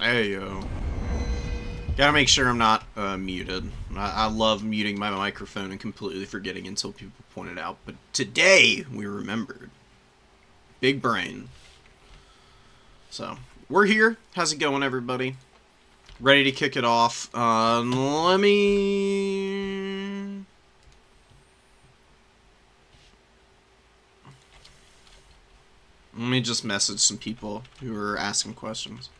Hey, yo. Gotta make sure I'm not muted. I love muting my microphone and completely forgetting until people point it out. But today, we remembered. Big brain. So, we're here. How's it going, everybody? Ready to kick it off. Let me just message some people who are asking questions.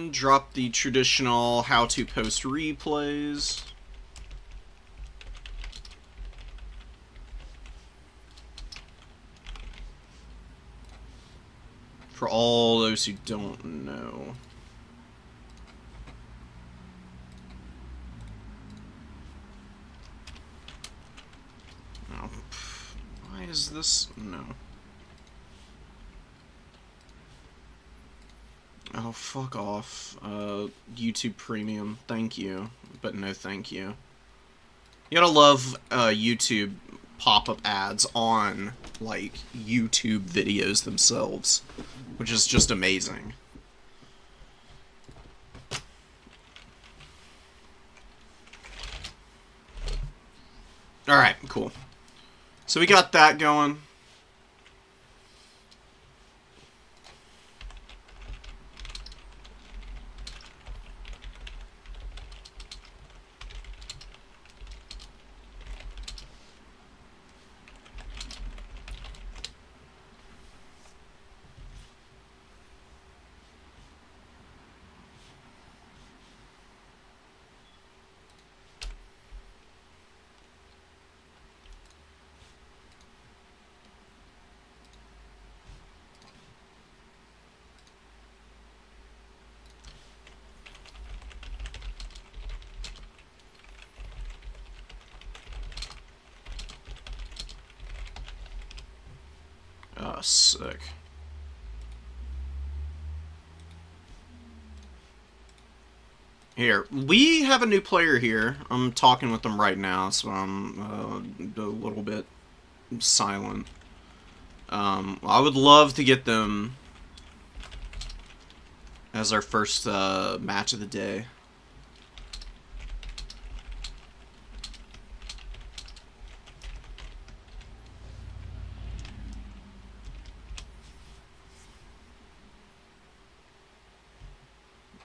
Drop the traditional how to post replays. For all those who don't know. Oh, why is this? No. Oh, fuck off. YouTube Premium. Thank you. But no thank you. You gotta love YouTube pop-up ads on, like, YouTube videos themselves. Which is just amazing. Alright, cool. So we got that going. Oh, sick. Here, we have a new player here. I'm talking with them right now, so I'm a little bit silent. I would love to get them as our first match of the day.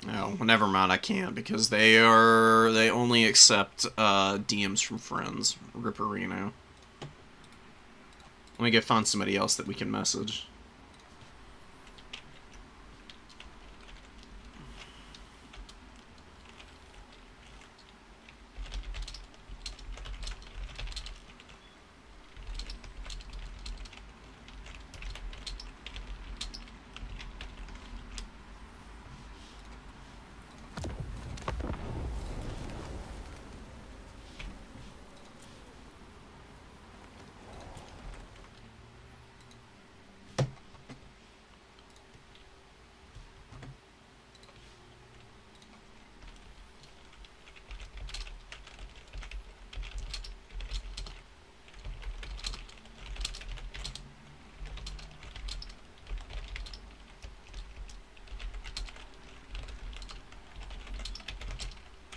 No, never mind, I can't, because they only accept DMs from friends. Ripperino. Let me go find somebody else that we can message.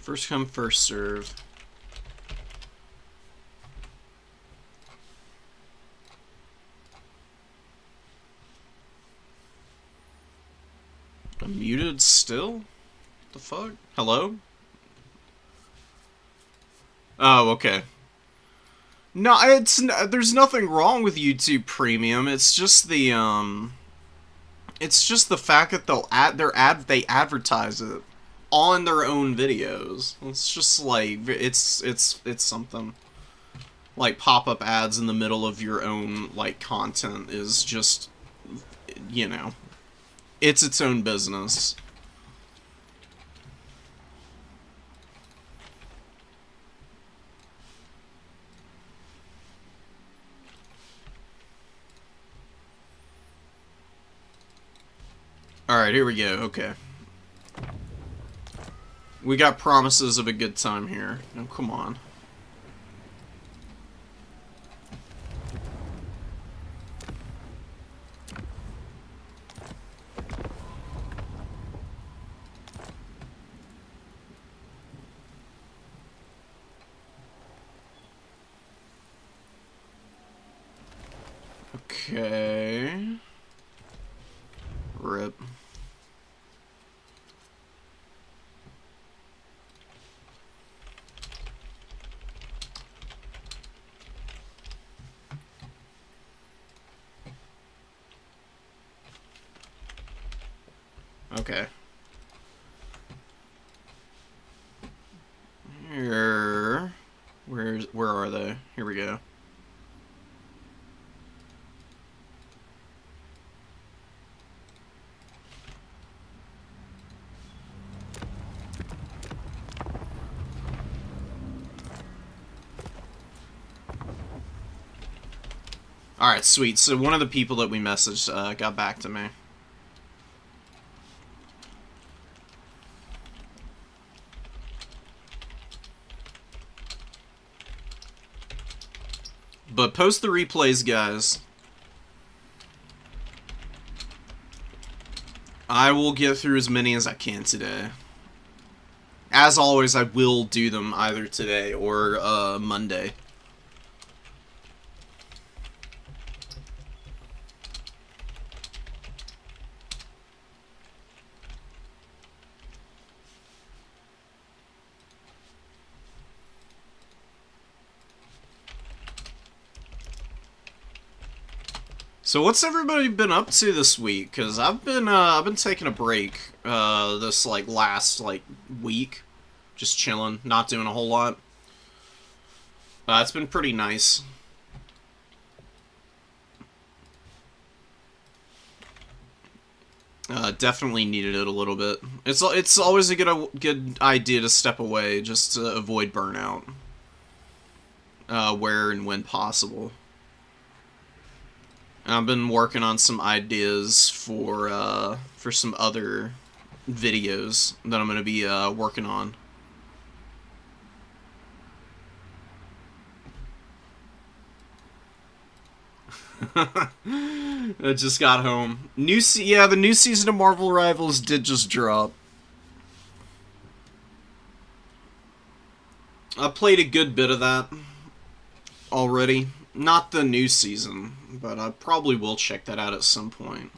First come, first serve. I'm muted still? The fuck? Hello? Oh, okay. No, there's nothing wrong with YouTube Premium. It's just the fact that they advertise it on their own videos. It's just like it's something. Like pop-up ads in the middle of your own like content is just, you know, it's its own business. Alright, here we go. Okay. We got promises of a good time here. Oh, come on. Okay. Rip. Okay. Here. Where are they? Here we go. Alright, sweet. So one of the people that we messaged got back to me. But post the replays, guys. I will get through as many as I can today. As always, I will do them either today or Monday. So what's everybody been up to this week? Cause I've been taking a break this last week, just chilling, not doing a whole lot. It's been pretty nice. Definitely needed it a little bit. It's always a good idea to step away just to avoid burnout, where and when possible. I've been working on some ideas for some other videos that I'm going to be working on. I just got home. Yeah, the new season of Marvel Rivals did just drop. I played a good bit of that already. Not the new season, but I probably will check that out at some point.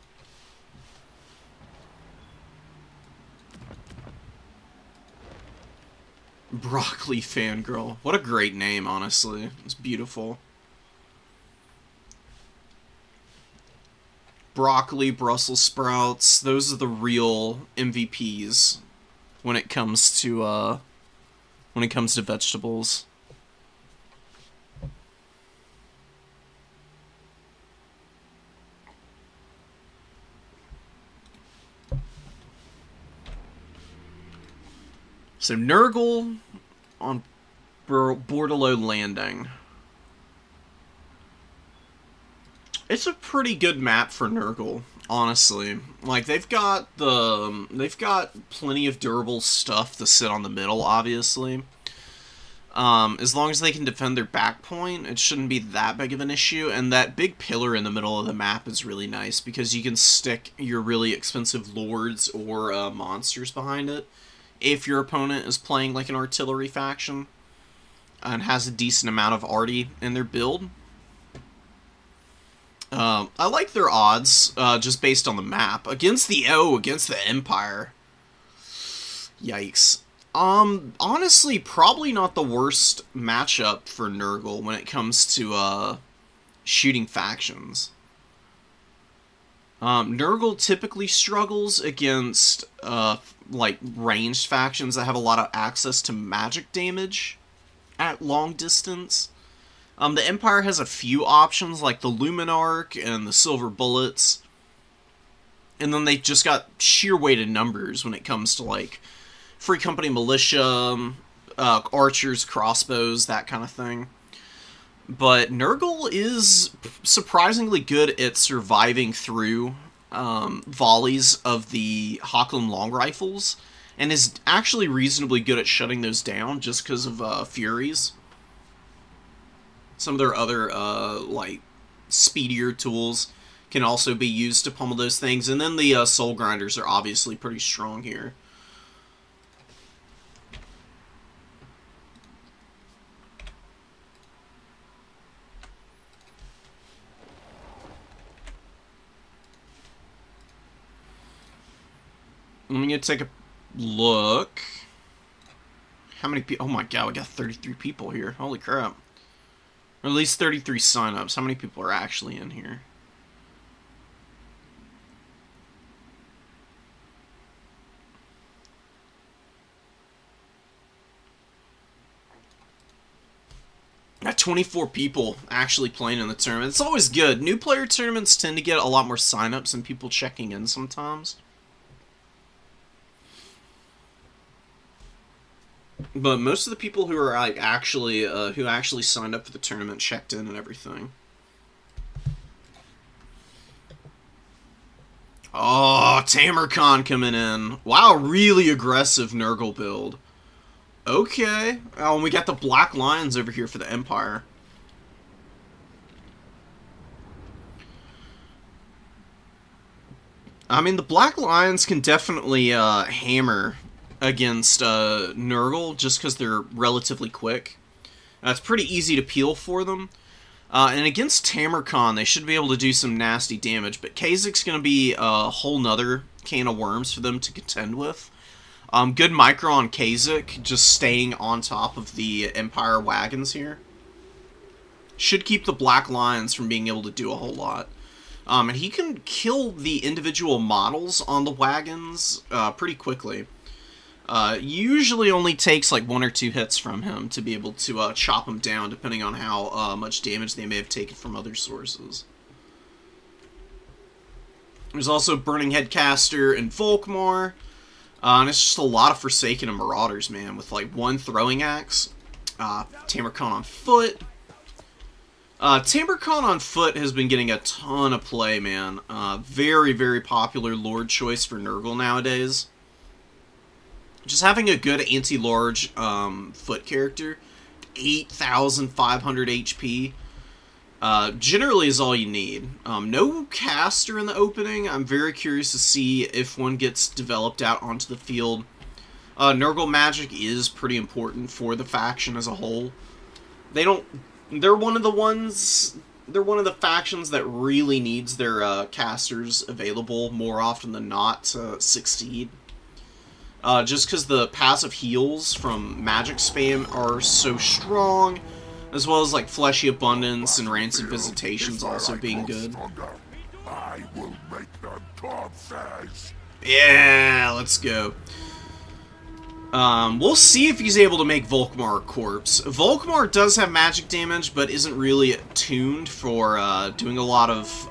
Broccoli Fangirl. What a great name, honestly. It's beautiful. Broccoli, Brussels sprouts, those are the real MVPs when it comes to vegetables. So Nurgle on Bordello Landing. It's a pretty good map for Nurgle, honestly. Like they've got plenty of durable stuff to sit on the middle, obviously. As long as they can defend their back point, it shouldn't be that big of an issue. And that big pillar in the middle of the map is really nice because you can stick your really expensive lords or monsters behind it if your opponent is playing like an artillery faction and has a decent amount of arty in their build. I like their odds, just based on the map. Against the Empire. Yikes. Honestly, probably not the worst matchup for Nurgle when it comes to, shooting factions. Nurgle typically struggles against, ranged factions that have a lot of access to magic damage at long distance. The Empire has a few options, like the Luminarch and the Silver Bullets. And then they just got sheer weighted numbers when it comes to, Free Company Militia, archers, crossbows, that kind of thing. But Nurgle is surprisingly good at surviving through volleys of the Hockland long rifles, and is actually reasonably good at shutting those down just because of Furies. Some of their other, like, speedier tools can also be used to pummel those things. And then the Soul Grinders are obviously pretty strong here. I'm going to take a look. How many people? Oh my god, we got 33 people here. Holy crap. Or at least 33 signups. How many people are actually in here? Got 24 people actually playing in the tournament. It's always good. New player tournaments tend to get a lot more signups and people checking in sometimes. But most of the people who are like actually who actually signed up for the tournament checked in and everything. Oh, Tamercon coming in. Wow, really aggressive Nurgle build. Okay. Oh, and we got the Black Lions over here for the Empire. I mean, the Black Lions can definitely hammer against Nurgle just because they're relatively quick. It's pretty easy to peel for them. And against Tamercon, they should be able to do some nasty damage, but Kha'Zix's going to be a whole nother can of worms for them to contend with. Good micro on Kha'Zix, just staying on top of the Empire wagons here. Should keep the Black Lions from being able to do a whole lot. And he can kill the individual models on the wagons pretty quickly. Usually only takes like 1 or 2 hits from him to be able to chop them down, depending on how much damage they may have taken from other sources. There's also Burning Headcaster and Volkmar. And it's just a lot of Forsaken and Marauders, man, with like 1 throwing axe. Tamercon on foot. Tamercon on foot has been getting a ton of play, man. Very, very popular Lord choice for Nurgle nowadays. Just having a good anti-large foot character, 8,500 HP, generally is all you need. No caster in the opening. I'm very curious to see if one gets developed out onto the field. Nurgle magic is pretty important for the faction as a whole. They're one of the factions that really needs their casters available more often than not to succeed. Just because the passive heals from magic spam are so strong, as well as like Fleshy Abundance and Rancid Visitations also being good. I will make them corpses. Yeah, let's go. We'll see if he's able to make Volkmar a corpse. Volkmar does have magic damage, but isn't really tuned for doing a lot of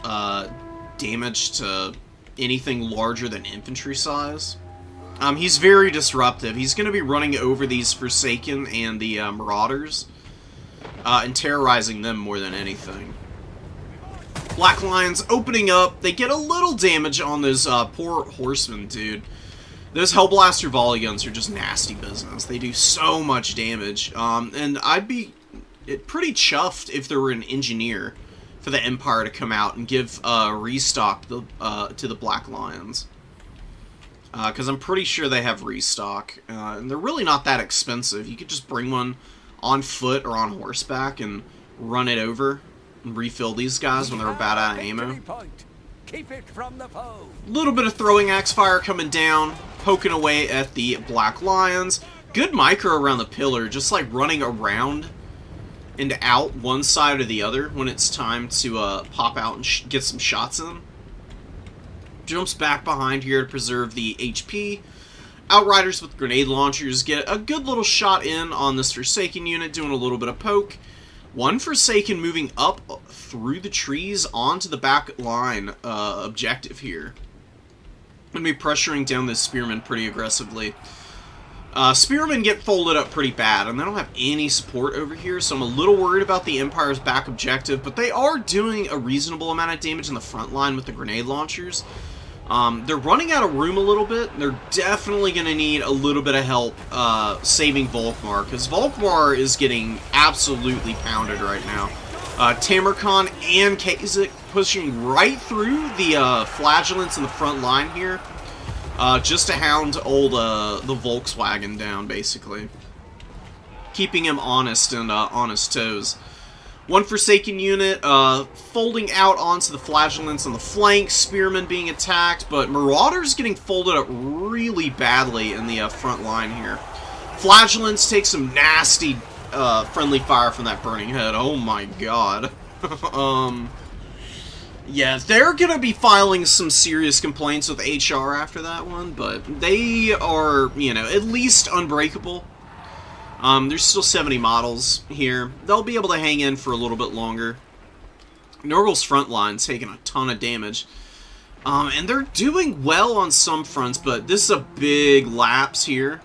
damage to anything larger than infantry size. He's very disruptive. He's going to be running over these Forsaken and the Marauders, and terrorizing them more than anything. Black Lions opening up. They get a little damage on those poor horsemen, dude. Those Hellblaster volley guns are just nasty business. They do so much damage. And I'd be pretty chuffed if there were an engineer for the Empire to come out and give restock to the Black Lions. Because I'm pretty sure they have restock. And they're really not that expensive. You could just bring one on foot or on horseback and run it over and refill these guys when they're about out of ammo. Keep it from the foe. Little bit of throwing axe fire coming down, poking away at the Black Lions. Good micro around the pillar, just like running around and out one side or the other when it's time to pop out and get some shots in. Jumps back behind here to preserve the HP. Outriders with grenade launchers get a good little shot in on this Forsaken unit, doing a little bit of poke. One Forsaken moving up through the trees onto the back line objective here. Going to be pressuring down this Spearman pretty aggressively. Spearmen get folded up pretty bad, and they don't have any support over here, so I'm a little worried about the Empire's back objective, but they are doing a reasonable amount of damage in the front line with the grenade launchers. They're running out of room a little bit. They're definitely going to need a little bit of help saving Volkmar, because Volkmar is getting absolutely pounded right now. Tamerkhan and Kasich pushing right through the Flagellants in the front line here. Just to hound old, the Volkswagen down, basically. Keeping him honest and, on his toes. One Forsaken unit, folding out onto the Flagellants on the flank, Spearmen being attacked, but Marauders getting folded up really badly in the, front line here. Flagellants take some nasty, friendly fire from that Burning Head. Oh my god. Yeah, they're going to be filing some serious complaints with HR after that one, but they are, you know, at least unbreakable. There's still 70 models here. They'll be able to hang in for a little bit longer. Nurgle's front line's taking a ton of damage. And they're doing well on some fronts, but this is a big lapse here.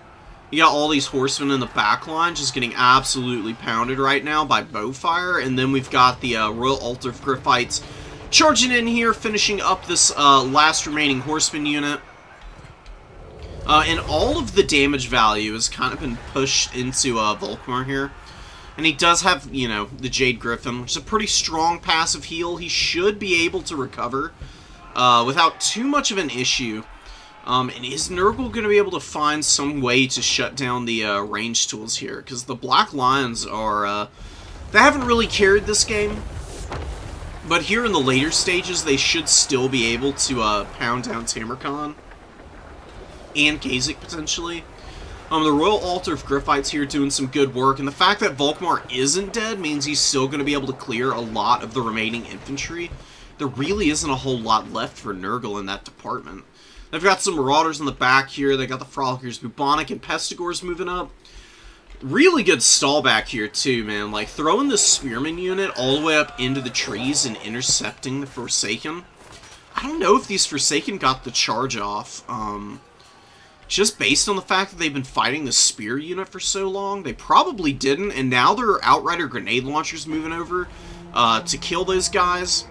You got all these horsemen in the back line just getting absolutely pounded right now by bowfire, and then we've got the Royal Altar of Griffites charging in here, finishing up this last remaining horseman unit. And all of the damage value has kind of been pushed into Volkmar here. And he does have, you know, the Jade Griffin, which is a pretty strong passive heal. He should be able to recover without too much of an issue. And is Nurgle going to be able to find some way to shut down the range tools here? Because the Black Lions are... they haven't really carried this game. But here in the later stages, they should still be able to pound down Tamerkhan. And Kasich, potentially. The Royal Altar of Griffites here doing some good work. And the fact that Volkmar isn't dead means he's still going to be able to clear a lot of the remaining infantry. There really isn't a whole lot left for Nurgle in that department. They've got some Marauders in the back here. They got the Frolickers, Bubonic, and Pestigors moving up. Really good stall back here, too, man. Like, throwing the Spearman unit all the way up into the trees and intercepting the Forsaken. I don't know if these Forsaken got the charge off. Just based on the fact that they've been fighting the Spear unit for so long, they probably didn't. And now there are Outrider grenade launchers moving over to kill those guys.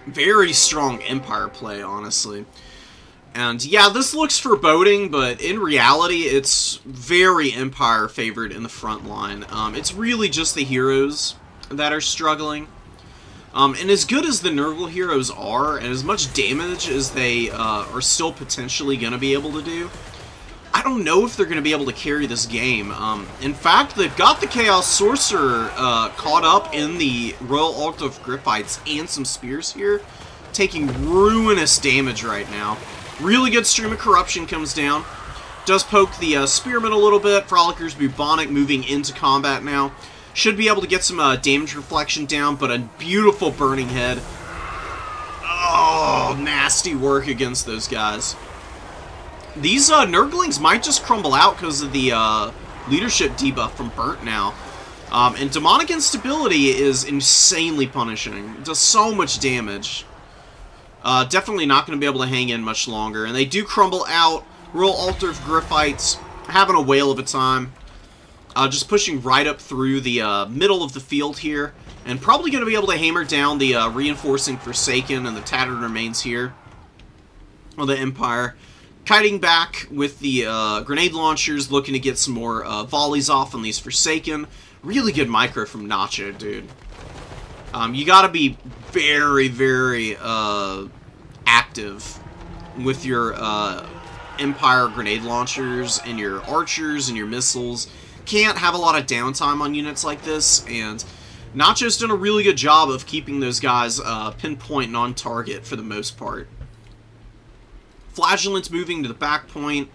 Very strong Empire play, honestly. And yeah, this looks foreboding, but in reality, it's very Empire favored in the front line. It's really just the heroes that are struggling. And as good as the Nurgle heroes are, and as much damage as they are still potentially going to be able to do, I don't know if they're going to be able to carry this game. In fact, they've got the Chaos Sorcerer caught up in the Royal Altar of Griffites and some spears here, taking ruinous damage right now. Really good Stream of Corruption comes down. Does poke the Spearmen a little bit. Frolickers, Bubonic moving into combat now. Should be able to get some damage reflection down, but a beautiful Burning Head. Oh, nasty work against those guys. These Nurglings might just crumble out because of the leadership debuff from Burnt now. And Demonic Instability is insanely punishing. It does so much damage. Definitely not going to be able to hang in much longer. And they do crumble out. Royal Altar of Griffites having a whale of a time. Just pushing right up through the middle of the field here. And probably going to be able to hammer down the reinforcing Forsaken and the Tattered Remains here. Well, the Empire. Kiting back with the grenade launchers. Looking to get some more volleys off on these Forsaken. Really good micro from Nacho, dude. You gotta be very, very active with your Empire grenade launchers and your archers and your missiles. Can't have a lot of downtime on units like this, and Nacho's done a really good job of keeping those guys pinpoint and on target for the most part. Flagellants moving to the back point.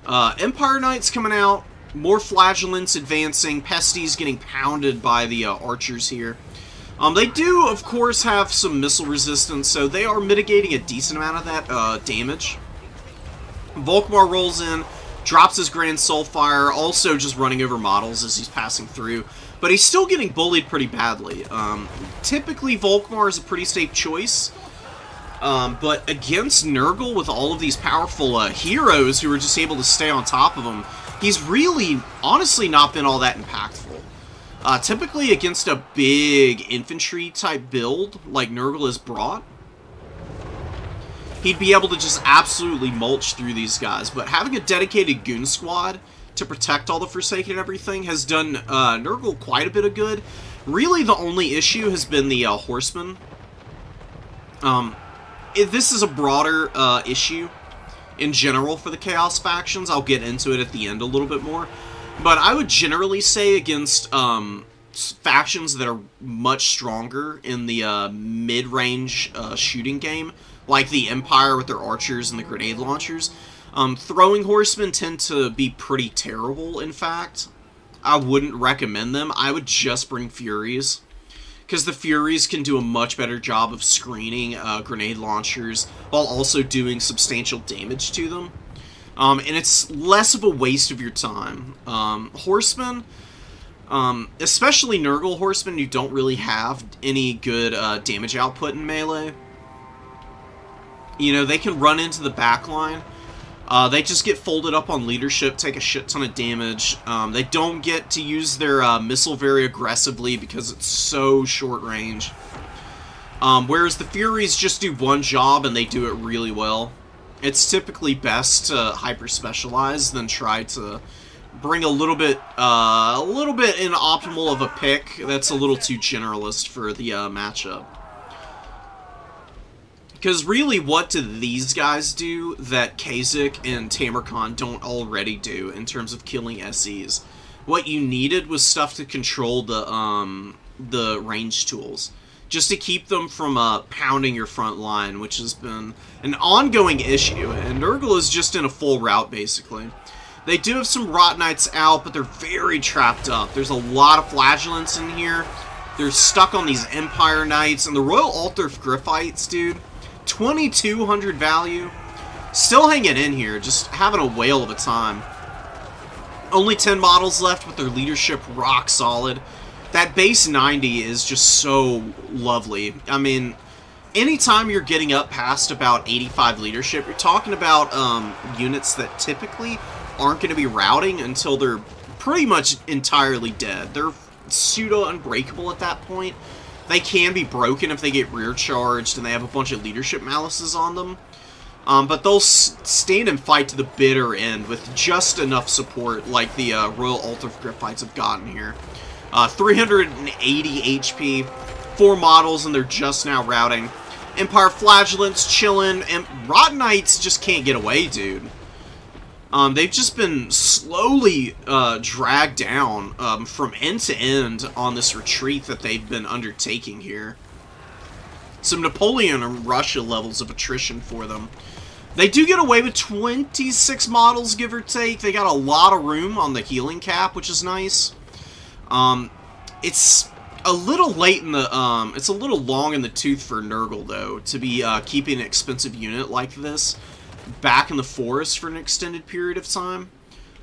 Empire Knights coming out. More Flagellants advancing. Pesties getting pounded by the archers here. They do, of course, have some missile resistance, so they are mitigating a decent amount of that damage. Volkmar rolls in, drops his Grand Soulfire, also just running over models as he's passing through, but he's still getting bullied pretty badly. Typically, Volkmar is a pretty safe choice, But against Nurgle, with all of these powerful heroes who are just able to stay on top of him, he's really, honestly, not been all that impactful. Typically against a big infantry-type build, like Nurgle has brought, he'd be able to just absolutely mulch through these guys. But having a dedicated goon squad to protect all the Forsaken and everything has done Nurgle quite a bit of good. Really, the only issue has been the Horsemen. This is a broader issue in general for the Chaos factions. I'll get into it at the end a little bit more. But I would generally say against factions that are much stronger in the mid-range shooting game, like the Empire with their archers and the grenade launchers, throwing horsemen tend to be pretty terrible, in fact. I wouldn't recommend them. I would just bring Furies, because the Furies can do a much better job of screening grenade launchers while also doing substantial damage to them. And it's less of a waste of your time. Horsemen, especially Nurgle horsemen, who don't really have any good damage output in melee, you know, they can run into the back line. They just get folded up on leadership, take a shit ton of damage. They don't get to use their missile very aggressively because it's so short range. Whereas the Furies just do one job and they do it really well. It's typically best to hyper-specialize than try to bring a little bit in optimal of a pick that's a little too generalist for the matchup. Because really, what do these guys do that Kha'Zix and Tamerkhan don't already do in terms of killing SEs? What you needed was stuff to control the range tools, just to keep them from pounding your front line, which has been an ongoing issue. And Nurgle is just in a full rout, basically. They do have some Rot Knights out, but they're very trapped up. There's a lot of Flagellants in here. They're stuck on these Empire Knights, and the Royal Altar of Griffites, dude. 2,200 value. Still hanging in here, just having a whale of a time. Only 10 models left with their leadership rock solid. That base 90 is just so lovely. I mean, anytime you're getting up past about 85 leadership, you're talking about units that typically aren't going to be routing until they're pretty much entirely dead. They're pseudo-unbreakable at that point. They can be broken if they get rear charged and they have a bunch of leadership malices on them. But they'll stand and fight to the bitter end with just enough support like the Royal Altar of Griffites have gotten here. 380 HP, 4 models, and they're just now routing. Empire Flagellants chilling, and Rot Knights just can't get away, dude. They've just been slowly dragged down from end to end on this retreat that they've been undertaking here. Some Napoleon and Russia levels of attrition for them. They do get away with 26 models, give or take. They got a lot of room on the healing cap, which is nice. It's a little late in the, it's a little long in the tooth for Nurgle, though, to be keeping an expensive unit like this back in the forest for an extended period of time.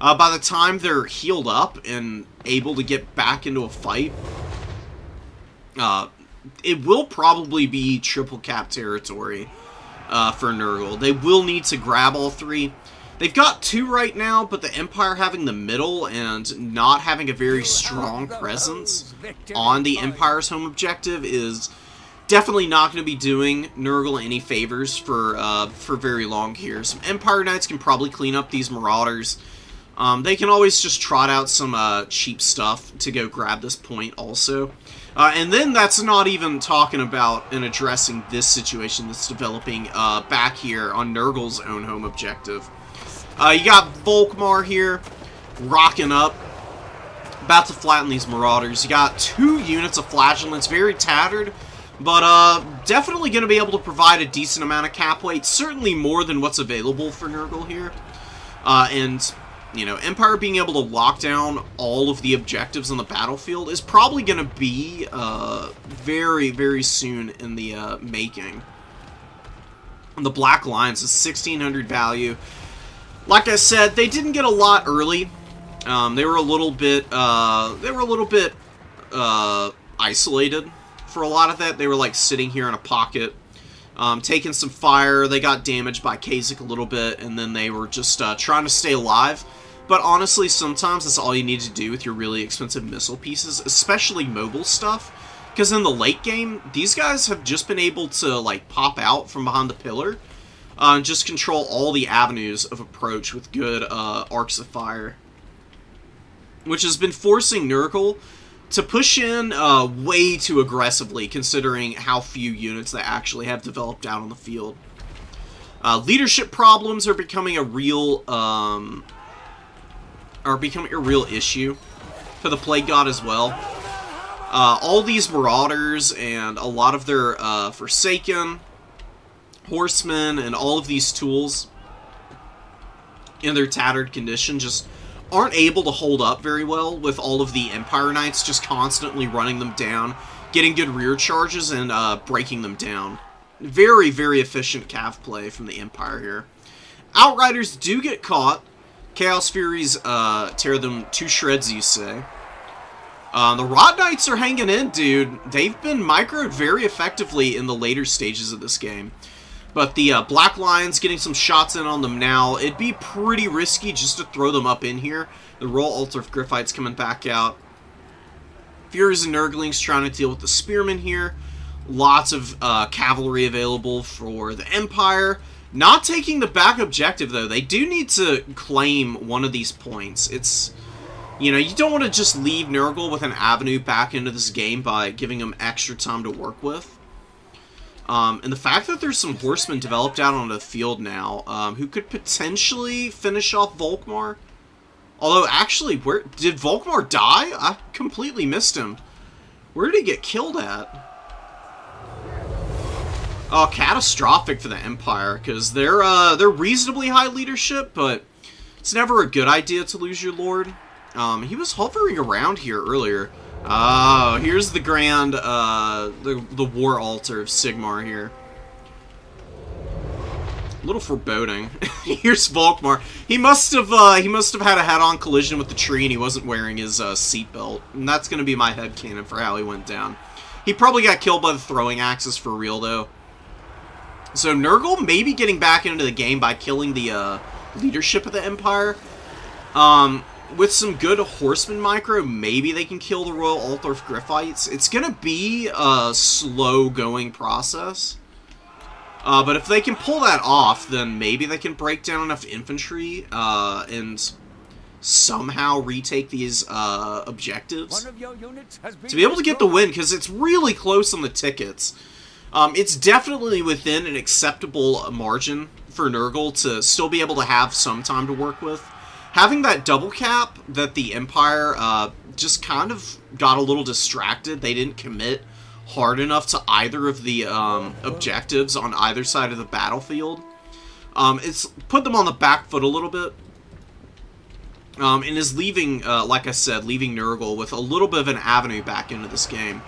By the time they're healed up and able to get back into a fight, it will probably be triple cap territory for Nurgle. They will need to grab all 3. They've got 2 right now, but the Empire having the middle and not having a very strong presence on the Empire's home objective is definitely not going to be doing Nurgle any favors for very long here. Some Empire Knights can probably clean up these Marauders. They can always just trot out some cheap stuff to go grab this point also. And then that's not even talking about and addressing this situation that's developing back here on Nurgle's own home objective. You got Volkmar here, rocking up, about to flatten these Marauders. You got 2 units of Flagellants, very tattered, but definitely going to be able to provide a decent amount of cap weight, certainly more than what's available for Nurgle here. And, you know, Empire being able to lock down all of the objectives on the battlefield is probably going to be very, very soon in the making. And the Black Lions is 1,600 value. Like I said, they didn't get a lot early. They were a little bit isolated for a lot of that. They were like sitting here in a pocket taking some fire. They got damaged by Kasich a little bit, and then they were just trying to stay alive. But honestly, sometimes that's all you need to do with your really expensive missile pieces, especially mobile stuff. Because in the late game, these guys have just been able to, like, pop out from behind the pillar and just control all the avenues of approach with good arcs of fire. Which has been forcing Nurgle to push in way too aggressively, considering how few units they actually have developed out on the field. Leadership problems are becoming a real issue for the Plague God as well. All these Marauders and a lot of their Forsaken, Horsemen, and all of these tools in their tattered condition just aren't able to hold up very well with all of the Empire Knights just constantly running them down, getting good rear charges, and breaking them down. Very, very efficient cav play from the Empire here. Outriders do get caught. Chaos Furies tear them to shreds, you say. The Rod Knights are hanging in, dude. They've been microed very effectively in the later stages of this game. But the Black Lions getting some shots in on them now. It'd be pretty risky just to throw them up in here. The Royal Altar of Griffites coming back out. Furies and Nurglings trying to deal with the Spearmen here. Lots of cavalry available for the Empire. Not taking the back objective, though. They do need to claim one of these points. It's, you know, you don't want to just leave Nurgle with an avenue back into this game by giving them extra time to work with. And the fact that there's some horsemen developed out onto the field now, who could potentially finish off Volkmar. Although, actually, where did Volkmar die? I completely missed him. Where did he get killed at? Oh, catastrophic for the Empire, because they're reasonably high leadership, but it's never a good idea to lose your lord. He was hovering around here earlier. Oh, here's the grand, the war altar of Sigmar here. A little foreboding. Here's Volkmar. He must have had a head-on collision with the tree, and he wasn't wearing his seatbelt. And that's gonna be my headcanon for how he went down. He probably got killed by the throwing axes for real, though. So Nurgle maybe getting back into the game by killing the leadership of the Empire. With some good horseman micro, maybe they can kill the Royal Altar of Griffites. It's going to be a slow-going process. But if they can pull that off, then maybe they can break down enough infantry and somehow retake these objectives to be able to get the win, because it's really close on the tickets. It's definitely within an acceptable margin for Nurgle to still be able to have some time to work with. Having that double cap that the Empire just kind of got a little distracted. They didn't commit hard enough to either of the objectives on either side of the battlefield. It's put them on the back foot a little bit. And is leaving, like I said, leaving Nurgle with a little bit of an avenue back into this game.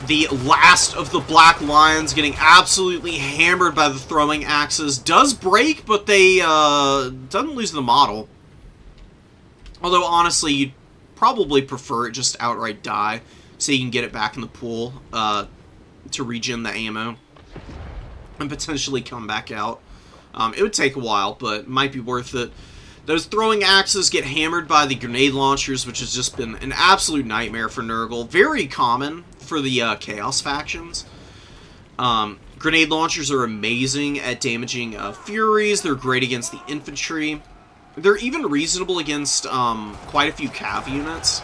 The last of the Black Lions getting absolutely hammered by the throwing axes. Does break, but they doesn't lose the model. Although, honestly, you'd probably prefer it just outright die, so you can get it back in the pool to regen the ammo and potentially come back out. It would take a while, but might be worth it. Those throwing axes get hammered by the grenade launchers, which has just been an absolute nightmare for Nurgle. Very common for the Chaos factions. Grenade launchers are amazing at damaging Furies. They're great against the infantry. They're even reasonable against quite a few cav units,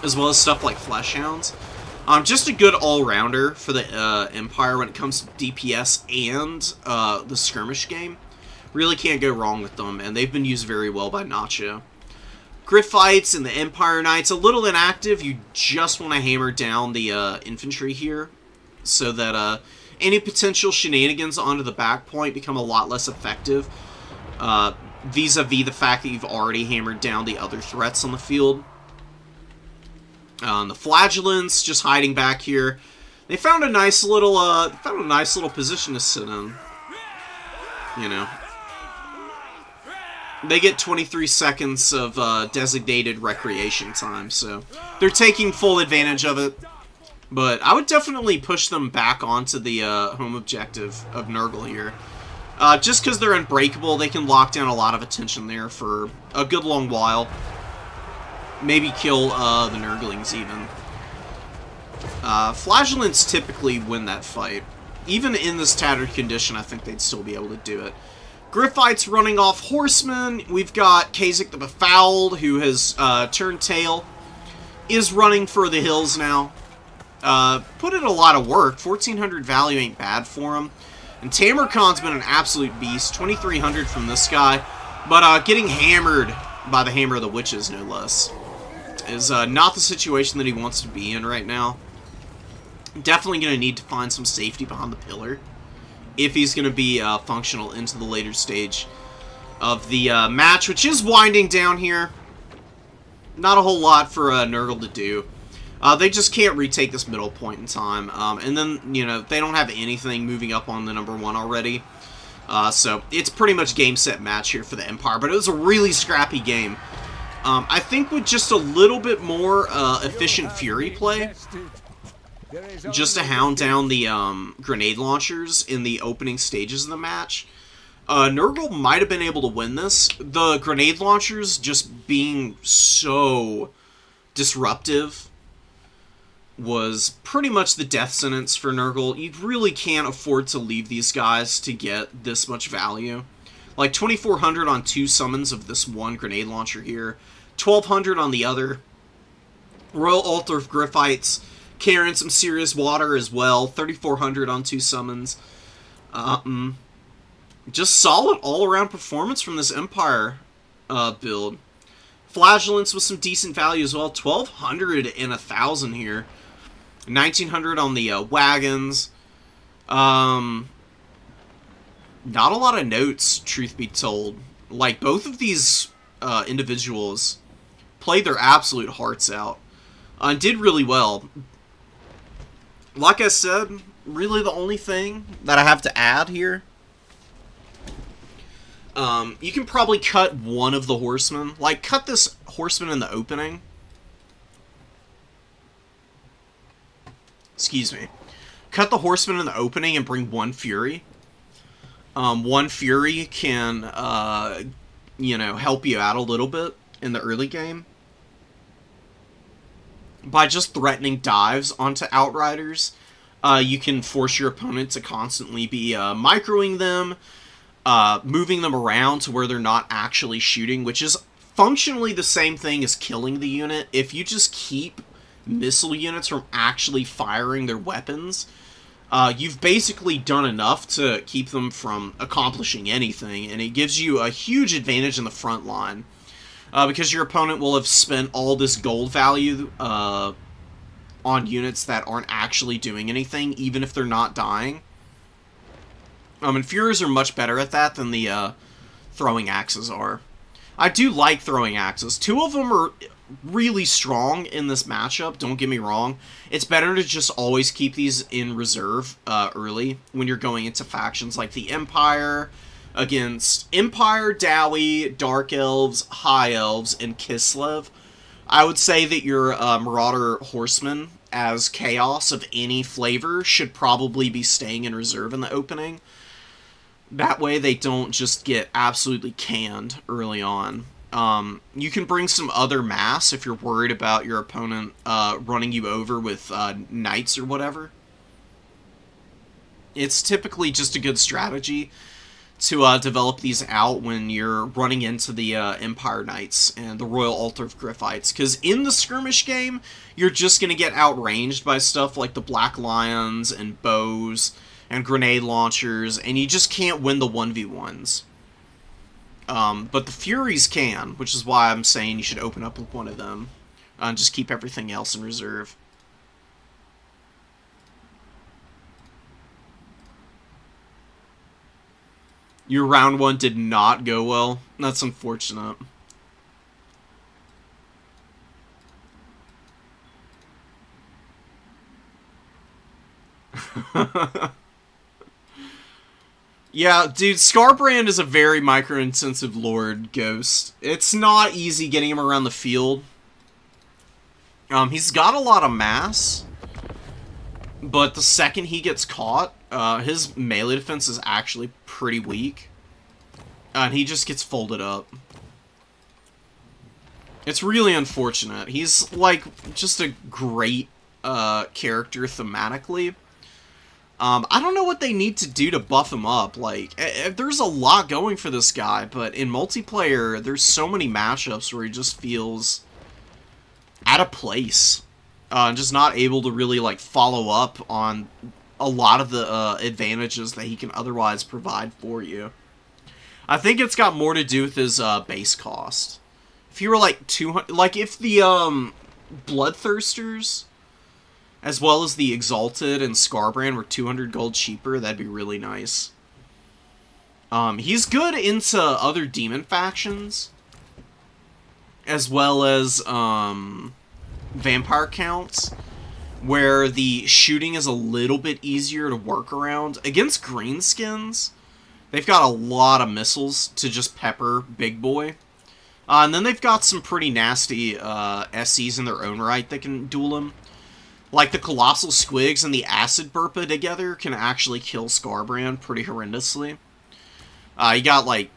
as well as stuff like Flesh Hounds. Just a good all-rounder for the Empire when it comes to DPS and the skirmish game. Really can't go wrong with them, and they've been used very well by Nacho. Griffites and the Empire Knights, a little inactive. You just want to hammer down the infantry here, so that any potential shenanigans onto the back point become a lot less effective, vis-a-vis the fact that you've already hammered down the other threats on the field. The Flagellants just hiding back here. They found a nice little position to sit in. You know, they get 23 seconds of designated recreation time, so they're taking full advantage of it. But I would definitely push them back onto the home objective of Nurgle here. Just because they're unbreakable, they can lock down a lot of attention there for a good long while. Maybe kill the Nurglings even. Flagellants typically win that fight. Even in this tattered condition, I think they'd still be able to do it. Gryphites running off horsemen. We've got Kha'Zix the Befouled, who has turned tail. Is running for the hills now. Put in a lot of work. 1400 value ain't bad for him. And Tamarkon's been an absolute beast. 2300 from this guy. But getting hammered by the Hammer of the Witches, no less, is not the situation that he wants to be in right now. Definitely going to need to find some safety behind the pillar if he's going to be functional into the later stage of the match, which is winding down here. Not a whole lot for Nurgle to do. They just can't retake this middle point in time. And then, you know, they don't have anything moving up on the number 1 already. So it's pretty much game, set, match here for the Empire. But it was a really scrappy game. I think with just a little bit more efficient Fury play, just to hound down the grenade launchers in the opening stages of the match, Nurgle might have been able to win this. The grenade launchers just being so disruptive was pretty much the death sentence for Nurgle. You really can't afford to leave these guys to get this much value. Like 2400 on 2 summons of this one grenade launcher here, 1200 on the other. Royal Altar of Gryphites carrying some serious water as well, 3400 on 2 summons. Just solid all-around performance from this Empire build. Flagellants with some decent value as well, 1200 and 1000 here. 1900 on the wagons. Not a lot of notes, truth be told. Like, both of these individuals played their absolute hearts out and did really well. Like I said, really the only thing that I have to add here, you can probably cut one of the horsemen. Like, cut this horseman in the opening. Excuse me. Cut the horseman in the opening and bring one Fury. One Fury can, you know, help you out a little bit in the early game by just threatening dives onto Outriders. You can force your opponent to constantly be microing them, moving them around to where they're not actually shooting, which is functionally the same thing as killing the unit. If you just keep missile units from actually firing their weapons, you've basically done enough to keep them from accomplishing anything, and it gives you a huge advantage in the front line, because your opponent will have spent all this gold value on units that aren't actually doing anything, even if they're not dying. And Furies are much better at that than the throwing axes are. I do like throwing axes. 2 of them are really strong in this matchup, don't get me wrong. It's better to just always keep these in reserve early when you're going into factions like the Empire against Empire, Dowie, Dark Elves, High Elves, and Kislev. I would say that your Marauder Horsemen as Chaos of any flavor should probably be staying in reserve in the opening. That way they don't just get absolutely canned early on. You can bring some other mass if you're worried about your opponent running you over with knights or whatever. It's typically just a good strategy to develop these out when you're running into the Empire Knights and the Royal Altar of Gryphites. Because in the skirmish game, you're just going to get outranged by stuff like the Black Lions and bows and grenade launchers, and you just can't win the 1v1s. But the Furies can, which is why I'm saying you should open up with one of them. And just keep everything else in reserve. Your round 1 did not go well. That's unfortunate. Yeah, dude, Scarbrand is a very micro-intensive Lord Ghost. It's not easy getting him around the field. He's got a lot of mass, But the second he gets caught, his melee defense is actually pretty weak. And he just gets folded up. It's really unfortunate. He's, like, just a great character thematically. I don't know what they need to do to buff him up. Like, there's a lot going for this guy, but in multiplayer, there's so many matchups where he just feels out of place. Just not able to really, like, follow up on a lot of the advantages that he can otherwise provide for you. I think it's got more to do with his base cost. If you were, like, 200... Like, if the Bloodthirsters, as well as the Exalted and Scarbrand, were 200 gold cheaper, that'd be really nice. He's good into other demon factions, as well as vampire counts, where the shooting is a little bit easier to work around. Against Greenskins, they've got a lot of missiles to just pepper Big Boy. And then they've got some pretty nasty SCs in their own right that can duel him. Like the Colossal Squigs and the Acid Burpa together can actually kill Scarbrand pretty horrendously. You got, like,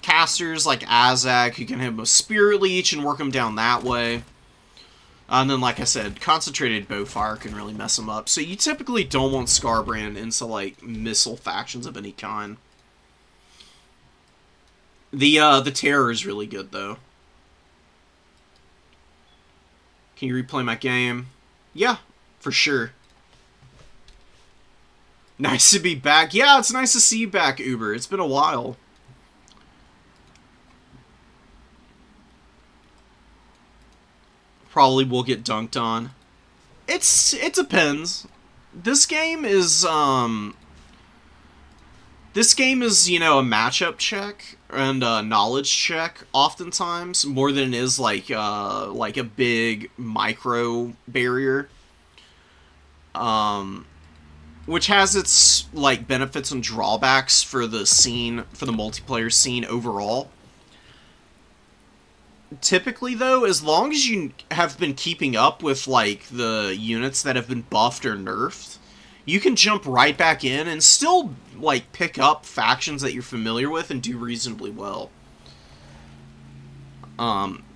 casters like Azag who can hit him with Spirit Leech and work him down that way. And then, like I said, Concentrated Bowfire can really mess him up. So you typically don't want Scarbrand into, like, missile factions of any kind. The Terror is really good, though. Can you replay my game? Yeah, for sure. Nice to be back. Yeah, it's nice to see you back, Uber. It's been a while. Probably will get dunked on. It depends. This game is, you know, a matchup check and a knowledge check oftentimes, more than it is like a big micro barrier. Which has its, like, benefits and drawbacks for the scene, for the multiplayer scene overall. Typically, though, as long as you have been keeping up with, like, the units that have been buffed or nerfed, you can jump right back in and still, like, pick up factions that you're familiar with and do reasonably well.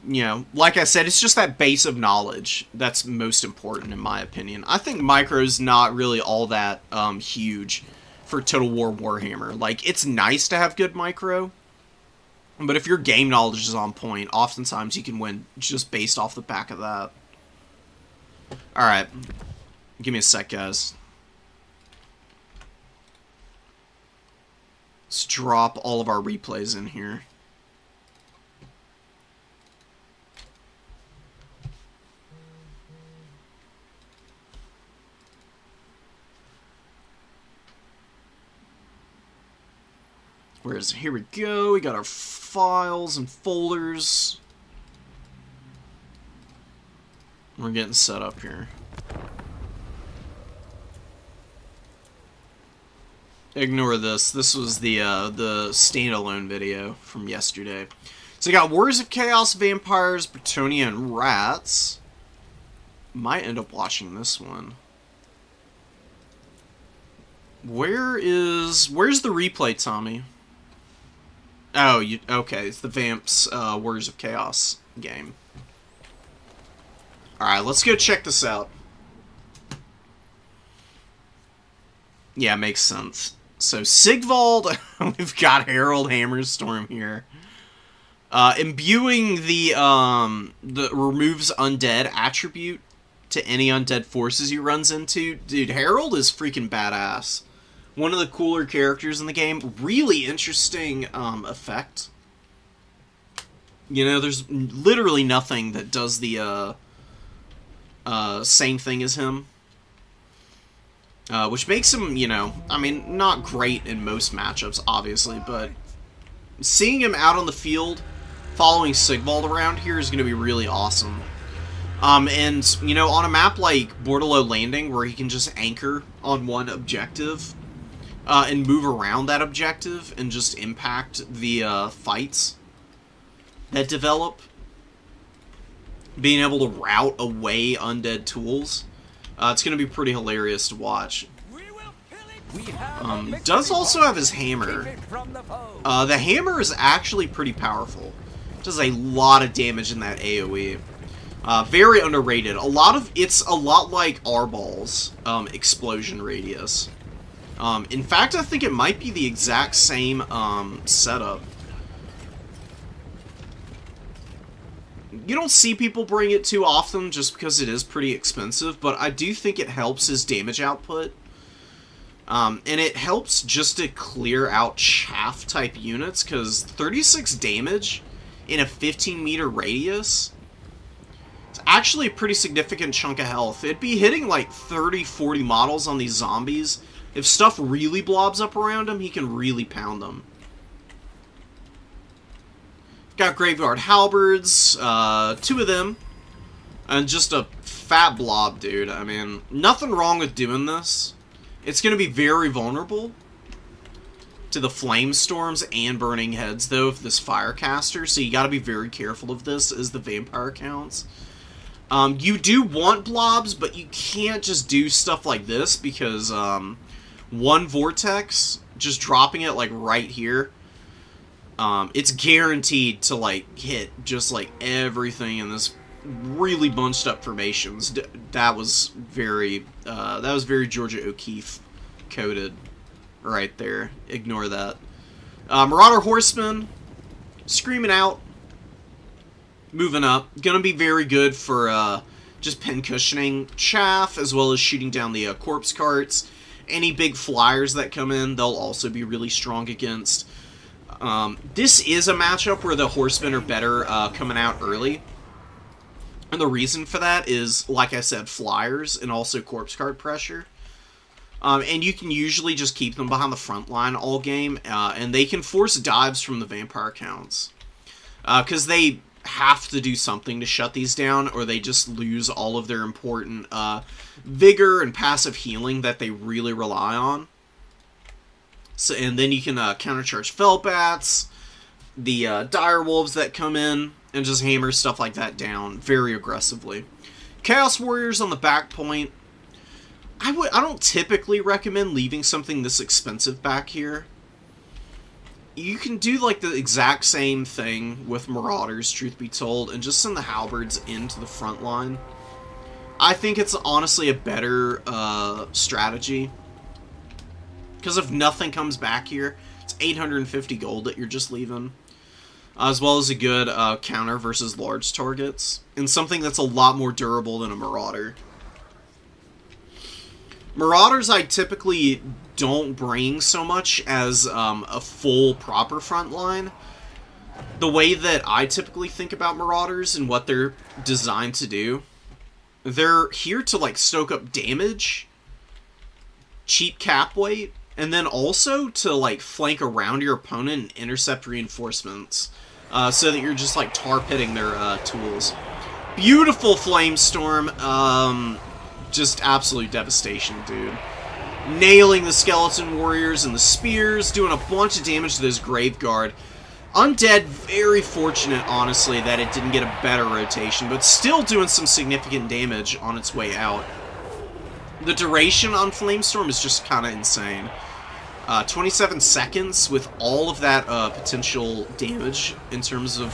You know, like I said, it's just that base of knowledge that's most important, in my opinion. I think micro's not really all that, huge for Total War Warhammer. Like, it's nice to have good micro, but if your game knowledge is on point, oftentimes you can win just based off the back of that. Alright. Give me a sec, guys. Let's drop all of our replays in here. Whereas, here we go, we got our files and folders. We're getting set up here. Ignore this. This was the standalone video from yesterday. So we got Warriors of Chaos, Vampires, Bretonia, and Rats. Might end up watching this one. Where's the replay, Tommy? Oh, okay, it's the Vamps Warriors of Chaos game. Alright, let's go check this out. Yeah, makes sense. So, Sigvald, we've got Herald Hammerstorm here. Imbuing the removes undead attribute to any undead forces he runs into. Dude, Herald is freaking badass. One of the cooler characters in the game. Really interesting effect. You know, there's literally nothing that does the same thing as him. Which makes him, you know, I mean, not great in most matchups, obviously, but seeing him out on the field, following Sigvald around here is going to be really awesome. And, you know, on a map like Bordello Landing, where he can just anchor on one objective, and move around that objective and just impact the fights that develop, being able to route away undead tools It's going to be pretty hilarious to watch. We have Does also have his hammer. Keep it from the foe. The hammer is actually pretty powerful. Does a lot of damage in that AoE. Very underrated. It's a lot like R-Ball's explosion radius. In fact, I think it might be the exact same setup. You don't see people bring it too often just because it is pretty expensive, but I do think it helps his damage output. And it helps just to clear out chaff type units, because 36 damage in a 15-meter radius, it's actually a pretty significant chunk of health. It'd be hitting like 30-40 models on these zombies. If stuff really blobs up around him, he can really pound them. Got Graveyard Halberds, 2 of them, and just a fat blob, dude. I mean, nothing wrong with doing this. It's going to be very vulnerable to the flame storms and burning heads, though, of this firecaster, so you got to be very careful of this as the vampire counts. You do want blobs, but you can't just do stuff like this, because one vortex, just dropping it like right here, it's guaranteed to like hit just like everything in this really bunched up formations. That was very Georgia O'Keeffe coded right there. Ignore that. Marauder Horseman, screaming out, moving up. Gonna be very good for just pin cushioning chaff, as well as shooting down the corpse carts. Any big flyers that come in, they'll also be really strong against. This is a matchup where the horsemen are better coming out early. And the reason for that is, like I said, flyers and also corpse cart pressure. And you can usually just keep them behind the front line all game, and they can force dives from the vampire counts. Because they have to do something to shut these down, or they just lose all of their important vigor and passive healing that they really rely on. So, and then you can countercharge Felbats, the dire wolves that come in, and just hammer stuff like that down very aggressively. Chaos Warriors on the back point. I don't typically recommend leaving something this expensive back here. You can do like the exact same thing with Marauders, truth be told, and just send the Halberds into the front line. I think it's honestly a better strategy. Because if nothing comes back here, it's 850 gold that you're just leaving. As well as a good counter versus large targets. And something that's a lot more durable than a Marauder. Marauders I typically don't bring so much as a full proper front line. The way that I typically think about Marauders and what they're designed to do, they're here to like stoke up damage, cheap cap weight, and then also to like flank around your opponent and intercept reinforcements, so that you're just like tar pitting their tools. Beautiful Flamestorm, just absolute devastation, dude. Nailing the skeleton warriors and the spears, doing a bunch of damage to this Graveguard. Undead, very fortunate, honestly, that it didn't get a better rotation, but still doing some significant damage on its way out. The duration on Flamestorm is just kind of insane. 27 seconds with all of that potential damage in terms of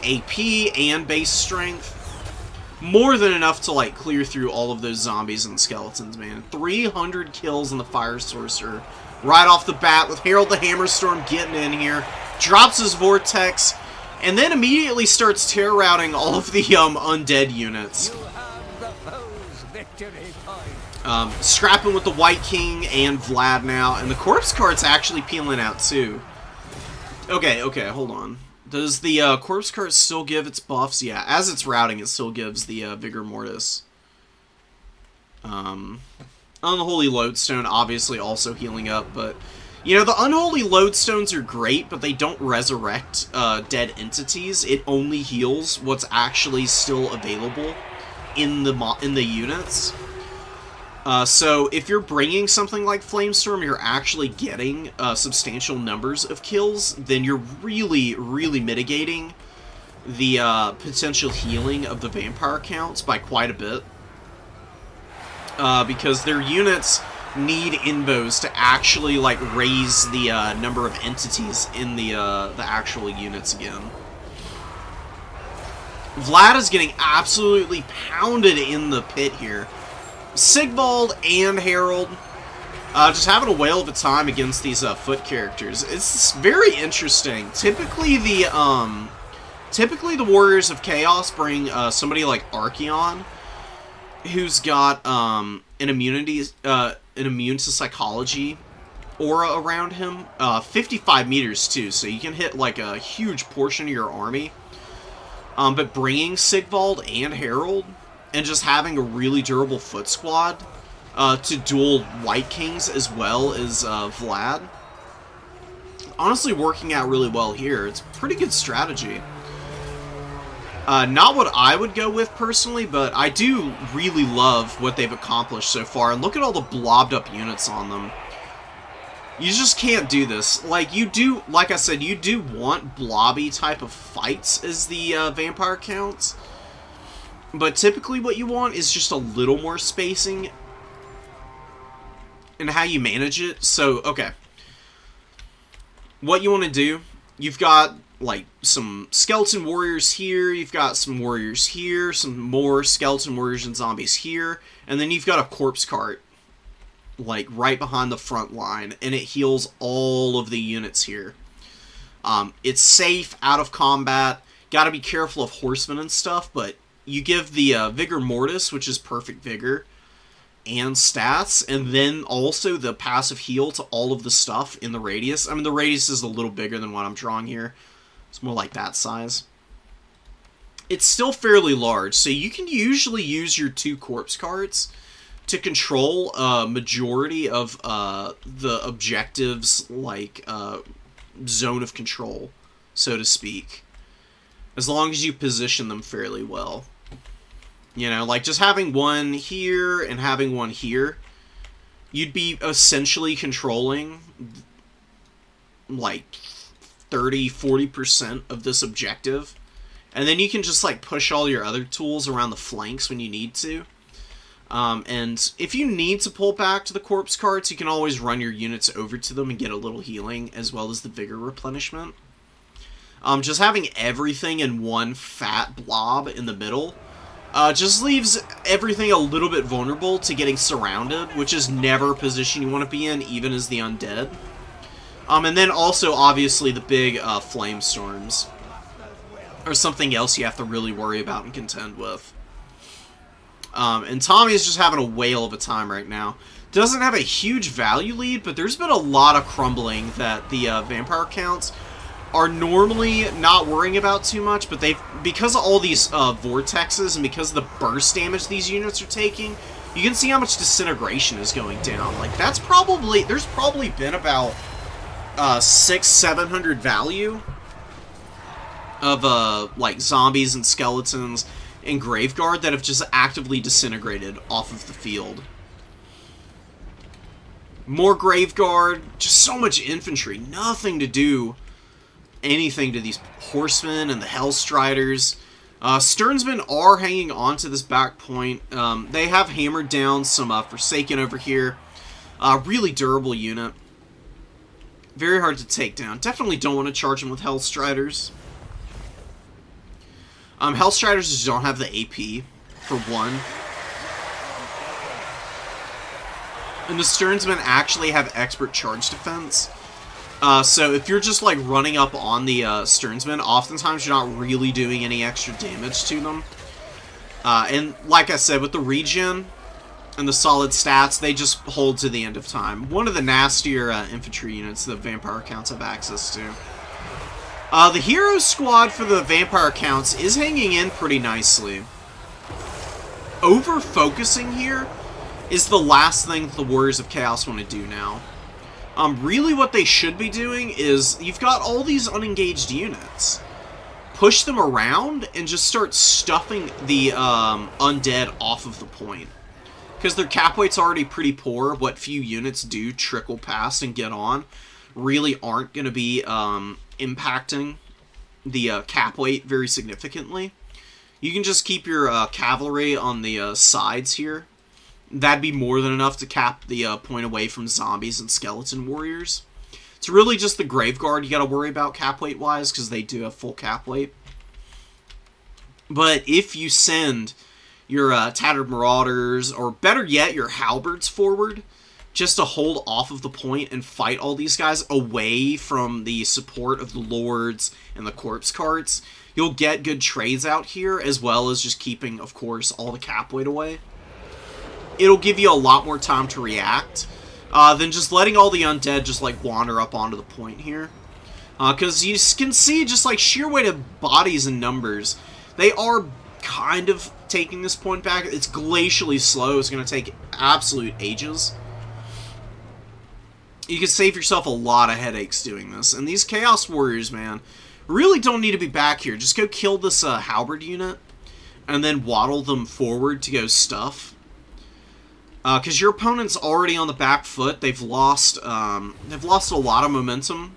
AP and base strength. More than enough to like clear through all of those zombies and skeletons, man. 300 kills on the Fire Sorcerer right off the bat with Herald the Hammerstorm getting in here. Drops his Vortex, and then immediately starts terror routing all of the undead units. You have the foe's victory point. Scrapping with the White King and Vlad now, and the Corpse Cart's actually peeling out too. Okay, hold on. Does the Corpse Cart still give its buffs? Yeah, as it's routing, it still gives the Vigor Mortis. Unholy Lodestone obviously also healing up, but you know, the Unholy Lodestones are great, but they don't resurrect dead entities. It only heals what's actually still available in the units. So if you're bringing something like Flamestorm, you're actually getting substantial numbers of kills, then you're really, really mitigating the potential healing of the vampire counts by quite a bit. because their units need inbos to actually like raise the number of entities in the actual units again. Vlad is getting absolutely pounded in the pit here. Sigvald and Harold just having a whale of a time against these foot characters. It's very interesting. Typically the Warriors of Chaos bring somebody like Archeon, who's got an immune to psychology aura around him. 55 meters too, so you can hit like a huge portion of your army. But bringing Sigvald and Harold and just having a really durable foot squad to duel White Kings as well as Vlad, honestly working out really well here. It's a pretty good strategy. Not what I would go with personally, but I do really love what they've accomplished so far. And look at all the blobbed up units on them. You just can't do this. Like I said, you do want blobby type of fights as the vampire counts. But typically what you want is just a little more spacing in how you manage it. So, okay. What you want to do, you've got like some skeleton warriors here, you've got some warriors here, some more skeleton warriors and zombies here, and then you've got a corpse cart like right behind the front line, and it heals all of the units here. It's safe out of combat. Gotta be careful of horsemen and stuff, but you give the Vigor Mortis, which is perfect vigor and stats, and then also the passive heal to all of the stuff in the radius. I mean, the radius is a little bigger than what I'm drawing here. It's more like that size. It's still fairly large, so you can usually use your 2 corpse cards to control a majority of the objectives, like zone of control, so to speak. As long as you position them fairly well. You know, like just having one here and having one here, you'd be essentially controlling like 30-40% of this objective. And then you can just like push all your other tools around the flanks when you need to. And if you need to pull back to the corpse carts, you can always run your units over to them and get a little healing, as well as the vigor replenishment. Just having everything in one fat blob in the middle just leaves everything a little bit vulnerable to getting surrounded, which is never a position you want to be in, even as the undead. And then also, obviously, the big flame storms are something else you have to really worry about and contend with. And Tommy is just having a whale of a time right now. Doesn't have a huge value lead, but there's been a lot of crumbling that the vampire counts are normally not worrying about too much, but because of all these vortexes and because of the burst damage these units are taking, you can see how much disintegration is going down. Like, there's probably been about 600-700 value of like zombies and skeletons and Graveguard that have just actively disintegrated off of the field. More Graveguard, just so much infantry, nothing to do anything to these horsemen and the Hellstriders. Stearnsmen are hanging on to this back point. They have hammered down some Forsaken over here. Really durable unit. Very hard to take down. Definitely don't want to charge them with Hellstriders. Hellstriders just don't have the AP, for one. And the Stearnsmen actually have expert charge defense. So if you're just like running up on the Stearnsmen, oftentimes you're not really doing any extra damage to them. And like I said, with the regen and the solid stats, they just hold to the end of time. One of the nastier infantry units the vampire counts have access to. The hero squad for the vampire counts is hanging in pretty nicely. Over-focusing here is the last thing the Warriors of Chaos want to do now. Really what they should be doing is, you've got all these unengaged units. Push them around and just start stuffing the undead off of the point. Because their cap weight's already pretty poor, what few units do trickle past and get on really aren't going to be impacting the cap weight very significantly. You can just keep your cavalry on the sides here that'd be more than enough to cap the point away from zombies and skeleton warriors. It's really just the Graveguard you got to worry about cap weight wise, because they do have full cap weight. But if you send your Tattered Marauders, or better yet, your Halberds forward, just to hold off of the point and fight all these guys away from the support of the Lords and the Corpse Carts, you'll get good trades out here, as well as just keeping, of course, all the cap weight away. It'll give you a lot more time to react than just letting all the undead just, like, wander up onto the point here. Because you can see, just, like, sheer weight of bodies and numbers, they are kind of taking this point back. It's glacially slow. It's going to take absolute ages. You can save yourself a lot of headaches doing this. And these Chaos Warriors, man, really don't need to be back here. Just go kill this Halberd unit, and then waddle them forward to go stuff. Because your opponent's already on the back foot. They've lost a lot of momentum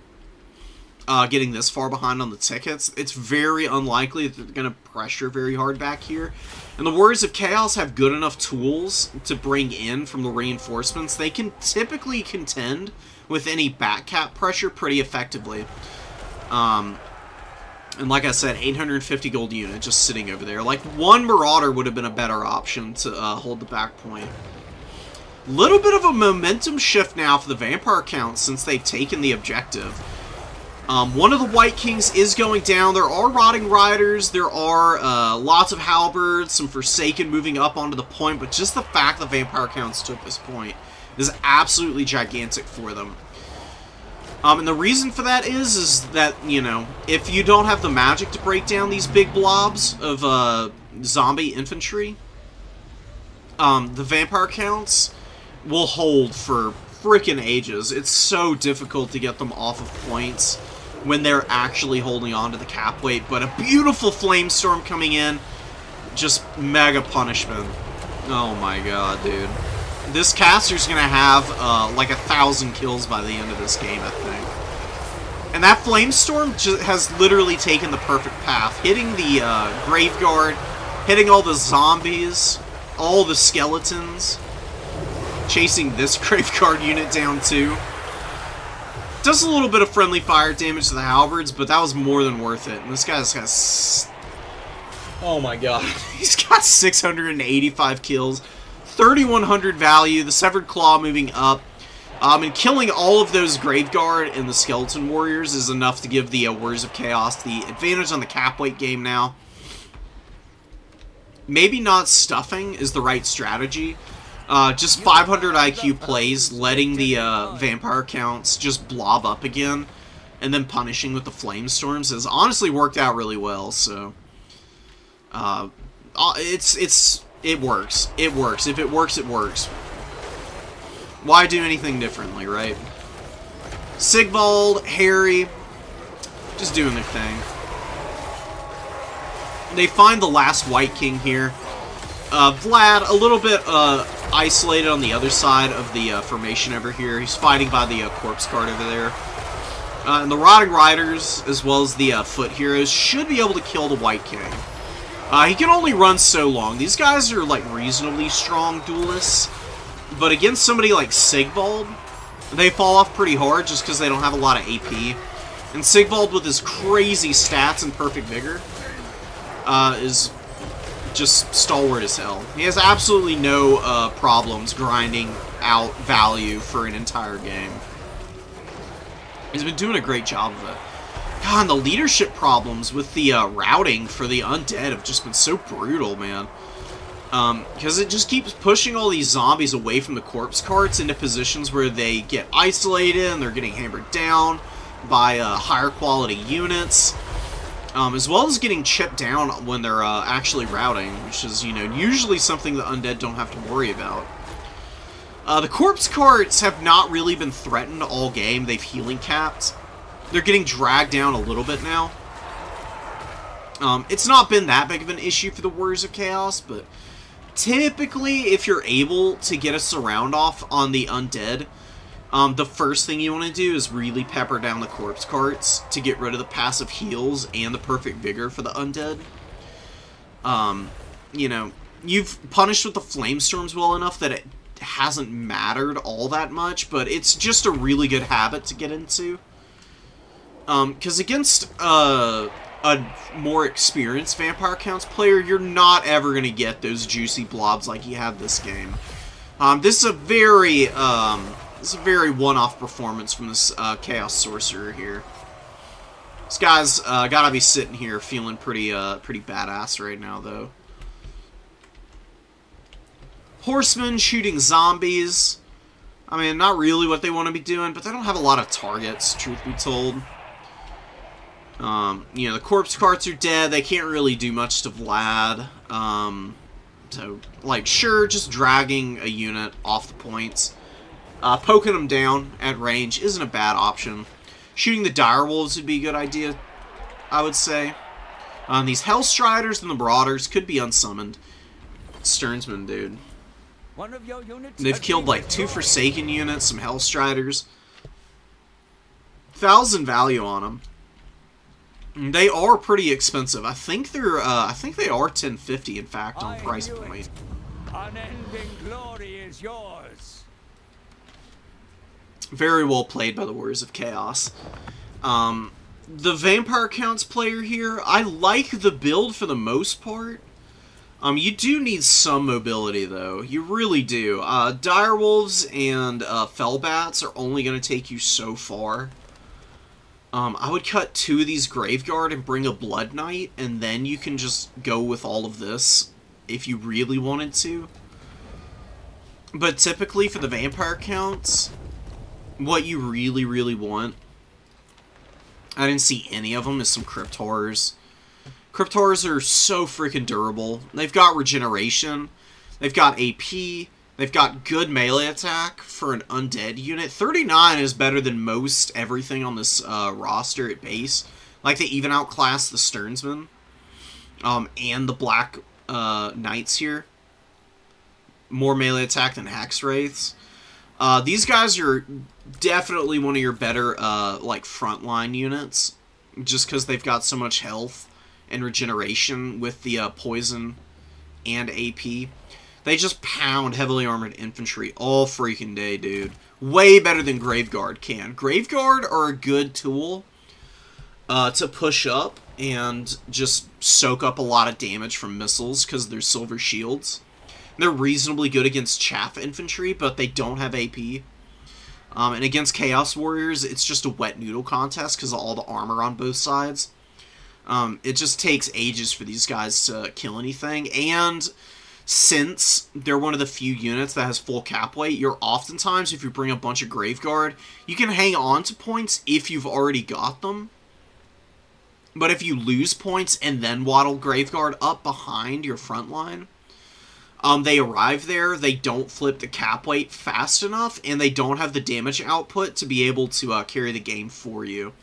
getting this far behind on the tickets. It's very unlikely that they're going to pressure very hard back here. And the Warriors of Chaos have good enough tools to bring in from the reinforcements. They can typically contend with any back cap pressure pretty effectively. And like I said, 850 gold unit just sitting over there. Like, one Marauder would have been a better option to hold the back point. Little bit of a momentum shift now for the Vampire count since they've taken the objective. One of the White Kings is going down. There are Rotting Riders. There are lots of Halberds, some Forsaken moving up onto the point. But just the fact that Vampire counts took this point is absolutely gigantic for them. And the reason for that is that, you know, if you don't have the magic to break down these big blobs of zombie infantry, the Vampire counts will hold for frickin' ages. It's so difficult to get them off of points when they're actually holding on to the cap weight. But a beautiful Flamestorm coming in, just mega punishment. Oh my god, dude. This caster's gonna have like 1,000 kills by the end of this game, I think. And that Flamestorm just has literally taken the perfect path, hitting the Graveguard, hitting all the zombies, all the skeletons, chasing this Graveguard unit down too. Does a little bit of friendly fire damage to the Halberds, but that was more than worth it. And this guy's got... oh my god. He's got 685 kills, 3,100 value, the Severed Claw moving up. And killing all of those Graveguard and the Skeleton Warriors is enough to give the Warriors of Chaos the advantage on the cap weight game now. Maybe not stuffing is the right strategy. Just 500 IQ plays, letting the Vampire counts just blob up again, and then punishing with the Flamestorms has honestly worked out really well, so... it works. It works. If it works, it works. Why do anything differently, right? Sigvald, Harry, just doing their thing. They find the last White King here. Vlad, a little bit isolated on the other side of the formation over here. He's fighting by the Corpse Guard over there. And the Rotting Riders, as well as the Foot Heroes, should be able to kill the White King. He can only run so long. These guys are, like, reasonably strong duelists. But against somebody like Sigvald, they fall off pretty hard just because they don't have a lot of AP. And Sigvald, with his crazy stats and perfect vigor, is just stalwart as hell. He has absolutely no problems grinding out value for an entire game. He's been doing a great job of it. God, and the leadership problems with the routing for the undead have just been so brutal, man. Because it just keeps pushing all these zombies away from the corpse carts into positions where they get isolated and they're getting hammered down by higher quality units. As well as getting chipped down when they're actually routing, which is, you know, usually something the undead don't have to worry about. The corpse carts have not really been threatened all game. They've healing capped. They're getting dragged down a little bit now. It's not been that big of an issue for the Warriors of Chaos, but typically if you're able to get a surround off on the undead, the first thing you want to do is really pepper down the corpse carts to get rid of the passive heals and the perfect vigor for the undead. You know, you've punished with the Flamestorms well enough that it hasn't mattered all that much, but it's just a really good habit to get into. Because against a more experienced Vampire Counts player, you're not ever going to get those juicy blobs like you have this game. This is a very one-off performance from this Chaos Sorcerer here. This guy's gotta be sitting here feeling pretty badass right now, though. Horsemen shooting zombies. I mean, not really what they want to be doing, but they don't have a lot of targets, truth be told. You know, the corpse carts are dead. They can't really do much to Vlad. So, like, sure, just dragging a unit off the points. Poking them down at range isn't a bad option. Shooting the Direwolves would be a good idea, I would say. These Hellstriders and the Marauders could be unsummoned. Sternsman, dude. One of your units They've killed like 2 Forsaken units, some Hellstriders. 1,000 value on them. They are pretty expensive. I think they are 1050 in fact on price point. Unending glory is yours. Very well played by the Warriors of Chaos. The Vampire Counts player here, I like the build for the most part. You do need some mobility, though. You really do. Direwolves and Fellbats are only going to take you so far. I would cut 2 of these Graveguard and bring a Blood Knight, and then you can just go with all of this if you really wanted to. But typically for the Vampire Counts, what you really want, I didn't see any of them, is some Crypt Horrors. Crypt Horrors are so freaking durable. They've got regeneration, they've got AP, they've got good melee attack for an undead unit. 39 is better than most everything on this roster at base. Like, they even outclass the Sternsmen and the Black Knights here. More melee attack than Hex Wraiths. These guys are definitely one of your better, like, frontline units, just because they've got so much health and regeneration with the poison and AP. They just pound heavily armored infantry all freaking day, dude. Way better than Graveguard can. Graveguard are a good tool to push up and just soak up a lot of damage from missiles because they're silver shields. They're reasonably good against chaff infantry, but they don't have AP. And against Chaos Warriors, it's just a wet noodle contest because of all the armor on both sides. It just takes ages for these guys to kill anything, and since they're one of the few units that has full cap weight, you're oftentimes, if you bring a bunch of Graveguard, you can hang on to points if you've already got them. But if you lose points and then waddle Graveguard up behind your front line, they arrive there, they don't flip the cap weight fast enough, and they don't have the damage output to be able to carry the game for you.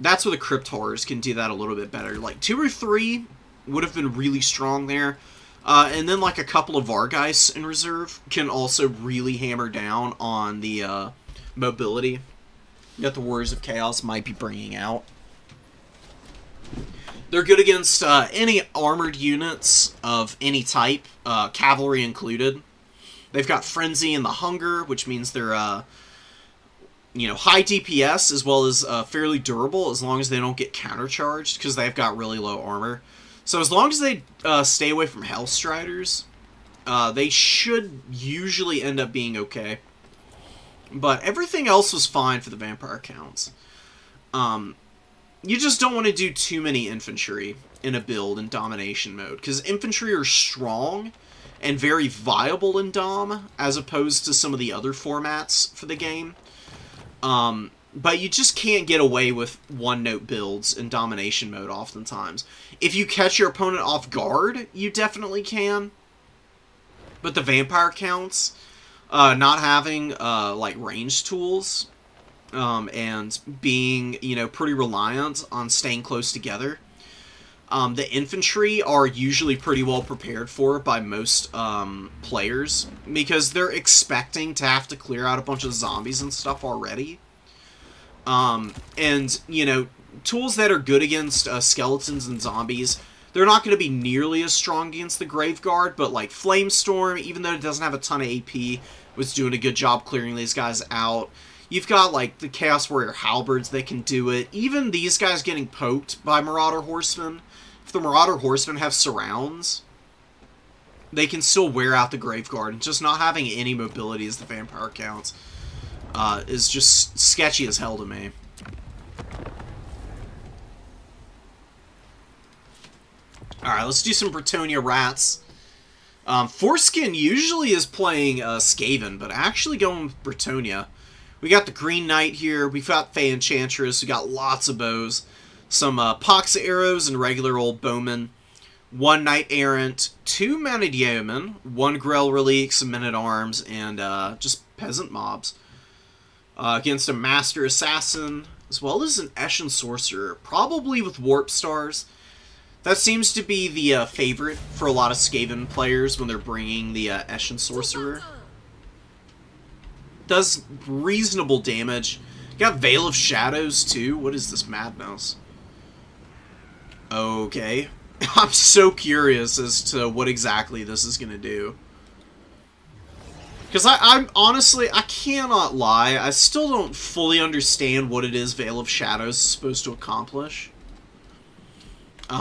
That's where the Crypt Horrors can do that a little bit better. Like, 2 or 3 would have been really strong there. And then, like, a couple of Vargeist in reserve can also really hammer down on the mobility that the Warriors of Chaos might be bringing out. They're good against any armored units of any type, cavalry included. They've got Frenzy and the Hunger, which means they're, you know, high DPS as well as fairly durable as long as they don't get countercharged because they've got really low armor. So as long as they stay away from Hellstriders, they should usually end up being okay. But everything else was fine for the Vampire Counts. You just don't want to do too many infantry in a build in domination mode, because infantry are strong and very viable in Dom, as opposed to some of the other formats for the game. But you just can't get away with one-note builds in domination mode oftentimes. If you catch your opponent off guard, you definitely can. But the Vampire Counts, not having, like, range tools, and being, you know, pretty reliant on staying close together. The infantry are usually pretty well prepared for by most players, because they're expecting to have to clear out a bunch of zombies and stuff already. And, you know, tools that are good against skeletons and zombies, They're not going to be nearly as strong against the Graveguard, but like Flamestorm, even though it doesn't have a ton of AP, was doing a good job clearing these guys out. You've got like the Chaos Warrior Halberds that can do it. Even these guys getting poked by Marauder Horsemen, if the Marauder Horsemen have surrounds, they can still wear out the Graveguard, and just not having any mobility as the vampire counts is just sketchy as hell to me. Alright, let's do some Bretonia Rats. Foreskin usually is playing Skaven, but actually going with Bretonia. We got the Green Knight here, we've got Fey Enchantress, we got lots of bows, some Pox Arrows and regular old bowmen, 1 Knight Errant, 2 Mounted Yeomen, 1 Grell Relic, some Men-at-Arms, and just peasant mobs. Against a Master Assassin, as well as an Eshin Sorcerer, probably with Warp Stars. That seems to be the favorite for a lot of Skaven players when they're bringing the Eshin Sorcerer. Does reasonable damage. Got Veil of Shadows, too. What is this madness? Okay. I'm so curious as to what exactly this is going to do. Because I'm honestly, I cannot lie, I still don't fully understand what it is Veil of Shadows is supposed to accomplish.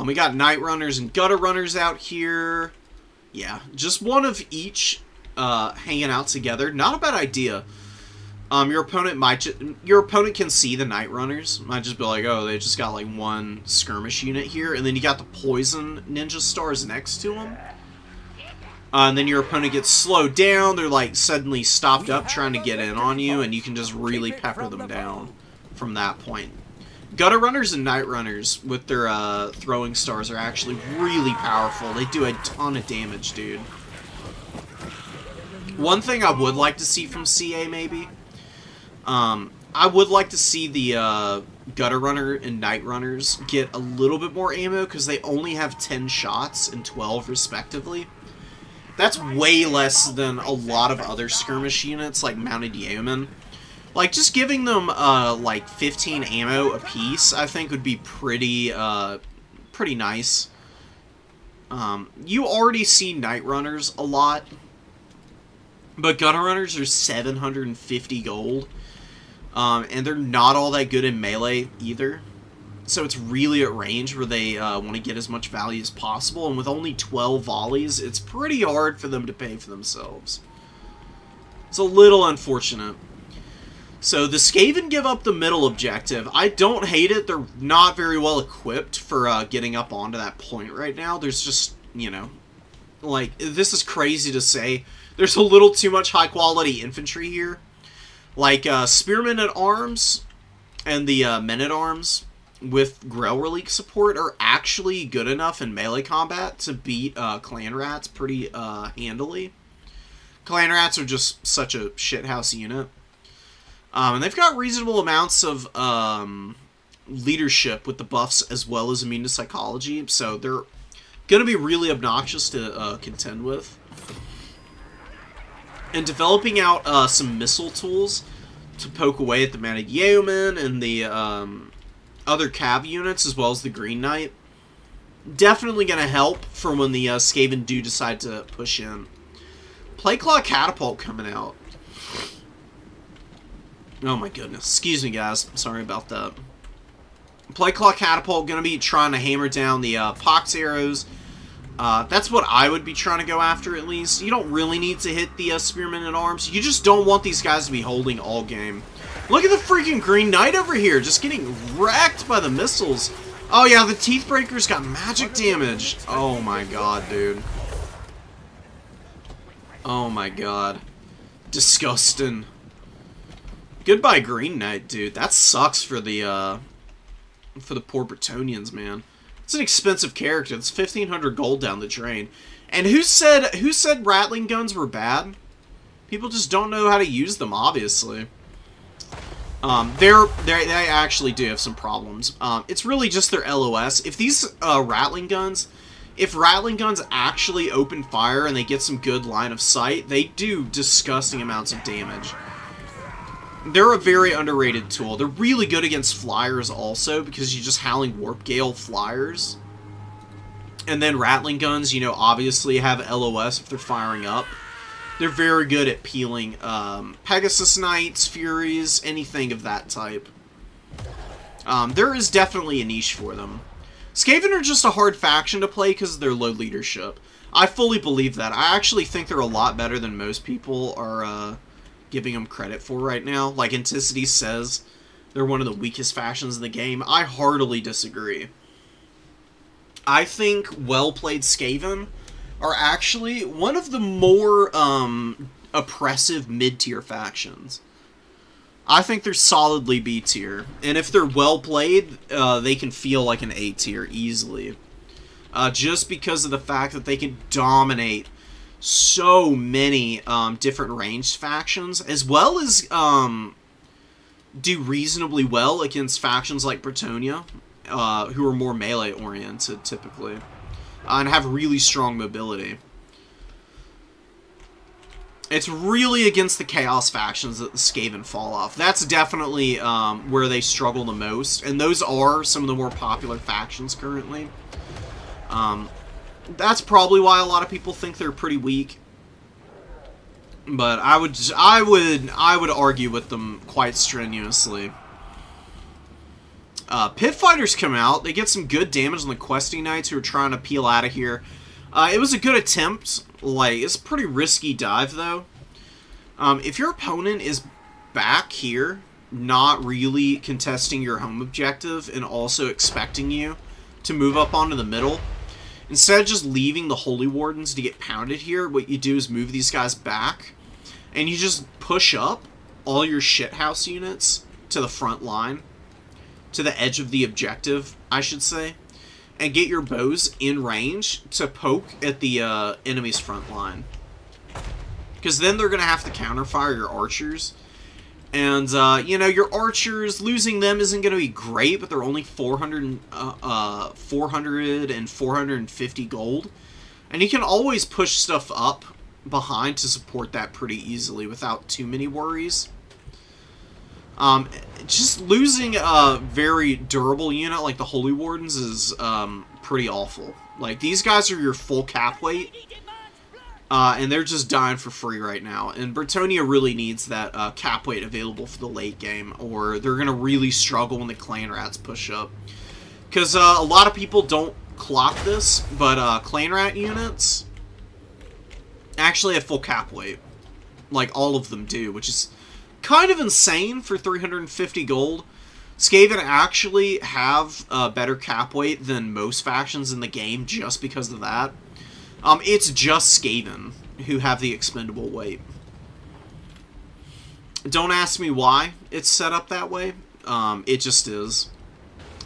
We got Night Runners and Gutter Runners out here. Yeah, just one of each hanging out together. Not a bad idea. Your opponent can see the Night Runners. Might just be like, oh, they just got like 1 skirmish unit here, and then you got the Poison Ninja Stars next to them. And then your opponent gets slowed down. They're like suddenly stopped up trying to get in on you, and you can just really pepper them down from that point. Gutter Runners and Night Runners with their throwing stars are actually really powerful. They do a ton of damage, dude. One thing I would like to see from CA, maybe, I would like to see the Gutter Runner and Night Runners get a little bit more ammo, because they only have 10 shots and 12 respectively. That's way less than a lot of other skirmish units, like Mounted Yeomen. Like, just giving them, like, 15 ammo apiece, I think would be pretty, pretty nice. You already see Night Runners a lot, but Gutter Runners are 750 gold, and they're not all that good in melee either. So it's really at range where they want to get as much value as possible, and with only 12 volleys, it's pretty hard for them to pay for themselves. It's a little unfortunate. So the Skaven give up the middle objective. I don't hate it. They're not very well equipped for getting up onto that point right now. There's just, you know, like, this is crazy to say. There's a little too much high-quality infantry here. Like, Spearmen at Arms and the Men-at-Arms with Grell Relic support are actually good enough in melee combat to beat Clan Rats pretty handily. Clan Rats are just such a shithouse unit. And they've got reasonable amounts of leadership with the buffs as well as immune to psychology, so they're going to be really obnoxious to contend with. And developing out some missile tools to poke away at the Mounted Yeomen and the other cav units, as well as the Green Knight, definitely going to help for when the Skaven do decide to push in. Plagueclaw Catapult coming out. Oh my goodness. Excuse me, guys. Sorry about that. Plagueclaw Catapult going to be trying to hammer down the Pox Arrows. That's what I would be trying to go after, at least. You don't really need to hit the Spearmen at Arms. You just don't want these guys to be holding all game. Look at the freaking Green Knight over here, just getting wrecked by the missiles. Oh yeah, the Teethbreaker's got magic damage. Oh my god, dude. Oh my god. Disgusting. Goodbye, Green Knight, dude. That sucks for the poor Bretonians, man. It's an expensive character. It's 1,500 gold down the drain. And who said rattling guns were bad? People just don't know how to use them, obviously. They actually do have some problems. It's really just their LOS. If these rattling guns actually open fire and they get some good line of sight, they do disgusting amounts of damage. They're a very underrated tool. They're really good against flyers also, because you're just howling Warp Gale flyers. And then Rattling Guns, you know, obviously have LOS if they're firing up. They're very good at peeling Pegasus Knights, Furies, anything of that type. There is definitely a niche for them. Skaven are just a hard faction to play because of their low leadership. I fully believe that. I actually think they're a lot better than most people are giving them credit for right now. Like Anticity says, they're one of the weakest factions in the game. I heartily disagree. I think well-played Skaven are actually one of the more oppressive mid-tier factions. I think they're solidly B-tier. And if they're well-played, they can feel like an A-tier easily. Just because of the fact that they can dominate so many different ranged factions, as well as do reasonably well against factions like Bretonia, who are more melee-oriented, typically. And have really strong mobility. It's really against the Chaos factions that the Skaven fall off. That's definitely where they struggle the most. And those are some of the more popular factions currently. That's probably why a lot of people think they're pretty weak. But I would argue with them quite strenuously. Pit Fighters come out. They get some good damage on the Questing Knights who are trying to peel out of here. It was a good attempt. Like, it's a pretty risky dive, though. If your opponent is back here, not really contesting your home objective, and also expecting you to move up onto the middle, instead of just leaving the Holy Wardens to get pounded here, what you do is move these guys back, and you just push up all your shithouse units to the front line. To the edge of the objective, I should say, and get your bows in range to poke at the enemy's front line. Because then they're going to have to counterfire your archers. And, you know, your archers, losing them isn't going to be great, but they're only 400 and 450 gold. And you can always push stuff up behind to support that pretty easily without too many worries. Just losing a very durable unit like the Holy Wardens is pretty awful. Like, these guys are your full cap weight, and they're just dying for free right now. And Bretonia really needs that cap weight available for the late game, or they're going to really struggle when the Clan Rats push up. Because a lot of people don't clock this, but Clan Rat units actually have full cap weight. Like, all of them do, which is kind of insane for 350 gold. Skaven actually have better cap weight than most factions in the game just because of that. It's just Skaven who have the expendable weight. Don't ask me why it's set up that way. It just is.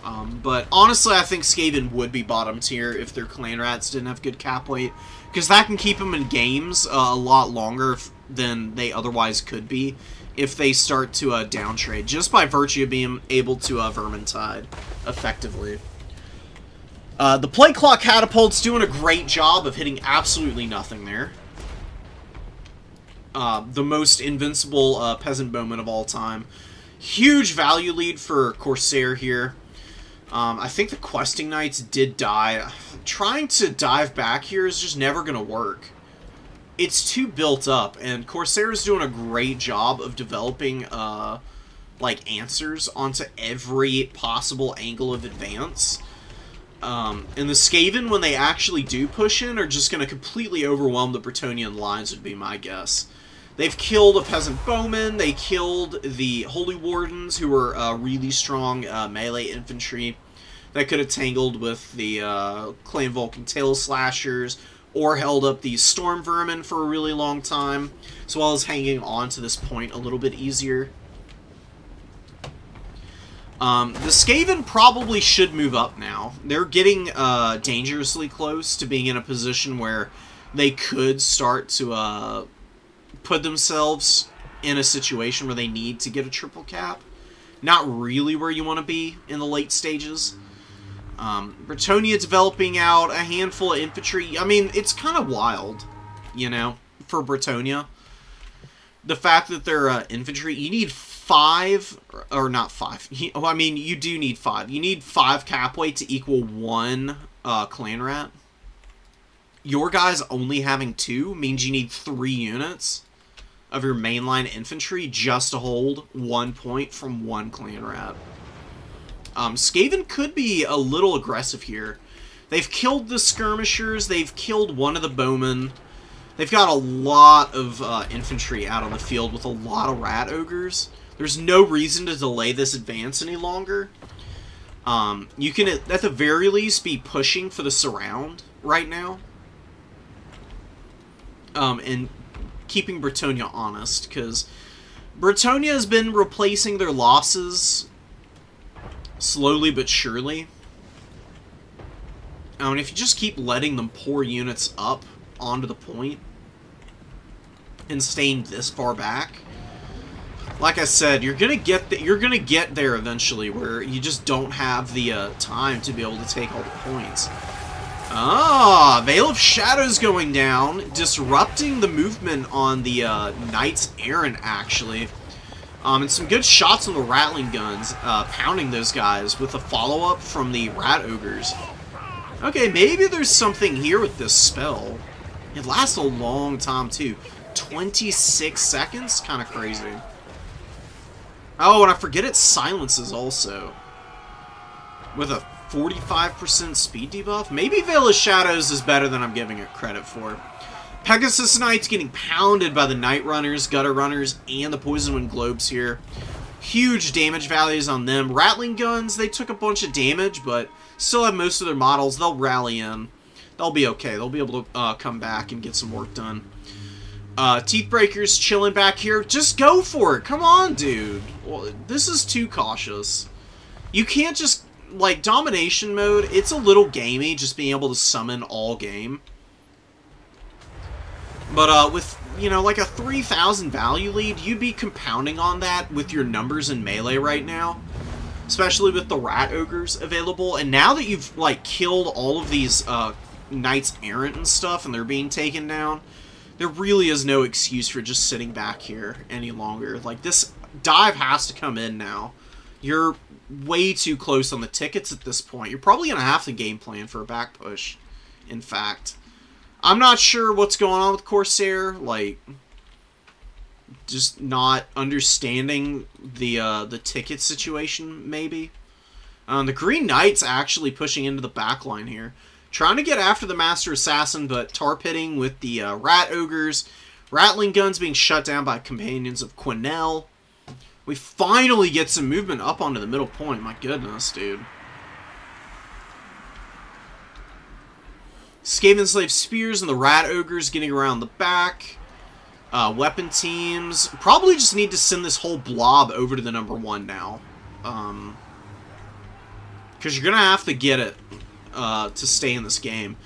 But honestly, I think Skaven would be bottom tier if their Clan Rats didn't have good cap weight. Because that can keep them in games a lot longer than they otherwise could be if they start to downtrade, just by virtue of being able to Vermintide effectively. The Plague Claw Catapult's doing a great job of hitting absolutely nothing there. The most invincible Peasant Bowman of all time. Huge value lead for Corsair here. I think the Questing Knights did die. Trying to dive back here is just never going to work. It's too built up, and Corsair is doing a great job of developing, like, answers onto every possible angle of advance. And the Skaven, when they actually do push in, are just going to completely overwhelm the Bretonian lines, would be my guess. They've killed a Peasant Bowman, they killed the Holy Wardens, who were really strong melee infantry that could have tangled with the Clan Vulcan Tail Slashers, or held up these Storm Vermin for a really long time, as well as hanging on to this point a little bit easier. The Skaven probably should move up now. They're getting dangerously close to being in a position where they could start to put themselves in a situation where they need to get a triple cap. Not really where you want to be in the late stages. Bretonia developing out a handful of infantry. I mean, it's kind of wild, you know, for Bretonia. The fact that they're infantry, you need 5, or not 5. I mean, you do need 5. You need 5 cap weight to equal 1 Clan Rat. your guys only having 2 means you need 3 units of your mainline infantry just to hold 1 point from 1 clan rat. Skaven could be a little aggressive here. They've killed the skirmishers, they've killed one of the bowmen. They've got a lot of infantry out on the field with a lot of rat ogres. There's no reason to delay this advance any longer. You can, at the very least, be pushing for the surround right now. And keeping Bretonia honest, because Bretonia has been replacing their losses slowly but surely. And if you just keep letting them pour units up onto the point and staying this far back, like I said, you're gonna get there eventually, where you just don't have the time to be able to take all the points. Ah, Veil of Shadows going down, disrupting the movement on the Knights Errant, actually. And some good shots on the Rattling Guns, pounding those guys with a follow-up from the Rat Ogres. Okay, maybe there's something here with this spell. It lasts a long time, too. 26 seconds? Kind of crazy. Oh, and I forget it silences also. With a 45% speed debuff? Maybe Veil of Shadows is better than I'm giving it credit for. Pegasus Knights getting pounded by the Night Runners, Gutter Runners, and the Poison Wind Globes here. Huge damage values on them. Rattling Guns, they took a bunch of damage, but still have most of their models. They'll rally in. They'll be okay. They'll be able to come back and get some work done. Teethbreakers chilling back here. Just go for it. Come on, dude. Well, this is too cautious. You can't just... Like, domination mode, it's a little gamey, just being able to summon all game. But, with, you know, like a 3,000 value lead, you'd be compounding on that with your numbers in melee right now. Especially with the Rat Ogres available. And now that you've, like, killed all of these, Knights Errant and stuff, and they're being taken down, there really is no excuse for just sitting back here any longer. Like, this dive has to come in now. You're way too close on the tickets at this point. You're probably going to have to game plan for a back push, in fact. I'm not sure what's going on with Corsair, like, just not understanding the ticket situation, maybe. The Green Knights actually pushing into the back line here. Trying to get after the Master Assassin, but tar pitting with the Rat Ogres. Rattling Guns being shut down by Companions of Quinnell. We finally get some movement up onto the middle point. My goodness, dude. Skaven Slave Spears and the Rat Ogres getting around the back. Weapon teams. Probably just need to send this whole blob over to the number 1 now. Because you're going to have to get it to stay in this game.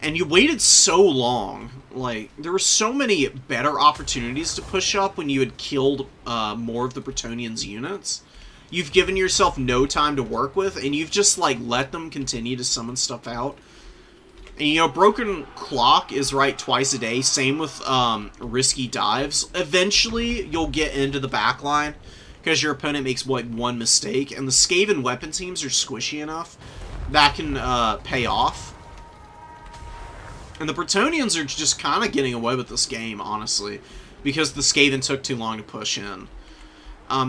And you waited so long. Like, there were so many better opportunities to push up when you had killed more of the Bretonians' units. You've given yourself no time to work with, and you've just, like, let them continue to summon stuff out. And, you know, Broken Clock is right twice a day. Same with Risky Dives. Eventually, you'll get into the back line, because your opponent makes, like, one mistake. And the Skaven weapon teams are squishy enough that can pay off. And the Bretonians are just kind of getting away with this game, honestly, because the Skaven took too long to push in.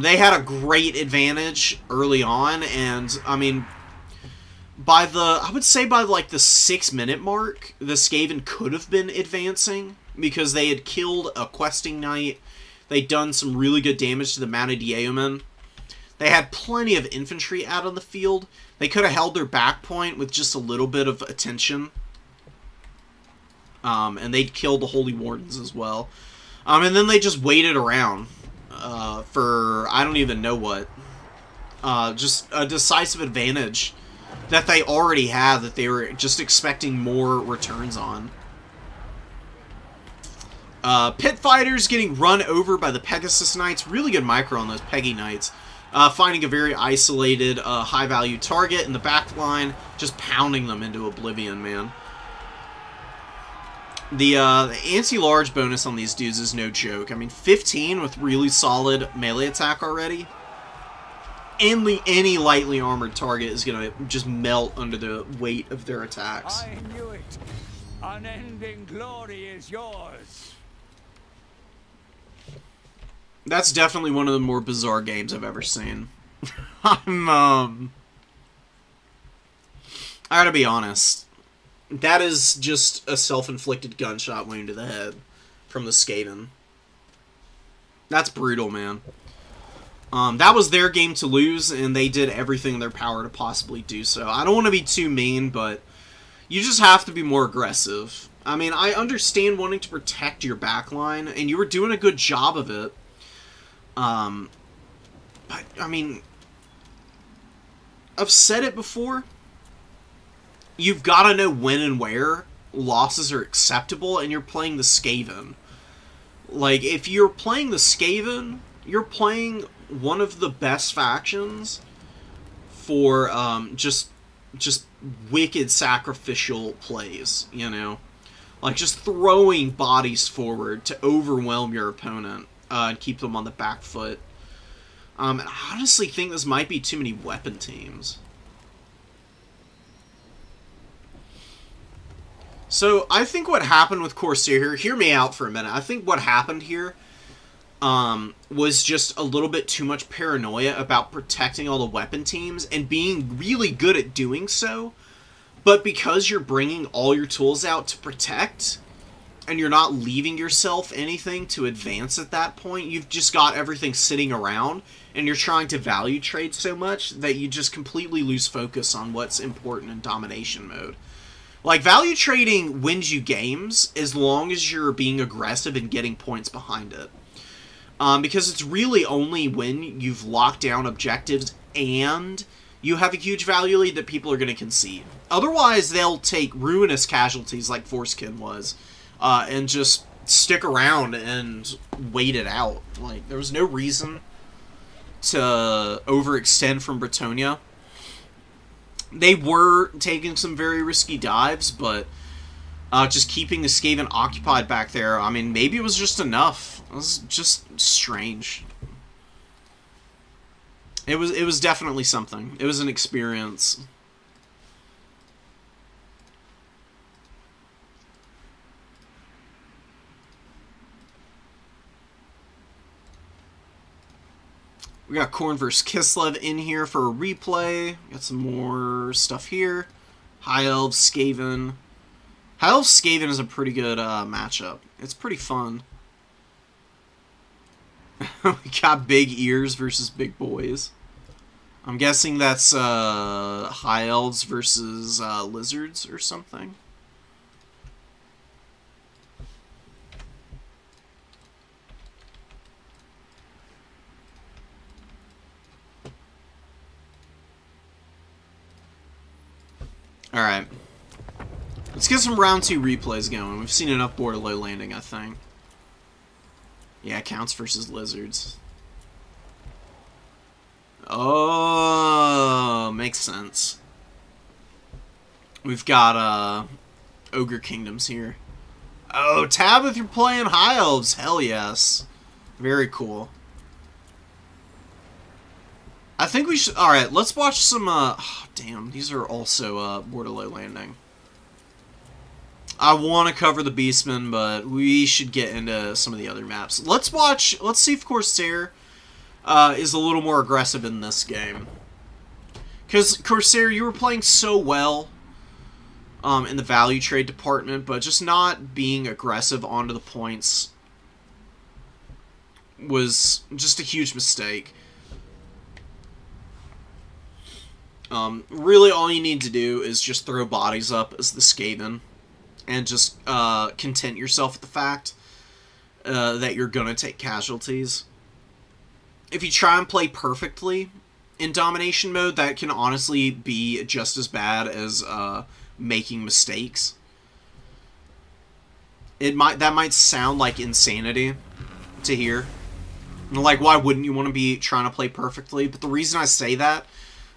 They had a great advantage early on, and, I mean, I would say by, like, the 6-minute mark, the Skaven could have been advancing, because they had killed a Questing Knight. They'd done some really good damage to the Manadieomen. They had plenty of infantry out on the field. They could have held their back point with just a little bit of attention. And they'd killed the Holy Wardens as well. And then they just waited around for, I don't even know what. Just a decisive advantage that they already had, that they were just expecting more returns on. Pit Fighters getting run over by the Pegasus Knights. Really good micro on those Peggy Knights. Finding a very isolated, high-value target in the back line. Just pounding them into oblivion, man. The anti-large bonus on these dudes is no joke. I mean, 15 with really solid melee attack already. Any lightly armored target is going to just melt under the weight of their attacks. I knew it. Unending glory is yours. That's definitely one of the more bizarre games I've ever seen. I gotta be honest. That is just a self-inflicted gunshot wound to the head from the Skaven. That's brutal, man. That was their game to lose, and they did everything in their power to possibly do so. I don't want to be too mean, but you just have to be more aggressive. I mean, I understand wanting to protect your backline, and you were doing a good job of it. But, I mean, I've said it before. You've got to know when and where losses are acceptable, and you're playing the Skaven. Like, if you're playing the Skaven, you're playing one of the best factions for, just wicked sacrificial plays, you know? Like, just throwing bodies forward to overwhelm your opponent, and keep them on the back foot. And I honestly think this might be too many weapon teams. So, I think what happened with Corsair here, hear me out for a minute, I think what happened here was just a little bit too much paranoia about protecting all the weapon teams and being really good at doing so, but because you're bringing all your tools out to protect, and you're not leaving yourself anything to advance at that point, you've just got everything sitting around, and you're trying to value trade so much that you just completely lose focus on what's important in domination mode. Like, value trading wins you games as long as you're being aggressive and getting points behind it. Because it's really only when you've locked down objectives and you have a huge value lead that people are going to concede. Otherwise, they'll take ruinous casualties like Forskin was, and just stick around and wait it out. Like, there was no reason to overextend from Bretonia. They were taking some very risky dives, but just keeping the Skaven occupied back there, I mean, maybe it was just enough. It was just strange. It was definitely something. It was an experience. We got Khorne vs. Kislev in here for a replay. Got some more stuff here. High Elves, Skaven. High Elves, Skaven is a pretty good matchup. It's pretty fun. We got Big Ears versus Big Boys. I'm guessing that's High Elves versus Lizards or something. Alright. Let's get some round 2 replays going. We've seen enough border low landing, I think. Yeah, Counts versus Lizards. Oh, makes sense. We've got Ogre Kingdoms here. Oh, Tabith, you're playing High Elves. Hell yes. Very cool. I think we should... Alright, let's watch some... oh, damn, these are also border low landing. I want to cover the Beastmen, but we should get into some of the other maps. Let's watch... Let's see if Corsair is a little more aggressive in this game. Because, Corsair, you were playing so well in the value trade department, but just not being aggressive onto the points was just a huge mistake. Really all you need to do is just throw bodies up as the Skaven and just content yourself with the fact that you're gonna take casualties. If you try and play perfectly in domination mode, that can honestly be just as bad as making mistakes. That might sound like insanity to hear. Like, why wouldn't you want to be trying to play perfectly? But the reason I say that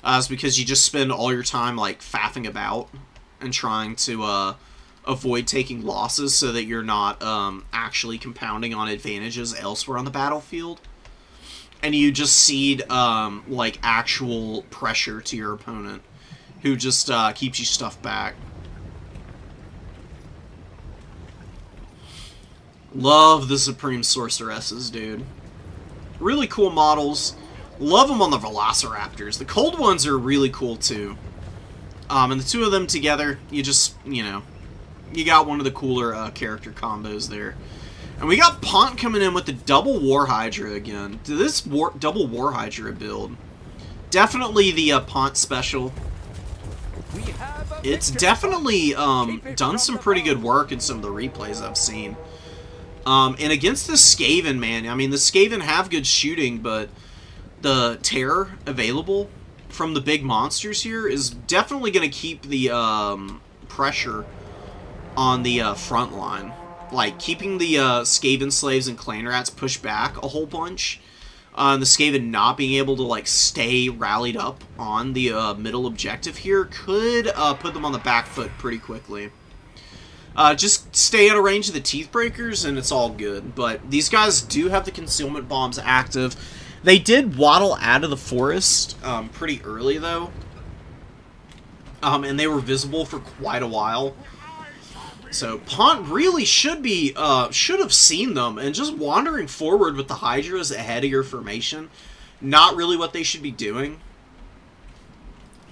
is because you just spend all your time, like, faffing about and trying to avoid taking losses so that you're not actually compounding on advantages elsewhere on the battlefield. And you just cede, like, actual pressure to your opponent, who just keeps you stuffed back. Love the Supreme Sorceresses, dude. Really cool models. Love them on the Velociraptors. The cold ones are really cool, too. And the two of them together, you just, you know, you got one of the cooler character combos there. And we got Pont coming in with the double War Hydra again. This double War Hydra build. Definitely the Pont special. It's definitely done some pretty good work in some of the replays I've seen. And against the Skaven, man, I mean, the Skaven have good shooting, but the terror available from the big monsters here is definitely going to keep the pressure on the front line. Like, keeping the Skaven slaves and clan rats pushed back a whole bunch. And the Skaven not being able to, like, stay rallied up on the middle objective here could put them on the back foot pretty quickly. Just stay out of range of the Teeth Breakers and it's all good. But these guys do have the concealment bombs active. They did waddle out of the forest pretty early, though. And they were visible for quite a while. So Pont really should have seen them, and just wandering forward with the Hydras ahead of your formation, not really what they should be doing.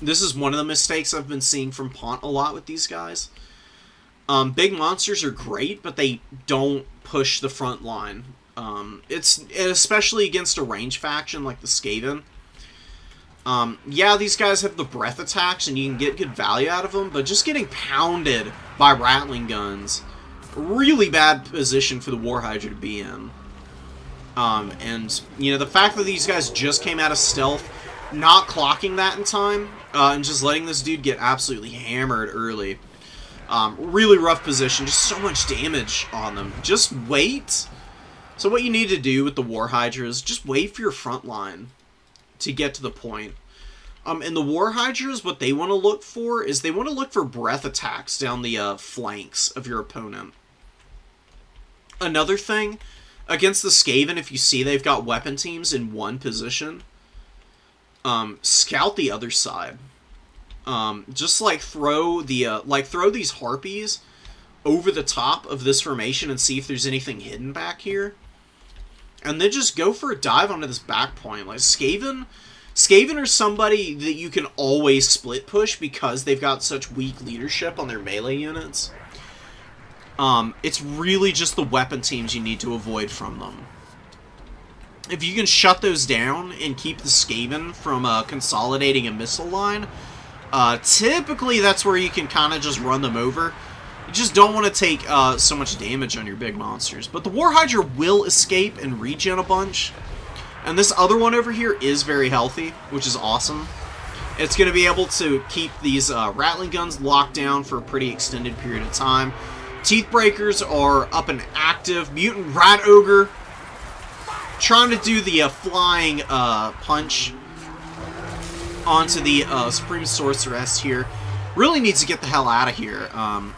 This is one of the mistakes I've been seeing from Pont a lot with these guys. Big monsters are great, but they don't push the front line. It's especially against a range faction like the Skaven. Yeah, these guys have the breath attacks and you can get good value out of them, but just getting pounded by rattling guns, really bad position for the War Hydra to be in. And, you know, the fact that these guys just came out of stealth, not clocking that in time, and just letting this dude get absolutely hammered early. Really rough position, just so much damage on them. Just wait. So what you need to do with the War Hydra is just wait for your front line to get to the point. And the War Hydras, what they want to look for is they want to look for breath attacks down the flanks of your opponent. Another thing, against the Skaven, if you see they've got weapon teams in one position, scout the other side. Just like throw these harpies over the top of this formation and see if there's anything hidden back here. And then just go for a dive onto this back point. Like, Skaven are somebody that you can always split push because they've got such weak leadership on their melee units. It's really just the weapon teams you need to avoid from them. If you can shut those down and keep the Skaven from consolidating a missile line, typically that's where you can kind of just run them over. You just don't want to take so much damage on your big monsters. But the War Hydra will escape and regen a bunch. And this other one over here is very healthy, which is awesome. It's going to be able to keep these rattling guns locked down for a pretty extended period of time. Teeth Breakers are up and active. Mutant Rat Ogre trying to do the flying punch onto the Supreme Sorceress here. Really needs to get the hell out of here.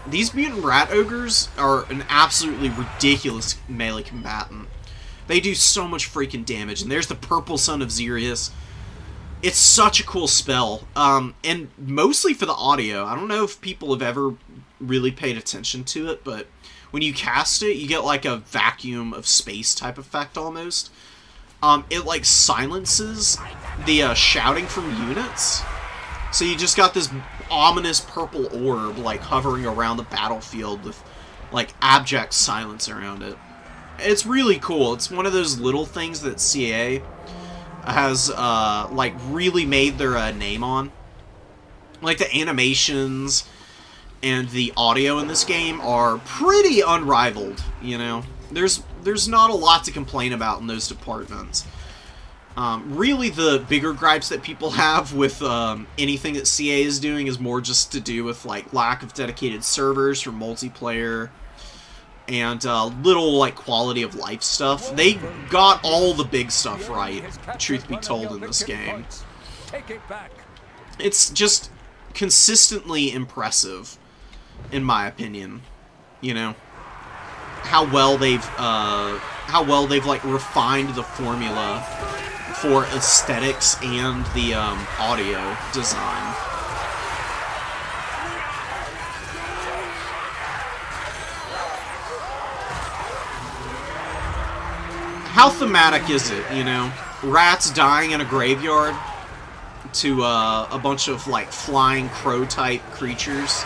These Mutant Rat Ogres are an absolutely ridiculous melee combatant. They do so much freaking damage. And there's the Purple Son of Xerius. It's such a cool spell. And mostly for the audio. I don't know if people have ever really paid attention to it, but when you cast it, you get like a vacuum of space type effect almost. It like silences the shouting from units. So you just got this ominous purple orb like hovering around the battlefield with like abject silence around it. It's really cool. It's one of those little things that CA has like really made their name on. Like the animations and the audio in this game are pretty unrivaled, you know. There's not a lot to complain about in those departments. Really, the bigger gripes that people have with anything that CA is doing is more just to do with like lack of dedicated servers for multiplayer and little like quality of life stuff. They got all the big stuff right, truth be told, in this game. It's just consistently impressive, in my opinion. You know, how well they've like refined the formula for aesthetics and the audio design. how thematic is it, you know? Rats dying in a graveyard to a bunch of, like, flying crow-type creatures.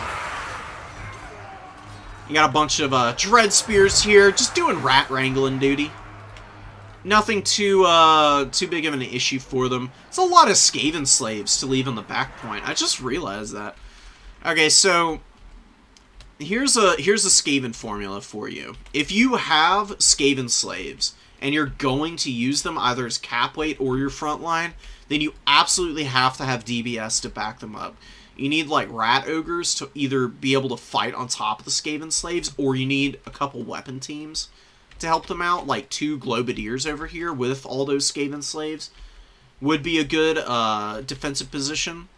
You got a bunch of dread spears here, just doing rat wrangling duty. Nothing too big of an issue for them. It's a lot of Skaven slaves to leave on the back point. I just realized that. Okay, so here's a Skaven formula for you. If you have Skaven slaves and you're going to use them either as cap weight or your front line, then you absolutely have to have DBS to back them up. You need, like, rat ogres to either be able to fight on top of the Skaven slaves, or you need a couple weapon teams to help them out, like 2 Globadiers over here with all those Skaven slaves would be a good defensive position.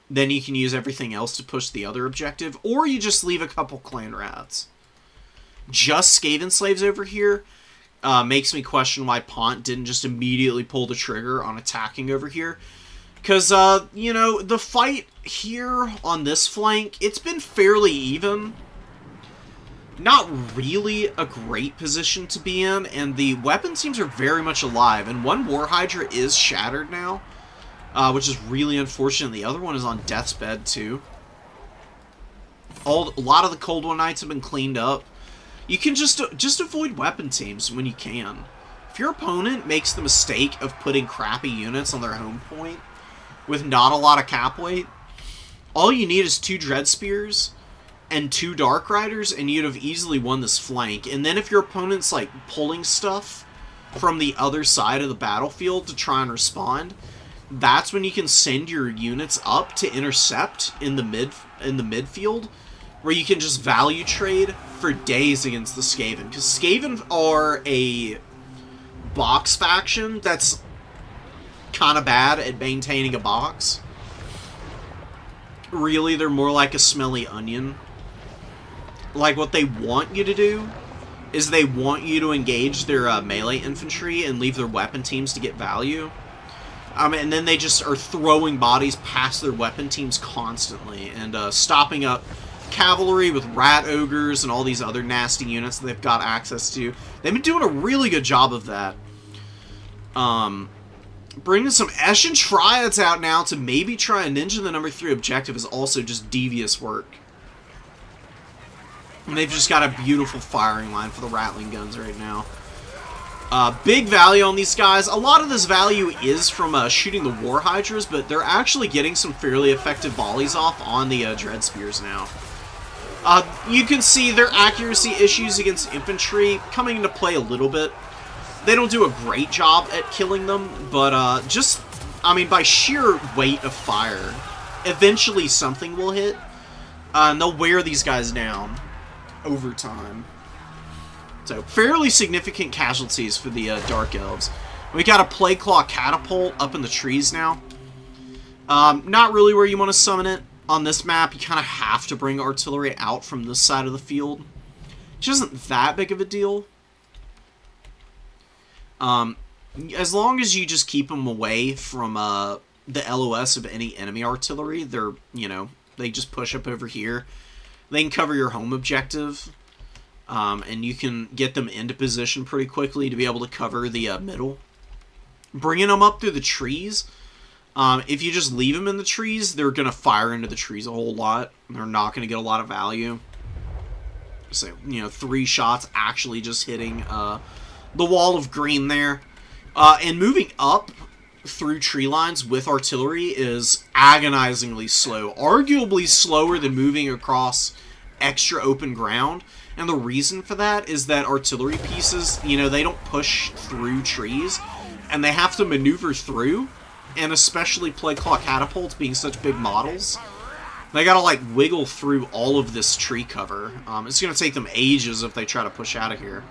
Then you can use everything else to push the other objective, or you just leave a couple clan rats. Just Skaven slaves over here makes me question why Pont didn't just immediately pull the trigger on attacking over here. Because, you know, the fight here on this flank, it's been fairly even. Not really a great position to be in, and the weapon teams are very much alive. And one War Hydra is shattered now, which is really unfortunate. The other one is on death's bed, too. A lot of the Cold One Knights have been cleaned up. You can just avoid weapon teams when you can. If your opponent makes the mistake of putting crappy units on their home point with not a lot of cap weight, all you need is 2 Dread Spears and 2 Dark Riders, and you'd have easily won this flank. And then if your opponent's, like, pulling stuff from the other side of the battlefield to try and respond, that's when you can send your units up to intercept in the midfield, where you can just value trade for days against the Skaven. Because Skaven are a box faction that's kind of bad at maintaining a box. Really, they're more like a smelly onion. Like, what they want you to do is they want you to engage their melee infantry and leave their weapon teams to get value. And then they just are throwing bodies past their weapon teams constantly and stopping up cavalry with rat ogres and all these other nasty units that they've got access to. They've been doing a really good job of that. Bringing some Eshin Triads out now to maybe try and ninja the number 3 objective is also just devious work. And they've just got a beautiful firing line for the Rattling guns right now. Big value on these guys. A lot of this value is from shooting the War Hydras, but they're actually getting some fairly effective volleys off on the Dread Spears now. You can see their accuracy issues against infantry coming into play a little bit. They don't do a great job at killing them, but I mean, by sheer weight of fire, eventually something will hit, and they'll wear these guys down over time. So, fairly significant casualties for the Dark Elves. We got a Plague Claw Catapult up in the trees now. Not really where you want to summon it. On this map, you kind of have to bring artillery out from this side of the field, which isn't that big of a deal. As long as you just keep them away from the LOS of any enemy artillery, they're, you know, they just push up over here. They can cover your home objective, and you can get them into position pretty quickly to be able to cover the middle. Bringing them up through the trees, if you just leave them in the trees, they're going to fire into the trees a whole lot. They're not going to get a lot of value. So, you know, 3 shots actually just hitting the wall of green there. And moving up through tree lines with artillery is agonizingly slow. Arguably slower than moving across extra open ground. And the reason for that is that artillery pieces, you know, they don't push through trees, and they have to maneuver through. And especially Plague Claw Catapults being such big models, they gotta, like, wiggle through all of this tree cover. It's gonna take them ages if they try to push out of here.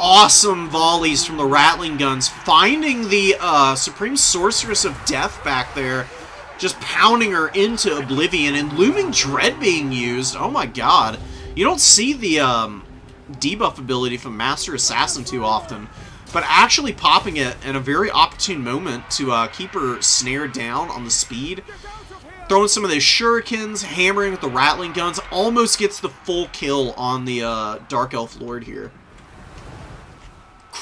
Awesome volleys from the Rattling guns, finding the Supreme Sorceress of Death back there, just pounding her into oblivion, and Looming Dread being used. Oh my god. You don't see the debuff ability from Master Assassin too often, but actually popping it in a very opportune moment to keep her snared down on the speed. Throwing some of those shurikens, hammering with the Rattling guns, almost gets the full kill on the Dark Elf Lord here.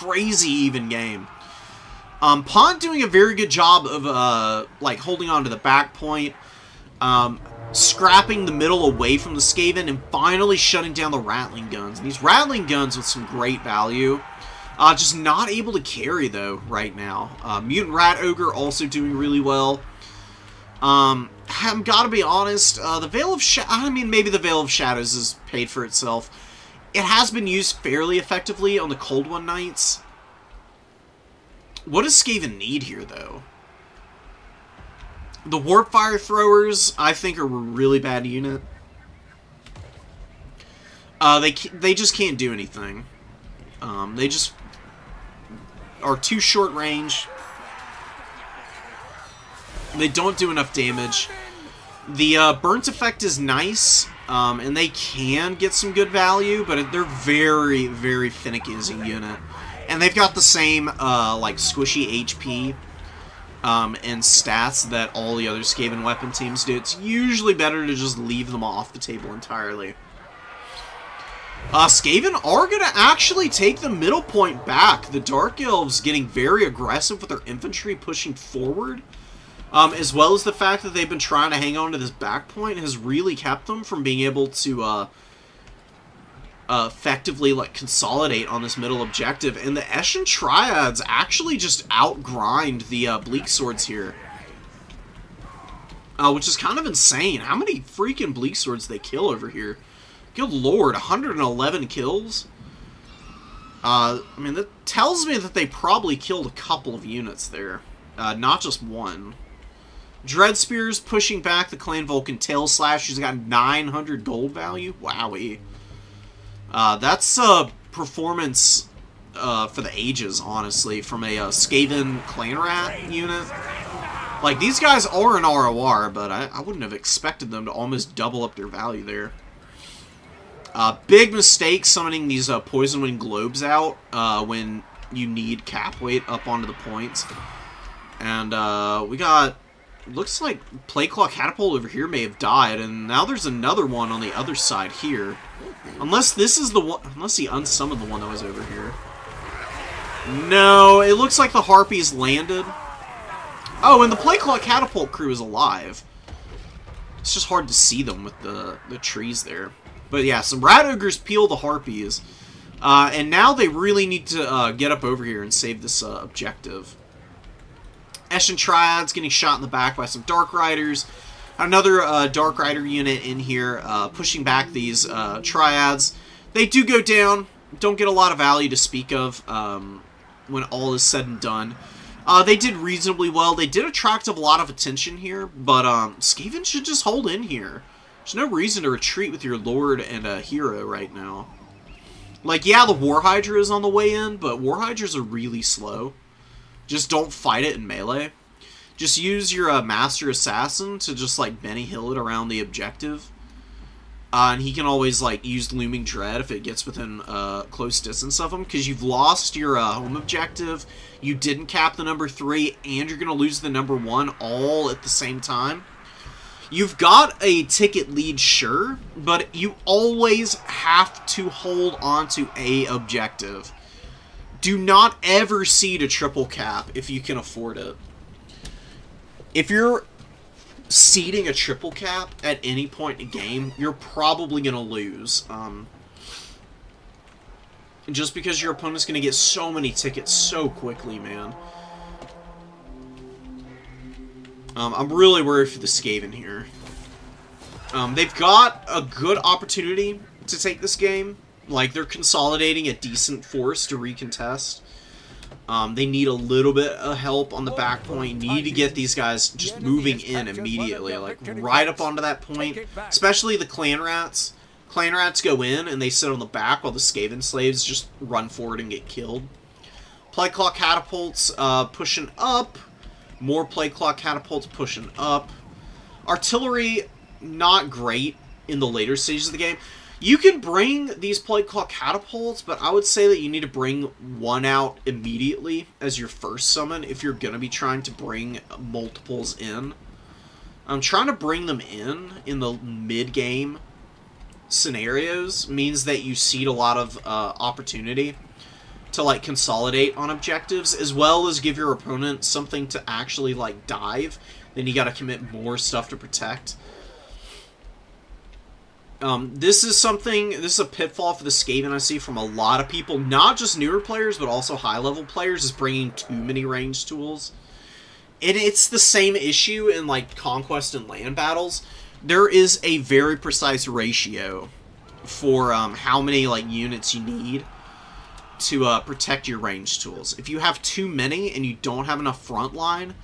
crazy even game. Pont doing a very good job of, like, holding on to the back point, scrapping the middle away from the Skaven, and finally shutting down the Rattling Guns. And these Rattling Guns with some great value. Just not able to carry, though, right now. Mutant Rat Ogre also doing really well. I've got to be honest, the Veil of I mean, maybe the Veil of Shadows has paid for itself. It has been used fairly effectively on the Cold One Knights. What does Skaven need here, though? The Warp Fire Throwers, I think, are a really bad unit. They just can't do anything. They just are too short range. They don't do enough damage. The burnt effect is nice, and they can get some good value, but they're very, very finicky as a unit. And they've got the same, like, squishy HP and stats that all the other Skaven weapon teams do. It's usually better to just leave them off the table entirely. Skaven are going to actually take the middle point back. The Dark Elves getting very aggressive with their infantry pushing forward. As well as the fact that they've been trying to hang on to this back point has really kept them from being able to effectively, like, consolidate on this middle objective. And the Eshin Triads actually just outgrind the Bleak Swords here. Which is kind of insane. How many freaking Bleak Swords they kill over here? Good lord, 111 kills? I mean, that tells me that they probably killed a couple of units there. Not just one. Dread Spears pushing back the Clan Vulcan Tail Slash. She's got 900 gold value. Wowie. That's a performance for the ages, honestly, from a Skaven Clan Rat unit. Like, these guys are an ROR, but I wouldn't have expected them to almost double up their value there. Big mistake summoning these Poison Wind Globes out when you need cap weight up onto the points. And we got... Looks like Plagueclaw Catapult over here may have died, and now there's another one on the other side here. Unless this is the one... Unless he unsummoned the one that was over here. No, it looks like the Harpies landed. Oh, and the Plagueclaw Catapult crew is alive. It's just hard to see them with the trees there. But yeah, some Rat Ogres peel the Harpies. And now they really need to get up over here and save this objective. Eshin Triads getting shot in the back by some Dark Riders. Another Dark Rider unit in here pushing back these Triads. They do go down. Don't get a lot of value to speak of when all is said and done. They did reasonably well. They did attract a lot of attention here, but Skaven should just hold in here. There's no reason to retreat with your Lord and a hero right now. Like, yeah, the War Hydra is on the way in, but War Hydras are really slow. Just don't fight it in melee. Just use your Master Assassin to just, like, Benny Hill it around the objective. And he can always, like, use Looming Dread if it gets within close distance of him, because you've lost your home objective, you didn't cap the number 3, and you're going to lose the number 1 all at the same time. You've got a ticket lead, sure, but you always have to hold on to a objective. Do not ever cede a triple cap if you can afford it. If you're seeding a triple cap at any point in the game, you're probably going to lose. Just because your opponent's going to get so many tickets so quickly, man. I'm really worried for the Skaven here. They've got a good opportunity to take this game. Like, they're consolidating a decent force to recontest. They need a little bit of help on the back point. Need to get these guys just moving in immediately. Like, right up onto that point. Especially the Clan Rats. Clan Rats go in and they sit on the back while the Skaven slaves just run forward and get killed. Plagueclaw Catapults pushing up. More Plagueclaw Catapults pushing up. Artillery, not great in the later stages of the game. You can bring these Plagueclaw Catapults, but I would say that you need to bring one out immediately as your first summon if you're going to be trying to bring multiples in. I'm trying to bring them in the mid-game scenarios means that you cede a lot of opportunity. to, like, consolidate on objectives, as well as give your opponent something to actually, like, dive. Then you gotta commit more stuff to protect. This is a pitfall for the Skaven I see from a lot of people, not just newer players, but also high-level players, is bringing too many ranged tools. And it's the same issue in, like, Conquest and land battles. There is a very precise ratio for how many, like, units you need to protect your ranged tools. If you have too many and you don't have enough front line,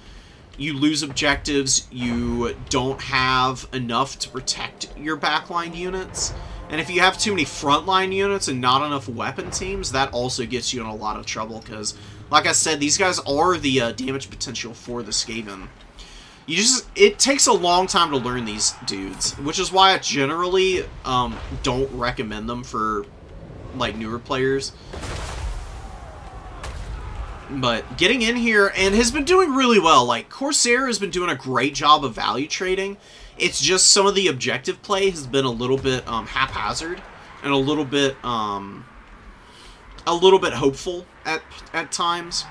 you lose objectives, you don't have enough to protect your backline units. And if you have too many frontline units and not enough weapon teams, that also gets you in a lot of trouble, because, like I said, these guys are the damage potential for the Skaven. It takes a long time to learn these dudes, which is why I generally don't recommend them for, like, newer players. But getting in here, and has been doing really well. Like, Corsair has been doing a great job of value trading. It's just some of the objective play has been a little bit haphazard and a little bit hopeful at times.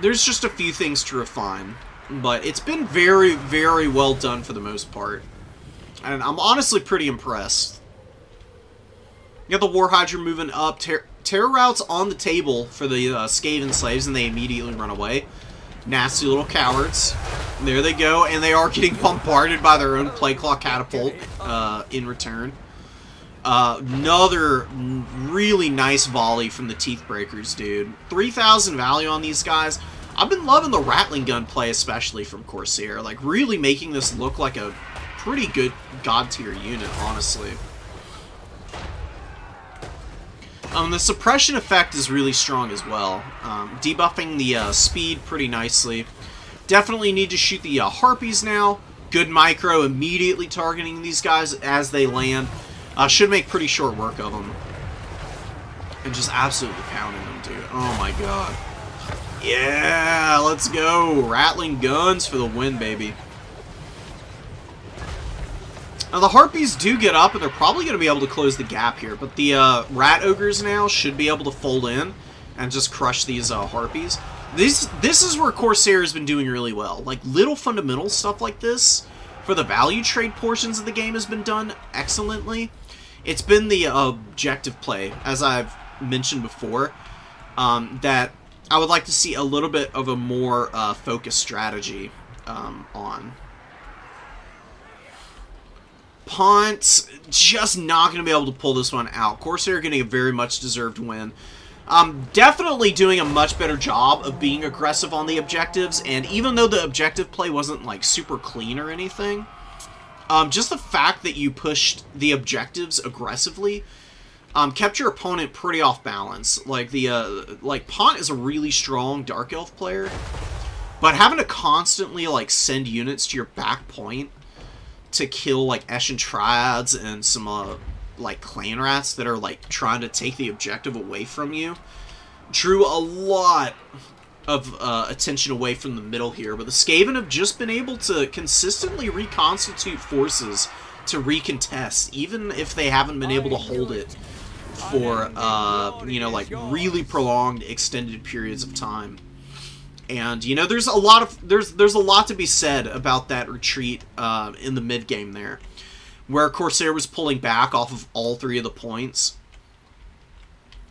There's just a few things to refine, but it's been very, very well done for the most part, and I'm honestly pretty impressed. You got the War Hydra moving up. Terror routes on the table for the Skaven slaves, and they immediately run away. Nasty little cowards. There they go, and they are getting bombarded by their own Plagueclaw catapult in return. Another really nice volley from the Teethbreakers, dude. 3,000 value on these guys. I've been loving the Rattling Gun play, especially from Corsair. Like, really making this look like a pretty good God tier unit, honestly. The suppression effect is really strong as well, debuffing the speed pretty nicely. Definitely need to shoot the Harpies now. Good micro, immediately targeting these guys as they land. Should make pretty short work of them. And just absolutely pounding them, dude. Oh my god. Yeah, let's go. Rattling guns for the win, baby. Now, the Harpies do get up, and they're probably going to be able to close the gap here. But the Rat Ogres now should be able to fold in and just crush these Harpies. This is where Corsair has been doing really well. Like, little fundamental stuff like this for the value trade portions of the game has been done excellently. It's been the objective play, as I've mentioned before, that I would like to see a little bit of a more focused strategy on. Punt, just not going to be able to pull this one out. Corsair getting a very much deserved win. Definitely doing a much better job of being aggressive on the objectives, and even though the objective play wasn't, like, super clean or anything, just the fact that you pushed the objectives aggressively kept your opponent pretty off balance. Like, Punt is a really strong Dark Elf player, but having to constantly, like, send units to your back point to kill, like, Eshin Triads and some, like, Clan Rats that are, like, trying to take the objective away from you, drew a lot of attention away from the middle here. But the Skaven have just been able to consistently reconstitute forces to recontest, even if they haven't been able to hold it for, you know, like, really prolonged, extended periods of time. And, you know, there's a lot to be said about that retreat in the mid game there, where Corsair was pulling back off of all three of the points.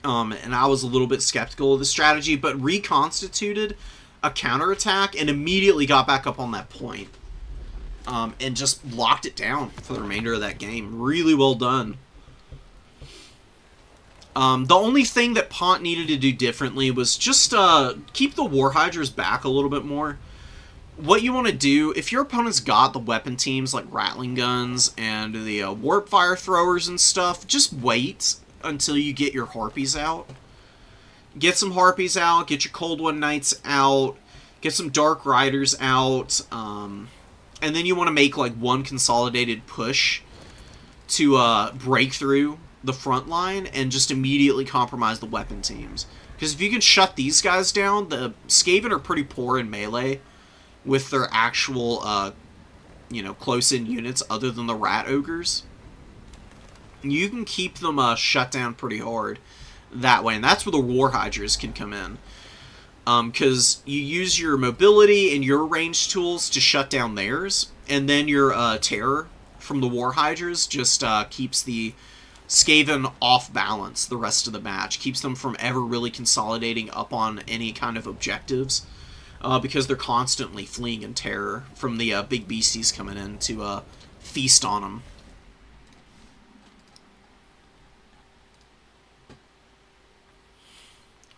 And I was a little bit skeptical of the strategy, but reconstituted a counterattack and immediately got back up on that point. And just locked it down for the remainder of that game. Really well done. The only thing that Pont needed to do differently was just keep the War Hydras back a little bit more. What you want to do, if your opponent's got the weapon teams like Rattling Guns and the Warp Fire Throwers and stuff, just wait until you get your Harpies out. Get some Harpies out, get your Cold One Knights out, get some Dark Riders out, and then you want to make, like, one consolidated push to break through the front line and just immediately compromise the weapon teams. Because if you can shut these guys down, the Skaven are pretty poor in melee with their actual, you know, close-in units other than the Rat Ogres. you can keep them shut down pretty hard that way. And that's where the War Hydras can come in. Because you use your mobility and your range tools to shut down theirs. And then your terror from the War Hydras just keeps the Skaven off balance the rest of the match. Keeps them from ever really consolidating up on any kind of objectives. Because they're constantly fleeing in terror from the big beasties coming in to feast on them.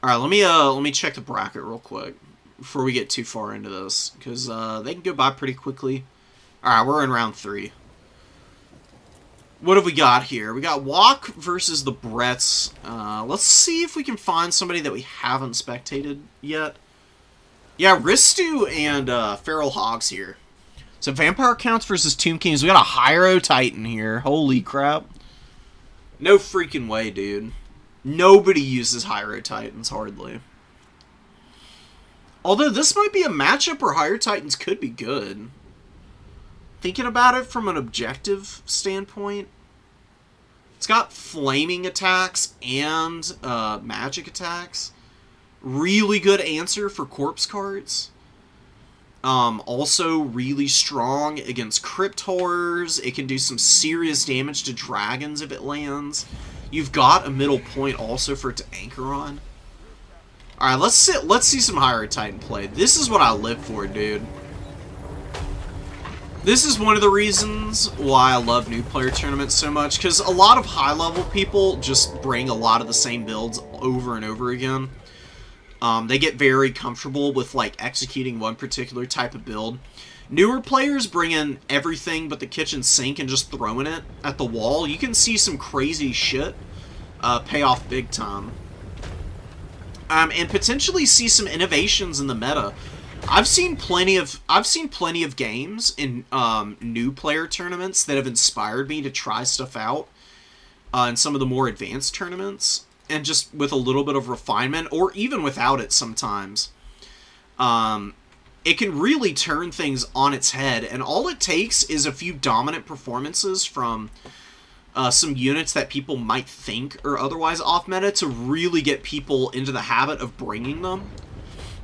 Alright, let me check the bracket real quick before we get too far into this, because they can go by pretty quickly. Alright, we're in round 3. What have we got here? We got Walk versus the Brets. Let's see if we can find somebody that we haven't spectated yet. Yeah, Ristu and Feral Hogs here. So Vampire Counts versus Tomb Kings. We got a Hyro Titan here. Holy crap. No freaking way, dude. Nobody uses Hyro Titans, hardly. Although this might be a matchup where Hyro Titans could be good. Thinking about it from an objective standpoint. It's got flaming attacks and magic attacks. Really good answer for corpse cards. Also really strong against crypt horrors. It can do some serious damage to dragons if it lands. You've got a middle point also for it to anchor on. Alright, let's see some Hyro Titan play. This is what I live for, dude. This is one of the reasons why I love new player tournaments so much, because a lot of high-level people just bring a lot of the same builds over and over again. They get very comfortable with, like, executing one particular type of build. Newer players bring in everything but the kitchen sink and just throwing it at the wall. You can see some crazy shit pay off big time. And potentially see some innovations in the meta. I've seen plenty of games in new player tournaments that have inspired me to try stuff out in some of the more advanced tournaments. And just with a little bit of refinement, or even without it sometimes. It can really turn things on its head, and all it takes is a few dominant performances from some units that people might think are otherwise off-meta to really get people into the habit of bringing them.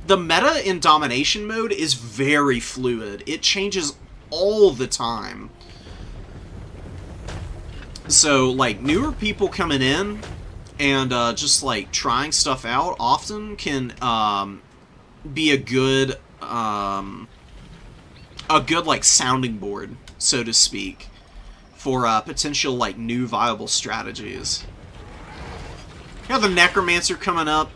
The meta in domination mode is very fluid. It changes all the time. So, like, newer people coming in and just, like, trying stuff out often can be a good, like, sounding board, so to speak, for potential, like, new viable strategies. You have the Necromancer coming up.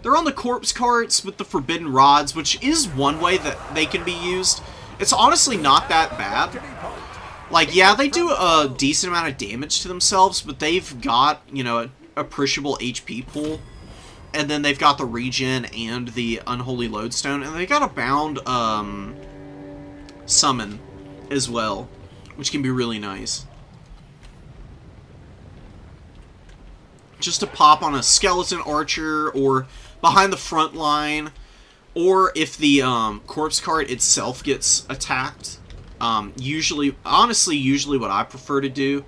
They're on the corpse carts with the Forbidden Rods, which is one way that they can be used. It's honestly not that bad. Like, yeah, they do a decent amount of damage to themselves, but they've got, you know, an appreciable HP pool. And then they've got the regen and the Unholy Lodestone, and they got a bound summon as well, which can be really nice. Just to pop on a skeleton archer, or behind the front line, or if the corpse cart itself gets attacked. Usually what I prefer to do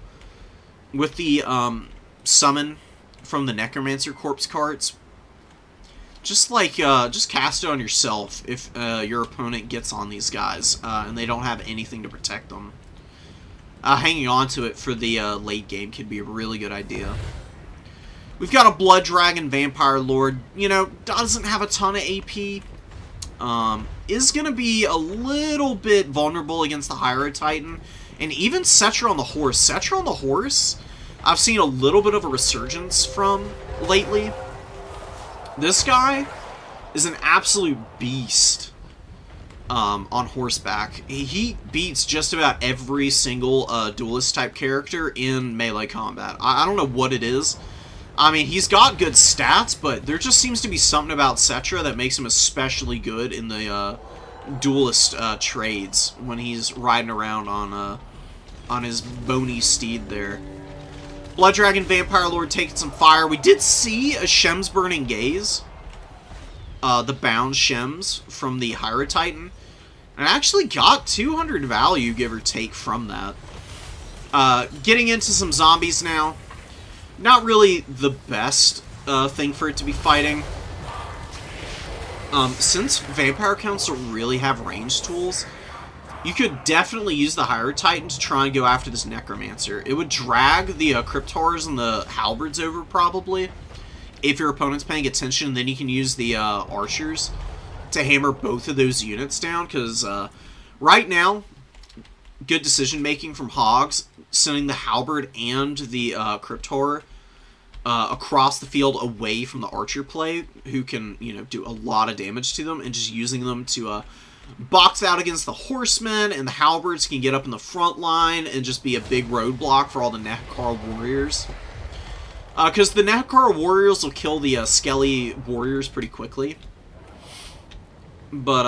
with the summon from the Necromancer corpse carts, just cast it on yourself if your opponent gets on these guys and they don't have anything to protect them. Hanging on to it for the late game could be a really good idea. We've got a Blood Dragon Vampire Lord. You know, doesn't have a ton of AP. Is going to be a little bit vulnerable against the Hyro Titan. And even Cetra on the Horse. Cetra on the Horse, I've seen a little bit of a resurgence from lately. This guy is an absolute beast on horseback. He beats just about every single duelist-type character in melee combat. I don't know what it is. I mean, he's got good stats, but there just seems to be something about Cetra that makes him especially good in the duelist trades when he's riding around on his bony steed there. Blood Dragon Vampire Lord taking some fire. We did see a Shem's Burning Gaze, the bound Shems from the Hyro Titan, and actually got 200 value, give or take, from that. Getting into some zombies now. Not really the best thing for it to be fighting. Since vampire counts don't really have range tools, you could definitely use the higher titan to try and go after this necromancer. It would drag the cryptors and the halberds over, probably, if your opponent's paying attention. Then you can use the archers to hammer both of those units down, because right now, good decision making from Hogs, sending the halberd and the cryptor across the field away from the archer play, who can, you know, do a lot of damage to them, and just using them to box out against the horsemen, and the halberds can get up in the front line and just be a big roadblock for all the Nehekar warriors. Because the Nehekar warriors will kill the Skelly warriors pretty quickly. But,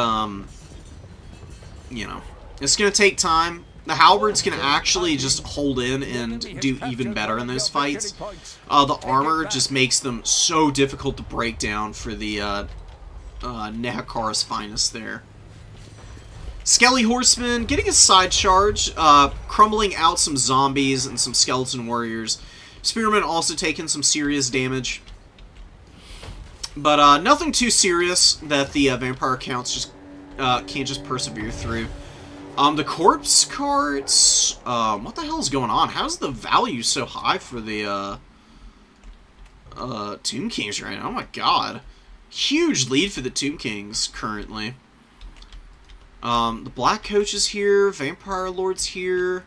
you know, it's going to take time. The halberds can actually just hold in and do even better in those fights. The armor just makes them so difficult to break down for the Nehekar's finest there. Skelly horsemen getting a side charge, crumbling out some zombies and some skeleton warriors. Spearmen also taking some serious damage. But nothing too serious that the vampire counts just can't just persevere through. The corpse carts, what the hell is going on? How's the value so high for the Tomb Kings right now? Oh my god. Huge lead for the Tomb Kings currently. The Black Coach is here, Vampire Lord's here,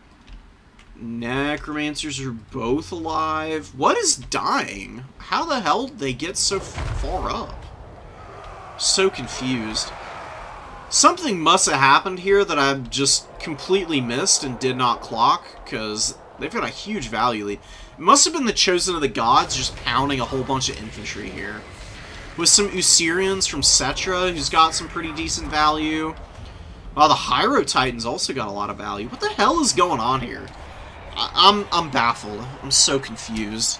Necromancers are both alive. What is dying? How the hell did they get so far up? So confused. Something must have happened here that I've just completely missed and did not clock, because they've got a huge value lead. It must have been the Chosen of the Gods just pounding a whole bunch of infantry here. With some Usirians from Cetra, who's got some pretty decent value. Wow, the Hyro Titans also got a lot of value. What the hell is going on here? I'm baffled. I'm so confused.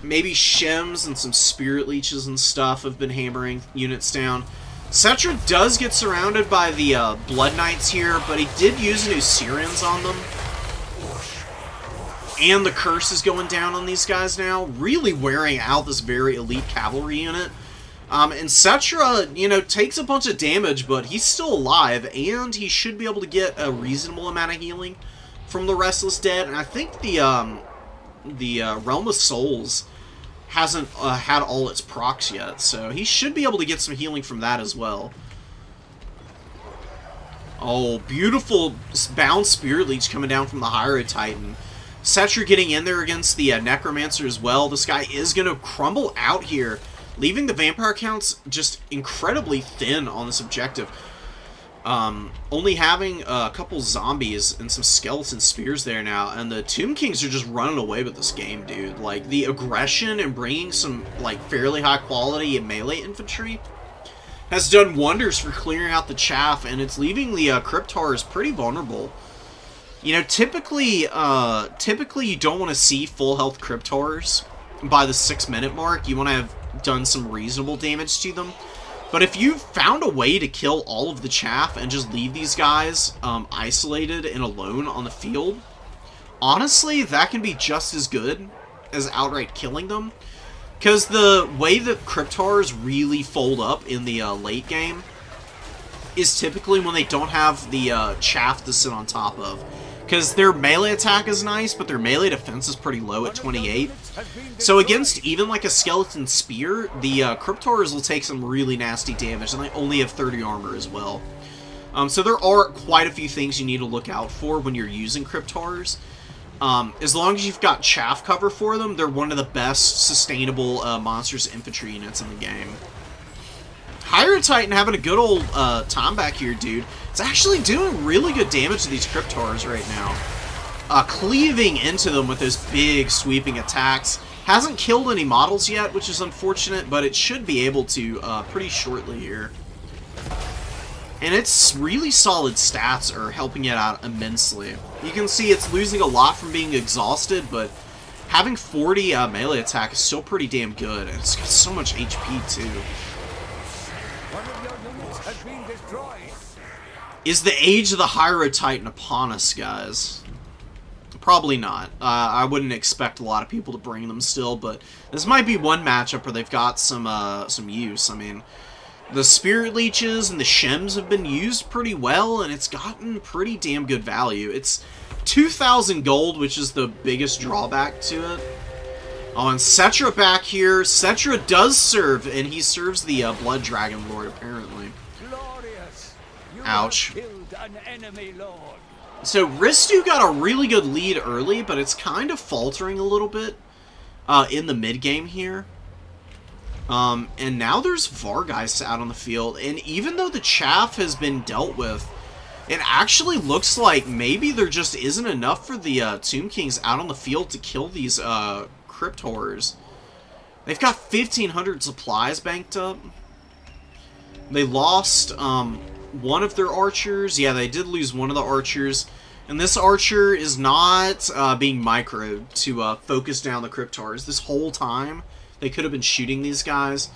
Maybe Shems and some Spirit Leeches and stuff have been hammering units down. Cetra does get surrounded by the Blood Knights here, but he did use an Usirians on them. And the curse is going down on these guys now, really wearing out this very elite cavalry unit. And Cetra, you know, takes a bunch of damage, but he's still alive, and he should be able to get a reasonable amount of healing from the Restless Dead. And I think the Realm of Souls hasn't had all its procs yet, so he should be able to get some healing from that as well. Oh, beautiful bound Spirit Leech coming down from the Hyro Titan. Cetra getting in there against the Necromancer as well. This guy is going to crumble out here, leaving the vampire counts just incredibly thin on this objective. Only having a couple zombies and some skeleton spears there now, and the Tomb Kings are just running away with this game, dude. Like, the aggression and bringing some, like, fairly high quality melee infantry has done wonders for clearing out the chaff, and it's leaving the Cryptars pretty vulnerable. You know, typically you don't want to see full health Cryptars by the 6-minute mark. You want to have done some reasonable damage to them. But if you've found a way to kill all of the chaff and just leave these guys isolated and alone on the field, honestly, that can be just as good as outright killing them. Because the way that Cryptars really fold up in the late game is typically when they don't have the chaff to sit on top of. Because their melee attack is nice, but their melee defense is pretty low at 28. So against even like a skeleton spear, the Cryptars will take some really nasty damage, and they only have 30 armor as well. So there are quite a few things you need to look out for when you're using Cryptars. As long as you've got chaff cover for them, they're one of the best sustainable monsters infantry units in the game. Hyro Titan having a good old time back here, dude. It's actually doing really good damage to these Cryptars right now. Cleaving into them with those big sweeping attacks. Hasn't killed any models yet, which is unfortunate, but it should be able to pretty shortly here. And its really solid stats are helping it out immensely. You can see it's losing a lot from being exhausted, but having 40 melee attack is still pretty damn good, and it's got so much HP too. One of your units has been destroyed. Is the age of the Hyro Titan upon us, guys? Probably not. I wouldn't expect a lot of people to bring them still, but this might be one matchup where they've got some use. I mean, the Spirit Leeches and the Shems have been used pretty well, and it's gotten pretty damn good value. It's 2,000 gold, which is the biggest drawback to it. Oh, and Cetra back here. Cetra does serve, and he serves the Blood Dragon Lord, apparently. Glorious. You Ouch. have killed an enemy lord. So, Ristu got a really good lead early, but it's kind of faltering a little bit in the mid-game here. And now there's Vargeist out on the field, and even though the chaff has been dealt with, it actually looks like maybe there just isn't enough for the Tomb Kings out on the field to kill these Crypt Horrors. They've got 1,500 supplies banked up. They lost one of their archers. Yeah, they did lose one of the archers. And this archer is not being microed to focus down the Crypt Horrors. This whole time, they could have been shooting these guys.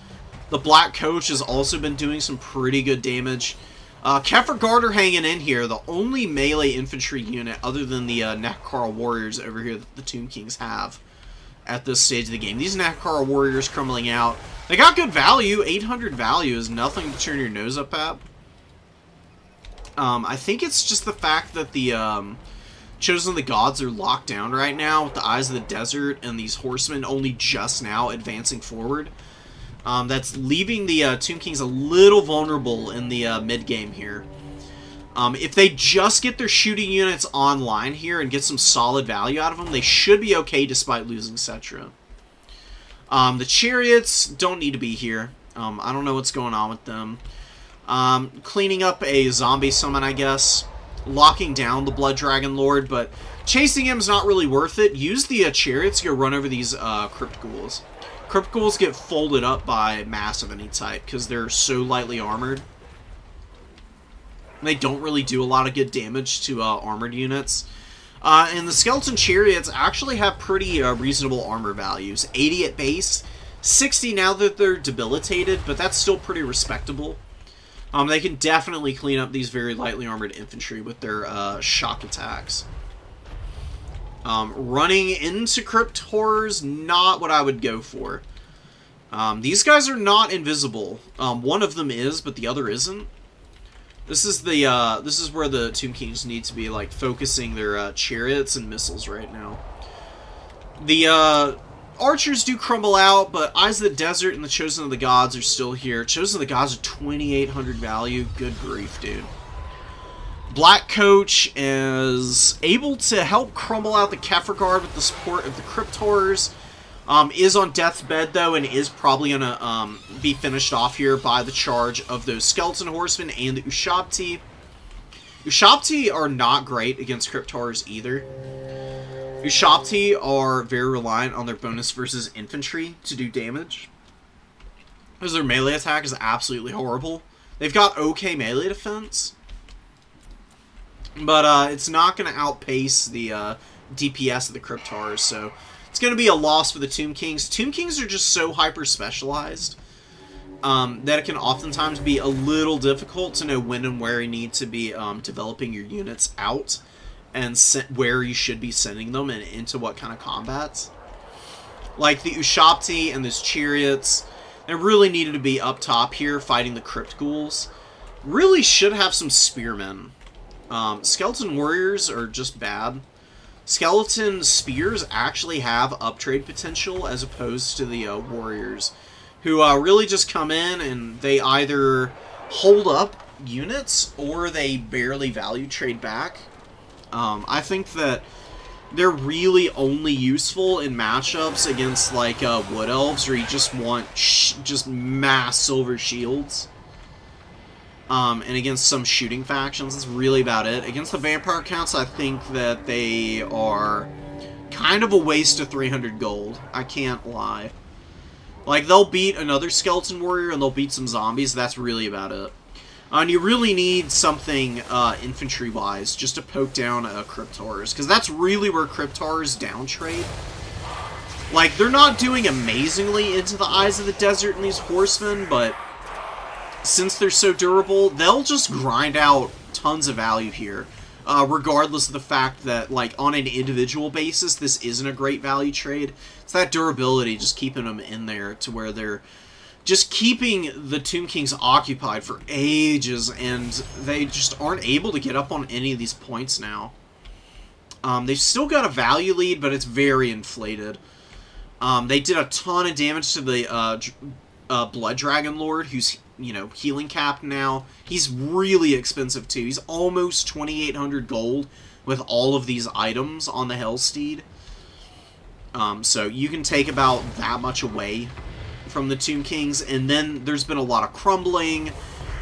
The Black Coach has also been doing some pretty good damage. Kefir Garter hanging in here, the only melee infantry unit other than the Nekara Warriors over here that the Tomb Kings have at this stage of the game. These Nekara Warriors crumbling out. They got good value. 800 value is nothing to turn your nose up at. I think it's just the fact that the Chosen of the Gods are locked down right now with the Eyes of the Desert and these horsemen only just now advancing forward. That's leaving the Tomb Kings a little vulnerable in the mid-game here. If they just get their shooting units online here and get some solid value out of them, they should be okay despite losing Cetra. The Chariots don't need to be here. I don't know what's going on with them. Cleaning up a zombie summon, I guess. Locking down the Blood Dragon Lord, but chasing him is not really worth it. Use the Chariots to go run over these Crypt Ghouls. Crypt Ghouls get folded up by mass of any type because they're so lightly armored. They don't really do a lot of good damage to armored units. And the Skeleton Chariots actually have pretty reasonable armor values. 80 at base, 60 now that they're debilitated, but that's still pretty respectable. They can definitely clean up these very lightly armored infantry with their shock attacks. Running into Crypt Horrors, not what I would go for. These guys are not invisible. One of them is, but the other isn't. This is where the Tomb Kings need to be like focusing their chariots and missiles right now. The archers do crumble out, but Eyes of the Desert and the Chosen of the Gods are still here. Chosen of the Gods are 2,800 value. Good grief, dude. Black Coach is able to help crumble out the Kefir Guard with the support of the Crypt Horrors. Is on death's bed, though, and is probably going to be finished off here by the charge of those Skeleton Horsemen and the Ushabti. Ushabti are not great against Crypt Horrors either. Ushabti are very reliant on their bonus versus infantry to do damage, because their melee attack is absolutely horrible. They've got okay melee defense, but it's not going to outpace the DPS of the Crypt Horrors, so it's going to be a loss for the Tomb Kings. Tomb Kings are just so hyper-specialized that it can oftentimes be a little difficult to know when and where you need to be developing your units out and where you should be sending them and into what kind of combats. Like the Ushabti and those Chariots, they really needed to be up top here fighting the Crypt Ghouls. Really should have some Spearmen. Skeleton Warriors are just bad. Skeleton Spears actually have uptrade potential as opposed to the Warriors, who really just come in and they either hold up units or they barely value trade back. I think that they're really only useful in matchups against like Wood Elves, where you just want just mass silver shields. And against some shooting factions, that's really about it. Against the Vampire Counts, I think that they are kind of a waste of 300 gold. I can't lie. Like, they'll beat another Skeleton Warrior and they'll beat some zombies. That's really about it. And you really need something infantry-wise just to poke down Crypt Horrors, because that's really where Crypt Horrors downtrade. Like, they're not doing amazingly into the Eyes of the Desert and these horsemen, but since they're so durable, they'll just grind out tons of value here. Regardless of the fact that, like, on an individual basis, this isn't a great value trade. It's that durability, just keeping them in there to where they're just keeping the Tomb Kings occupied for ages, and they just aren't able to get up on any of these points now. They've still got a value lead, but it's very inflated. They did a ton of damage to the Blood Dragon Lord, who's, you know, healing capped now. He's really expensive, too. He's almost 2,800 gold with all of these items on the Hellsteed. So you can take about that much away from the Tomb Kings. And then there's been a lot of crumbling.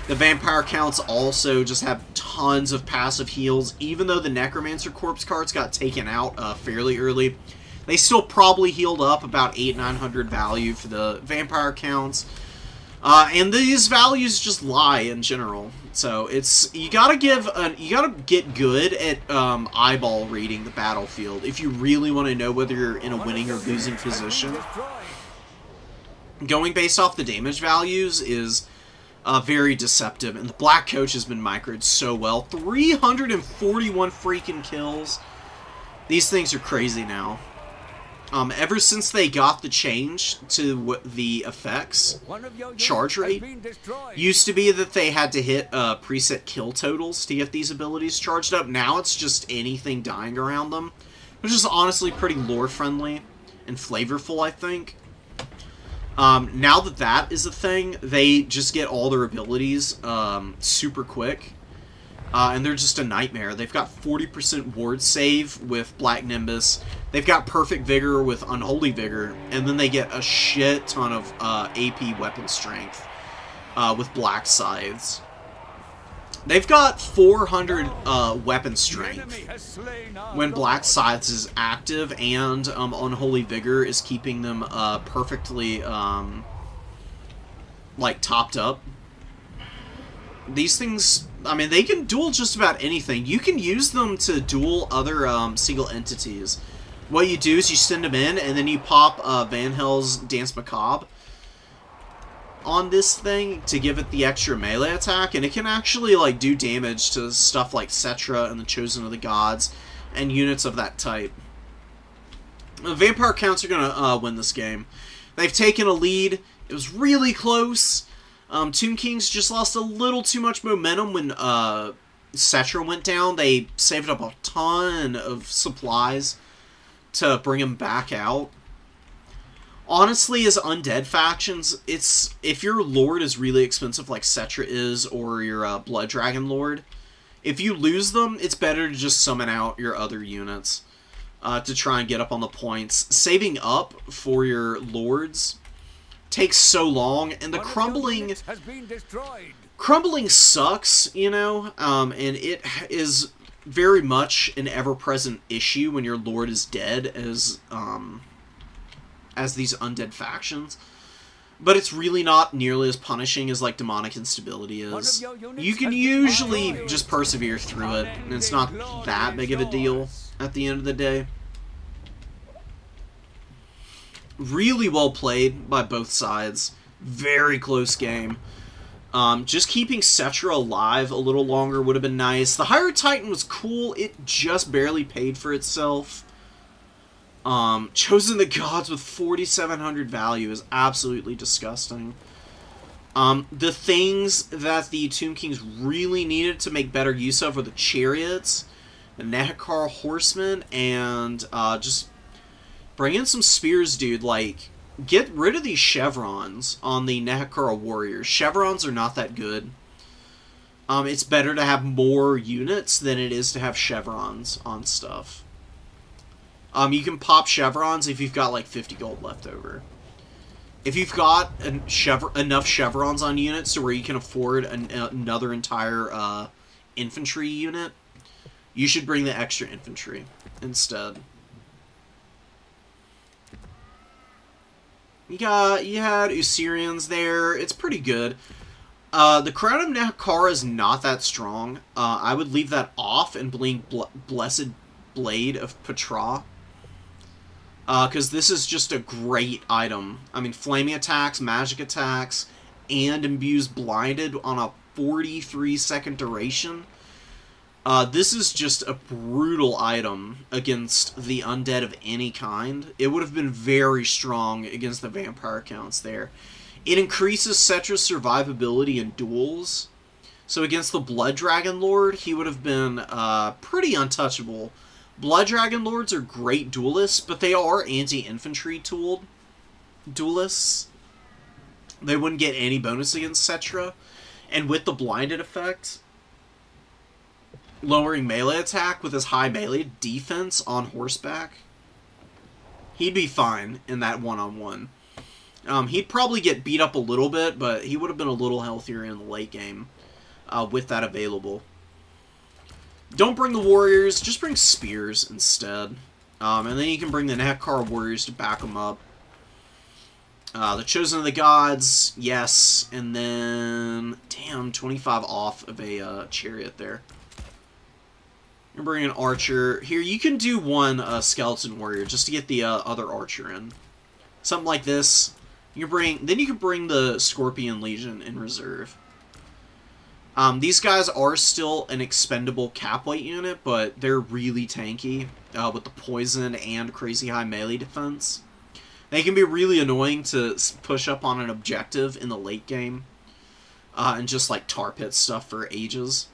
The vampire counts also just have tons of passive heals. Even though the Necromancer Corpse cards got taken out fairly early, they still probably healed up about 800-900 value for the vampire counts. And these values just lie in general. So it's you gotta get good at eyeball reading the battlefield if you really want to know whether you're in a winning or losing position. Going based off the damage values is very deceptive, and the Black Coach has been microed so well. 341 freaking kills. These things are crazy now. Ever since they got the change to the effects, charge rate used to be that they had to hit preset kill totals to get these abilities charged up. Now it's just anything dying around them, which is honestly pretty lore-friendly and flavorful, I think. Now that that is a thing, they just get all their abilities super quick. And they're just a nightmare. They've got 40% ward save with Black Nimbus. They've got Perfect Vigor with Unholy Vigor. And then they get a shit ton of AP weapon strength with Black Scythes. They've got 400 weapon strength when Black Scythes is active, and Unholy Vigor is keeping them perfectly like topped up. These things, I mean, they can duel just about anything. You can use them to duel other single entities. What you do is you send them in, and then you pop Van Hell's Dance Macabre on this thing to give it the extra melee attack, and it can actually like do damage to stuff like Cetra and the Chosen of the Gods and units of that type. The Vampire counts are gonna win this game. They've taken a lead. It was really close. Tomb Kings just lost a little too much momentum when Cetra went down. They saved up a ton of supplies to bring him back out. Honestly, as undead factions, it's if your lord is really expensive like Cetra is, or your Blood Dragon Lord, if you lose them, it's better to just summon out your other units to try and get up on the points. Saving up for your lords takes so long, and the crumbling sucks, you know, and it is very much an ever-present issue when your lord is dead as these undead factions. But it's really not nearly as punishing as like demonic instability is. You can usually just persevere through it, and it's not that big of a deal at the end of the day. Really well played by both sides. Very close game. Just keeping Cetra alive a little longer would have been nice. The Higher Titan was cool. It just barely paid for itself. Chosen the Gods with 4,700 value is absolutely disgusting. The things that the Tomb Kings really needed to make better use of were the Chariots, the Nehekar Horsemen, and just bring in some spears, dude. Like, get rid of these chevrons on the Nehekara warriors. Chevrons are not that good. It's better to have more units than it is to have chevrons on stuff. You can pop chevrons if you've got like 50 gold left over. If you've got enough chevrons on units to where you can afford another entire infantry unit, you should bring the extra infantry instead. You had Usirians there. It's pretty good. The Crown of Nehekara is not that strong. I would leave that off and bring Blessed Blade of Petra. Because this is just a great item. I mean, flaming attacks, magic attacks, and imbues blinded on a 43-second duration. This is just a brutal item against the undead of any kind. It would have been very strong against the vampire counts there. It increases Cetra's survivability in duels. So against the Blood Dragon Lord, he would have been pretty untouchable. Blood Dragon Lords are great duelists, but they are anti-infantry tooled duelists. They wouldn't get any bonus against Cetra. And with the blinded effect, lowering melee attack with his high melee defense on horseback, he'd be fine in that one-on-one. He'd probably get beat up a little bit, but he would have been a little healthier in the late game with that available. Don't bring the warriors, just bring spears instead. And then you can bring the Nekar warriors to back them up. The Chosen of the Gods, yes. And then, damn, 25 off of a chariot there. You're bringing an archer. Here, you can do one skeleton warrior just to get the other archer in. Something like this. Then you can bring the Scorpion Legion in reserve. These guys are still an expendable cap weight unit, but they're really tanky with the poison and crazy high melee defense. They can be really annoying to push up on an objective in the late game and just like tar pit stuff for ages.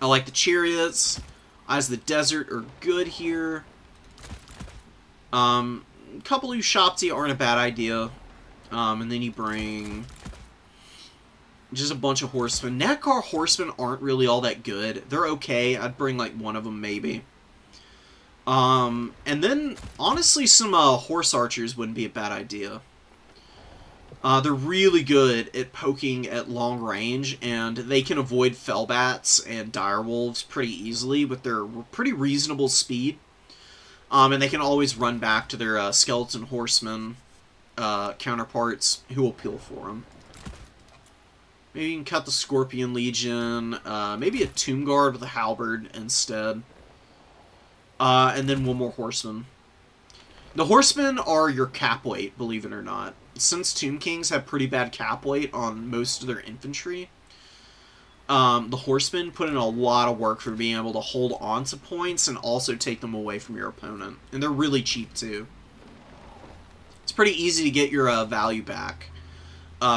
I like the chariots. Eyes of the Desert are good here. A couple of Ushapti aren't a bad idea. And then you bring just a bunch of horsemen. Nekar horsemen aren't really all that good. They're okay. I'd bring like one of them maybe. And then honestly some horse archers wouldn't be a bad idea. They're really good at poking at long range, and they can avoid fellbats and direwolves pretty easily with their pretty reasonable speed. And they can always run back to their skeleton horsemen counterparts who will peel for them. Maybe you can cut the Scorpion Legion, maybe a Tomb Guard with a halberd instead. And then one more horseman. The horsemen are your cap weight, believe it or not. Since Tomb Kings have pretty bad cap weight on most of their infantry, the horsemen put in a lot of work for being able to hold on to points and also take them away from your opponent. And they're really cheap too. It's pretty easy to get your value back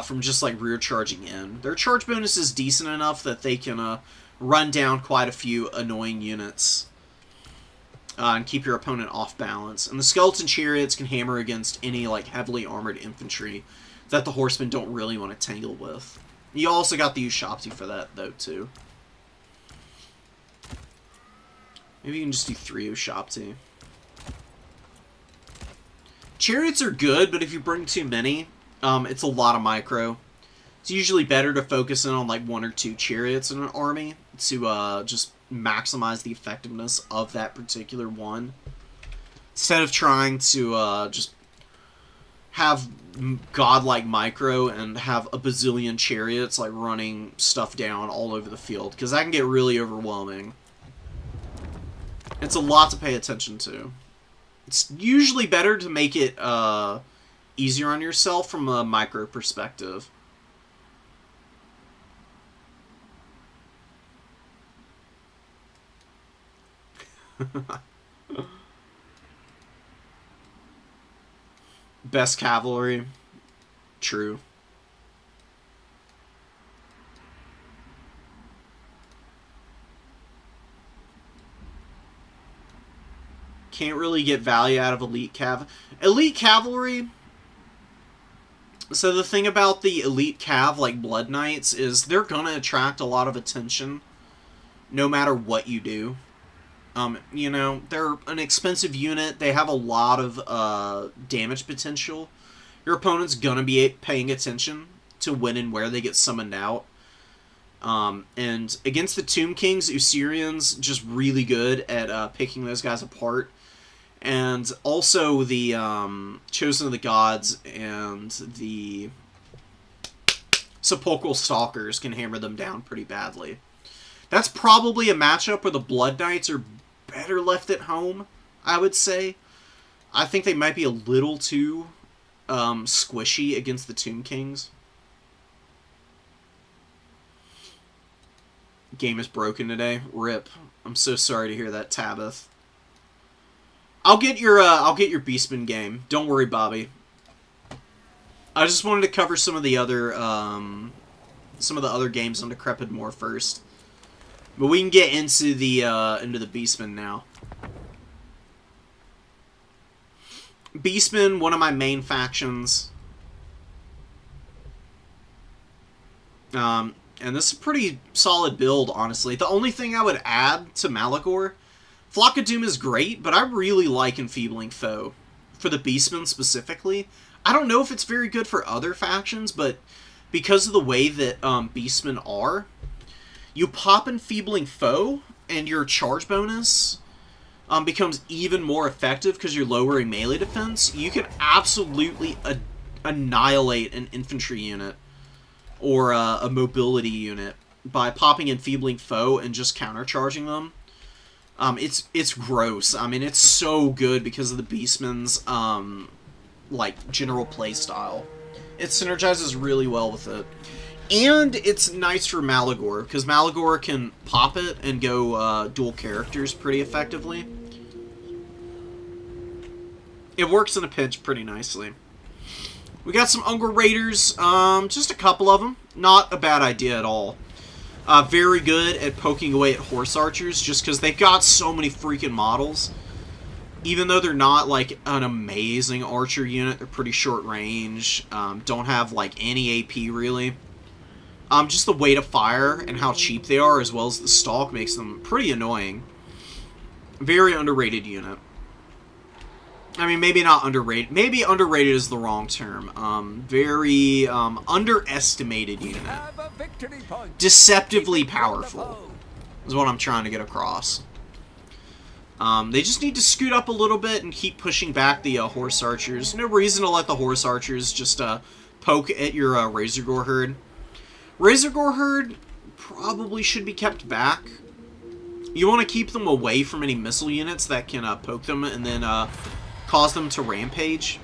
from just like rear charging in. Their charge bonus is decent enough that they can run down quite a few annoying units and keep your opponent off balance. And the skeleton chariots can hammer against any like heavily armored infantry that the horsemen don't really want to tangle with. You also got the Ushapti for that though too. Maybe you can just do 3 Ushapti. Chariots are good, but if you bring too many, it's a lot of micro. It's usually better to focus in on like 1 or 2 chariots in an army to just maximize the effectiveness of that particular one. Instead of trying to just have godlike micro and have a bazillion chariots like running stuff down all over the field, because that can get really overwhelming. It's a lot to pay attention to. It's usually better to make it easier on yourself from a micro perspective. Best cavalry. True. Can't really get value out of elite cavalry. So the thing about the elite cav, like Blood Knights, is they're gonna attract a lot of attention no matter what you do. You know, they're an expensive unit. They have a lot of damage potential. Your opponent's gonna be paying attention to when and where they get summoned out. And against the Tomb Kings, Usirian's just really good at picking those guys apart. And also the Chosen of the Gods and the Sepulchral Stalkers can hammer them down pretty badly. That's probably a matchup where the Blood Knights are better left at home, I would say. I think they might be a little too squishy against the Tomb Kings. Game is broken today. Rip. I'm so sorry to hear that, Tabith. I'll get your Beastmen game. Don't worry, Bobby. I just wanted to cover some of the other games on Decrepit more first. But we can get into the Beastmen now. Beastmen, one of my main factions. And this is a pretty solid build, honestly. The only thing I would add to Malagor, Flock of Doom is great, but I really like Enfeebling Foe. For the Beastmen specifically. I don't know if it's very good for other factions, but because of the way that Beastmen are, you pop Enfeebling Foe, and your charge bonus becomes even more effective because you're lowering melee defense. You can absolutely annihilate an infantry unit or a mobility unit by popping Enfeebling Foe and just countercharging them. It's gross. I mean, it's so good because of the Beastmen's like general playstyle. It synergizes really well with it. And it's nice for Malagor, because Malagor can pop it and go dual characters pretty effectively. It works in a pinch pretty nicely. We got some Ungor Raiders, just a couple of them. Not a bad idea at all. Very good at poking away at horse archers, just because they've got so many freaking models. Even though they're not, like, an amazing archer unit, they're pretty short range, don't have, like, any AP, really. Just the weight of fire and how cheap they are, as well as the stalk, makes them pretty annoying. Very underrated unit. I mean, maybe not underrated. Maybe underrated is the wrong term. Very underestimated unit. Deceptively powerful is what I'm trying to get across. They just need to scoot up a little bit and keep pushing back the horse archers. No reason to let the horse archers just poke at your Razorgore herd. Razorgore herd probably should be kept back. You want to keep them away from any missile units that can poke them and then cause them to rampage.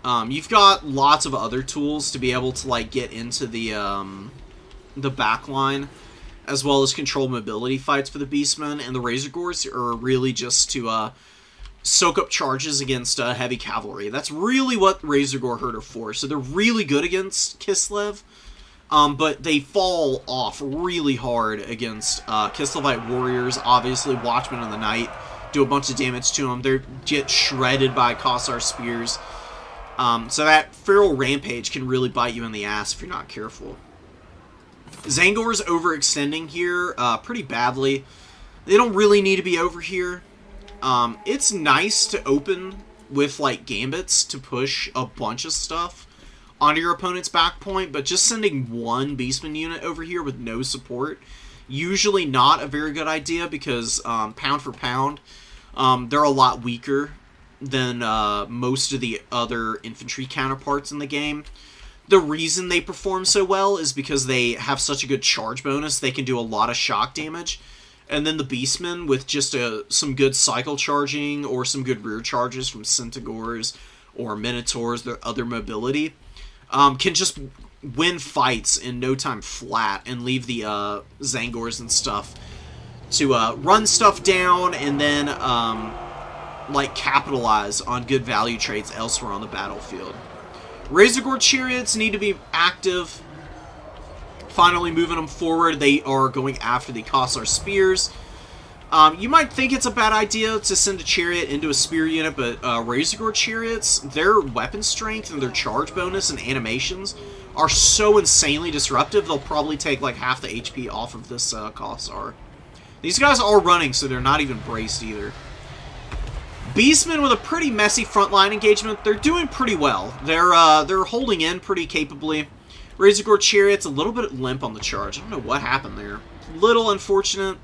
You've got lots of other tools to be able to like get into the back line, as well as control mobility fights for the Beastmen, and the Razorgores are really just to soak up charges against heavy cavalry. That's really what Razorgore herd are for. So they're really good against Kislev, but they fall off really hard against Kislevite warriors. Obviously, Watchmen of the Night do a bunch of damage to them. They get shredded by Kossar spears. So that Feral Rampage can really bite you in the ass if you're not careful. Zangor's overextending here pretty badly. They don't really need to be over here. It's nice to open with like gambits to push a bunch of stuff onto your opponent's back point, but just sending one Beastman unit over here with no support, usually not a very good idea because pound for pound, they're a lot weaker than most of the other infantry counterparts in the game. The reason they perform so well is because they have such a good charge bonus. They can do a lot of shock damage. And then the Beastmen, with just some good cycle charging or some good rear charges from Centaurs or Minotaurs, their other mobility, can just win fights in no time flat and leave the Zangors and stuff to run stuff down and then like capitalize on good value trades elsewhere on the battlefield. Razorgore chariots need to be active. Finally moving them forward, they are going after the Kossar spears. You might think it's a bad idea to send a chariot into a spear unit, but Razorgore chariots, their weapon strength and their charge bonus and animations are so insanely disruptive, they'll probably take like half the HP off of this Kossar. These guys are running, so they're not even braced either. Beastmen with a pretty messy frontline engagement. They're doing pretty well. They're holding in pretty capably. Razorgore chariots a little bit limp on the charge. I don't know what happened there. Little unfortunate.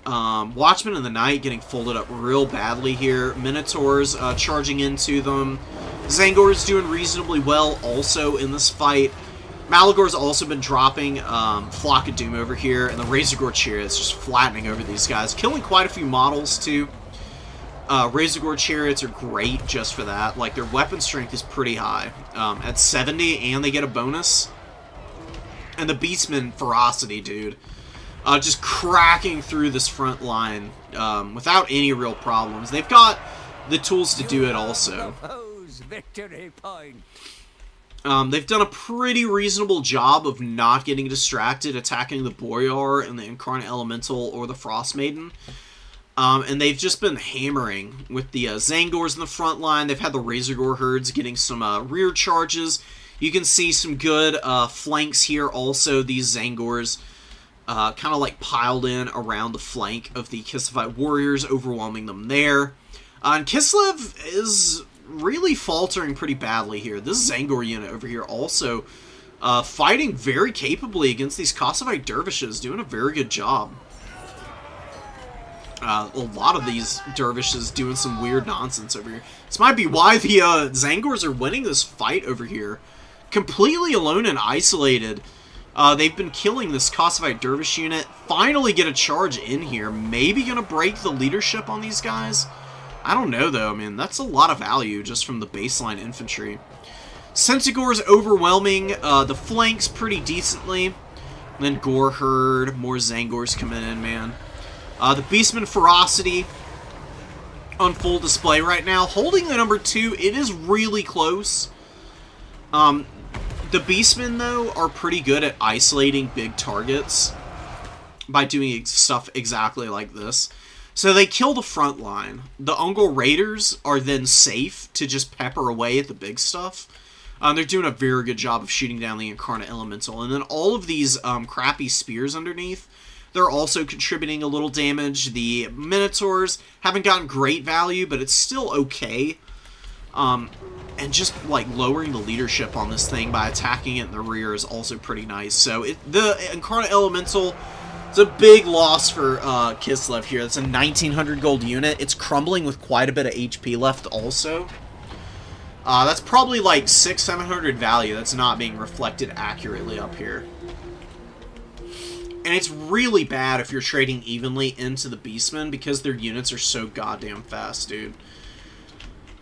Watchmen of the Night getting folded up real badly here. Minotaurs charging into them. Zangor's doing reasonably well also in this fight. Malagor's also been dropping Flock of Doom over here, and the Razorgore chariots just flattening over these guys, killing quite a few models too. Razorgore chariots are great just for that. Like, their weapon strength is pretty high. At 70, and they get a bonus. And the Beastmen ferocity, dude. Just cracking through this front line without any real problems. They've got the tools to do it also. Victory point. They've done a pretty reasonable job of not getting distracted attacking the Boyar and the Incarnate Elemental or the Frost Maiden. And they've just been hammering with the Zangors in the front line. They've had the Razorgore herds getting some rear charges. You can see some good flanks here also. These Zangors kind of like piled in around the flank of the Kislevite warriors, overwhelming them there. And Kislev is really faltering pretty badly here. This Zangor unit over here also fighting very capably against these Kosovo dervishes, doing a very good job. A lot of these dervishes doing some weird nonsense over here. This might be why the Zangors are winning this fight over here. Completely alone and isolated. They've been killing this Kosovite dervish unit. Finally get a charge in here. Maybe gonna break the leadership on these guys. I don't know though. I mean, that's a lot of value just from the baseline infantry. Centaur's overwhelming the flanks pretty decently. And then Gore Herd, more Zangors coming in, man. The Beastmen ferocity on full display right now. Holding the number 2, it is really close. The Beastmen, though, are pretty good at isolating big targets by doing stuff exactly like this. So they kill the front line. The Ungol Raiders are then safe to just pepper away at the big stuff. They're doing a very good job of shooting down the Incarnate Elemental. And then all of these crappy spears underneath, they're also contributing a little damage. The Minotaurs haven't gotten great value, but it's still okay. And just, like, lowering the leadership on this thing by attacking it in the rear is also pretty nice. So, the Incarnate Elemental, it's a big loss for Kislev here. It's a 1900 gold unit. It's crumbling with quite a bit of HP left also. That's probably, like, 600-700 value that's not being reflected accurately up here. And it's really bad if you're trading evenly into the Beastmen because their units are so goddamn fast, dude.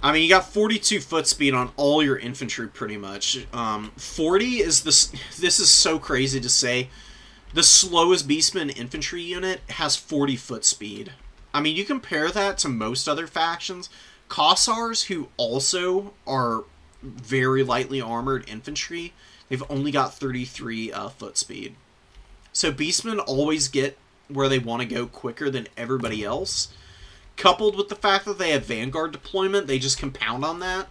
I mean, you got 42 foot speed on all your infantry, pretty much. 40 is this is so crazy to say. The slowest Beastman infantry unit has 40 foot speed. I mean, you compare that to most other factions. Kossars, who also are very lightly armored infantry, they've only got 33 foot speed. So Beastmen always get where they want to go quicker than everybody else. Coupled with the fact that they have Vanguard deployment, they just compound on that.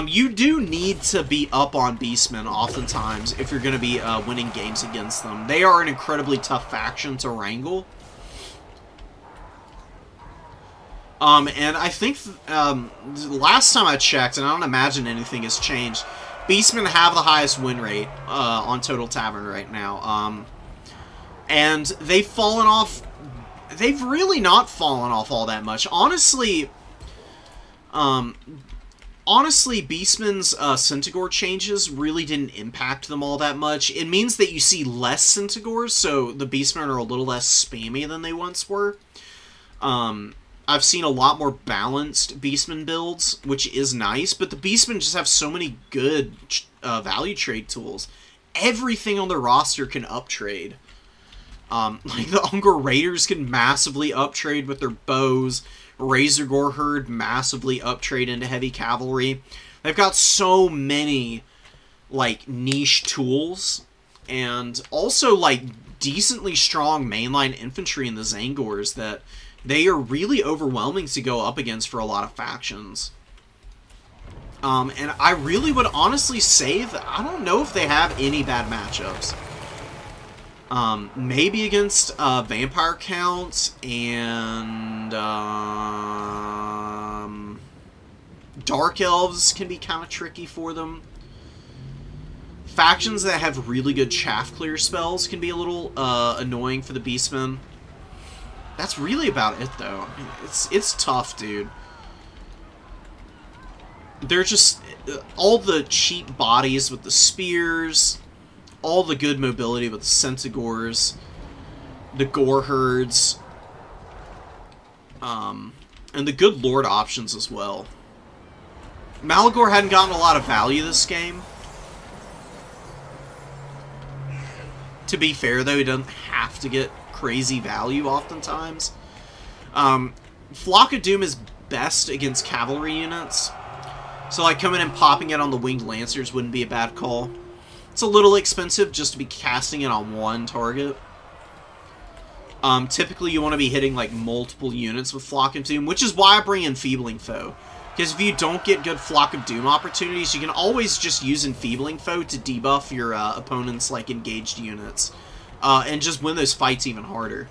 You do need to be up on Beastmen oftentimes if you're going to be winning games against them. They are an incredibly tough faction to wrangle. And I think last time I checked, and I don't imagine anything has changed, Beastmen have the highest win rate on Total Tavern right now. And they've fallen off. They've really not fallen off all that much. Honestly, Beastmen's Centaur changes really didn't impact them all that much. It means that you see less Centaurs, so the Beastmen are a little less spammy than they once were. I've seen a lot more balanced Beastmen builds, which is nice, but the Beastmen just have so many good value trade tools. Everything on their roster can uptrade. Like the Ungor Raiders can massively uptrade with their bows. Razorgore Herd massively uptrade into heavy cavalry. They've got so many, like, niche tools. And also, like, decently strong mainline infantry in the Zangors that they are really overwhelming to go up against for a lot of factions. And I really would honestly say that I don't know if they have any bad matchups. Maybe against Vampire Counts and Dark Elves can be kind of tricky for them. Factions that have really good chaff clear spells can be a little annoying for the Beastmen. That's really about it, though. I mean, it's tough, dude. They're just all the cheap bodies with the spears. All the good mobility with the Centaurs, the Gore Herds, and the good Lord options as well. Malagor hadn't gotten a lot of value this game. To be fair, though, he doesn't have to get crazy value oftentimes. Flock of Doom is best against cavalry units. So, like, coming and popping it on the Winged Lancers wouldn't be a bad call. It's a little expensive just to be casting it on one target. Typically, you want to be hitting, like, multiple units with Flock of Doom, which is why I bring Enfeebling Foe. Because if you don't get good Flock of Doom opportunities, you can always just use Enfeebling Foe to debuff your opponent's, like, engaged units. And just win those fights even harder.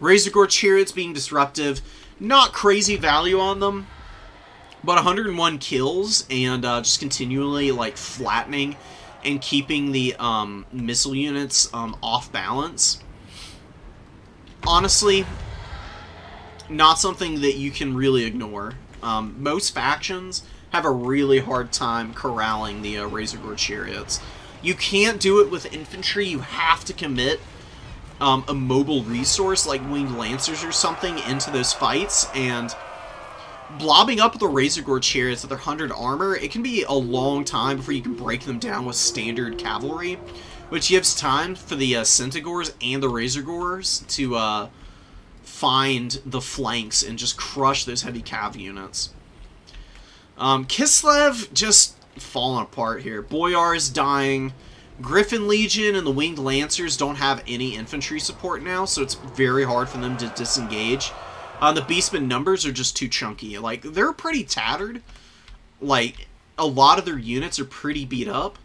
Razorgore Chariots being disruptive. Not crazy value on them. But 101 kills and just continually, like, flattening and keeping the missile units off balance. Honestly, not something that you can really ignore. Most factions have a really hard time corralling the Razorgore Chariots. You can't do it with infantry. You have to commit a mobile resource like Winged Lancers or something into those fights, and blobbing up the Razorgore Chariots with their 100 armor, it can be a long time before you can break them down with standard cavalry, which gives time for the Centaurs and the Razorgores to find the flanks and just crush those heavy cav units. Kislev just falling apart here. Boyar's dying. Griffin Legion and the Winged Lancers don't have any infantry support now, so it's very hard for them to disengage. The Beastmen numbers are just too chunky. Like, they're pretty tattered. Like, a lot of their units are pretty beat up.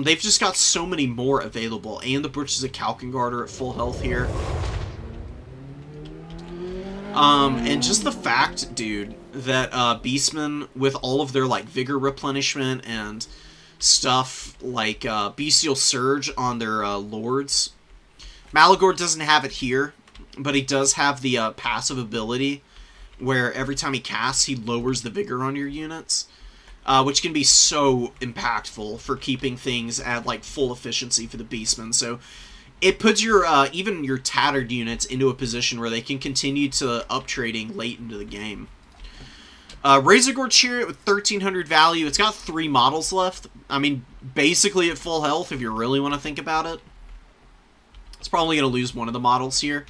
They've just got so many more available. And the Butchers of Kalkengard are at full health here. And just the fact, dude, that Beastmen, with all of their, like, Vigor replenishment and stuff like Bestial Surge on their Lords. Malagor doesn't have it here, but he does have the passive ability where every time he casts, he lowers the Vigor on your units, which can be so impactful for keeping things at, like, full efficiency for the Beastmen. So it puts your even your tattered units into a position where they can continue to up trading late into the game. Razorgore Chariot with 1,300 value. It's got 3 models left. I mean, basically at full health if you really want to think about it. It's probably going to lose one of the models here.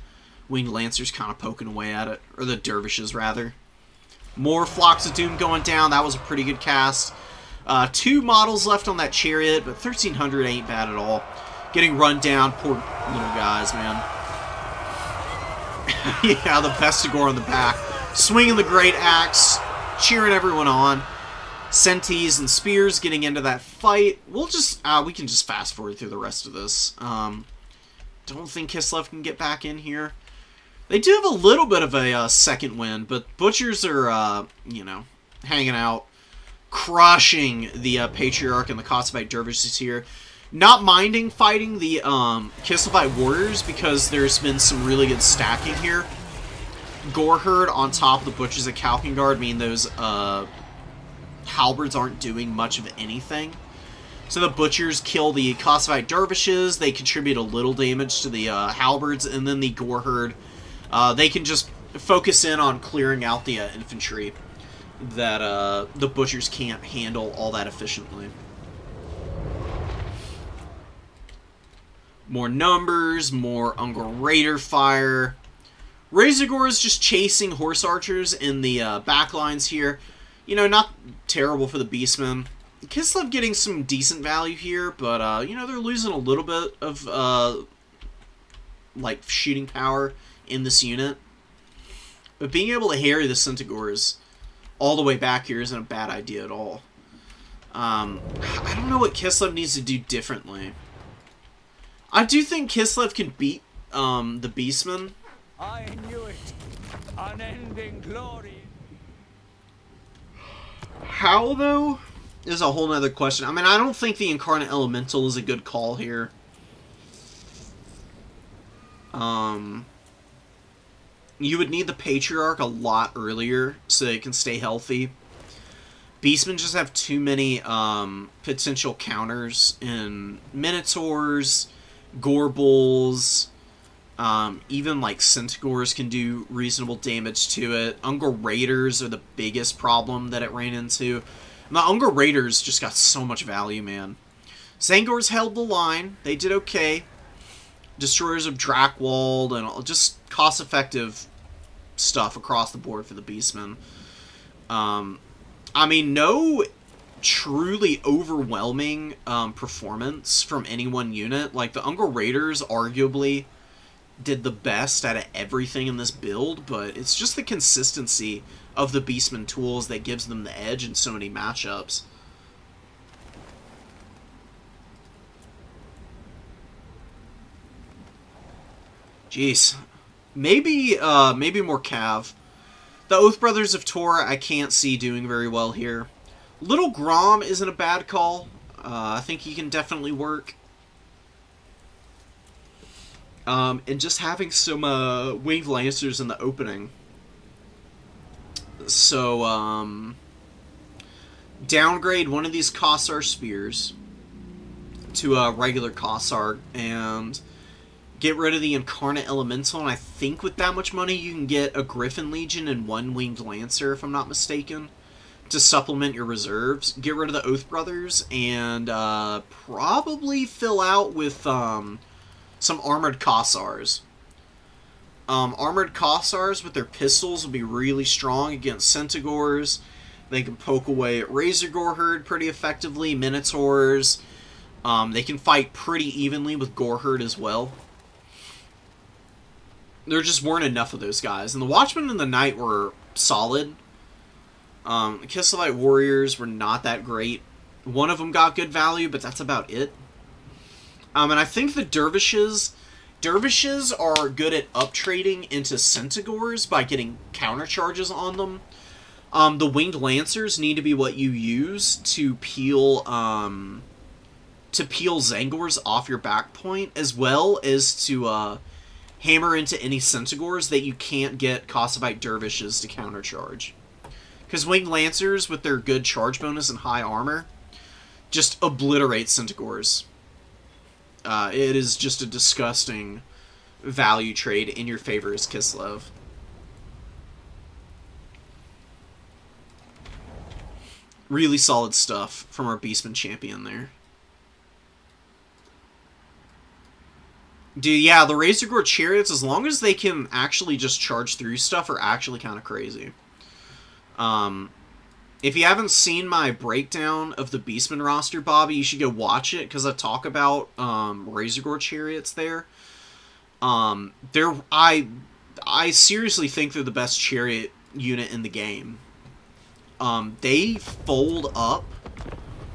Winged Lancers kind of poking away at it. Or the Dervishes, rather. More Flocks of Doom going down. That was a pretty good cast. 2 models left on that Chariot, but 1,300 ain't bad at all. Getting run down. Poor little guys, man. Yeah, the Bestigor on the back. Swinging the Great Axe. Cheering everyone on. Senties and Spears getting into that fight. We'll just, we can just fast forward through the rest of this. Don't think Kislev can get back in here. They do have a little bit of a second win, but Butchers are, you know, hanging out. Crushing the Patriarch and the Kossovite Dervishes here. Not minding fighting the Kislevite Warriors because there's been some really good stacking here. Goreherd on top of the Butchers of Kalkengard mean those halberds aren't doing much of anything. So the Butchers kill the Kossovite Dervishes, they contribute a little damage to the halberds, and then the Goreherd, they can just focus in on clearing out the infantry that the Butchers can't handle all that efficiently. More numbers, more Ungor Raider fire. Razorgore is just chasing Horse Archers in the backlines here. You know, not terrible for the Beastmen. Kislev getting some decent value here, but, you know, they're losing a little bit of, like, shooting power in this unit. But being able to harry the Centaurs all the way back here isn't a bad idea at all. I don't know what Kislev needs to do differently. I do think Kislev can beat the Beastmen. I knew it. Unending glory. How, though, is a whole nother question. I mean, I don't think the Incarnate Elemental is a good call here. You would need the Patriarch a lot earlier so it can stay healthy. Beastmen just have too many potential counters in Minotaurs, Gorbulls. Even, like, Centaurs can do reasonable damage to it. Ungor Raiders are the biggest problem that it ran into. And the Ungor Raiders just got so much value, man. Zangors held the line. They did okay. Destroyers of Drakwold and just cost-effective stuff across the board for the Beastmen. I mean, no truly overwhelming performance from any one unit. Like, the Ungol Raiders arguably did the best out of everything in this build, but it's just the consistency of the Beastmen tools that gives them the edge in so many matchups. Jeez. Maybe more Cav. The Oath Brothers of Tor I can't see doing very well here. Little Grom isn't a bad call. I think he can definitely work. And just having some Winged Lancers in the opening. So, downgrade one of these Kossar Spears to a regular Kossar and get rid of the Incarnate Elemental, and I think with that much money you can get a Griffin Legion and one Winged Lancer, if I'm not mistaken, to supplement your reserves. Get rid of the Oath Brothers, and probably fill out with some Armored Kossars. Armored Kossars with their pistols will be really strong against Centaurs. They can poke away at Razor Gore Herd pretty effectively, Minotaurs. They can fight pretty evenly with Gore Herd as well. There just weren't enough of those guys. And the Watchmen in the Night were solid. The Kislevite Warriors were not that great. One of them got good value, but that's about it. And I think the Dervishes are good at up-trading into Centaurs by getting counter charges on them. The Winged Lancers need to be what you use to peel Zangors off your back point, as well as to hammer into any Centaurs that you can't get Kossovite Dervishes to countercharge. Because Winged Lancers, with their good charge bonus and high armor, just obliterate Centaurs. It is just a disgusting value trade in your favor as Kislev. Really solid stuff from our Beastman champion there. Dude, yeah, the Razor Gore Chariots, as long as they can actually just charge through stuff, are actually kind of crazy. If you haven't seen my breakdown of the Beastman roster, Bobby, you should go watch it, because I talk about Razor Gore Chariots there. I seriously think they're the best chariot unit in the game. They fold up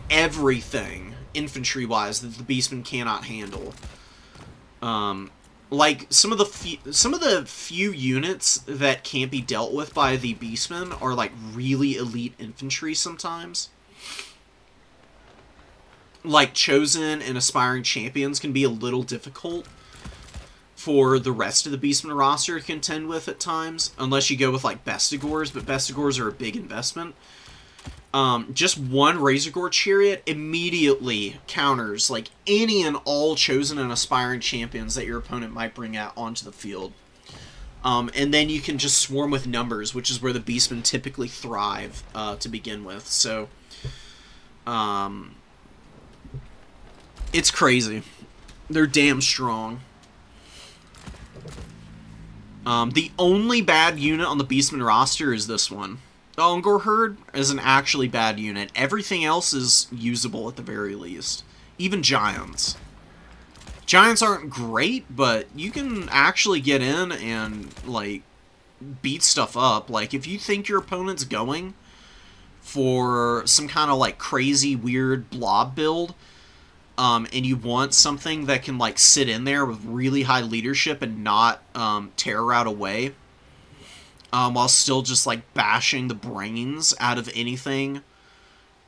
everything, infantry-wise, that the Beastmen cannot handle. Like, some of the few units that can't be dealt with by the Beastmen are, like, really elite infantry sometimes. Like, Chosen and Aspiring Champions can be a little difficult for the rest of the Beastmen roster to contend with at times, unless you go with, like, Bestigors, but Bestigors are a big investment. Just one Razor Gore Chariot immediately counters, like, any and all Chosen and Aspiring Champions that your opponent might bring out onto the field. And then you can just swarm with numbers, which is where the Beastmen typically thrive to begin with. So, it's crazy. They're damn strong. The only bad unit on the Beastmen roster is this one. The Ungol Herd is an actually bad unit. Everything else is usable at the very least. Even Giants. Giants aren't great, but you can actually get in and, like, beat stuff up. Like, if you think your opponent's going for some kind of, like, crazy, weird blob build, and you want something that can, like, sit in there with really high leadership and not terror out away, while still just, like, bashing the brains out of anything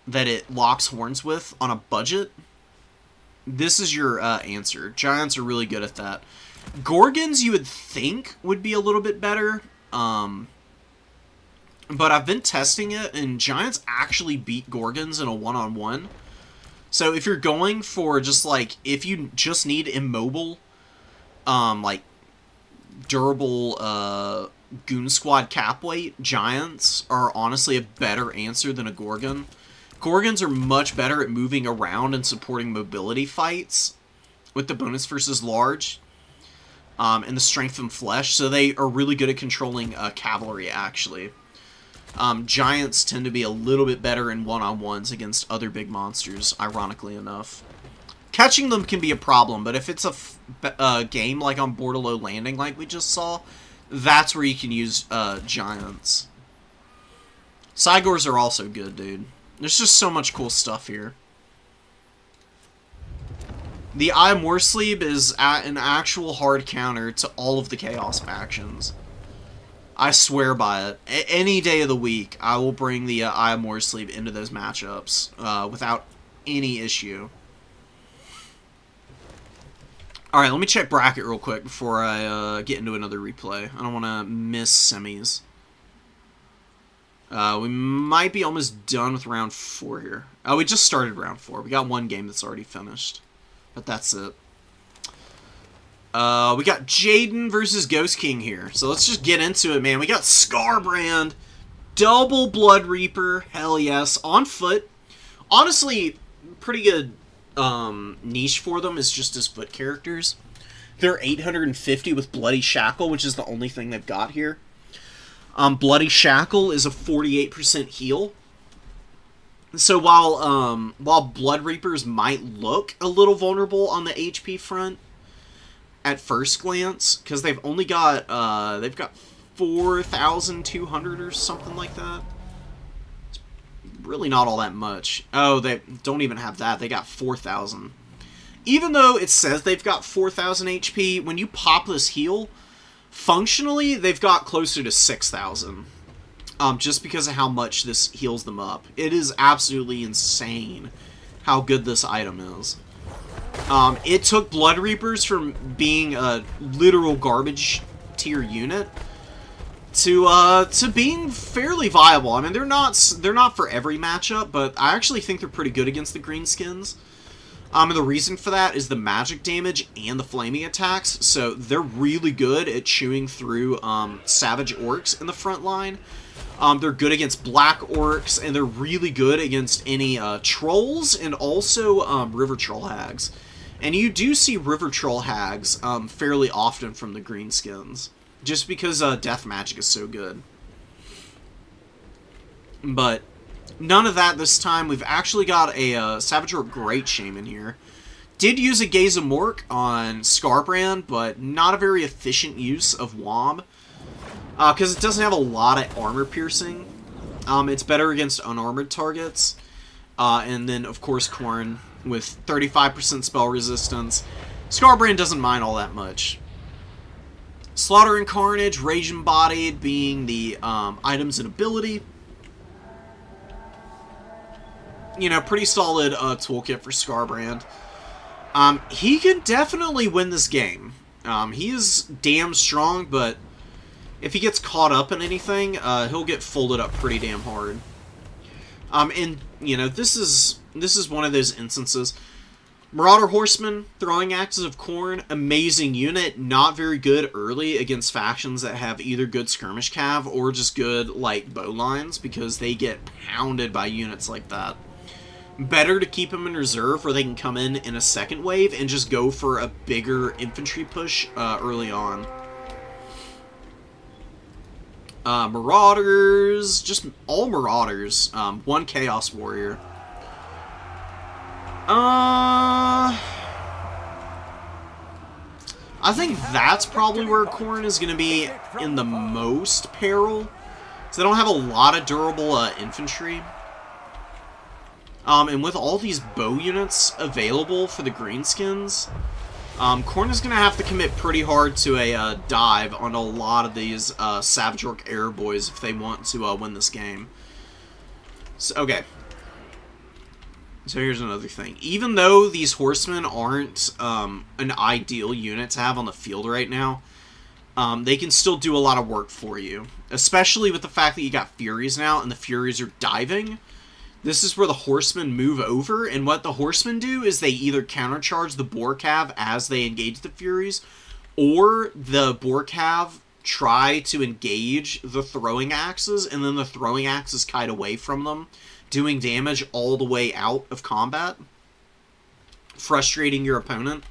that it locks horns with on a budget, this is your answer. Giants are really good at that. Gorgons, you would think, would be a little bit better, but I've been testing it, and Giants actually beat Gorgons in a one-on-one. So if you're going for just, like, if you just need immobile, like, durable, Goon Squad cap weight, Giants are honestly a better answer than a Gorgon. Gorgons are much better at moving around and supporting mobility fights with the bonus versus large and the strength and flesh, so they are really good at controlling cavalry, actually. Giants tend to be a little bit better in one-on-ones against other big monsters, ironically enough. Catching them can be a problem, but if it's a game like on Bordello Landing like we just saw, that's where you can use giants. Cygors are also good, dude. There's just so much cool stuff here. The Eye of Morsleep is an actual hard counter to all of the Chaos factions. I swear by it. Any day of the week, I will bring the Eye of Morsleep into those matchups without any issue. Alright, let me check bracket real quick before I get into another replay. I don't want to miss semis. We might be almost done with round 4 here. Oh, we just started round 4. We got one game that's already finished. But that's it. We got Jaden versus Ghost King here. So let's just get into it, man. We got Scarbrand, double Blood Reaper, hell yes, on foot. Honestly, pretty good niche for them is just as foot characters. They're 850 with Bloody Shackle, which is the only thing they've got here. Bloody Shackle is a 48% heal. So while Blood Reapers might look a little vulnerable on the HP front at first glance, because they've only got 4,200 or something like that. It's really not all that much. Oh, they don't even have that. They got 4,000. Even though it says they've got 4,000 HP, when you pop this heal, functionally they've got closer to 6,000. Just because of how much this heals them up. It is absolutely insane how good this item is. It took Blood Reapers from being a literal garbage tier unit to being fairly viable. I mean, they're not for every matchup, but I actually think they're pretty good against the Greenskins. And the reason for that is the magic damage and the flaming attacks. So they're really good at chewing through savage orcs in the front line. They're good against black orcs, and they're really good against any trolls and also river troll hags. And you do see river troll hags fairly often from the Greenskins, just because death magic is so good. But none of that this time. We've actually got a Savage Orc Great Shaman here. Did use a Gaze of Mork on Scarbrand, but not a very efficient use of Womb. Because it doesn't have a lot of armor piercing. It's better against unarmored targets. And then, of course, Khorne with 35% spell resistance. Scarbrand doesn't mind all that much. Slaughter and Carnage, Rage Embodied being the items and ability. You know, pretty solid toolkit for Scarbrand. He can definitely win this game. He is damn strong, but if he gets caught up in anything, he'll get folded up pretty damn hard. And, you know, this is one of those instances. Marauder Horseman, Throwing Axes of Khorne, amazing unit, not very good early against factions that have either good skirmish cav or just good light bow lines, because they get pounded by units like that. Better to keep them in reserve where they can come in a second wave and just go for a bigger infantry push early on. Marauders, just all Marauders. One Chaos Warrior. I think that's probably where Khorne is going to be in the most peril. So they don't have a lot of durable infantry. And with all these bow units available for the Greenskins, Khorne is going to have to commit pretty hard to a dive on a lot of these Savage Orc Air Boys if they want to win this game. So, okay. So here's another thing. Even though these horsemen aren't an ideal unit to have on the field right now, they can still do a lot of work for you. Especially with the fact that you got Furies now, and the Furies are diving. This is where the horsemen move over, and what the horsemen do is they either countercharge the Boar Cav as they engage the Furies, or the Boar Cav try to engage the throwing axes, and then the throwing axes kite away from them doing damage all the way out of combat, frustrating your opponent.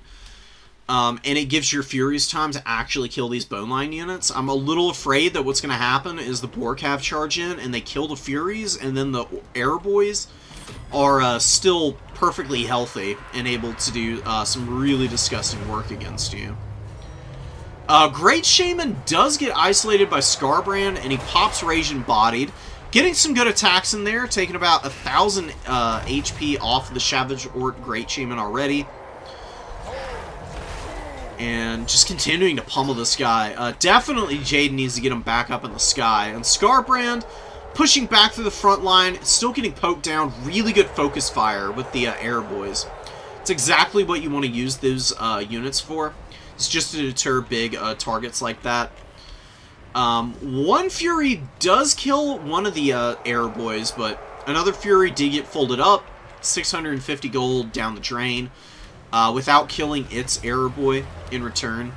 And it gives your Furies time to actually kill these Boneline units. I'm a little afraid that what's going to happen is the Borcav charge in and they kill the Furies, and then the Airboys are still perfectly healthy and able to do some really disgusting work against you. Great Shaman does get isolated by Scarbrand, and he pops Rage Embodied, getting some good attacks in there, taking about 1,000 HP off of the Savage Orc Great Shaman already. And just continuing to pummel this guy. Definitely Jaden needs to get him back up in the sky. And Scarbrand pushing back through the front line, still getting poked down. Really good focus fire with the Airboys. It's exactly what you want to use those units for. It's just to deter big targets like that. One Fury does kill one of the Airboys, but another Fury did get folded up. 650 gold down the drain. Without killing its Airboy in return.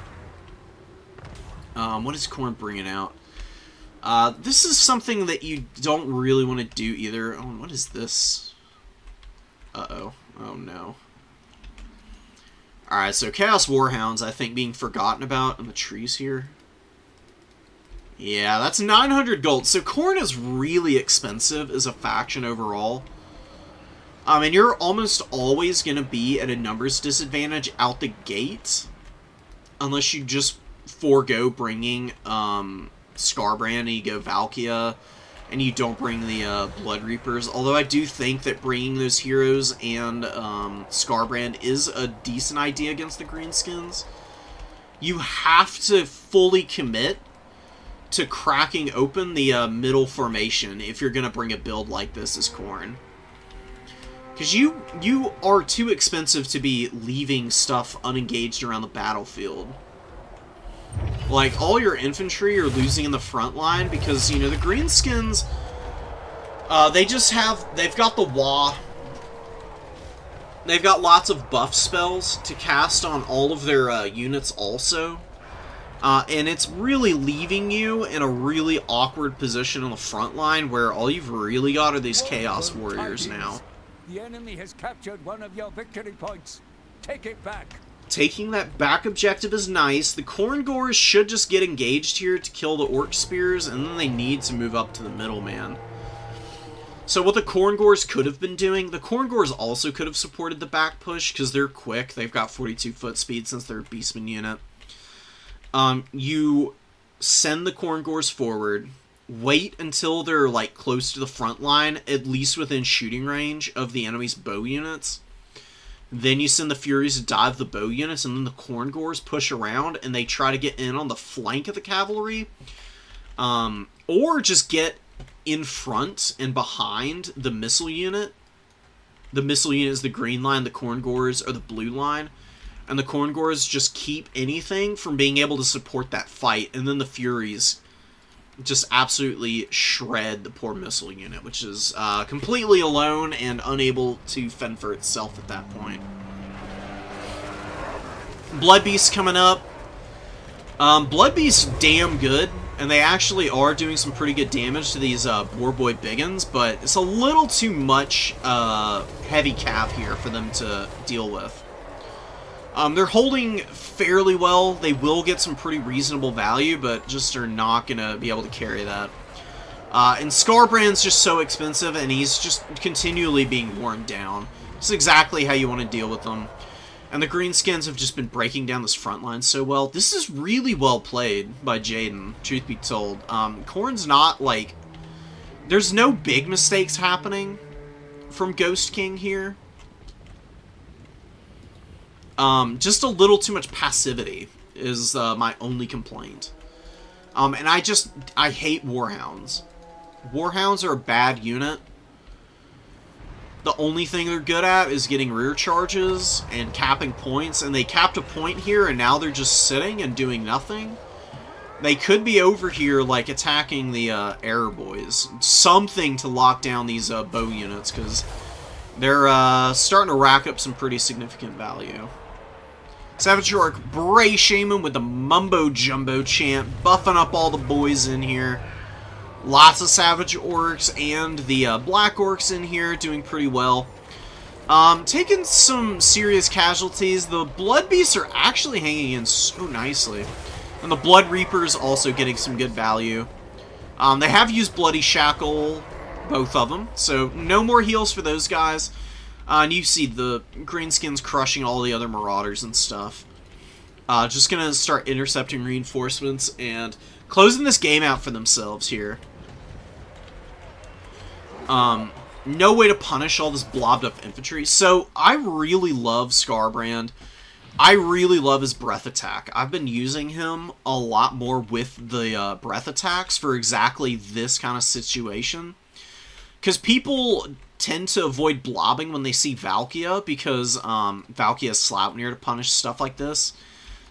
What is Khorne bringing out? This is something that you don't really want to do either. Oh, what is this? Uh-oh. Oh, no. Alright, so Chaos Warhounds, I think, being forgotten about in the trees here. Yeah, that's 900 gold. So Khorne is really expensive as a faction overall. And you're almost always going to be at a numbers disadvantage out the gate. Unless you just forego bringing Scarbrand and you go Valkia. And you don't bring the Blood Reapers. Although I do think that bringing those heroes and Scarbrand is a decent idea against the Greenskins. You have to fully commit to cracking open the middle formation if you're going to bring a build like this as Khorne. Because you are too expensive to be leaving stuff unengaged around the battlefield. Like, all your infantry are losing in the front line because, you know, the Greenskins, they've got the Wa. They've got lots of buff spells to cast on all of their units also. And it's really leaving you in a really awkward position on the front line where all you've really got are these Chaos Warriors now. The enemy has captured one of your victory points. Take it back. Taking that back objective is nice. The Khorngors should just get engaged here to kill the Orc Spears, and then they need to move up to the middleman. So what the Khorngors could have been doing, the Khorngors also could have supported the back push, because they're quick. They've got 42 foot speed since they're a Beastmen unit. You send the Khorngors forward, wait until they're like close to the front line, at least within shooting range of the enemy's bow units. Then you send the Furies to dive the bow units, and then the Khorngors push around, and they try to get in on the flank of the cavalry. Or just get in front and behind the missile unit. The missile unit is the green line, the Khorngors are the blue line. And the Khorngors just keep anything from being able to support that fight, and then the Furies just absolutely shred the poor missile unit, which is completely alone and unable to fend for itself at that point. Blood Beast coming up. Blood Beast's damn good, and they actually are doing some pretty good damage to these Boarboy Biggins, but it's a little too much heavy cav here for them to deal with. They're holding fairly well. They will get some pretty reasonable value, but just are not going to be able to carry that. And Scarbrand's just so expensive, and he's just continually being worn down. It's exactly how you want to deal with them. And the Greenskins have just been breaking down this front line so well. This is really well played by Jaden, truth be told. Khorne's not, like... There's no big mistakes happening from Ghost King here. Just a little too much passivity is my only complaint. And I hate Warhounds. Warhounds are a bad unit. The only thing they're good at is getting rear charges and capping points, and they capped a point here, and now they're just sitting and doing nothing. They could be over here, like, attacking the Airboys. Something to lock down these bow units, because they're starting to rack up some pretty significant value. Savage Orc Bray Shaman with the Mumbo Jumbo chant, buffing up all the boys in here. Lots of Savage Orcs and the Black Orcs in here doing pretty well. Taking some serious casualties. The Blood Beasts are actually hanging in so nicely. And the Blood Reapers also getting some good value. They have used Bloody Shackle, both of them, so no more heals for those guys. And you see the Greenskins crushing all the other Marauders and stuff. Just gonna start intercepting reinforcements and closing this game out for themselves here. No way to punish all this blobbed up infantry. So, I really love Scarbrand. I really love his breath attack. I've been using him a lot more with the breath attacks for exactly this kind of situation. Because people tend to avoid blobbing when they see Valkia, because Valkia has Sloupnir to punish stuff like this.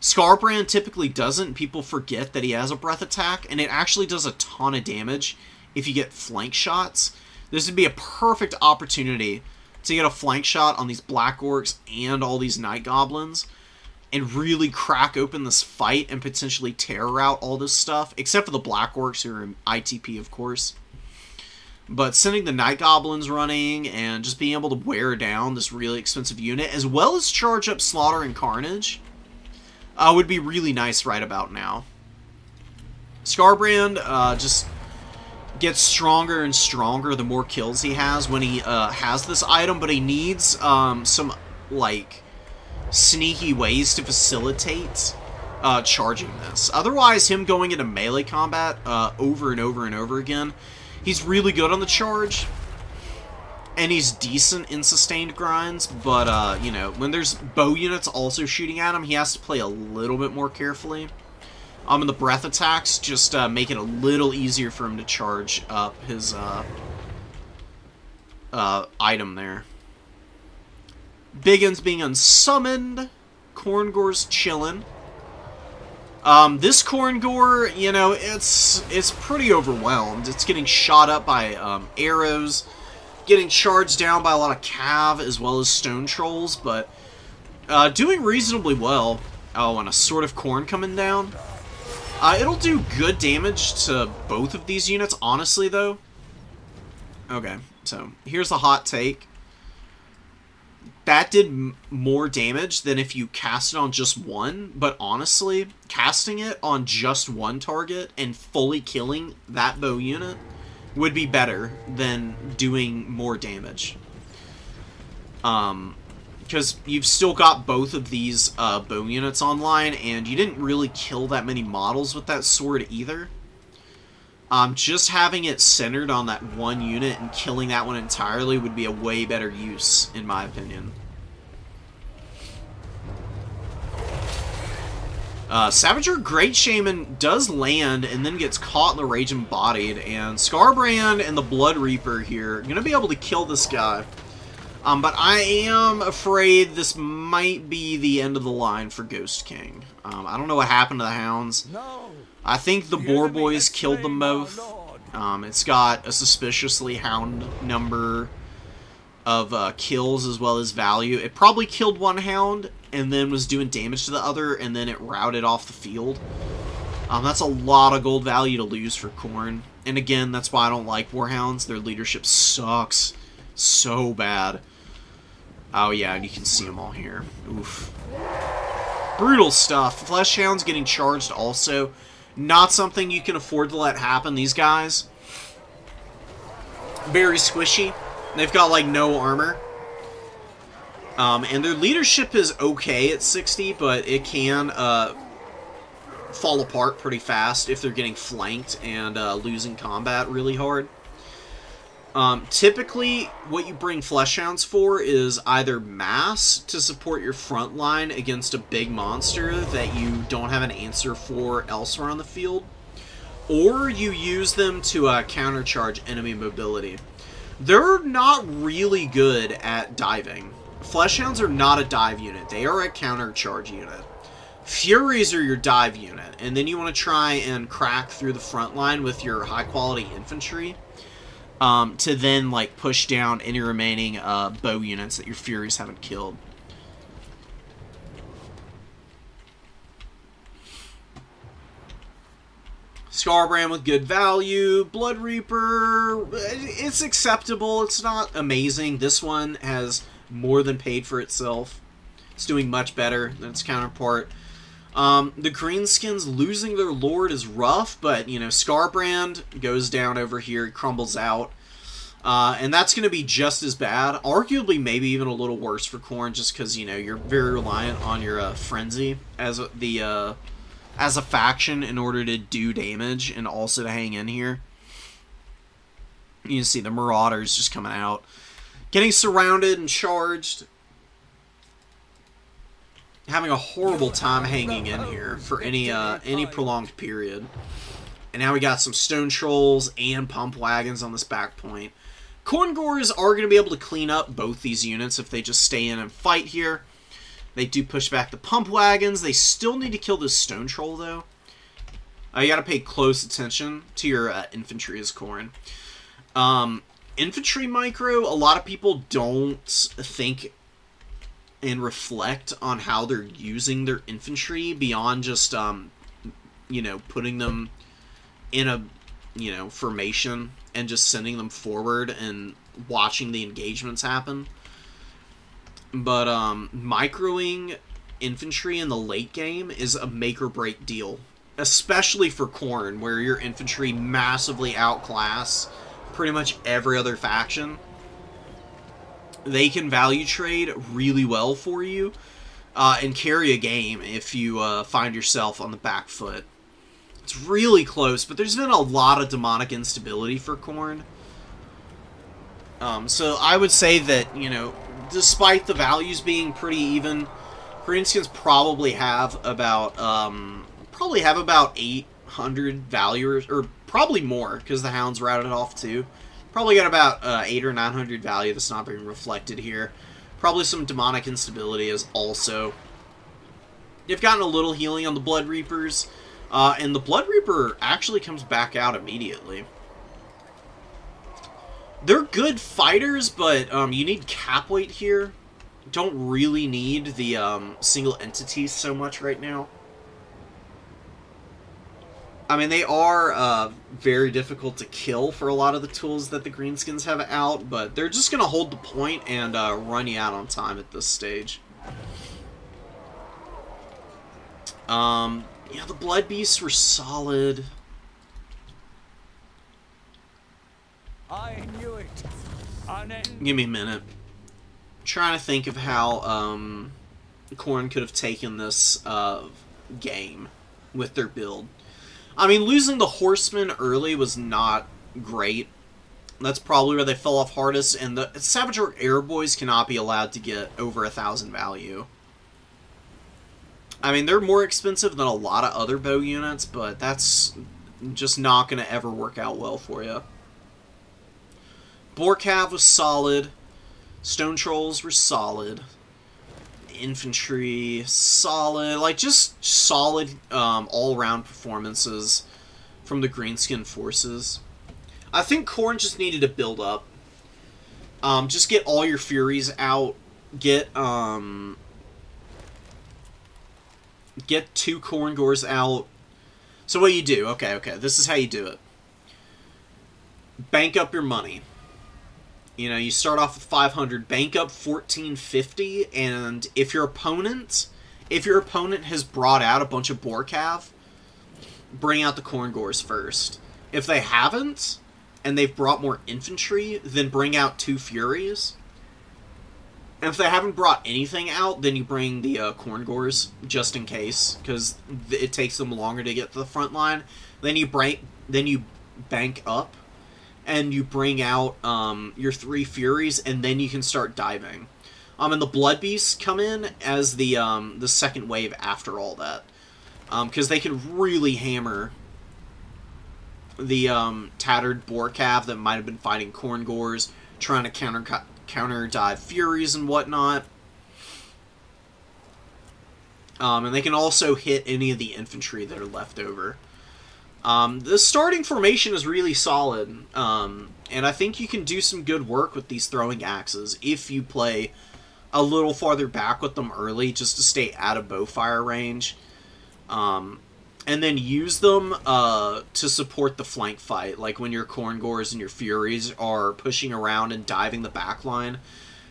Scarbrand typically doesn't. People forget that he has a breath attack, and it actually does a ton of damage if you get flank shots. This would be a perfect opportunity to get a flank shot on these Black Orcs and all these Night Goblins and really crack open this fight and potentially terror out all this stuff, except for the Black Orcs who are in ITP, of course. But sending the Night Goblins running and just being able to wear down this really expensive unit, as well as charge up Slaughter and Carnage, would be really nice right about now. Scarbrand just gets stronger and stronger the more kills he has when he has this item, but he needs some, like, sneaky ways to facilitate charging this. Otherwise, him going into melee combat over and over and over again, he's really good on the charge, and he's decent in sustained grinds, but, you know, when there's bow units also shooting at him, he has to play a little bit more carefully. And the breath attacks just make it a little easier for him to charge up his item there. Biggins being unsummoned. Korngor's chillin'. This Korngor, you know, it's pretty overwhelmed. It's getting shot up by arrows, getting charged down by a lot of cav as well as stone trolls, but doing reasonably well. Oh, and a Sword of Corn coming down. It'll do good damage to both of these units, honestly, though. Okay, so here's the hot take. That did more damage than if you cast it on just one, but honestly, casting it on just one target and fully killing that bow unit would be better than doing more damage. Because you've still got both of these bow units online, and you didn't really kill that many models with that sword either. Just having it centered on that one unit and killing that one entirely would be a way better use, in my opinion. Savager Great Shaman does land and then gets caught in the Rage Embodied, and Scarbrand and the Blood Reaper here are going to be able to kill this guy. But I am afraid this might be the end of the line for Ghost King. I don't know what happened to the Hounds. No. I think the Boar Boys killed them both. It's got a suspiciously Hound number of kills as well as value. It probably killed one Hound and then was doing damage to the other, and then it routed off the field. That's a lot of gold value to lose for Khorne. And again, that's why I don't like Warhounds. Their leadership sucks so bad. Oh yeah, and you can see them all here. Oof. Brutal stuff. Flesh Hounds getting charged also. Not something you can afford to let happen. These guys, very squishy. They've got like no armor. And their leadership is okay at 60, but it can fall apart pretty fast if they're getting flanked and losing combat really hard. Typically, what you bring Fleshhounds for is either mass to support your front line against a big monster that you don't have an answer for elsewhere on the field, or you use them to countercharge enemy mobility. They're not really good at diving. Fleshhounds are not a dive unit. They are a countercharge unit. Furies are your dive unit, and then you want to try and crack through the front line with your high-quality infantry. To then, like, push down any remaining bow units that your Furies haven't killed. Scarbrand with good value. Blood Reaper, it's acceptable. It's not amazing. This one has more than paid for itself. It's doing much better than its counterpart. The Greenskins losing their Lord is rough, but, you know, Scarbrand goes down over here. It crumbles out. And that's going to be just as bad. Arguably, maybe even a little worse for Khorne, just because, you know, you're very reliant on your Frenzy as a faction in order to do damage and also to hang in here. You can see the Marauders just coming out. Getting surrounded and charged. Having a horrible time hanging in here for any prolonged period. And now we got some Stone Trolls and Pump Wagons on this back point. Khorngors are going to be able to clean up both these units if they just stay in and fight here. They do push back the Pump Wagons. They still need to kill this Stone Troll, though. You got to pay close attention to your infantry as Khorne. Infantry micro, a lot of people don't think and reflect on how they're using their infantry beyond just, you know, putting them in a, you know, formation and just sending them forward and watching the engagements happen. But microing infantry in the late game is a make or break deal, especially for Khorne, where your infantry massively outclass pretty much every other faction. They can value trade really well for you and carry a game if you find yourself on the back foot. It's really close, but there's been a lot of demonic instability for Khorne. So I would say that, you know, despite the values being pretty even, Greenskins probably have about 800 value, or probably more, because the Hounds routed off too. Probably got about 800 or 900 value that's not being reflected here. Probably some demonic instability is also. They've gotten a little healing on the Blood Reapers, and the Blood Reaper actually comes back out immediately. They're good fighters, but you need cap weight here. Don't really need the single entities so much right now. I mean, they are very difficult to kill for a lot of the tools that the Greenskins have out, but they're just going to hold the point and run you out on time at this stage. Yeah, the Blood Beasts were solid. I knew it. Give me a minute. I'm trying to think of how Khorne could have taken this game with their build. I mean, losing the Horsemen early was not great. That's probably where they fell off hardest, and the Savage Orc Airboys cannot be allowed to get over 1,000 value. I mean, they're more expensive than a lot of other bow units, but that's just not going to ever work out well for you. Boarcav was solid. Stone Trolls were solid. Infantry, solid. Like, just solid all-around performances from the Greenskin forces. I think Khorne just needed to build up. Just get all your Furies out. Get 2 Khorngors out. So what you do, okay, this is how you do it. Bank up your money. You know, you start off with 500, bank up 1450, and if your opponent has brought out a bunch of Boarcav, bring out the Khorngors first. If they haven't, and they've brought more infantry, then bring out 2 Furies. And if they haven't brought anything out, then you bring the Khorngors, just in case, because it takes them longer to get to the front line. Then you bank up, and you bring out your 3 Furies, and then you can start diving. And the Blood Beasts come in as the second wave after all that, because they can really hammer the tattered Boarcav that might have been fighting Khorngors, trying to counter dive Furies and whatnot. And they can also hit any of the infantry that are left over. The starting formation is really solid, and I think you can do some good work with these throwing axes if you play a little farther back with them early, just to stay out of bowfire range. And and then use them to support the flank fight. Like when your Khorngors and your Furies are pushing around and diving the back line,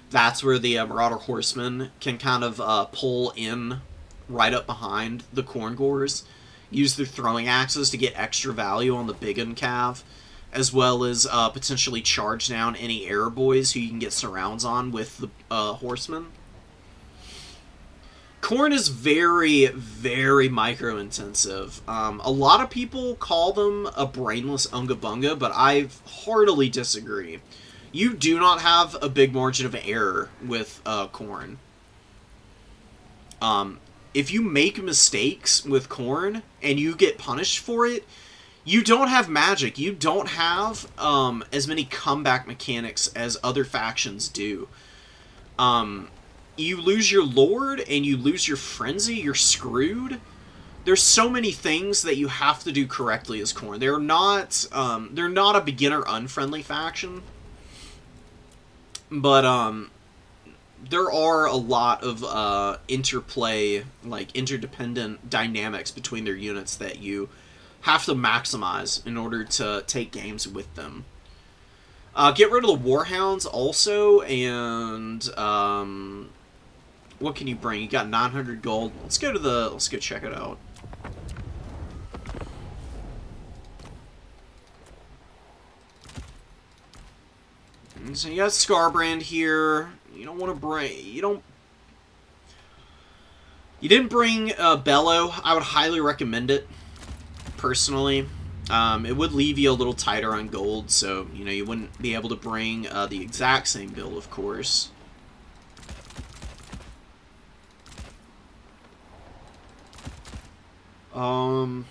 that's where the Marauder Horsemen can kind of pull in right up behind the Khorngors, use their throwing axes to get extra value on the big Cav, as well as potentially charge down any air boys who you can get surrounds on with the Horsemen. Khorne is very, very micro-intensive. A lot of people call them a brainless Unga Bunga, but I heartily disagree. You do not have a big margin of error with Khorne. If you make mistakes with Khorne and you get punished for it, you don't have magic. You don't have as many comeback mechanics as other factions do. You lose your Lord and you lose your Frenzy, you're screwed. There's so many things that you have to do correctly as Khorne. They're not a beginner-unfriendly faction. But, there are a lot of interplay, like interdependent dynamics between their units that you have to maximize in order to take games with them. Get rid of the Warhounds also, and what can you bring? You got 900 gold. Let's go check it out. So you got Scarbrand here. You don't want to bring... You didn't bring Bellow. I would highly recommend it, personally. It would leave you a little tighter on gold, so, you know, you wouldn't be able to bring the exact same build, of course. The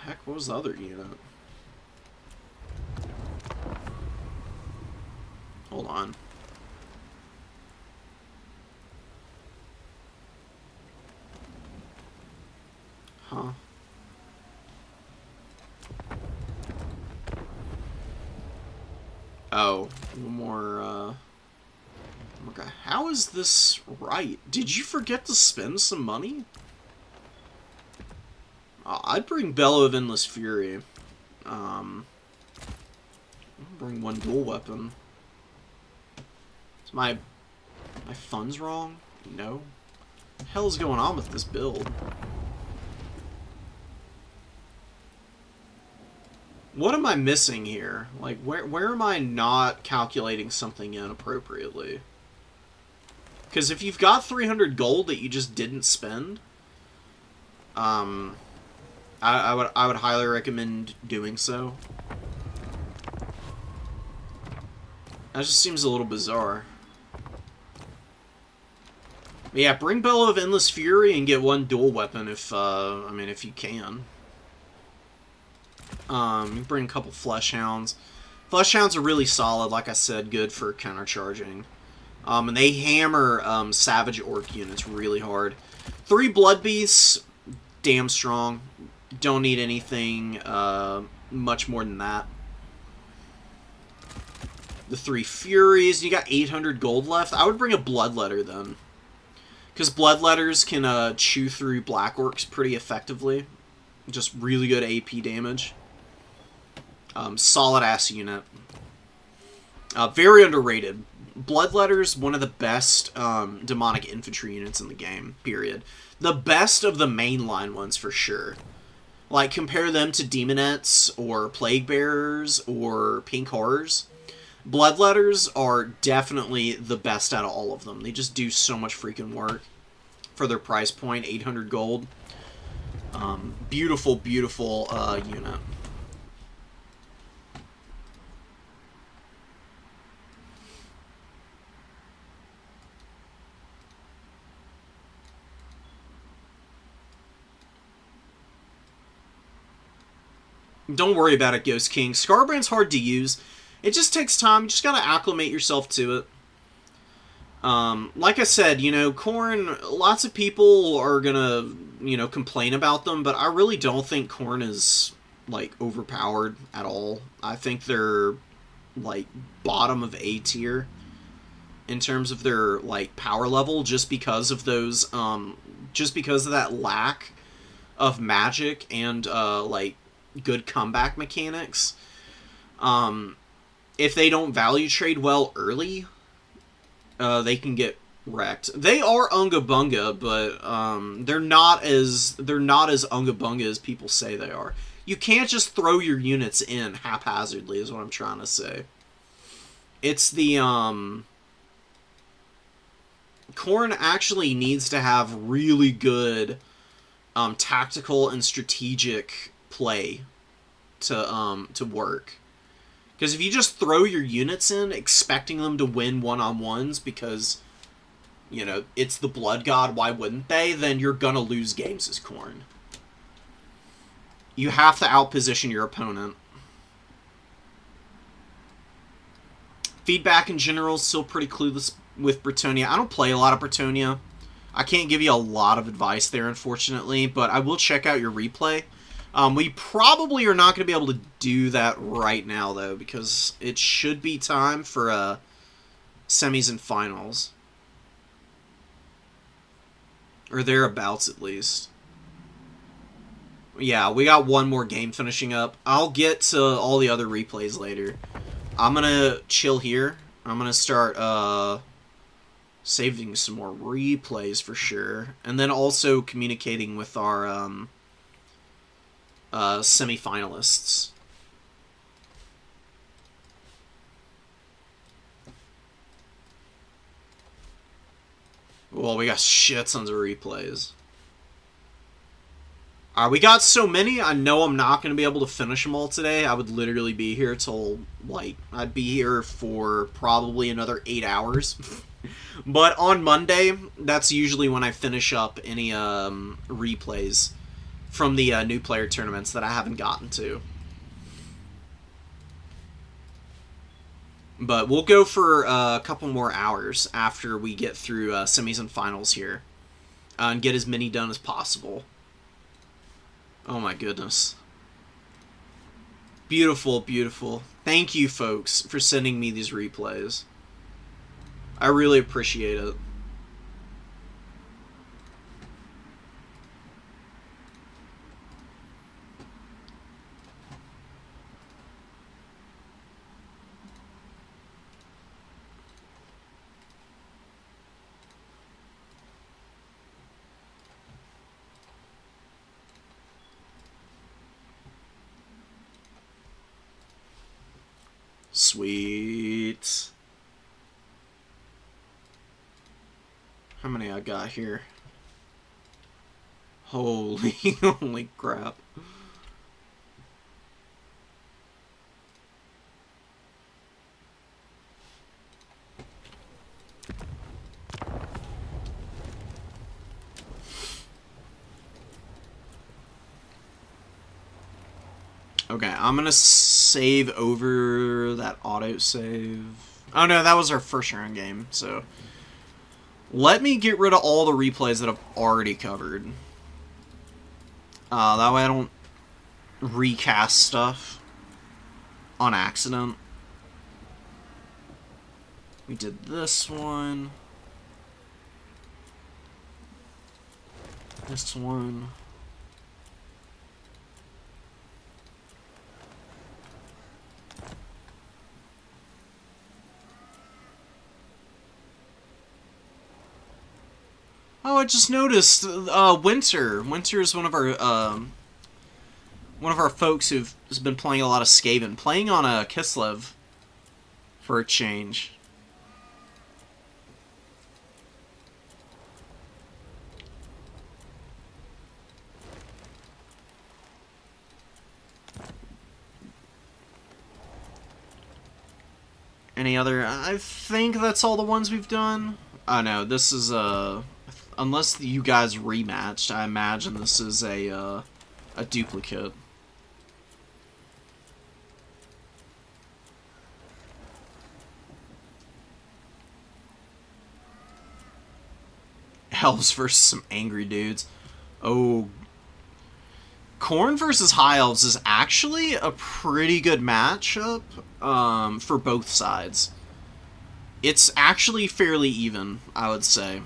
heck, what was the other unit? Hold on. Huh. Oh, one more, okay. How is this right? Did you forget to spend some money? I'd bring Bellow of Endless Fury. I'll bring one dual weapon. Is my funds wrong? No. What the hell is going on with this build? What am I missing here? Like, where am I not calculating something in appropriately? Because if you've got 300 gold that you just didn't spend, I would highly recommend doing so. That just seems a little bizarre. But yeah, bring Bellow of Endless Fury and get one dual weapon if, I mean, if you can. You bring a couple Flesh Hounds. Flesh Hounds are really solid, like I said, good for countercharging. And they hammer Savage Orc units really hard. 3 Blood Beasts, damn strong. Don't need anything much more than that. The 3 Furies, you got 800 gold left. I would bring a Bloodletter then. Because Bloodletters can chew through Black Orcs pretty effectively. Just really good AP damage. Solid-ass unit. Very underrated. Bloodletter's one of the best demonic infantry units in the game, period. The best of the mainline ones, for sure. Like, compare them to Demonettes, or Plague Bearers, or Pink Horrors. Bloodletters are definitely the best out of all of them. They just do so much freaking work for their price point, 800 gold. Beautiful, beautiful unit. Don't worry about it, Ghost King. Scarbrand's hard to use. It just takes time. You just gotta acclimate yourself to it. Like I said, you know, Khorne, lots of people are gonna, you know, complain about them, but I really don't think Khorne is, like, overpowered at all. I think they're, like, bottom of A tier in terms of their, like, power level, just because of those, just because of that lack of magic and like good comeback mechanics, if they don't value trade well early, they can get wrecked. They are unga bunga, but they're not as unga bunga as people say they are. You can't just throw your units in haphazardly, is what I'm trying to say. It's the Khorne actually needs to have really good tactical and strategic play to work. Because if you just throw your units in expecting them to win one-on-ones because, you know, it's the Blood God, why wouldn't they? Then you're gonna lose games as Khorne. You have to outposition your opponent. Feedback in general is still pretty clueless with Bretonia. I don't play a lot of Bretonia. I can't give you a lot of advice there, unfortunately, but I will check out your replay. We probably are not going to be able to do that right now, though, because it should be time for semis and finals. Or thereabouts, at least. Yeah, we got one more game finishing up. I'll get to all the other replays later. I'm going to chill here. I'm going to start saving some more replays for sure. And then also communicating with our semi-finalists. Well, we got shit tons of replays. We got so many, I know I'm not going to be able to finish them all today. I would literally be here till, like, I'd be here for probably another 8 hours. But on Monday, that's usually when I finish up any replays from the new player tournaments that I haven't gotten to. But we'll go for a couple more hours after we get through semis and finals here. And get as many done as possible. Oh my goodness. Beautiful, beautiful. Thank you, folks, for sending me these replays. I really appreciate it. Sweet. How many I got here? Holy, holy crap. Okay, I'm gonna save over that autosave. Oh no, that was our first round game, so... Let me get rid of all the replays that I've already covered. That way I don't recast stuff on accident. We did this one. This one. Oh, I just noticed, Winter. Winter is one of our folks who's been playing a lot of Skaven. Playing on a Kislev for a change. Any other? I think that's all the ones we've done. Oh no, this is unless you guys rematched, I imagine this is a duplicate. Elves versus some angry dudes. Oh, Khorne versus High Elves is actually a pretty good matchup for both sides. It's actually fairly even, I would say.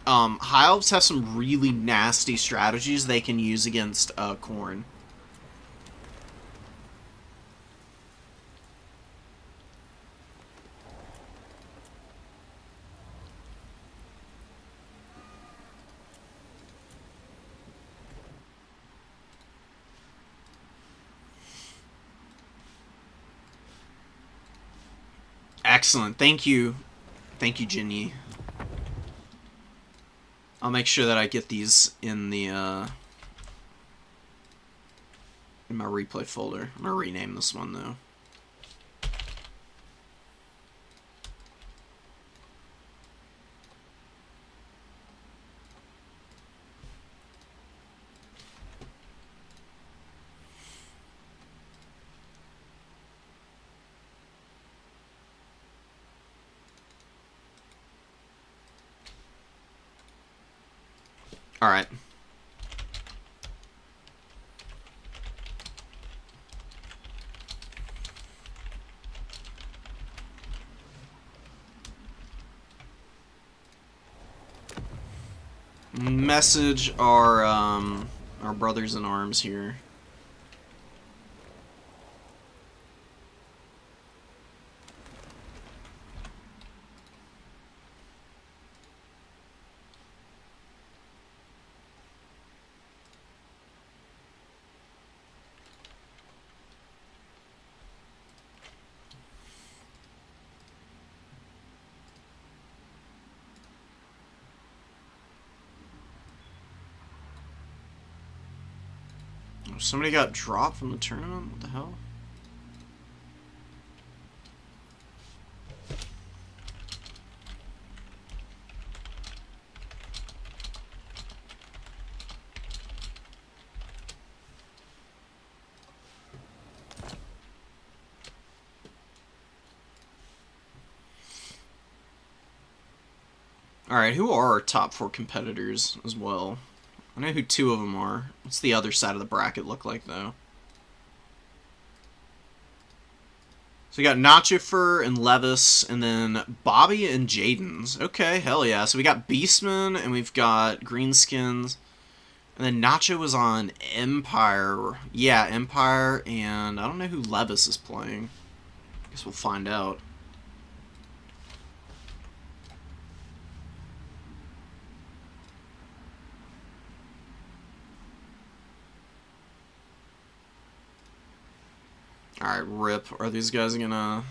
High Elves have some really nasty strategies they can use against Khorne. Excellent. Thank you. Thank you, Jinyi. I'll make sure that I get these in the, in my replay folder. I'm gonna rename this one, though. Alright. Message our brothers in arms here. Somebody got dropped from the tournament? What the hell? Alright, who are our top 4 competitors as well? I know who 2 of them are. What's the other side of the bracket look like, though? So we got Nachofer and Levis, and then Bobby and Jaden's. Okay, hell yeah. So we got Beastmen, and we've got Greenskins. And then Nacho was on Empire. Yeah, Empire, and I don't know who Levis is playing. Guess we'll find out. Alright, rip. Are these guys gonna...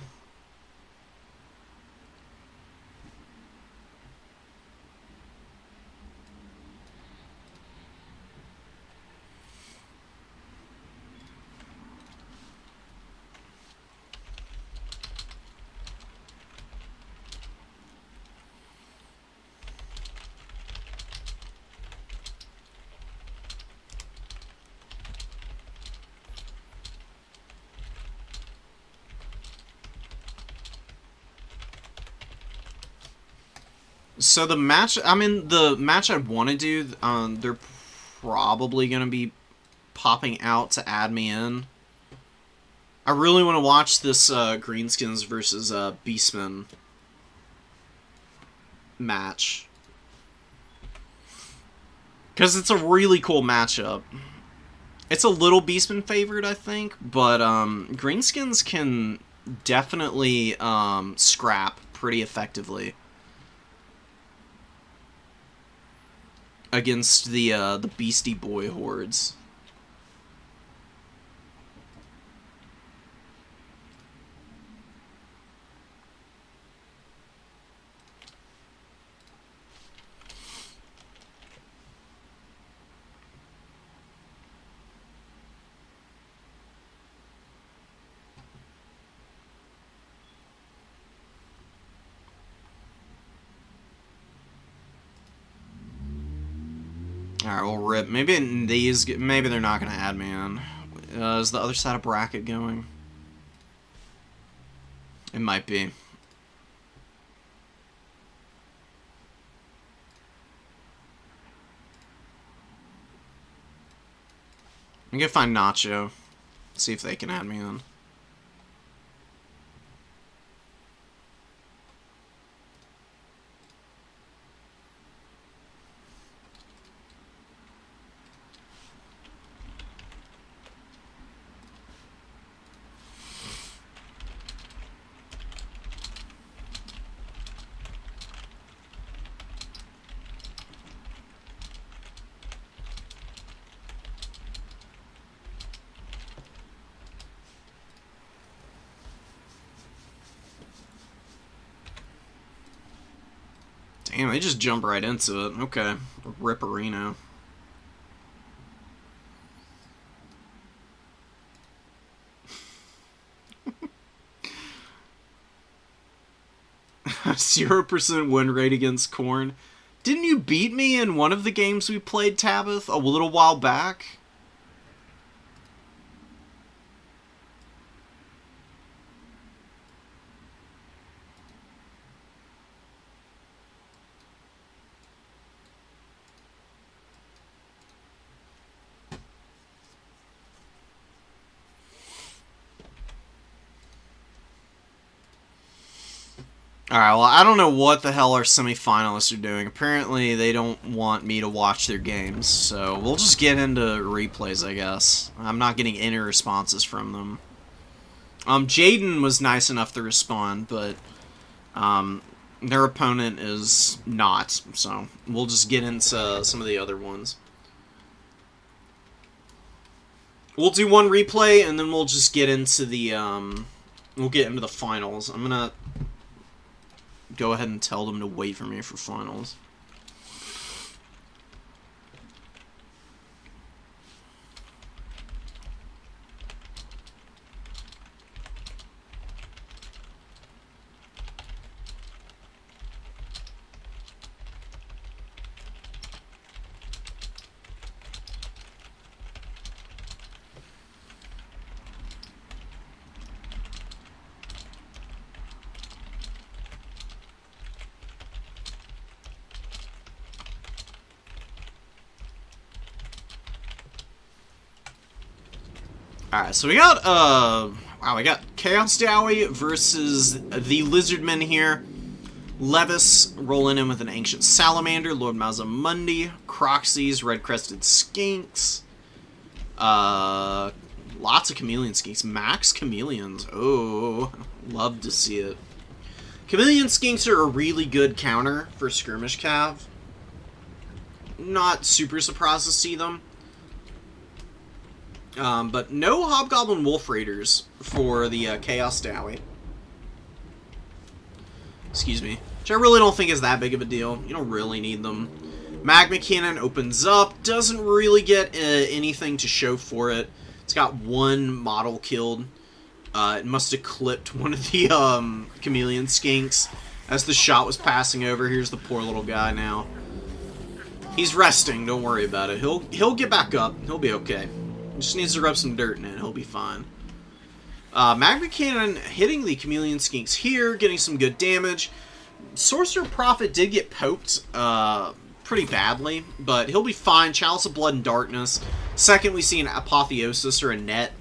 So the match, the match I want to do, they're probably going to be popping out to add me in. I really want to watch this Greenskins versus Beastmen match. Because it's a really cool matchup. It's a little Beastmen favored, I think, but Greenskins can definitely scrap pretty effectively against the Beastie Boy hordes. Alright, well, rip. Maybe in these... Maybe they're not going to add me in. Is the other side of bracket going? It might be. I'm going to find Nacho. See if they can add me in. Damn, they just jump right into it. Okay. Ripperino. A 0% win rate against Khorne. Didn't you beat me in one of the games we played, Tabith, a little while back? Alright, well, I don't know what the hell our semifinalists are doing. Apparently, they don't want me to watch their games, so we'll just get into replays, I guess. I'm not getting any responses from them. Jaden was nice enough to respond, but their opponent is not, so we'll just get into some of the other ones. We'll do one replay, and then we'll just get into the, finals. I'm gonna go ahead and tell them to wait for me for finals. Alright, so we got, we got Chaos Dowie versus the Lizardmen here. Levis rolling in with an Ancient Salamander, Lord Mazamundi, Croxies, Red-Crested Skinks, lots of Chameleon Skinks, Max Chameleons, oh, love to see it. Chameleon Skinks are a really good counter for Skirmish Cav. Not super surprised to see them. But no Hobgoblin Wolf Raiders for the Chaos Dowie. Excuse me. Which I really don't think is that big of a deal. You don't really need them. Magma Cannon opens up. Doesn't really get anything to show for it. It's got one model killed. It must have clipped one of the Chameleon Skinks as the shot was passing over. Here's the poor little guy now. He's resting. Don't worry about it. He'll get back up. He'll be okay. Just needs to rub some dirt in it. He'll be fine. Magma Cannon hitting the Chameleon Skinks here, getting some good damage. Sorcerer Prophet did get poked pretty badly, but he'll be fine. Chalice of Blood and Darkness. Second, we see an Apotheosis or a Net.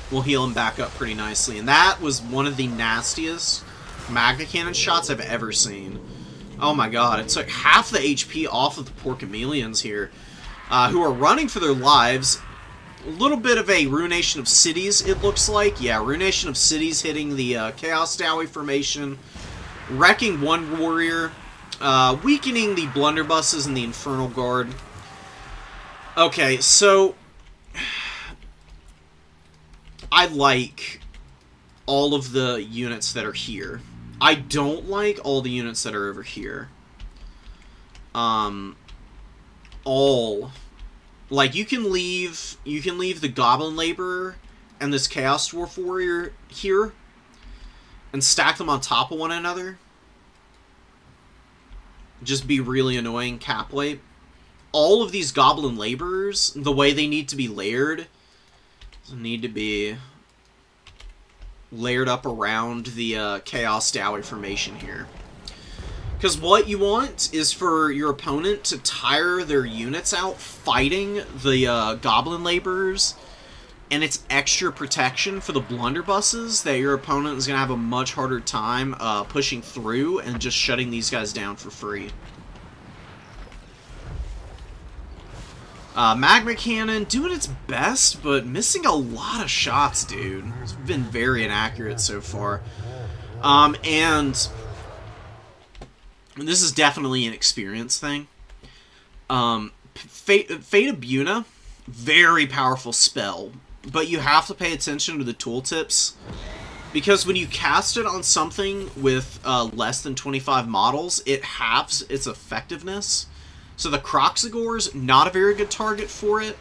We'll heal him back up pretty nicely. And that was one of the nastiest Magma Cannon shots I've ever seen. Oh my god, it took half the HP off of the poor Chameleons here, who are running for their lives. A little bit of a Ruination of Cities, it looks like. Yeah, Ruination of Cities hitting the Chaos Dowie formation. Wrecking one warrior. Weakening the Blunderbusses and the Infernal Guard. Okay, so I like all of the units that are here. I don't like all the units that are over here. Like, you can leave the Goblin Laborer and this Chaos Dwarf Warrior here and stack them on top of one another. Just be really annoying cap weight. All of these Goblin Laborers, the way they need to be layered, need to be layered up around the Chaos Dowie formation here. Because what you want is for your opponent to tire their units out fighting the Goblin Laborers, and it's extra protection for the Blunderbusses that your opponent is going to have a much harder time pushing through and just shutting these guys down for free. Magma Cannon doing its best, but missing a lot of shots, dude. It's been very inaccurate so far. And this is definitely an experience thing. Fate of Buna, very powerful spell, but you have to pay attention to the tooltips Because when you cast it on something with less than 25 models, it halves its effectiveness. So the Kroxigor's not a very good target for it.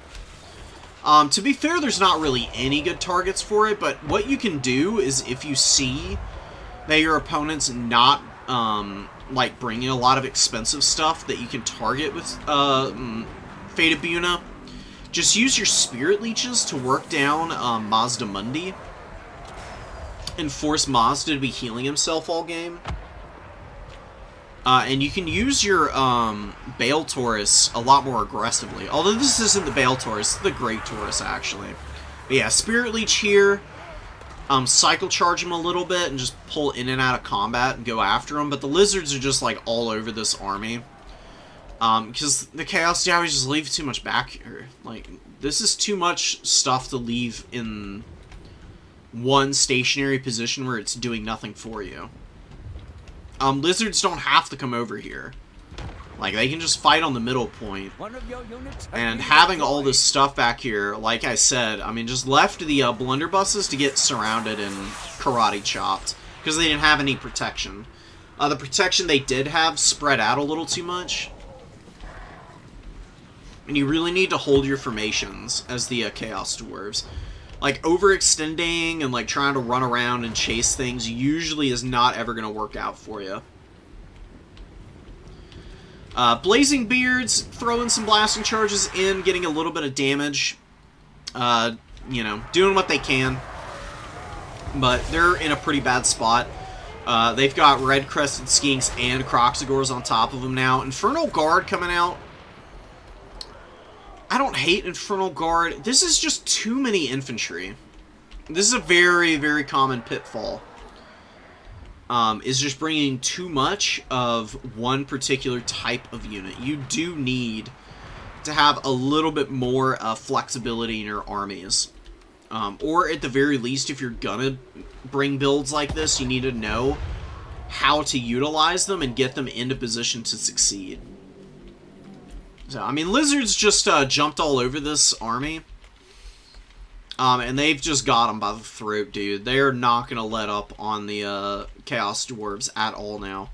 To be fair, there's not really any good targets for it, but what you can do is if you see that your opponent's not, like, bringing a lot of expensive stuff that you can target with Fata Buna, just use your Spirit Leeches to work down Mazda Mundi and force Mazda to be healing himself all game. And you can use your Bale Taurus a lot more aggressively. Although this isn't the Bale Taurus, it's the Great Taurus, actually. But yeah, Spirit Leech here. Cycle charge him a little bit and just pull in and out of combat and go after him. But the Lizards are just, like, all over this army. Because the Chaos Dowies just leave too much back here. Like, this is too much stuff to leave in one stationary position where it's doing nothing for you. Lizards don't have to come over here. Like, they can just fight on the middle point. And having all this stuff back here, like I said, I mean, just left the blunderbusses to get surrounded and karate chopped. Because they didn't have any protection. The protection they did have spread out a little too much. And you really need to hold your formations as the Chaos Dwarves. Like, overextending and, like, trying to run around and chase things usually is not ever going to work out for you. Blazing Beards, throwing some blasting charges in, getting a little bit of damage. You know, doing what they can. But they're in a pretty bad spot. They've got Red-Crested Skinks and Kroxigors on top of them now. Infernal Guard coming out. I don't hate Infernal Guard. This is just too many infantry. This is a very, very common pitfall. Is just bringing too much of one particular type of unit. You do need to have a little bit more flexibility in your armies. Or at the very least, if you're gonna bring builds like this, you need to know how to utilize them and get them into position to succeed. So, I mean, Lizards just jumped all over this army. And they've just got them by the throat, dude. They're not going to let up on the Chaos Dwarves at all now.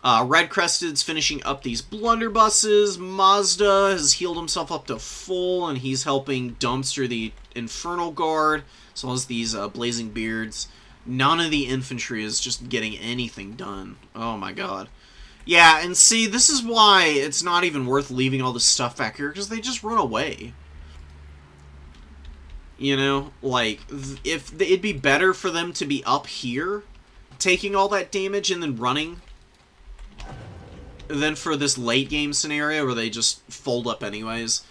Red Crested's finishing up these blunderbusses. Mazda has healed himself up to full, and he's helping dumpster the Infernal Guard, as well as these Blazing Beards. None of the infantry is just getting anything done. Oh my god. Yeah, and see, this is why it's not even worth leaving all this stuff back here, because they just run away. You know, like, if it'd be better for them to be up here, taking all that damage and then running, than for this late game scenario where they just fold up anyways,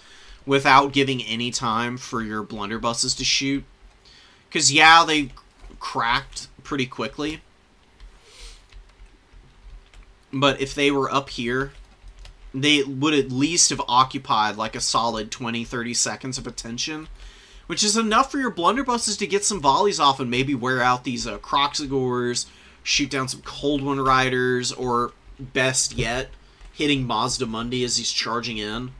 without giving any time for your blunderbusses to shoot. Because, yeah, they cracked pretty quickly. But if they were up here, they would at least have occupied like a solid 20-30 seconds of attention, which is enough for your blunderbusses to get some volleys off and maybe wear out these Kroxigors, shoot down some Cold One Riders, or best yet, hitting Mazda Mundi as he's charging in.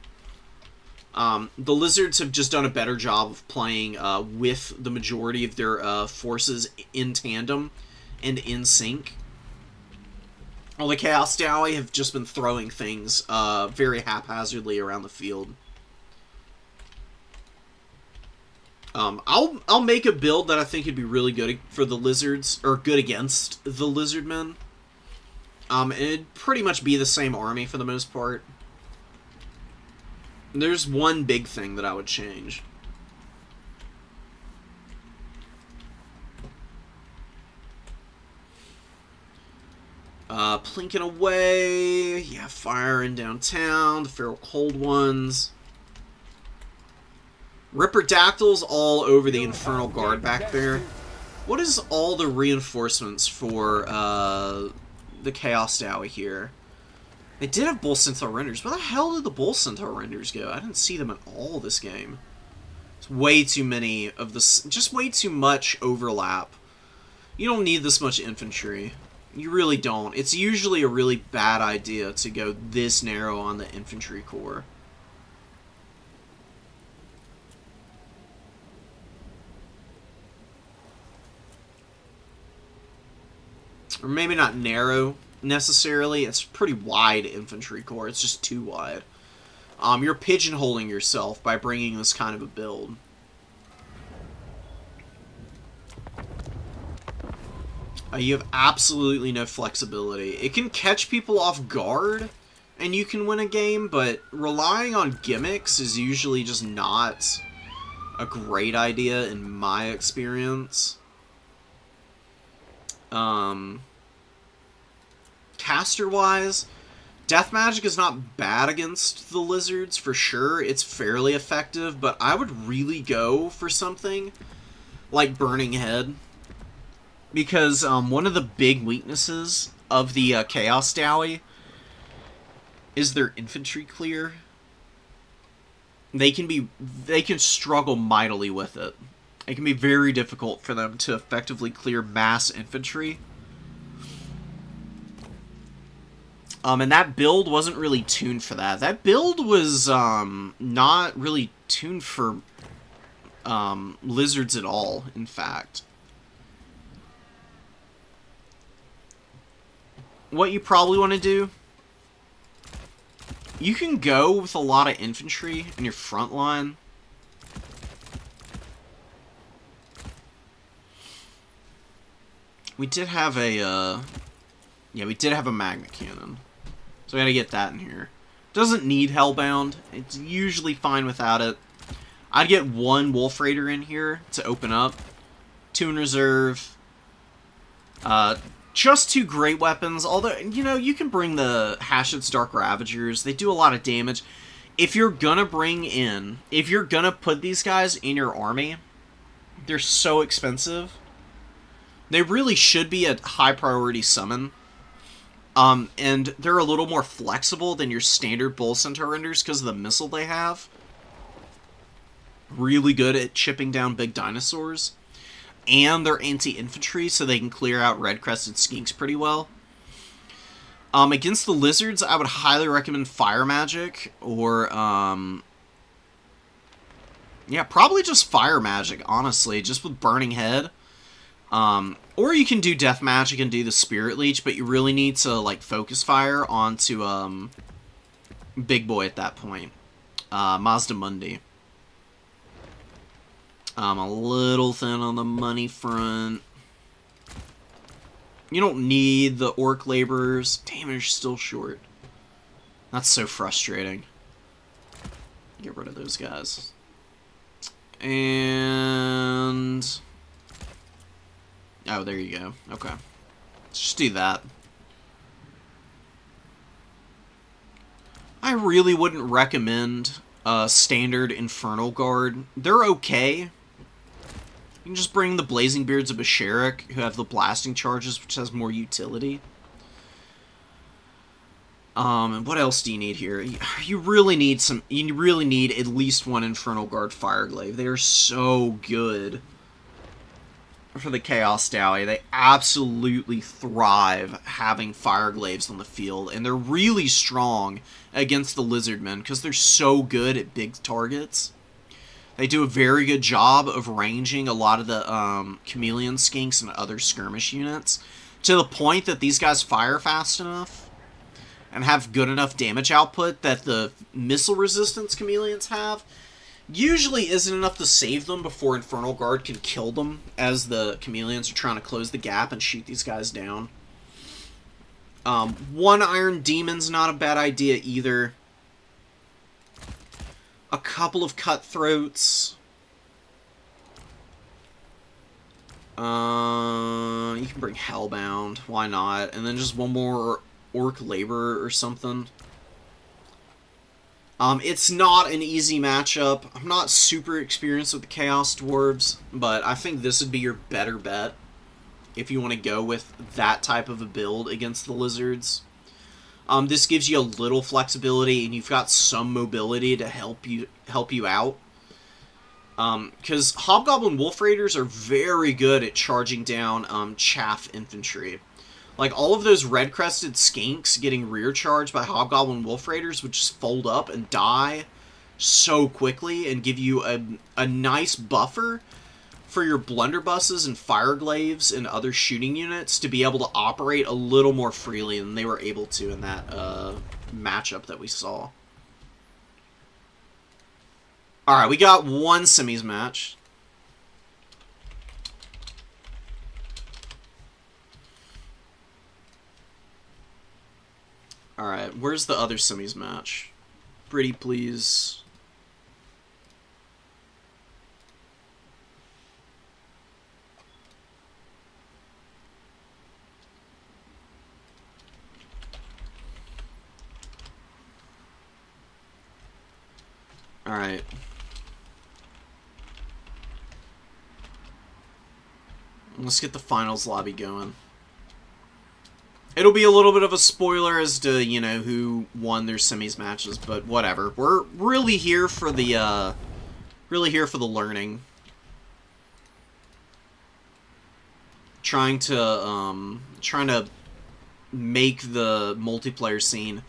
The Lizards have just done a better job of playing with the majority of their forces in tandem and in sync. Well, the Chaos Dowie have just been throwing things very haphazardly around the field. I'll make a build that I think would be really good for the Lizards, or good against the Lizardmen. It'd pretty much be the same army for the most part. There's one big thing that I would change. Plinking away. Yeah, firing downtown. The Feral Cold Ones. Ripperdactyls all over the Infernal Guard back there. What is all the reinforcements for the Chaos Dowie here? They did have Bull Centaur Renders. Where the hell did the Bull Centaur Renders go? I didn't see them at all this game. It's way too many of this. Just way too much overlap. You don't need this much infantry. You really don't. It's usually a really bad idea to go this narrow on the infantry corps. Or maybe not narrow, necessarily. It's pretty wide infantry corps. It's just too wide. You're pigeonholing yourself by bringing this kind of a build. You have absolutely no flexibility. It can catch people off guard, and you can win a game, but relying on gimmicks is usually just not a great idea in my experience. Caster-wise, Death Magic is not bad against the Lizards, for sure. It's fairly effective, but I would really go for something like Burning Head. Because one of the big weaknesses of the Chaos Dowie is their infantry clear. They can struggle mightily with it. It can be very difficult for them to effectively clear mass infantry. And that build wasn't really tuned for that. That build was not really tuned for lizards at all, in fact. What you probably want to do, you can go with a lot of infantry in your front line. We did have a, yeah, we did have a magnet cannon. So we gotta get that in here. Doesn't need Hellbound. It's usually fine without it. I'd get 1 Wolf Raider in here to open up. 2 in reserve. Just 2 great weapons. Although, you know, you can bring the Hashed's Dark Ravagers. They do a lot of damage. If you're gonna put these guys in your army, they're so expensive. They really should be a high priority summon. And they're a little more flexible than your standard Bull Centaur renders because of the missile they have. Really good at chipping down big dinosaurs. And they're anti-infantry, so they can clear out red-crested skinks pretty well. Against the lizards, I would highly recommend Fire Magic, or, yeah, probably just Fire Magic, honestly, just with Burning Head. Or you can do Death Magic and do the Spirit Leech, but you really need to, like, focus fire onto, Big Boy at that point. Mazda Mundi. A little thin on the money front. You don't need the Orc Laborers. Damn, you're still short. That's so frustrating. Get rid of those guys. And... oh, there you go. Okay. Let's just do that. I really wouldn't recommend standard Infernal Guard. They're okay. You can just bring the Blazing Beards of Basharik, who have the blasting charges, which has more utility. And what else do you need here? You really need at least 1 Infernal Guard Fireglaive. They are so good for the Chaos Dowie. They absolutely thrive having Fireglaves on the field, and they're really strong against the Lizardmen because they're so good at big targets. They do a very good job of ranging a lot of the Chameleon Skinks and other skirmish units, to the point that these guys fire fast enough and have good enough damage output that the missile resistance Chameleons have usually isn't enough to save them before Infernal Guard can kill them, as the Chameleons are trying to close the gap and shoot these guys down. 1 Iron Demon's not a bad idea either. A couple of Cutthroats. You can bring Hellbound. Why not? And then just 1 more Orc Laborer or something. It's not an easy matchup. I'm not super experienced with the Chaos Dwarves, but I think this would be your better bet if you want to go with that type of a build against the Lizards. This gives you a little flexibility, and you've got some mobility to help you out. Because Hobgoblin Wolf Raiders are very good at charging down chaff infantry. Like, all of those red-crested skinks getting rear charged by Hobgoblin Wolf Raiders would just fold up and die so quickly and give you a nice buffer for your blunderbusses and fireglaves and other shooting units to be able to operate a little more freely than they were able to in that matchup that we saw. Alright, we got one semis match. Alright, where's the other semis match? Pretty please. Alright. Let's get the finals lobby going. It'll be a little bit of a spoiler as to, you know, who won their semis matches, but whatever. We're really here for the, learning. Trying to make the multiplayer scene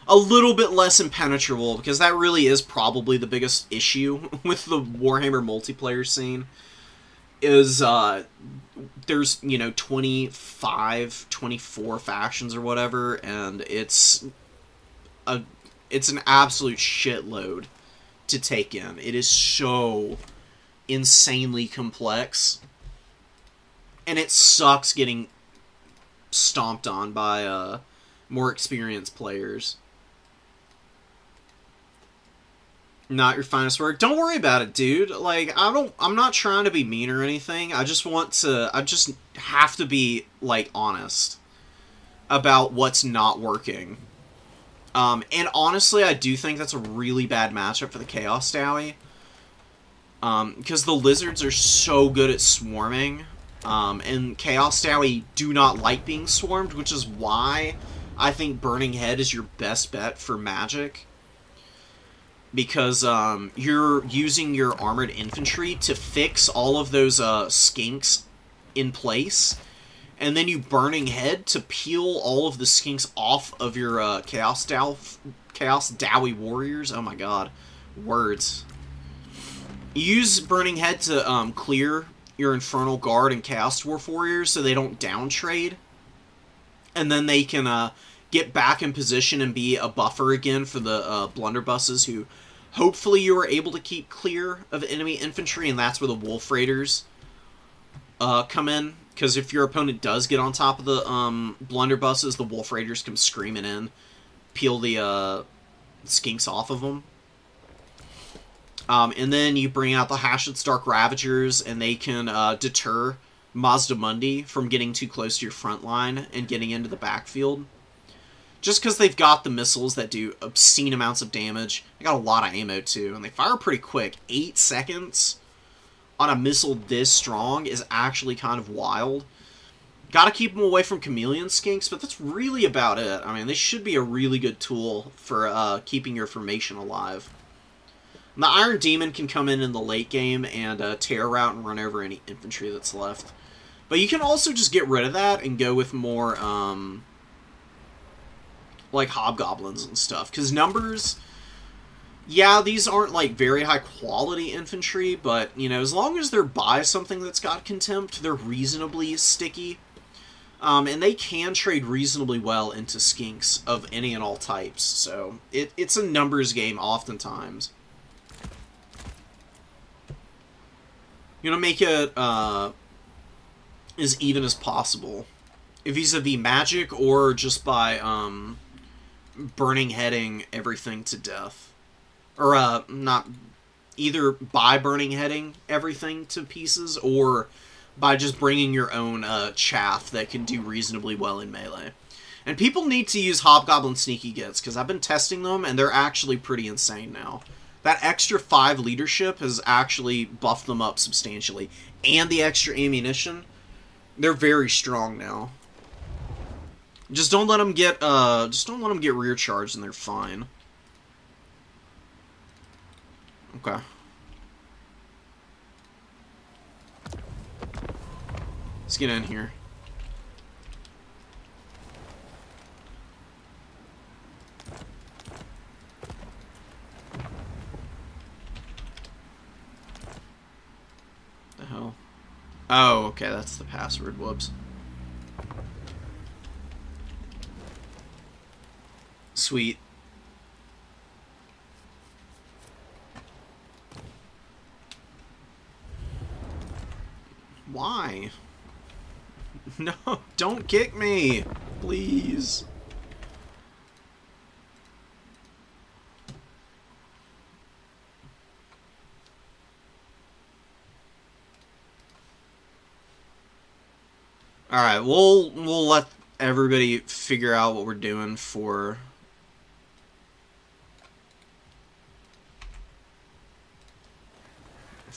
a little bit less impenetrable, because that really is probably the biggest issue with the Warhammer multiplayer scene. Is, there's, you know, 25, 24 factions or whatever, and it's an absolute shitload to take in. It is so insanely complex, and it sucks getting stomped on by, more experienced players. Not your finest work. Don't worry about it, dude. Like, I'm not trying to be mean or anything. I just have to be, like, honest about what's not working. And honestly, I do think that's a really bad matchup for the Chaos Dowie. Because the Lizards are so good at swarming. And Chaos Dowie do not like being swarmed, which is why I think Burning Head is your best bet for Magic. Because you're using your armored infantry to fix all of those skinks in place, and then you Burning Head to peel all of the skinks off of your Chaos Dowie warriors. Oh my god, words. You use Burning Head to clear your Infernal Guard and Chaos Dwarf warriors so they don't down trade, and then they can get back in position and be a buffer again for the blunderbusses who hopefully you are able to keep clear of enemy infantry, and that's where the Wolf Raiders come in. Because if your opponent does get on top of the blunderbusses, the Wolf Raiders come screaming in, peel the skinks off of them. And then you bring out the Hashed's Dark Ravagers, and they can deter Mazdamundi from getting too close to your front line and getting into the backfield. Just because they've got the missiles that do obscene amounts of damage. They got a lot of ammo, too, and they fire pretty quick. 8 seconds on a missile this strong is actually kind of wild. Gotta keep them away from Chameleon Skinks, but that's really about it. I mean, they should be a really good tool for keeping your formation alive. And the Iron Demon can come in the late game and tear route and run over any infantry that's left. But you can also just get rid of that and go with more, like hobgoblins and stuff, because numbers, yeah, these aren't like very high quality infantry, but you know, as long as they're by something that's got contempt, they're reasonably sticky, and they can trade reasonably well into skinks of any and all types. So it's a numbers game oftentimes. You know, make it as even as possible, vis-a-vis magic or just by burning heading everything to death. Or, not... Either by burning heading everything to pieces, or by just bringing your own chaff that can do reasonably well in melee. And people need to use Hobgoblin Sneaky Gets, because I've been testing them, and they're actually pretty insane now. That extra 5 leadership has actually buffed them up substantially. And the extra ammunition, they're very strong now. Just don't let them get rear charged, and they're fine. Okay. Let's get in here. The hell? Oh, okay, that's the password. Whoops. Sweet. Why? No, don't kick me, please. All right, we'll let everybody figure out what we're doing for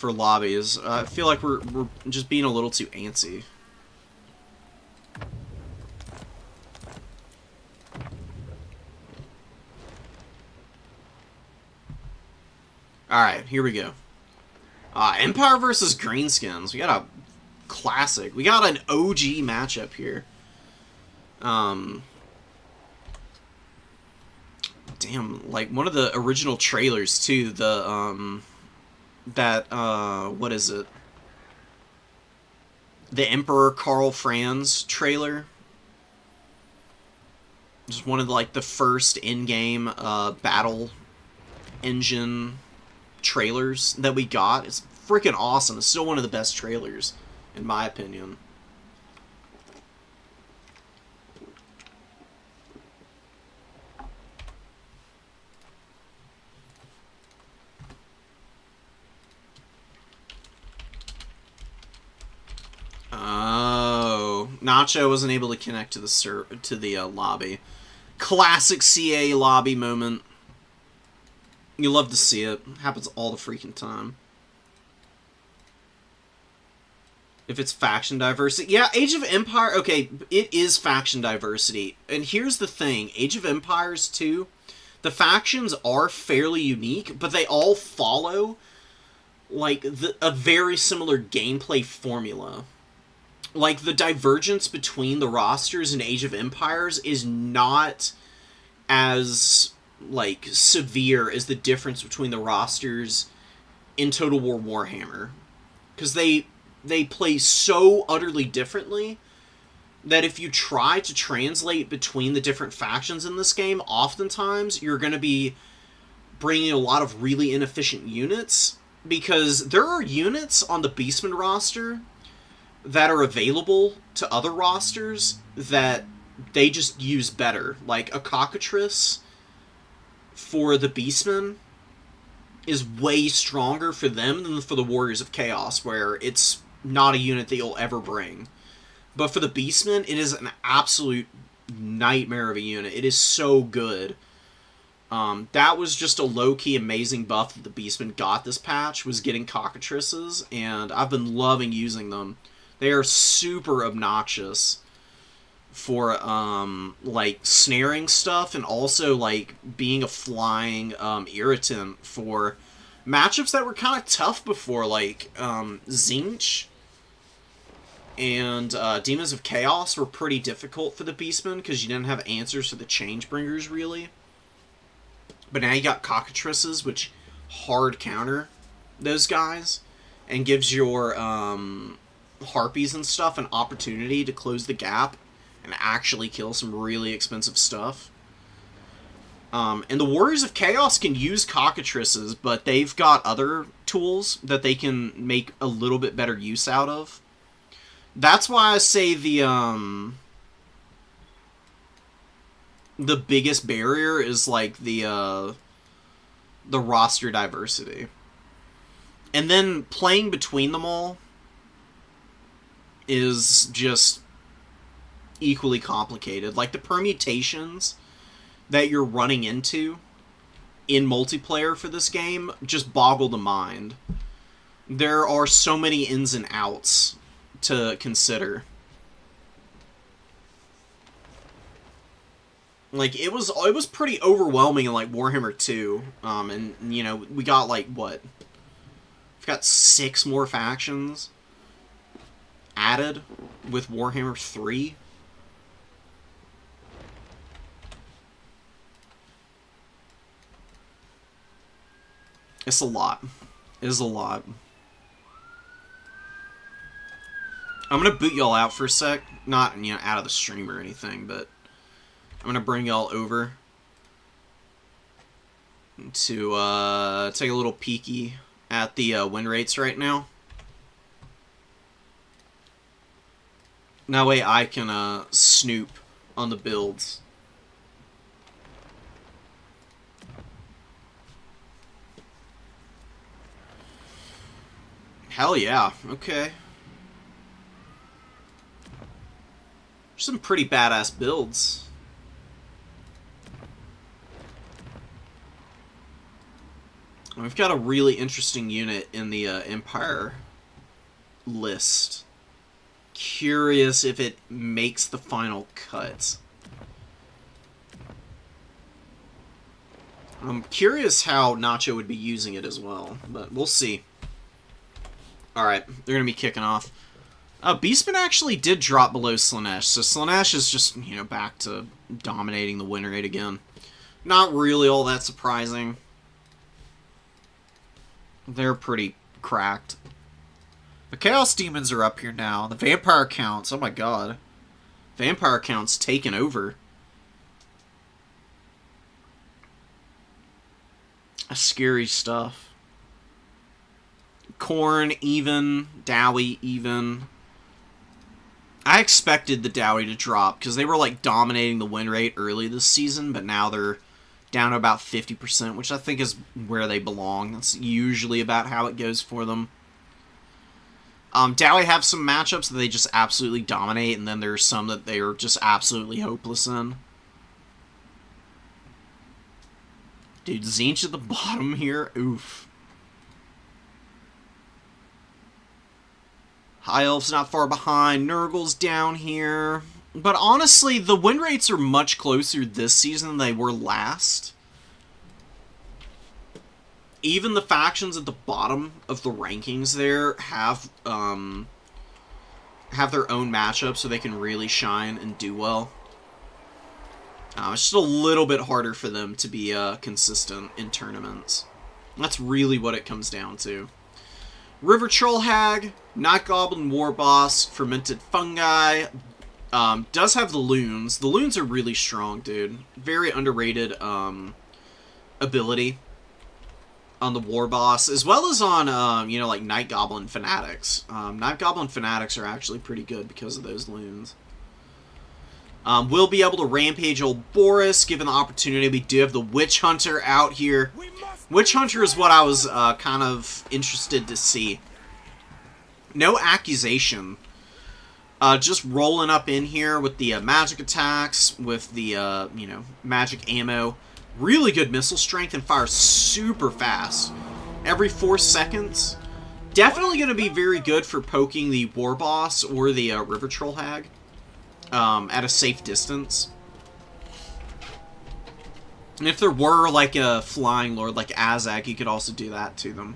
lobbies. I feel like we're just being a little too antsy. Alright, here we go. Empire versus Greenskins. We got a classic. We got an OG matchup here. Damn, like one of the original trailers too. The what is it? The Emperor Karl Franz trailer. Just one of like the first in-game battle engine trailers that we got. It's freaking awesome. It's still one of the best trailers, in my opinion. Oh, Nacho wasn't able to connect to the lobby. Classic CA lobby moment. You love to see it. Happens all the freaking time. If it's faction diversity. Yeah, Age of Empire... Okay, it is faction diversity. And here's the thing. Age of Empires 2, the factions are fairly unique, but they all follow, like, a very similar gameplay formula. Like, the divergence between the rosters in Age of Empires is not as, like, severe as the difference between the rosters in Total War Warhammer. Because they play so utterly differently that if you try to translate between the different factions in this game, oftentimes you're going to be bringing a lot of really inefficient units, because there are units on the Beastmen roster that are available to other rosters that they just use better. Like, a cockatrice for the Beastmen is way stronger for them than for the Warriors of Chaos, where it's not a unit that you'll ever bring. But for the Beastmen, it is an absolute nightmare of a unit. It is so good. That was just a low-key amazing buff that the Beastmen got this patch, was getting cockatrices, and I've been loving using them. They are super obnoxious for, like, snaring stuff, and also, like, being a flying, irritant for matchups that were kind of tough before, like, Zinch and, Demons of Chaos were pretty difficult for the Beastmen, because you didn't have answers to the Changebringers, really. But now you got cockatrices, which hard counter those guys, and gives your, harpies and stuff an opportunity to close the gap and actually kill some really expensive stuff. And the Warriors of Chaos can use cockatrices, but they've got other tools that they can make a little bit better use out of. That's why I say the biggest barrier is, like, the roster diversity. And then playing between them all is just equally complicated. Like, the permutations that you're running into in multiplayer for this game just boggle the mind. There are so many ins and outs to consider. Like, it was pretty overwhelming in, like, Warhammer 2. And, you know, we got, like, what? We've got 6 more factions added with Warhammer 3. It's a lot. It is a lot. I'm gonna boot y'all out for a sec. Not, you know, out of the stream or anything, but I'm gonna bring y'all over to take a little peeky at the win rates right now. That way I can snoop on the builds. Hell yeah, okay. Some pretty badass builds. We've got a really interesting unit in the Empire list. Curious if it makes the final cut. I'm curious how Nacho would be using it as well, but we'll see. Alright, they're going to be kicking off. Beastmen actually did drop below Slaanesh, so Slaanesh is just, you know, back to dominating the win rate again. Not really all that surprising. They're pretty cracked. The Chaos Demons are up here now. The Vampire counts, oh my god. Vampire counts taken over. That's scary stuff. Corn, even. Dowie, even. I expected the Dowie to drop, because they were, like, dominating the win rate early this season, but now they're down to about 50%, which I think is where they belong. That's usually about how it goes for them. Dowie have some matchups that they just absolutely dominate, and then there's some that they are just absolutely hopeless in. Dude, Tzeentch at the bottom here, oof. High Elves not far behind. Nurgle's down here. But honestly, the win rates are much closer this season than they were last. Even the factions at the bottom of the rankings there have their own matchup, so they can really shine and do well. It's just a little bit harder for them to be consistent in tournaments. That's really what it comes down to. River Troll Hag, Night Goblin War Boss, Fermented Fungi, does have the Loons. The Loons are really strong, dude. Very underrated ability on the War Boss, as well as on, you know, like Night Goblin Fanatics. Night Goblin Fanatics are actually pretty good because of those Loons. We'll be able to rampage old Boris, given the opportunity. We do have the Witch Hunter out here. Witch Hunter is what I was kind of interested to see. No accusation. Just rolling up in here with the magic attacks, with the, you know, magic ammo. Really good missile strength and fires super fast. Every 4 seconds. Definitely going to be very good for poking the War Boss or the River Troll Hag at a safe distance. And if there were, like, a Flying Lord like Azag, you could also do that to them.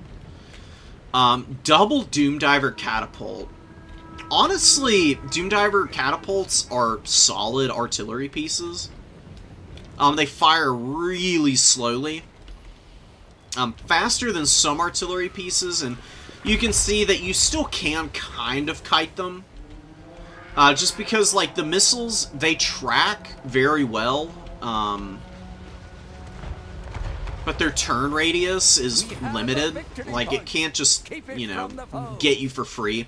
Double Doomdiver Catapult. Honestly, Doomdiver Catapults are solid artillery pieces. They fire really slowly. Faster than some artillery pieces, and you can see that you still can kind of kite them. Just because, like, the missiles, they track very well. But their turn radius is limited. Like, it can't just, you know, get you for free.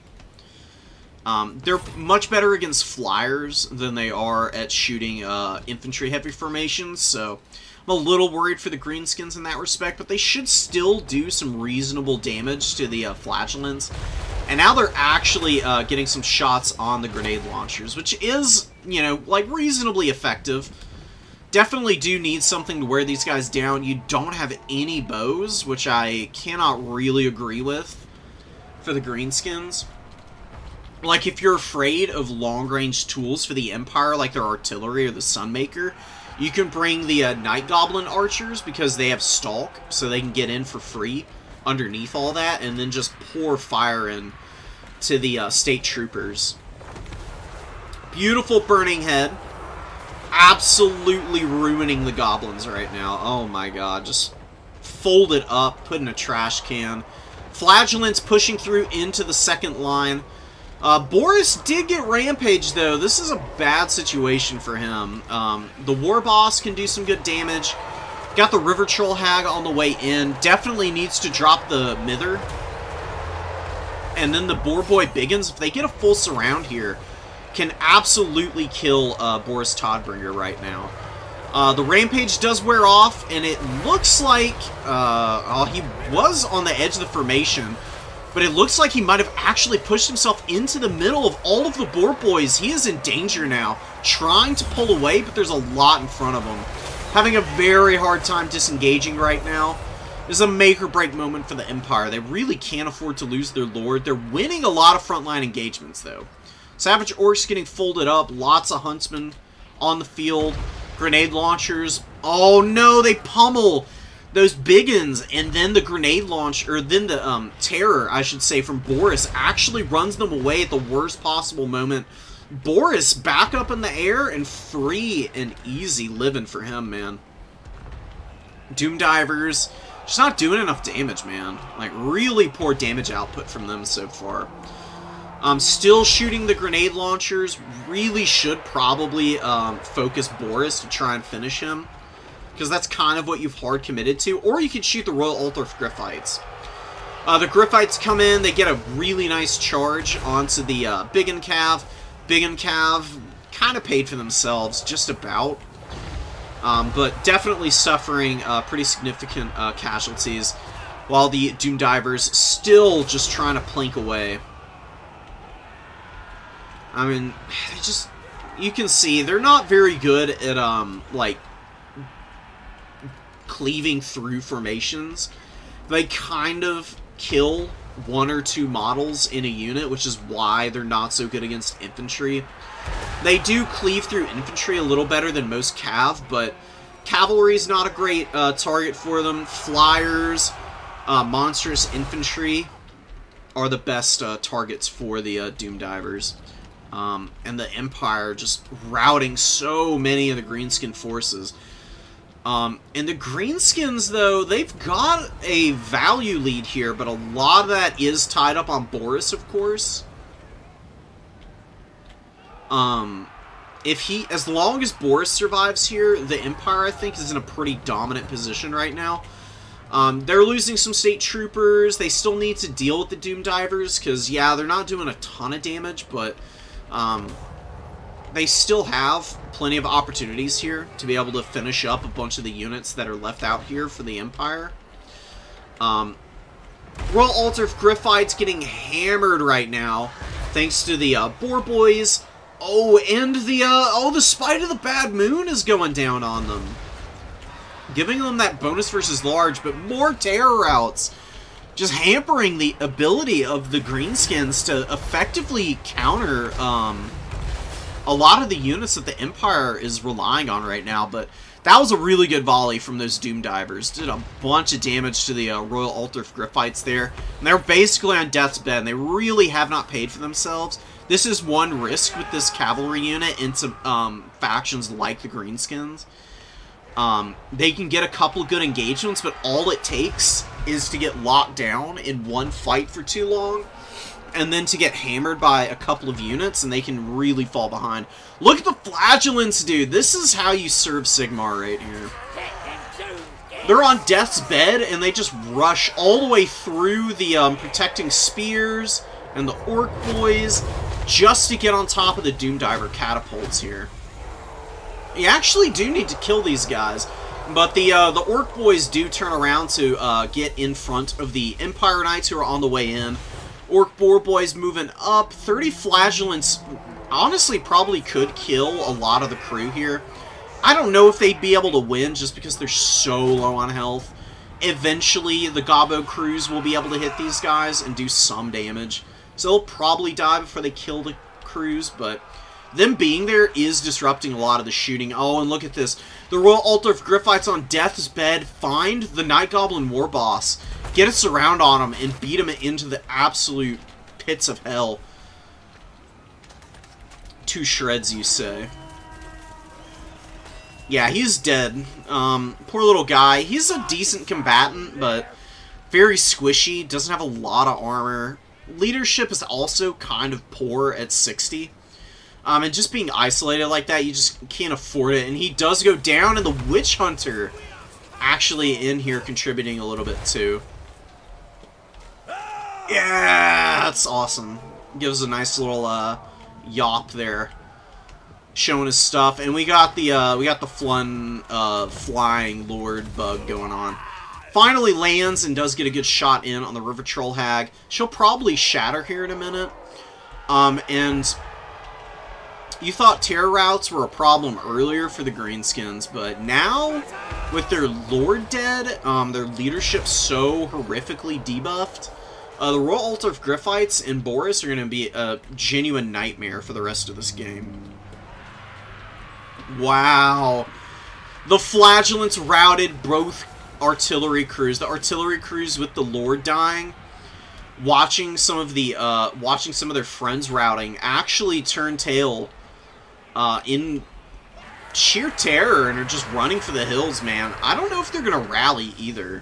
They're much better against flyers than they are at shooting infantry heavy formations, so I'm a little worried for the Greenskins in that respect, but they should still do some reasonable damage to the flagellants. And now they're actually getting some shots on the grenade launchers, which is, you know, like, reasonably effective. Definitely do need something to wear these guys down. You don't have any bows, which I cannot really agree with for the Greenskins. Like, if you're afraid of long-range tools for the Empire, like their artillery or the Sunmaker, you can bring the Night Goblin archers, because they have Stalk, so they can get in for free underneath all that, and then just pour fire in to the State Troopers. Beautiful Burning Head. Absolutely ruining the Goblins right now. Oh my god, just fold it up, put in a trash can. Flagellants pushing through into the second line. Boris did get rampaged, though. This is a bad situation for him. The War Boss can do some good damage. Got the River Troll Hag on the way in. Definitely needs to drop the Mither. And then the Boar Boy Biggins, if they get a full surround here, can absolutely kill Boris Todbringer right now. The Rampage does wear off, and it looks like he was on the edge of the formation. But it looks like he might have actually pushed himself into the middle of all of the Boar Boys. He is in danger now, trying to pull away, but there's a lot in front of him. Having a very hard time disengaging right now. This is a make-or-break moment for the Empire. They really can't afford to lose their Lord. They're winning a lot of frontline engagements, though. Savage Orcs getting folded up. Lots of Huntsmen on the field. Grenade launchers. Oh, no, they pummel those Biggins, and then the grenade launch, or then the terror, I should say, from Boris actually runs them away at the worst possible moment. Boris back up in the air and free and easy living for him, man. Doom Divers just not doing enough damage, man. Like, really poor damage output from them so far. Still shooting the grenade launchers. Really should probably focus Boris to try and finish him, because that's kind of what you've hard committed to. Or you could shoot the Royal Altar of Griffites. The Griffites come in, they get a really nice charge onto the Biggin Cav. Biggin Cav kind of paid for themselves, just about. But definitely suffering pretty significant casualties, while the Doom Divers still just trying to plink away. I mean, they just, you can see, they're not very good at, like, cleaving through formations. They kind of kill one or two models in a unit, which is why they're not so good against infantry. They do cleave through infantry a little better than most cav, but cavalry is not a great target for them. Flyers, monstrous infantry are the best targets for the Doom Divers. And the Empire just routing so many of the Greenskin forces. And the Greenskins, though, they've got a value lead here, but a lot of that is tied up on Boris, of course. As long as Boris survives here, the Empire, I think, is in a pretty dominant position right now. They're losing some state troopers. They still need to deal with the Doom Divers, because, yeah, they're not doing a ton of damage, but they still have plenty of opportunities here to be able to finish up a bunch of the units that are left out here for the Empire. Royal Altar of Griffites getting hammered right now, thanks to the Boar Boys. Oh, and the Spite of the Bad Moon is going down on them, giving them that bonus versus large, but more terror routes, just hampering the ability of the Greenskins to effectively counter a lot of the units that the Empire is relying on right now. But that was a really good volley from those Doom Divers. Did a bunch of damage to the Royal Altar of Griffites there. And they're basically on death's bed, and they really have not paid for themselves. This is one risk with this cavalry unit into factions like the Greenskins. They can get a couple good engagements, but all it takes is to get locked down in one fight for too long, and then to get hammered by a couple of units, and they can really fall behind. Look at the Flagellants, dude. This is how you serve Sigmar right here. They're on death's bed, and they just rush all the way through the protecting spears and the Orc Boys just to get on top of the Doom Diver catapults here. You actually do need to kill these guys, but the Orc Boys do turn around to get in front of the Empire Knights who are on the way in. Orc Boar Boys moving up. 30 Flagellants honestly probably could kill a lot of the crew here. I don't know if they'd be able to win just because they're so low on health. Eventually, the Gobbo crews will be able to hit these guys and do some damage. So they'll probably die before they kill the crews, but them being there is disrupting a lot of the shooting. Oh, and look at this. The Royal Altar of Griffites on death's bed. Find the Night Goblin War Boss. Get a surround on him and beat him into the absolute pits of hell. To shreds, you say. Yeah, he's dead. Poor little guy. He's a decent combatant, but very squishy. Doesn't have a lot of armor. leadership is also kind of poor at 60. And just being isolated like that, you just can't afford it. And he does go down, and the Witch Hunter actually in here contributing a little bit too. Yeah, that's awesome. Gives a nice little yop there, showing his stuff. And we got the flying Lord bug going on. Finally lands and does get a good shot in on the River Troll Hag. She'll probably shatter here in a minute. And you thought terror routes were a problem earlier for the Greenskins, but now, with their Lord dead, their leadership so horrifically debuffed, the Royal Altar of Griffites and Boris are going to be a genuine nightmare for the rest of this game. Wow. The Flagellants routed both artillery crews. The artillery crews with the Lord dying, watching some of their friends routing, actually turn tail in sheer terror and are just running for the hills, man. I don't know if they're gonna rally either.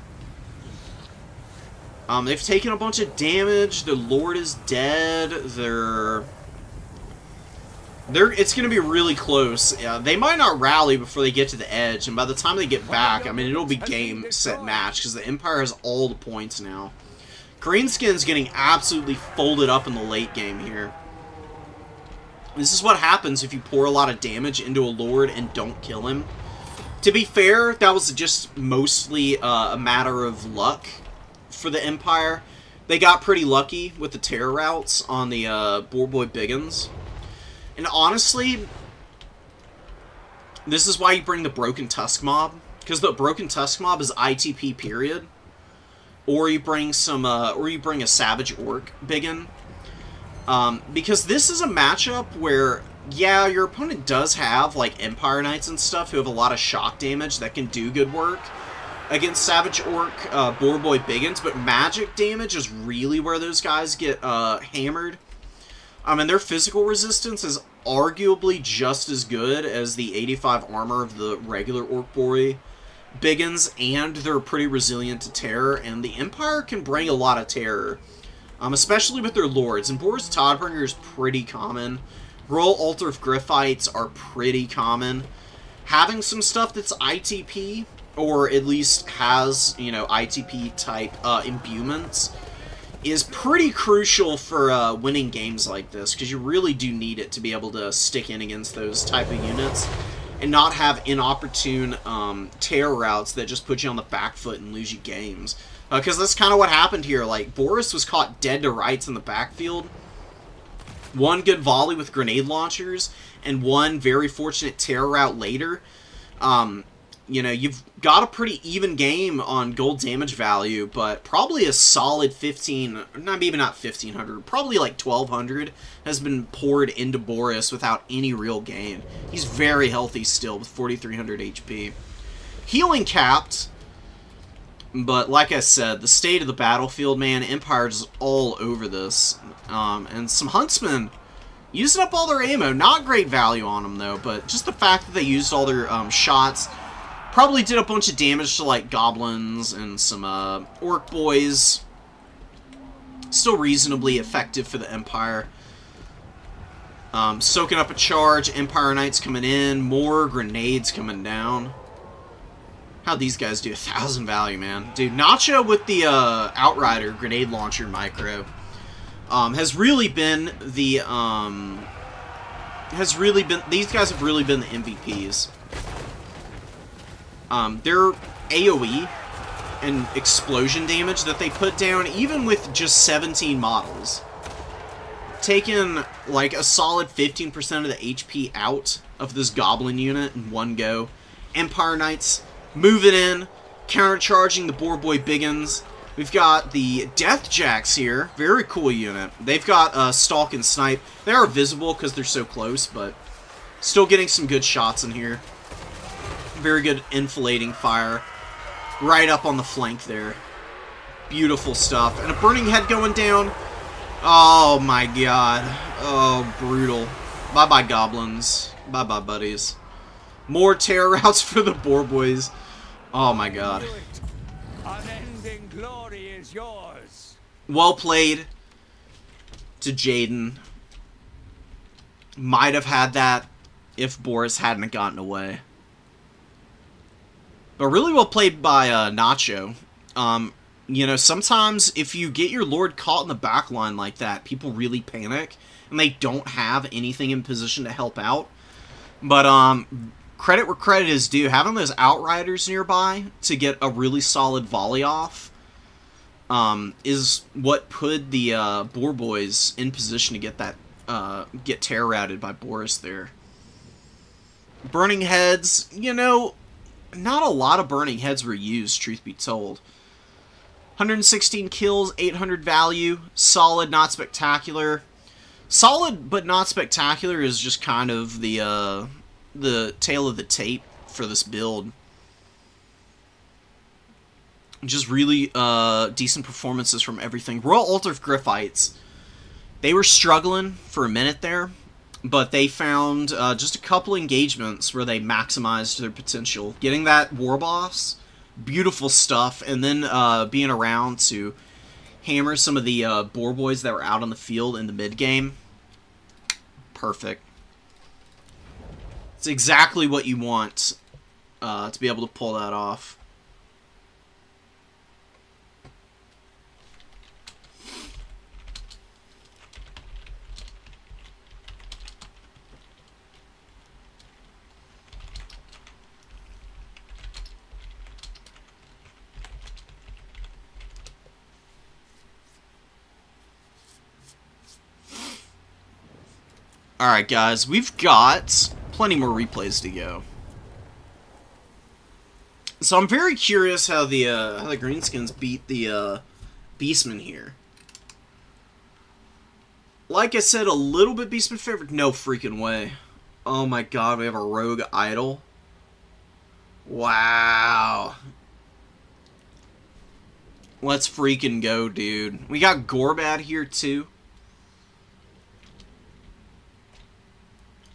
They've taken a bunch of damage. The Lord is dead. It's going to be really close. They might not rally before they get to the edge, and by the time they get back, I mean, it'll be game, set, match, because the Empire has all the points now. Greenskins getting absolutely folded up in the late game here. This is what happens if you pour a lot of damage into a Lord and don't kill him. To be fair, that was just mostly a matter of luck for the Empire. They got pretty lucky with the terror routes on the Boarboy Biggins. And honestly, this is why you bring the Broken Tusk Mob, because the Broken Tusk Mob is ITP period. Or you bring a Savage Orc Biggin. Because this is a matchup where, yeah, your opponent does have like Empire Knights and stuff who have a lot of shock damage that can do good work against Savage Orc Boarboy Biggins, but magic damage is really where those guys get hammered. And their physical resistance is arguably just as good as the 85 armor of the regular Orc Boy Biggins, and they're pretty resilient to terror, and the Empire can bring a lot of terror, especially with their Lords. And Boris Todbringer is pretty common. Royal Altar of Griffites are pretty common. Having some stuff that's ITP, or at least has, you know, ITP-type imbuements, is pretty crucial for winning games like this, because you really do need it to be able to stick in against those type of units and not have inopportune terror routes that just put you on the back foot and lose you games. Because that's kind of what happened here. Like, Boris was caught dead to rights in the backfield. One good volley with grenade launchers, and one very fortunate terror route later. You know, you've got a pretty even game on gold damage value, but probably a solid 1,500, probably like 1,200 has been poured into Boris without any real gain. He's very healthy still with 4,300 HP. Healing capped, but like I said, the state of the battlefield, man, Empire's all over this. And some Huntsmen using up all their ammo. Not great value on them, though, but just the fact that they used all their shots probably did a bunch of damage to, like, goblins and some orc boys. Still reasonably effective for the Empire. Soaking up a charge. Empire Knights coming in. More grenades coming down. How'd these guys do? 1,000 value, man. Dude, Nacho with the Outrider grenade launcher micro has really been the... These guys have really been the MVPs. Their AoE and explosion damage that they put down, even with just 17 models, taking like a solid 15% of the HP out of this Goblin unit in one go. Empire Knights moving in, countercharging the Boarboy Biggins. We've got the Deathjacks here. Very cool unit. They've got Stalk and Snipe. They are visible because they're so close, but still getting some good shots in here. Very good enfilading fire. Right up on the flank there. Beautiful stuff. And a Burning Head going down. Oh my god. Oh, brutal. Bye-bye, goblins. Bye-bye, buddies. More terror routes for the Boarboys. Oh my god. Unending glory is yours. Well played. to Jaden. Might have had that if Boris hadn't gotten away. But really well played by Nacho. You know, sometimes if you get your Lord caught in the back line like that, people really panic, and they don't have anything in position to help out. But credit where credit is due. Having those Outriders nearby to get a really solid volley off is what put the Boar Boys in position to get that get terror routed by Boris there. Burning Heads, you know, not a lot of Burning Heads were used, truth be told. 116 kills, 800 value, solid, not spectacular. Solid but not spectacular is just kind of the tail of the tape for this build. Just really decent performances from everything. Royal Altar of Griffites, they were struggling for a minute there, but they found just a couple engagements where they maximized their potential. Getting that War Boss, beautiful stuff, and then being around to hammer some of the Boar Boys that were out on the field in the mid-game. Perfect. It's exactly what you want to be able to pull that off. Alright guys, we've got plenty more replays to go. So I'm very curious how the Greenskins beat the Beastmen here. Like I said, a little bit Beastmen favorite. No freaking way. Oh my god, we have a rogue idol. Wow. Let's freaking go, dude. We got Gorbad here too.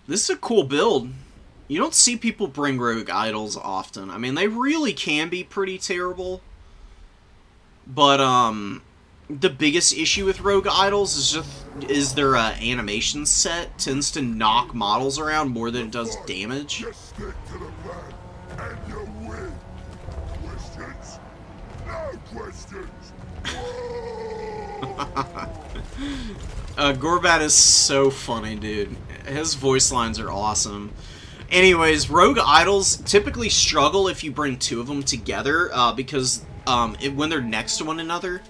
This is a cool build. You don't see people bring rogue idols often. I mean, they really can be pretty terrible. But, the biggest issue with rogue idols is their animation set tends to knock models around more than it does damage. Just stick to the plan, and you'll win. Questions? No questions. Gorbad is so funny, dude. His voice lines are awesome. Anyways, rogue idols typically struggle if you bring two of them together, because when they're next to one another,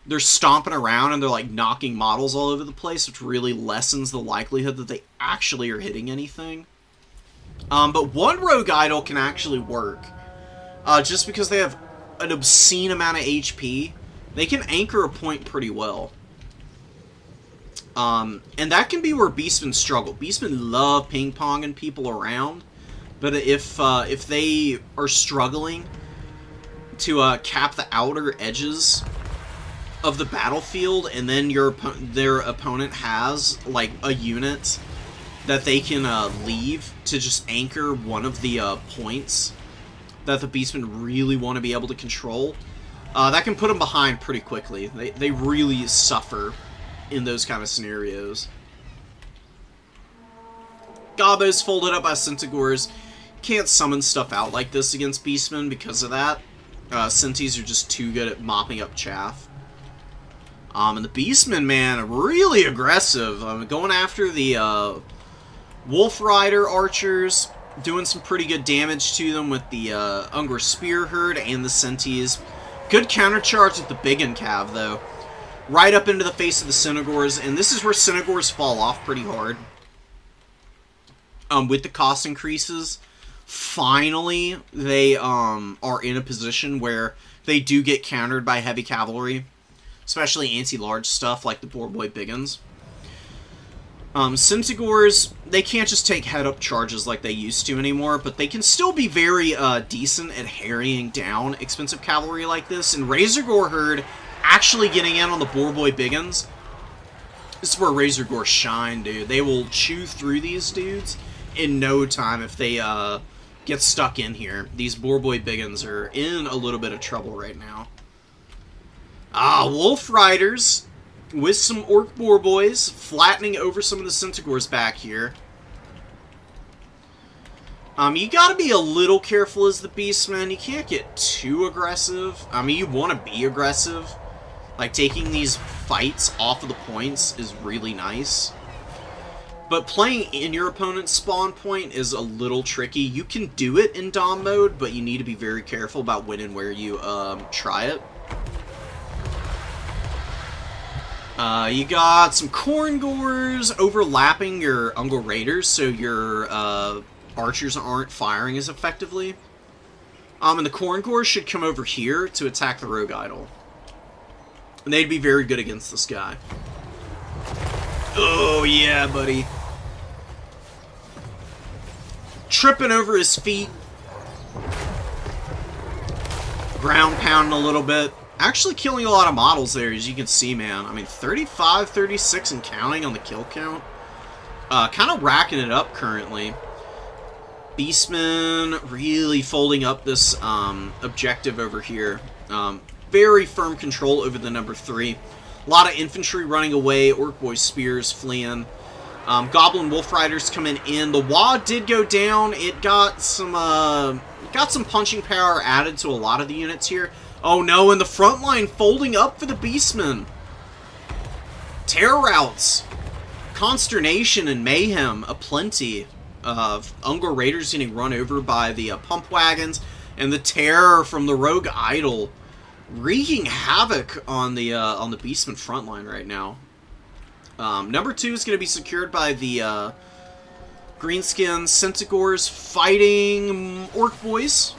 they're stomping around and they're like knocking models all over the place, which really lessens the likelihood that they actually are hitting anything. But one rogue idol can actually work, just because they have an obscene amount of HP. They can anchor a point pretty well. And that can be where Beastmen struggle. Beastmen love ping-ponging people around, but if they are struggling to cap the outer edges of the battlefield, and then their opponent has like a unit that they can leave to just anchor one of the points that the Beastmen really want to be able to control, that can put them behind pretty quickly. They really suffer in those kind of scenarios. Gobbo's folded up by Centigores. Can't summon stuff out like this against Beastmen because of that. Centis are just too good at mopping up chaff. And the Beastmen, man, really aggressive. Going after the Wolf Rider archers, doing some pretty good damage to them with the Unger Spear Herd and the Centis. Good countercharge with the Big and Cav, though. Right up into the face of the Centigores, and this is where Centigores fall off pretty hard. With the cost increases, finally they are in a position where they do get countered by heavy cavalry, especially anti-large stuff like the Boar Boy Biggins. Centigores, they can't just take head-up charges like they used to anymore, but they can still be very decent at harrying down expensive cavalry like this, and Razorgore Herd actually getting in on the Boar Boy Biggins. This is where Razorgore shine, dude. They will chew through these dudes in no time if they get stuck in here. These Boar Boy Biggins are in a little bit of trouble right now. Wolf Riders with some Orc Boar Boys, flattening over some of the Centaurs back here. You gotta be a little careful as the Beastmen. You can't get too aggressive. I mean, you want to be aggressive. Like, taking these fights off of the points is really nice. But playing in your opponent's spawn point is a little tricky. You can do it in Dom mode, but you need to be very careful about when and where you try it. You got some Corngors overlapping your Ungol Raiders, so your archers aren't firing as effectively. And the Corngors should come over here to attack the Rogue Idol. And they'd be very good against this guy. Oh, yeah, buddy. Tripping over his feet. Ground pounding a little bit. Actually killing a lot of models there, as you can see, man. I mean, 35, 36 and counting on the kill count. Kind of racking it up currently. Beastmen really folding up this objective over here. Very firm control over the number 3. A lot of infantry running away. Orc Boy Spears fleeing. Goblin Wolf Riders coming in. The Wad did go down. It got some punching power added to a lot of the units here. Oh no, and the front line folding up for the Beastmen. Terror routes. Consternation and mayhem aplenty. Ungol Raiders getting run over by the pump wagons. And the terror from the Rogue Idol wreaking havoc on the Beastmen front line right now. Number 2 is going to be secured by the Greenskins. Centaurs fighting Orc Boys.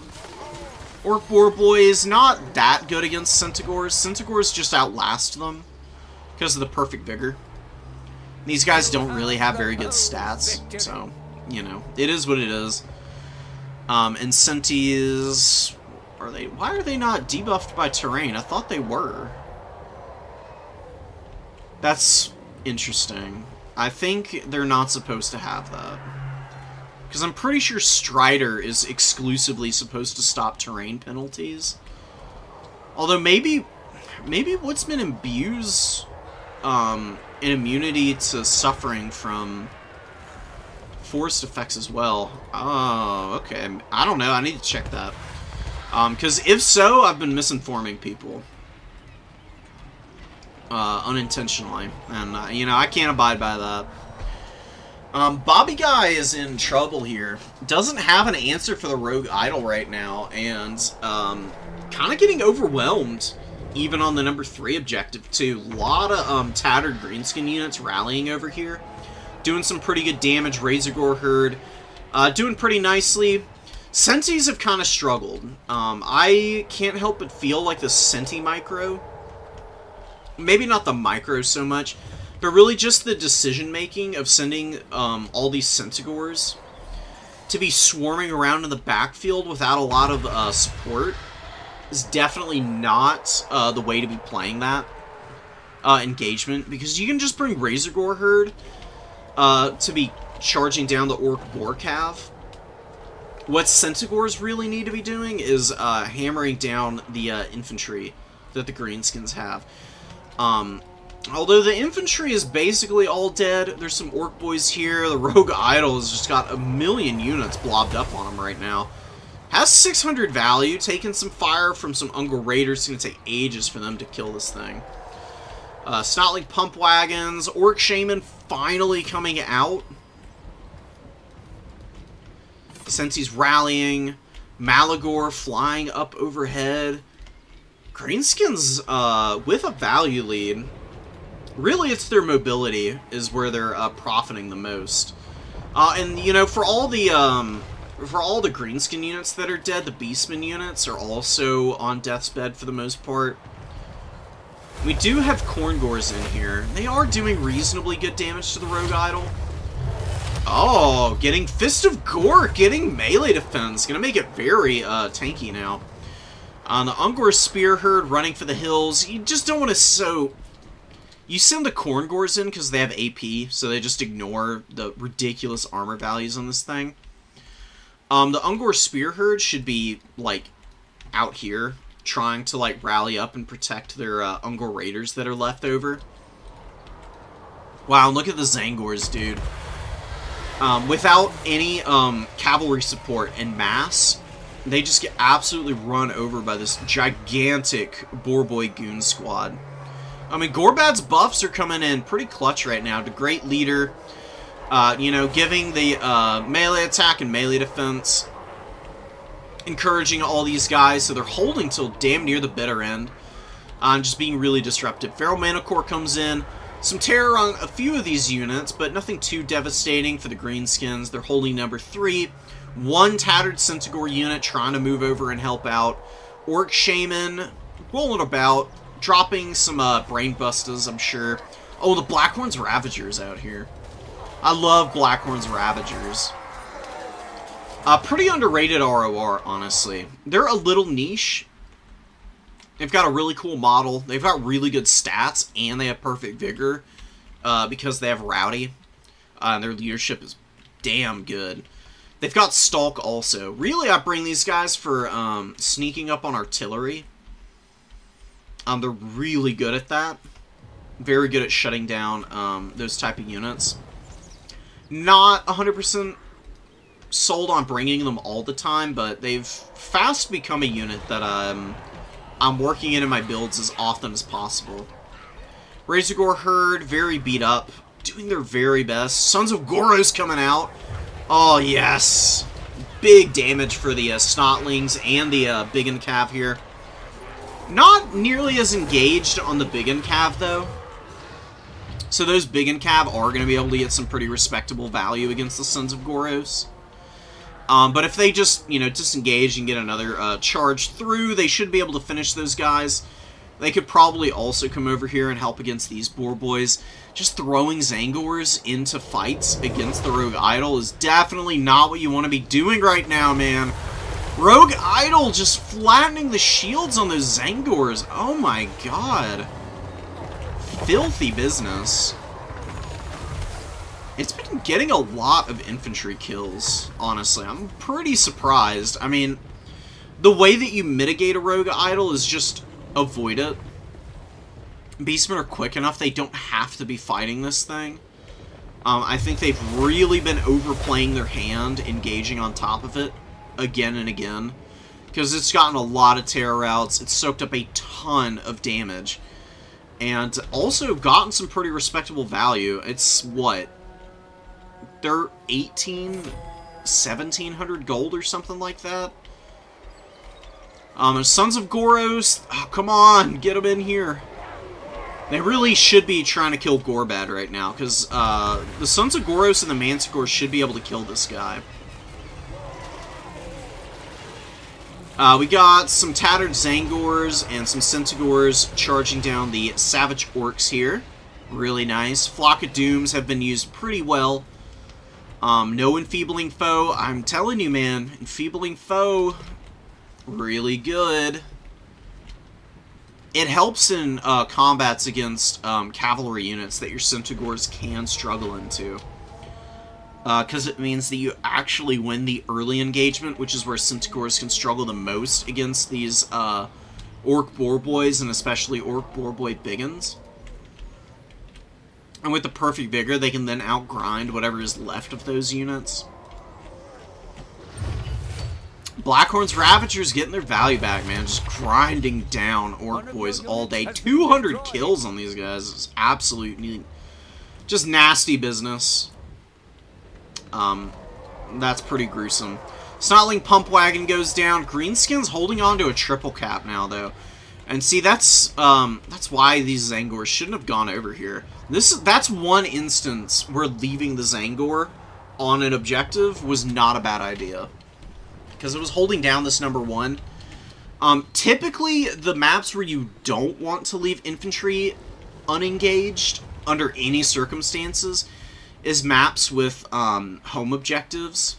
Orc Boar Boys not that good against Centaurs. Centaurs just outlast them because of the perfect vigor. These guys don't really have very good stats, so, you know, it is what it is. And Centis, why are they not debuffed by terrain? I thought they were. That's interesting. I think they're not supposed to have that. Because I'm pretty sure Strider is exclusively supposed to stop terrain penalties. Although maybe Woodsman imbues an immunity to suffering from forced effects as well. Oh, okay. I don't know. I need to check that. Because if so, I've been misinforming people. Unintentionally. And, you know, I can't abide by that. Bobby Guy is in trouble here. Doesn't have an answer for the Rogue Idol right now, and kind of getting overwhelmed, even on the number 3 objective, too. A lot of tattered Greenskin units rallying over here. Doing some pretty good damage. Razorgore Herd doing pretty nicely. Sentis have kind of struggled. I can't help but feel like the Senti micro, maybe not the micro so much, but really just the decision-making of sending all these Centaurs to be swarming around in the backfield without a lot of support is definitely not the way to be playing that engagement, because you can just bring Razorgore Herd to be charging down the Orc Boar Cav. What Centaurs really need to be doing is hammering down the infantry that the Greenskins have. Although the infantry is basically all dead, there's some Orc Boys here. The Rogue Idol has just got a million units blobbed up on him right now. Has 600 value, taking some fire from some Ungol Raiders. It's going to take ages for them to kill this thing. Snotling Pump Wagons. Orc Shaman finally coming out. Sensi's rallying. Malagor flying up overhead. Greenskins with a value lead. Really, it's their mobility is where they're profiting the most. And, you know, for all the Greenskin units that are dead, the Beastmen units are also on death's bed for the most part. We do have Corngors in here. They are doing reasonably good damage to the Rogue Idol. Oh, getting Fist of Gore, getting melee defense. Gonna make it very tanky now. The Ungor Spear Herd running for the hills. You just don't want to You send the Corngors in because they have AP, so they just ignore the ridiculous armor values on this thing. The Ungor Spear Herd should be, like, out here, trying to, like, rally up and protect their Ungor Raiders that are left over. Wow, look at the Zangors, dude. Without any cavalry support and mass, they just get absolutely run over by this gigantic Boarboy goon squad. I mean, Gorbad's buffs are coming in pretty clutch right now. The Great Leader, you know, giving the melee attack and melee defense, encouraging all these guys, so they're holding till damn near the bitter end. Just being really disruptive. Feral Manicore comes in. Some terror on a few of these units, but nothing too devastating for the Greenskins. They're holding number 3. One tattered Centaur unit trying to move over and help out. Orc Shaman rolling about, dropping some brain busters, I'm sure. Oh, the Blackhorn's Ravagers out here. I love Blackhorn's Ravagers. Pretty underrated ROR, honestly. They're a little niche. They've got a really cool model. They've got really good stats, and they have perfect vigor because they have Rowdy. And their leadership is damn good. They've got Stalk also. Really, I bring these guys for sneaking up on artillery. They're really good at that. Very good at shutting down those type of units. Not 100% sold on bringing them all the time, but they've fast become a unit that I'm working in my builds as often as possible. Razorgore Herd, very beat up, doing their very best. Sons of Goros coming out. Oh, yes. Big damage for the Snotlings and the Biggin Cav here. Not nearly as engaged on the Biggin Cav, though. So those Biggin Cav are going to be able to get some pretty respectable value against the Sons of Goros. But if they just, you know, disengage and get another charge through, they should be able to finish those guys. They could probably also come over here and help against these Boar Boys. Just throwing Zangors into fights against the Rogue Idol is definitely not what you want to be doing right now, man. Rogue Idol just flattening the shields on those Zangors. Oh my god. Filthy business. It's been getting a lot of infantry kills, honestly. I'm pretty surprised. I mean, the way that you mitigate a Rogue Idol is just avoid it. Beastmen are quick enough, they don't have to be fighting this thing. I think they've really been overplaying their hand, engaging on top of it again and again. Because it's gotten a lot of terror routes, it's soaked up a ton of damage. And also gotten some pretty respectable value. It's, what? They're 1700 gold or something like that. Sons of Goros, oh, come on, get them in here. They really should be trying to kill Gorbad right now, because the Sons of Goros and the Manticores should be able to kill this guy. We got some tattered Zangors and some Centaurs charging down the Savage Orcs here. Really nice. Flock of Dooms have been used pretty well. No Enfeebling Foe. I'm telling you, man, Enfeebling Foe, really good. It helps in combats against cavalry units that your Centaurs can struggle into. Because it means that you actually win the early engagement, which is where Centaurs can struggle the most against these Orc Boar Boys, and especially Orc Boar Boy Biggins. And with the perfect vigor, they can then outgrind whatever is left of those units. Blackhorn's Ravagers getting their value back, man. Just grinding down Orc Boys all day. 200 kills on these guys is absolutely just nasty business. That's pretty gruesome. Snotling Pump Wagon goes down. Greenskins holding on to a triple cap now, though. And see, that's why these Zangors shouldn't have gone over here. That's one instance where leaving the Zangor on an objective was not a bad idea. Because it was holding down this number 1. Typically, the maps where you don't want to leave infantry unengaged under any circumstances is maps with home objectives.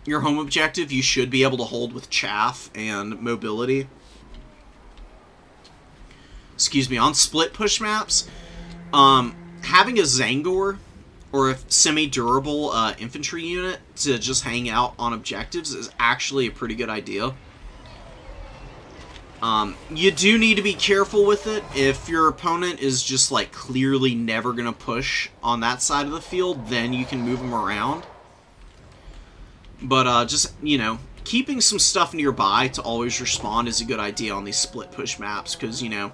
Your home objective you should be able to hold with chaff and mobility. Excuse me, on split push maps, having a Zangor or a semi-durable infantry unit to just hang out on objectives is actually a pretty good idea. You do need to be careful with it. If your opponent is just, like, clearly never going to push on that side of the field, then you can move them around. But, just, you know, keeping some stuff nearby to always respond is a good idea on these split push maps, because, you know,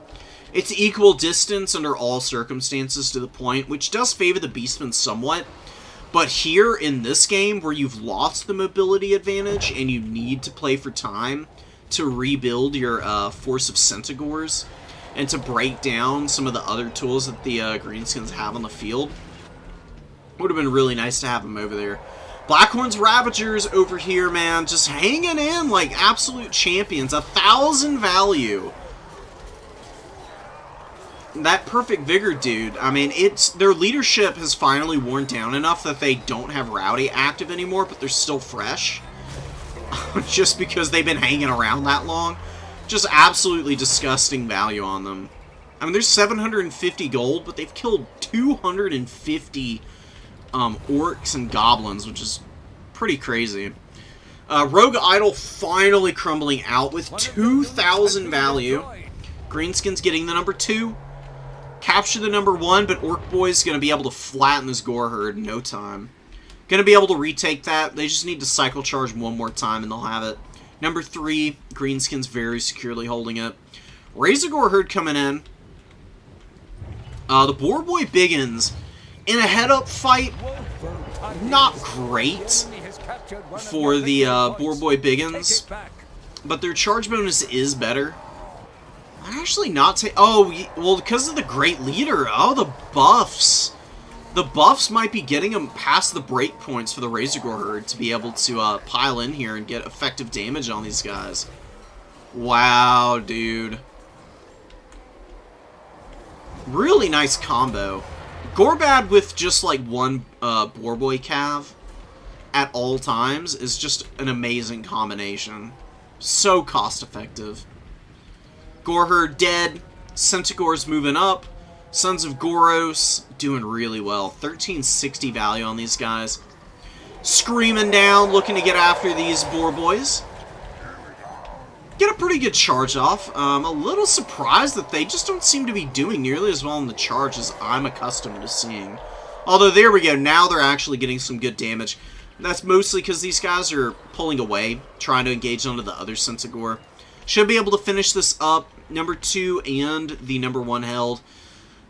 it's equal distance under all circumstances to the point, which does favor the Beastmen somewhat. But here in this game, where you've lost the mobility advantage and you need to play for time to rebuild your force of Centaurs and to break down some of the other tools that the Greenskins have on the field, would have been really nice to have them over there. Blackhorn's Ravagers over here, man, just hanging in like absolute champions. 1,000 value. That Perfect Vigor dude, I mean, their leadership has finally worn down enough that they don't have Rowdy active anymore, but they're still fresh. Just because they've been hanging around that long. Just absolutely disgusting value on them. I mean, there's 750 gold, but they've killed 250 orcs and goblins, which is pretty crazy. Rogue Idol finally crumbling out with 2,000 value. Greenskins getting the number 2. Capture the number 1, but Orc Boy's going to be able to flatten this Gore Herd in no time. Going to be able to retake that. They just need to cycle charge one more time and they'll have it. Number 3, Greenskins very securely holding it. Razor Gore Herd coming in. The Boar Boy Biggins in a head-up fight. Not great for the Boar Boy Biggins, but their charge bonus is better. I'm actually not oh, well, because of the Great Leader. Oh, the buffs. The buffs might be getting them past the break points for the Razor Gore Herd to be able to pile in here and get effective damage on these guys. Wow, dude. Really nice combo. Gorbad with just like one Boar Boy Cav at all times is just an amazing combination. So cost effective. Gore Herd dead. Centaurs moving up. Sons of Goros doing really well. 1360 value on these guys. Screaming down, looking to get after these Boar Boys. Get a pretty good charge off. A little surprised that they just don't seem to be doing nearly as well in the charge as I'm accustomed to seeing. Although, there we go. Now they're actually getting some good damage. That's mostly because these guys are pulling away, trying to engage onto the other Centaur. Should be able to finish this up. Number 2 and the number 1 held.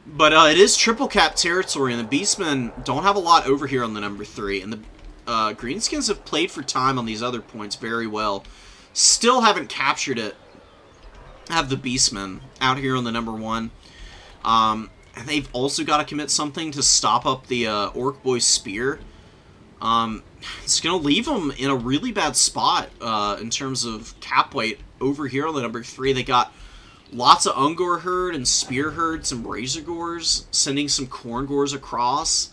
But it is triple cap territory, and the Beastmen don't have a lot over here on the number 3. And the Greenskins have played for time on these other points very well. Still haven't captured it. Have the Beastmen out here on the number 1. And they've also got to commit something to stop up the Orc Boy Spear. It's going to leave them in a really bad spot in terms of cap weight over here on the number 3. They got lots of Ungor Herd and Spear Herd, some Razor Gores, sending some Corn Gores across.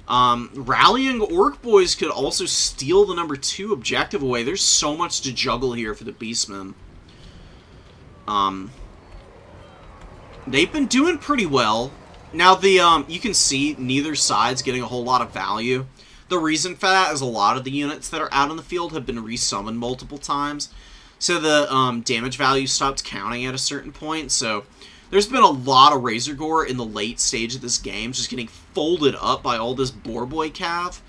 Rallying Orc Boys could also steal the number 2 objective away. There's so much to juggle here for the Beastmen. They've been doing pretty well. Now, you can see neither side's getting a whole lot of value. The reason for that is a lot of the units that are out in the field have been resummoned multiple times. So the damage value stopped counting at a certain point. So there's been a lot of Razor Gore in the late stage of this game, just getting folded up by all this Boar Boy Cav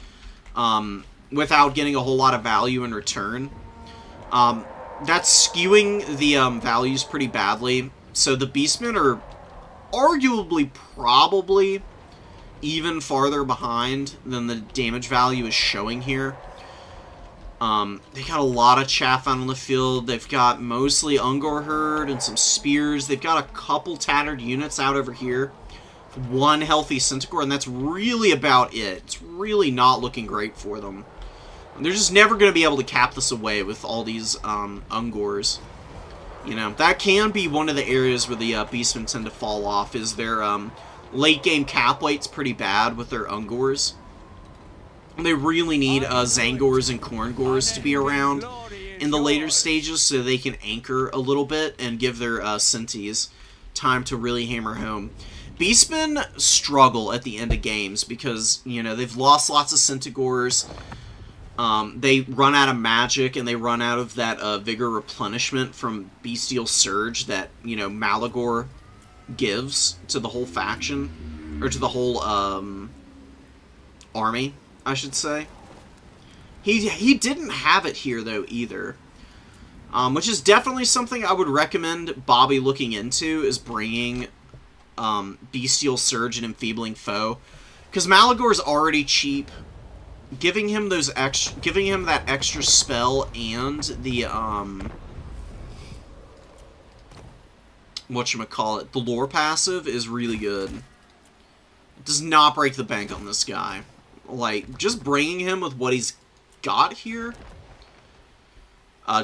without getting a whole lot of value in return. That's skewing the values pretty badly. So the Beastmen are arguably probably even farther behind than the damage value is showing here. They got a lot of chaff out on the field. They've got mostly Ungor Herd and some spears. They've got a couple tattered units out over here. One healthy Centaur, and that's really about it. It's really not looking great for them. They're just never going to be able to cap this away with all these Ungors. You know, that can be one of the areas where the Beastmen tend to fall off, is their late game cap weight's pretty bad with their Ungors. They really need Zangors and Corngors to be around in the later stages so they can anchor a little bit and give their Centis time to really hammer home. Beastmen struggle at the end of games because, you know, they've lost lots of Centaurs. They run out of magic, and they run out of that vigor replenishment from Bestial Surge that, you know, Malagor gives to the whole faction, or to the whole army, I should say. He didn't have it here, though, either. Which is definitely something I would recommend Bobby looking into, is bringing Bestial Surge and Enfeebling Foe. Because Malagor's already cheap. Giving him that extra spell and the, whatchamacallit, the lore passive is really good. It does not break the bank on this guy. Like, just bringing him with what he's got here.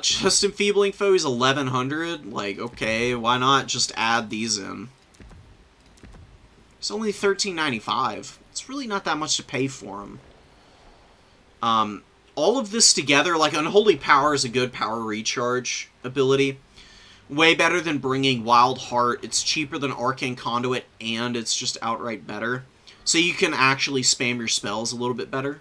Just Enfeebling Foe is 1100. Like, okay, why not just add these in? It's only $13.95. It's really not that much to pay for him. All of this together, like, Unholy Power is a good power recharge ability. Way better than bringing Wild Heart. It's cheaper than Arcane Conduit, and it's just outright better. So you can actually spam your spells a little bit better.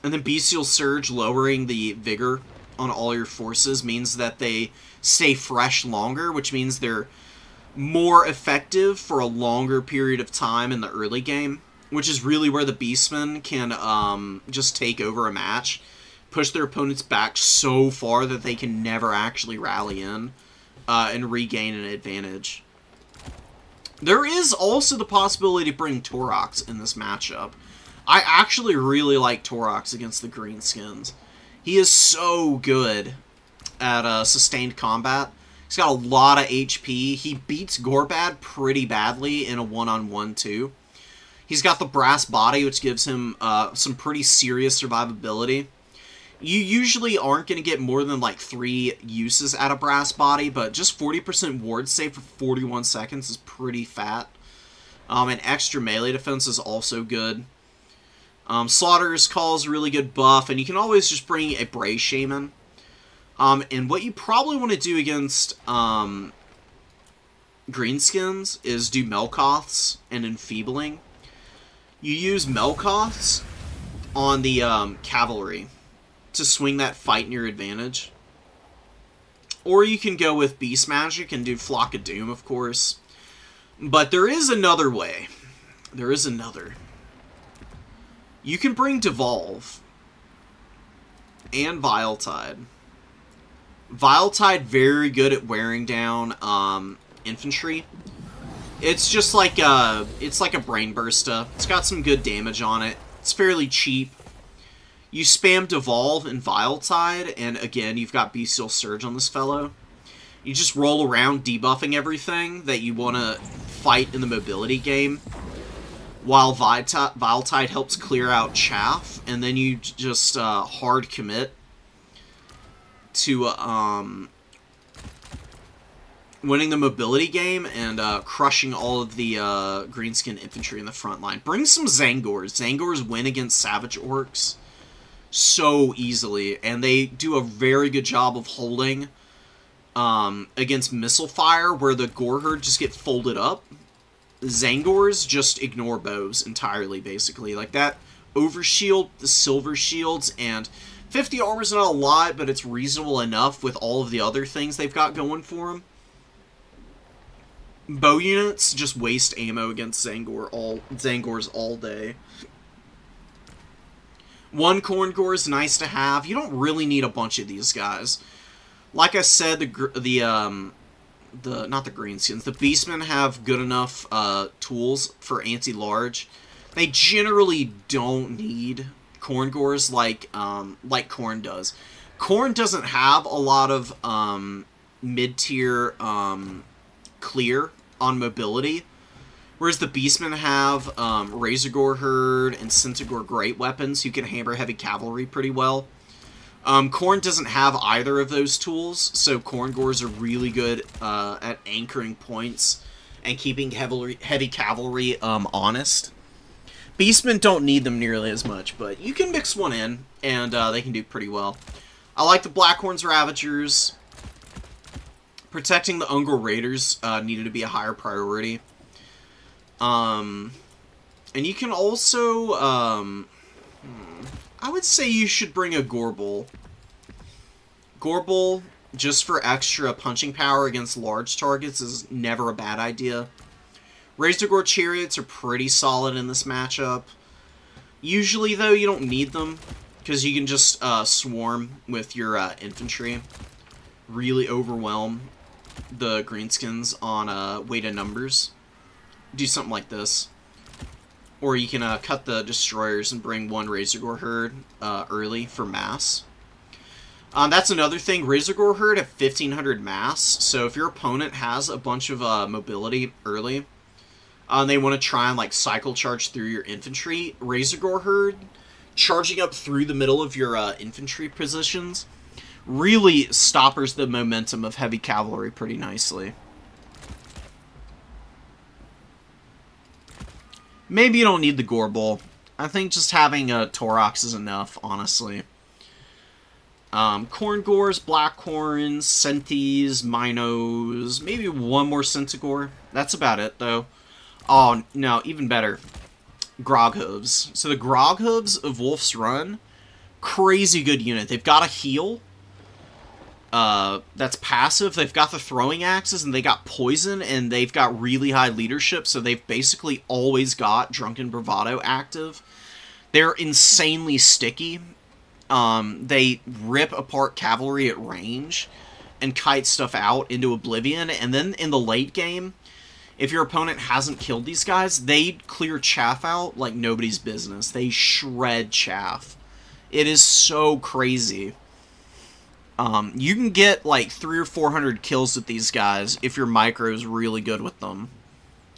And then Bestial Surge, lowering the Vigor on all your forces, means that they stay fresh longer, which means they're more effective for a longer period of time in the early game. Which is really where the Beastmen can just take over a match. Push their opponents back so far that they can never actually rally in and regain an advantage. There is also the possibility to bring Torox in this matchup. I actually really like Torox against the Greenskins. He is so good at sustained combat. He's got a lot of HP. He beats Gorbad pretty badly in a one-on-one too. He's got the brass body, which gives him some pretty serious survivability. You usually aren't going to get more than like 3 uses out of brass body, but just 40% ward save for 41 seconds is pretty fat. And extra melee defense is also good. Slaughter's Call is a really good buff, and you can always just bring a Bray Shaman. And what you probably want to do against Greenskins is do Melkoths and Enfeebling. You use Melkoths on the cavalry to swing that fight in your advantage. Or you can go with Beast Magic and do Flock of Doom, of course. But there is another way. There is another. You can bring Devolve and Viletide. Viletide very good at wearing down infantry. It's just like it's like a Brain Bursta. It's got some good damage on it. It's fairly cheap. You spam Devolve and Viletide, and again, you've got Bestial Surge on this fellow. You just roll around debuffing everything that you want to fight in the mobility game, while Viletide helps clear out chaff, and then you just hard commit to winning the mobility game and crushing all of the Greenskin infantry in the front line. Bring some Zangors. Zangors win against Savage Orcs so easily, and they do a very good job of holding against missile fire, where the Goreherd just get folded up. Zangors just ignore bows entirely, basically. Like that overshield, the silver shields, and 50 armor is not a lot, but it's reasonable enough with all of the other things they've got going for them. Bow units just waste ammo against Zangors all day. One Corn Gore is nice to have. You don't really need a bunch of these guys. Like I said, not the Greenskins, the Beastmen have good enough tools for anti-large. They generally don't need Corn Gores like Corn does. Corn doesn't have a lot of mid-tier clear on mobility, whereas the Beastmen have Razorgore Herd and Centigore Great Weapons who can hammer heavy cavalry pretty well. Corn doesn't have either of those tools, so Corn Gores are really good at anchoring points and keeping heavy cavalry honest. Beastmen don't need them nearly as much, but you can mix one in, and they can do pretty well. I like the Blackhorns Ravagers. Protecting the Ungor Raiders needed to be a higher priority. And you can also... I would say you should bring a Gorbel. Gorbel, just for extra punching power against large targets, is never a bad idea. Razorgore Chariots are pretty solid in this matchup. Usually, though, you don't need them, because you can just swarm with your infantry. Really overwhelm the Greenskins on weight of numbers. Do something like this. Or you can cut the destroyers and bring one Razorgore herd early for mass. That's another thing. Razorgore herd at 1500 mass. So if your opponent has a bunch of mobility early, they want to try and like cycle charge through your infantry, Razorgore herd charging up through the middle of your infantry positions really stoppers the momentum of heavy cavalry pretty nicely. Maybe you don't need the Gorbel. I think just having a Taurox is enough, honestly. Corngores, Blackhorns, Senties, Minos, maybe one more Centigore. That's about it, though. Oh, no, even better. Groghooves. So the Groghooves of Wolf's Run, crazy good unit. They've got a heal. That's passive. They've got the throwing axes, and they got poison, and they've got really high leadership, so they've basically always got Drunken Bravado active. They're insanely sticky. They rip apart cavalry at range and kite stuff out into oblivion, and then in the late game, if your opponent hasn't killed these guys, they clear chaff out like nobody's business. They shred chaff. It is so crazy. You can get like 300 or 400 kills with these guys if your micro is really good with them.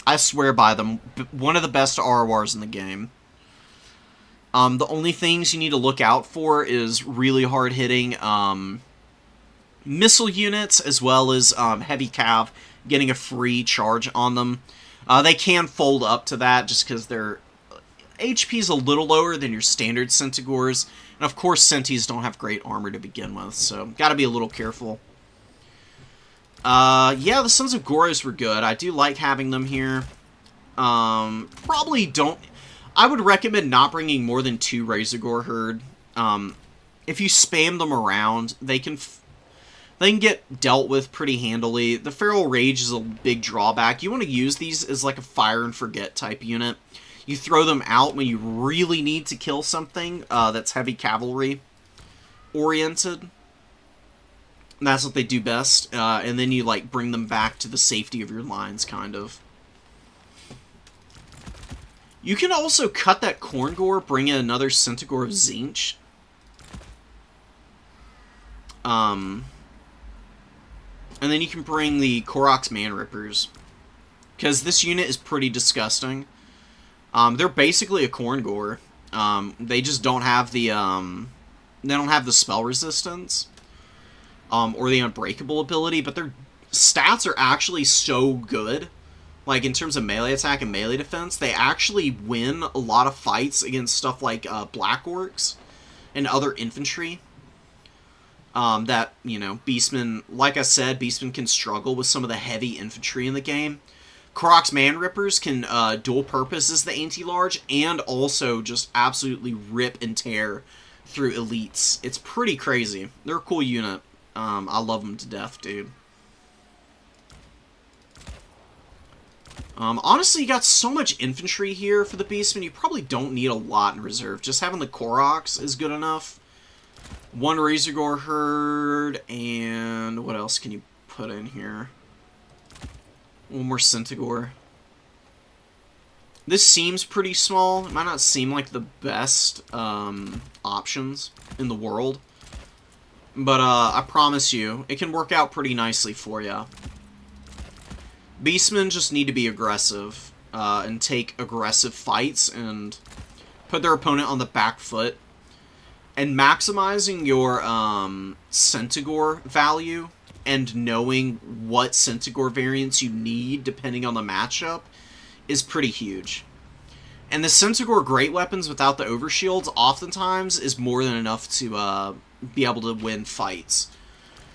I swear by them. One of the best RORs in the game. The only things you need to look out for is really hard-hitting missile units, as well as heavy cav getting a free charge on them. They can fold up to that just because their HP is a little lower than your standard Centigores. And of course, Centis don't have great armor to begin with, so gotta be a little careful. Yeah, the Sons of Goros were good. I do like having them here. Probably don't... I would recommend not bringing more than 2 Razorgore herd. If you spam them around, they can get dealt with pretty handily. The Feral Rage is a big drawback. You want to use these as like a fire and forget type unit. You throw them out when you really need to kill something that's heavy cavalry oriented. And that's what they do best. And then you like bring them back to the safety of your lines, kind of. You can also cut that Corngore, bring in another Centigore of Tzeentch. And then you can bring the Koroks Man-Rippers. Because this unit is pretty disgusting. They're basically a Corngore. They just don't have the, they don't have the spell resistance. Or the Unbreakable ability, but their stats are actually so good. Like, in terms of melee attack and melee defense, they actually win a lot of fights against stuff like Black Orcs and other infantry. That, you know, Beastmen, like I said, Beastmen can struggle with some of the heavy infantry in the game. Koroks Man-Rippers can dual purpose as the anti-large and also just absolutely rip and tear through elites. It's pretty crazy. They're a cool unit. I love them to death, dude. Honestly, you got so much infantry here for the Beastmen, you probably don't need a lot in reserve. Just having the Koroks is good enough. 1 Razorgore herd, and what else can you put in here? 1 more Centigore. This seems pretty small. It might not seem like the best options in the world. But I promise you, it can work out pretty nicely for you. Beastmen just need to be aggressive and take aggressive fights and put their opponent on the back foot. And maximizing your Centigore value and knowing what Centigore variants you need depending on the matchup is pretty huge. And the Centigore Great Weapons without the Overshields oftentimes is more than enough to be able to win fights.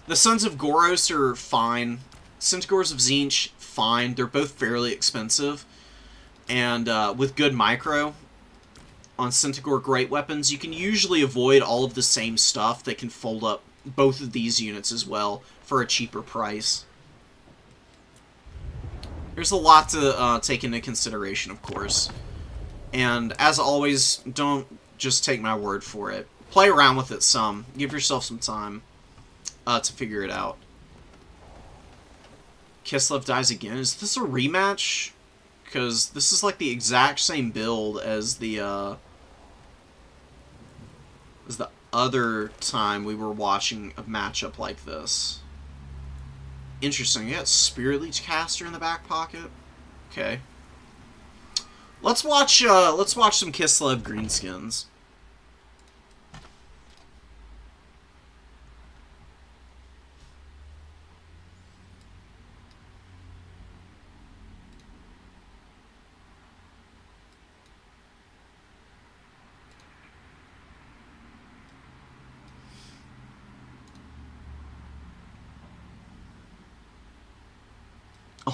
The Sons of Goros are fine. Centigores of Tzeentch, fine. They're both fairly expensive. And with good micro, on Centaur Great Weapons, you can usually avoid all of the same stuff that can fold up both of these units as well for a cheaper price. There's a lot to take into consideration, of course. And as always, don't just take my word for it. Play around with it some. Give yourself some time to figure it out. Kislev dies again. Is this a rematch? Because this is like the exact same build as the other time we were watching a matchup like this. Interesting. You got Spirit Leech Caster in the back pocket. Okay. Let's watch some Kislev Greenskins.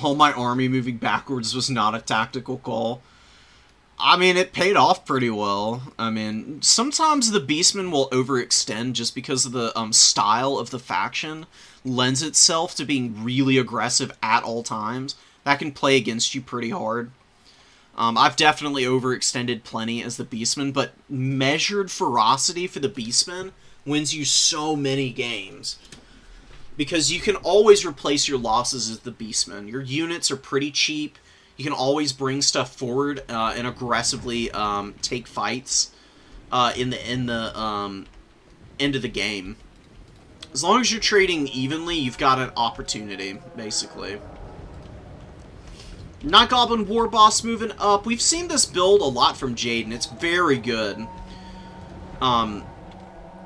All my army moving backwards was not a tactical call. I mean, it paid off pretty well. I mean, sometimes the Beastmen will overextend just because of the style of the faction lends itself to being really aggressive at all times. That can play against you pretty hard. I've definitely overextended plenty as the Beastmen, but measured ferocity for the Beastmen wins you so many games. Because you can always replace your losses as the Beastmen. Your units are pretty cheap. You can always bring stuff forward and aggressively take fights in the end of the game. As long as you're trading evenly, you've got an opportunity, basically. Night Goblin War Boss moving up. We've seen this build a lot from Jade, and it's very good.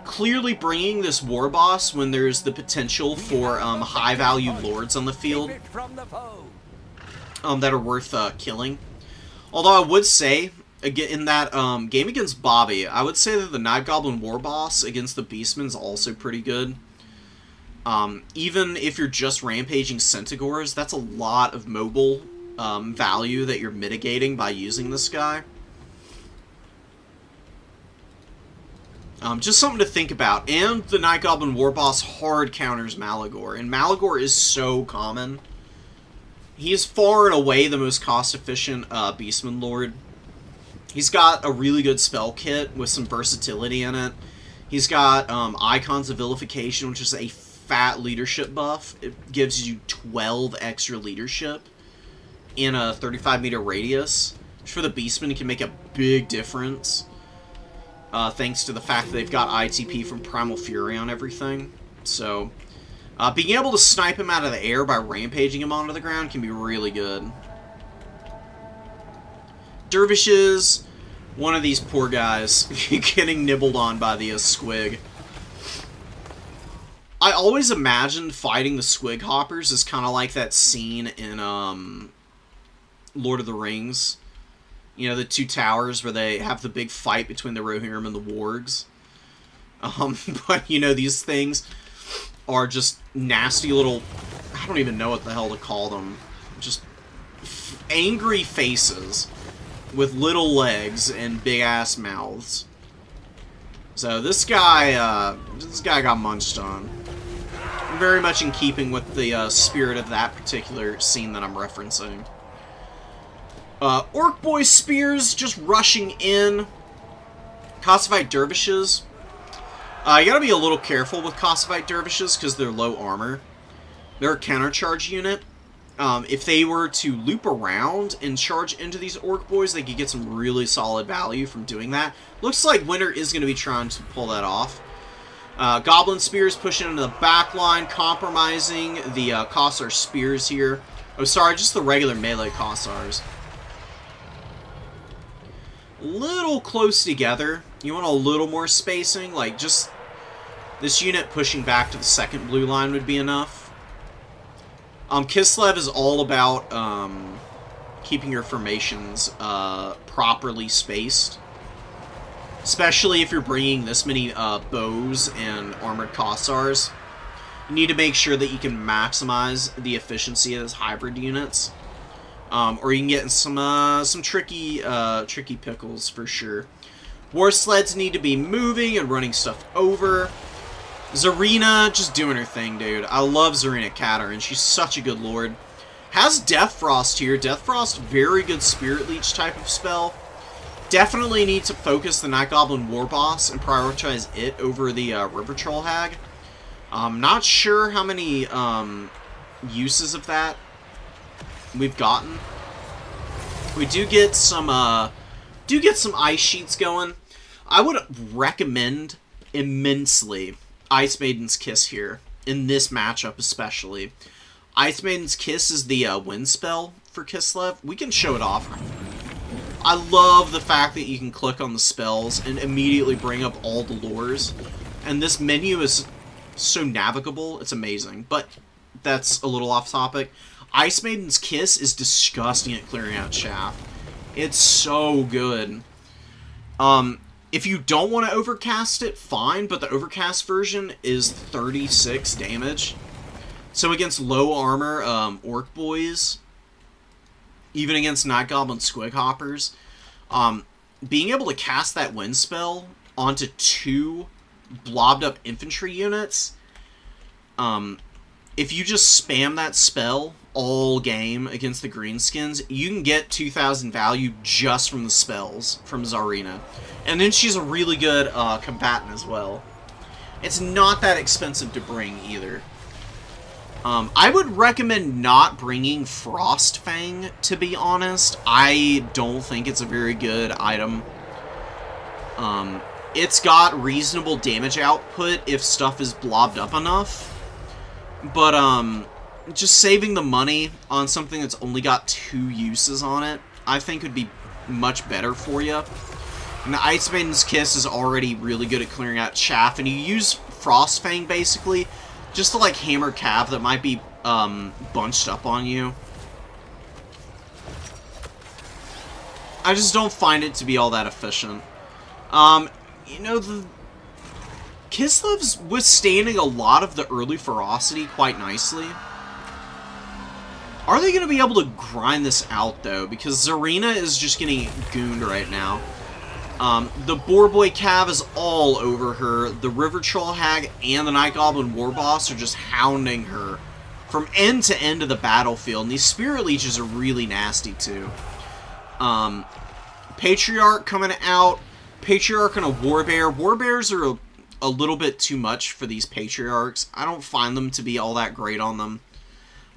Clearly bringing this War Boss when there's the potential for high-value lords on the field that are worth killing. Although I would say, again, in that game against Bobby, I would say that the Night Goblin War Boss against the Beastmen is also pretty good. Even if you're just rampaging Centaurs, that's a lot of mobile value that you're mitigating by using this guy. Just something to think about. And the Night Goblin War Boss hard counters Malagor. And Malagor is so common. He is far and away the most cost-efficient Beastman Lord. He's got a really good spell kit with some versatility in it. He's got Icons of Vilification, which is a fat leadership buff. It gives you 12 extra leadership in a 35-meter radius. Which for the Beastman can make a big difference. Thanks to the fact that they've got ITP from Primal Fury on everything. So, being able to snipe him out of the air by rampaging him onto the ground can be really good. Dervishes, one of these poor guys, getting nibbled on by the squig. I always imagined fighting the squig hoppers as kind of like that scene in Lord of the Rings. You know, the two towers where they have the big fight between the Rohirrim and the wargs. But, you know, these things are just nasty little... I don't even know what the hell to call them. Just angry faces with little legs and big-ass mouths. So this guy got munched on. Very much in keeping with the spirit of that particular scene that I'm referencing. Orc Boy Spears just rushing in. Kossovite Dervishes. You gotta be a little careful with Kossovite Dervishes because they're low armor. They're a countercharge unit. If they were to loop around and charge into these Orc Boys, they could get some really solid value from doing that. Looks like Winter is going to be trying to pull that off. Goblin Spears pushing into the back line, compromising the Kossar Spears here. Oh, sorry, just the regular melee Kossars. Little close together. You want a little more spacing, like just this unit pushing back to the second blue line would be enough. Kislev is all about keeping your formations properly spaced, especially if you're bringing this many bows and armored Kossars. You need to make sure that you can maximize the efficiency of those hybrid units. Or you can get in some tricky pickles for sure. War sleds need to be moving and running stuff over. Zarina just doing her thing, dude. I love Zarina Kataryn. She's such a good lord. Has Death Frost here. Death Frost, very good Spirit Leech type of spell. Definitely need to focus the Night Goblin War Boss and prioritize it over the River Troll Hag. Not sure how many uses of that we've gotten. We do get some ice sheets going. I would recommend immensely Ice Maiden's Kiss here, in this matchup especially. Ice Maiden's Kiss is the wind spell for Kislev. We can show it off. I love the fact that you can click on the spells and immediately bring up all the lures. And this menu is so navigable, it's amazing. But that's a little off topic. Ice Maiden's Kiss is disgusting at clearing out chaff. It's so good. If you don't want to overcast it, fine, but the overcast version is 36 damage. So against low armor Orc Boys, even against Night Goblin Squig Hoppers, being able to cast that wind spell onto 2 blobbed up infantry units, if you just spam that spell all game against the Greenskins, you can get 2,000 value just from the spells from Zarina. And then she's a really good combatant as well. It's not that expensive to bring either. I would recommend not bringing Frostfang, to be honest. I don't think it's a very good item. It's got reasonable damage output if stuff is blobbed up enough. But, just saving the money on something that's only got 2 uses on it, I think would be much better for you. And the Ice Maiden's Kiss is already really good at clearing out chaff, and you use Frostfang, basically, just to, like, hammer cav that might be, bunched up on you. I just don't find it to be all that efficient. You know, the Kislev's withstanding a lot of the early ferocity quite nicely. Are they going to be able to grind this out, though? Because Zarina is just getting gooned right now. The Boar Boy Cav is all over her. The River Troll Hag and the Night Goblin War Boss are just hounding her from end to end of the battlefield. And these Spirit Leeches are really nasty, too. Patriarch coming out. Patriarch and a Warbear. Warbears are a little bit too much for these Patriarchs. I don't find them to be all that great on them.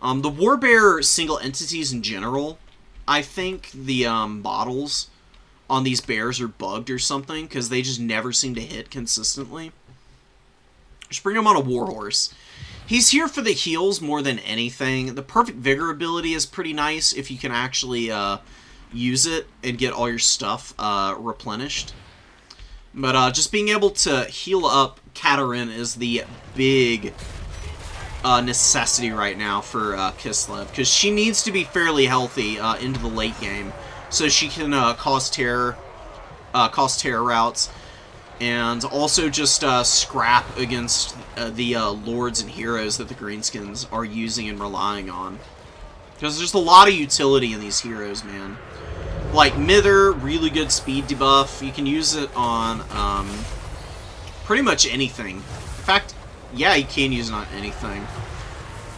The Warbear single entities in general, I think the models on these bears are bugged or something, because they just never seem to hit consistently. Just bring him on a Warhorse. He's here for the heals more than anything. The Perfect Vigor ability is pretty nice if you can actually use it and get all your stuff replenished. But just being able to heal up Kataryn is the big necessity right now for Kislev, because she needs to be fairly healthy into the late game, so she can cause terror routes, and also just scrap against the lords and heroes that the Greenskins are using and relying on. Because there's a lot of utility in these heroes, man. Like Mither, really good speed debuff. You can use it on pretty much anything. In fact, yeah, you can use it on anything.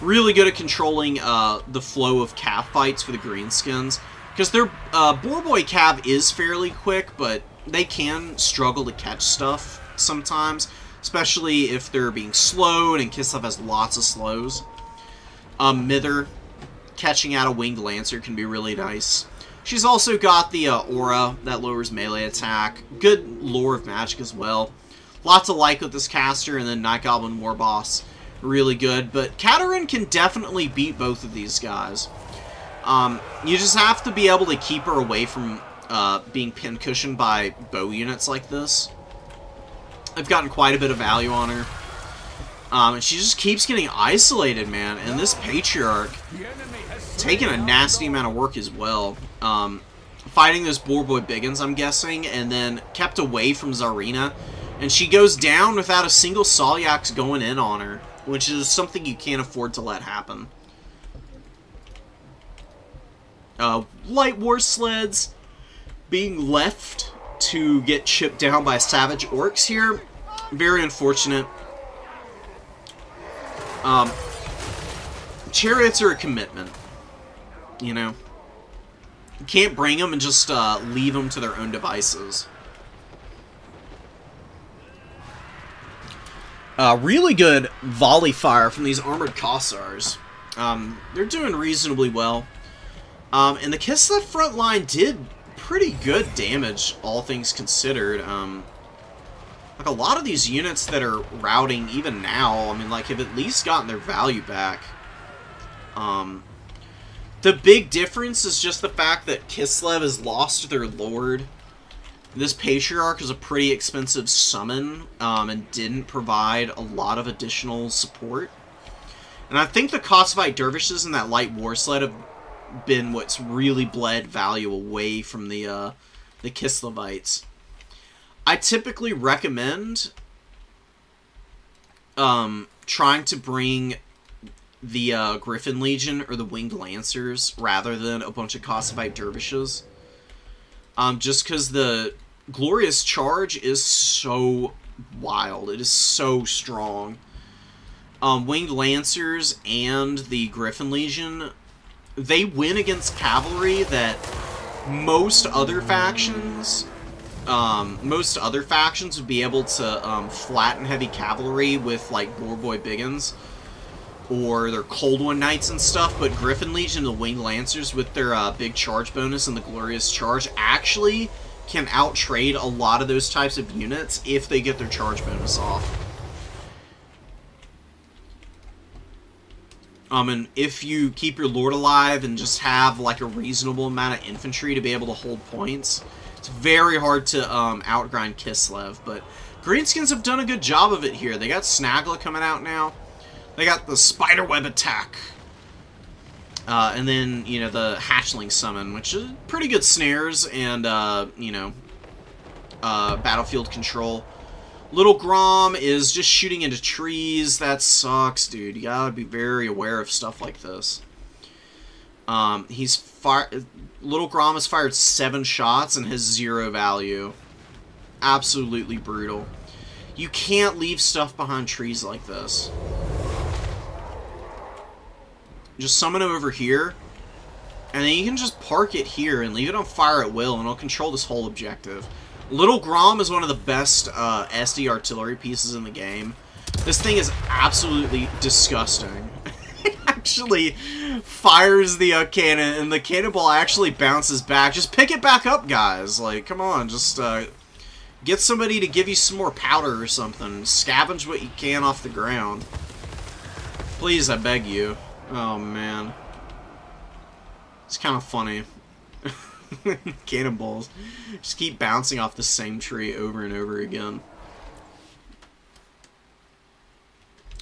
Really good at controlling the flow of cav fights for the Greenskins. Because their Boar Boy cav is fairly quick, but they can struggle to catch stuff sometimes. Especially if they're being slowed, and Kislev has lots of slows. Mither, catching out a Winged Lancer can be really nice. She's also got the aura that lowers melee attack. Good lore of magic as well. Lots of like with this caster, and then Night Goblin War Boss. Really good. But Kataryn can definitely beat both of these guys. You just have to be able to keep her away from being pincushioned by bow units like this. I've gotten quite a bit of value on her. And she just keeps getting isolated, man. And this Patriarch taking a nasty amount of work as well. Fighting those Boar Boy Biggins, I'm guessing, and then kept away from Zarina. And she goes down without a single Solyax going in on her, which is something you can't afford to let happen. Light War Sleds being left to get chipped down by savage orcs here. Very unfortunate. Chariots are a commitment, you know. You can't bring them and just leave them to their own devices. Really good volley fire from these armored Kossars. They're doing reasonably well. And the Kislev front line did pretty good damage, all things considered. Like, a lot of these units that are routing, even now, I mean, like, have at least gotten their value back. The big difference is just the fact that Kislev has lost their lord. This Patriarch is a pretty expensive summon, and didn't provide a lot of additional support. And I think the Kossovite Dervishes and that Light War Sled have been what's really bled value away from the Kislevites. I typically recommend trying to bring the Griffin Legion or the Winged Lancers rather than a bunch of Kossovite Dervishes. Just because the Glorious Charge is so wild. It is so strong. Winged Lancers and the Griffin Legion, they win against cavalry that most other factions would be able to flatten heavy cavalry with, like, Gorboy Biggins or their Cold One Knights and stuff, but Griffin Legion and the Winged Lancers with their big charge bonus and the Glorious Charge actually can outtrade a lot of those types of units if they get their charge bonus off. And if you keep your lord alive and just have, like, a reasonable amount of infantry to be able to hold points, it's very hard to outgrind Kislev, but Greenskins have done a good job of it here. They got Snagla coming out now. They got the Spiderweb attack. And then, you know, the Hatchling summon, which is pretty good snares and, you know, battlefield control. Little Grom is just shooting into trees. That sucks, dude. You gotta be very aware of stuff like this. Little Grom has fired 7 shots and has 0 value. Absolutely brutal. You can't leave stuff behind trees like this. Just summon him over here, and then you can just park it here and leave it on fire at will, and it'll control this whole objective. Little Grom is one of the best SD artillery pieces in the game. This thing is absolutely disgusting. It actually fires the cannon, and the cannonball actually bounces back. Just pick it back up, guys. Like, come on, just get somebody to give you some more powder or something. Scavenge what you can off the ground. Please, I beg you. Oh, man. It's kind of funny. Cannonballs just keep bouncing off the same tree over and over again.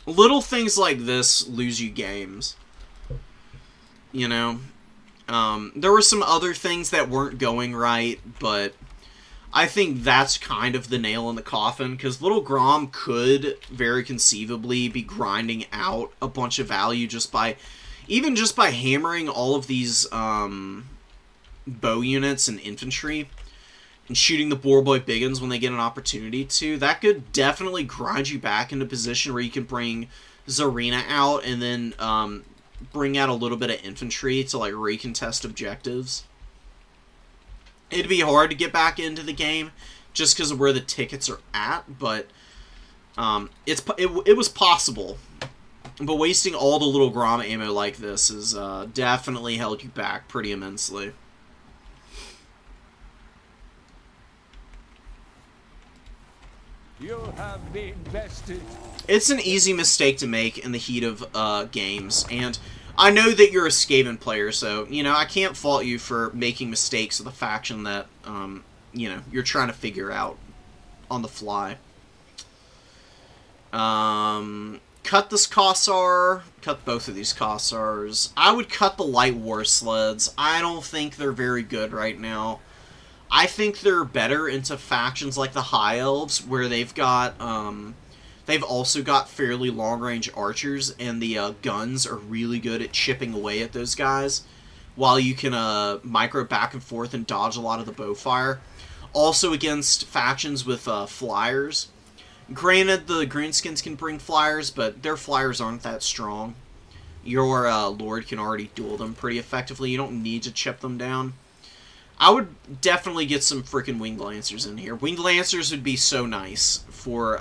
Little things like this lose you games. You know? There were some other things that weren't going right, but I think that's kind of the nail in the coffin, because Little Grom could very conceivably be grinding out a bunch of value just by hammering all of these bow units and infantry and shooting the Boarboy Biggins when they get an opportunity to. That could definitely grind you back into a position where you can bring Zarina out and then bring out a little bit of infantry to, like, recontest objectives. It'd be hard to get back into the game just because of where the tickets are at, but it was possible. But wasting all the Little Grom ammo like this has definitely held you back pretty immensely. You have been bested. It's an easy mistake to make in the heat of games, and I know that you're a Skaven player, so, you know, I can't fault you for making mistakes with a faction that, you know, you're trying to figure out on the fly. Cut this Kossar. Cut both of these Kossars. I would cut the Light War Sleds. I don't think they're very good right now. I think they're better into factions like the High Elves, where they've got, they've also got fairly long-range archers, and the guns are really good at chipping away at those guys, while you can micro back and forth and dodge a lot of the bow fire. Also against factions with flyers. Granted, the Greenskins can bring flyers, but their flyers aren't that strong. Your Lord can already duel them pretty effectively. You don't need to chip them down. I would definitely get some freaking Winged Lancers in here. Winged Lancers would be so nice for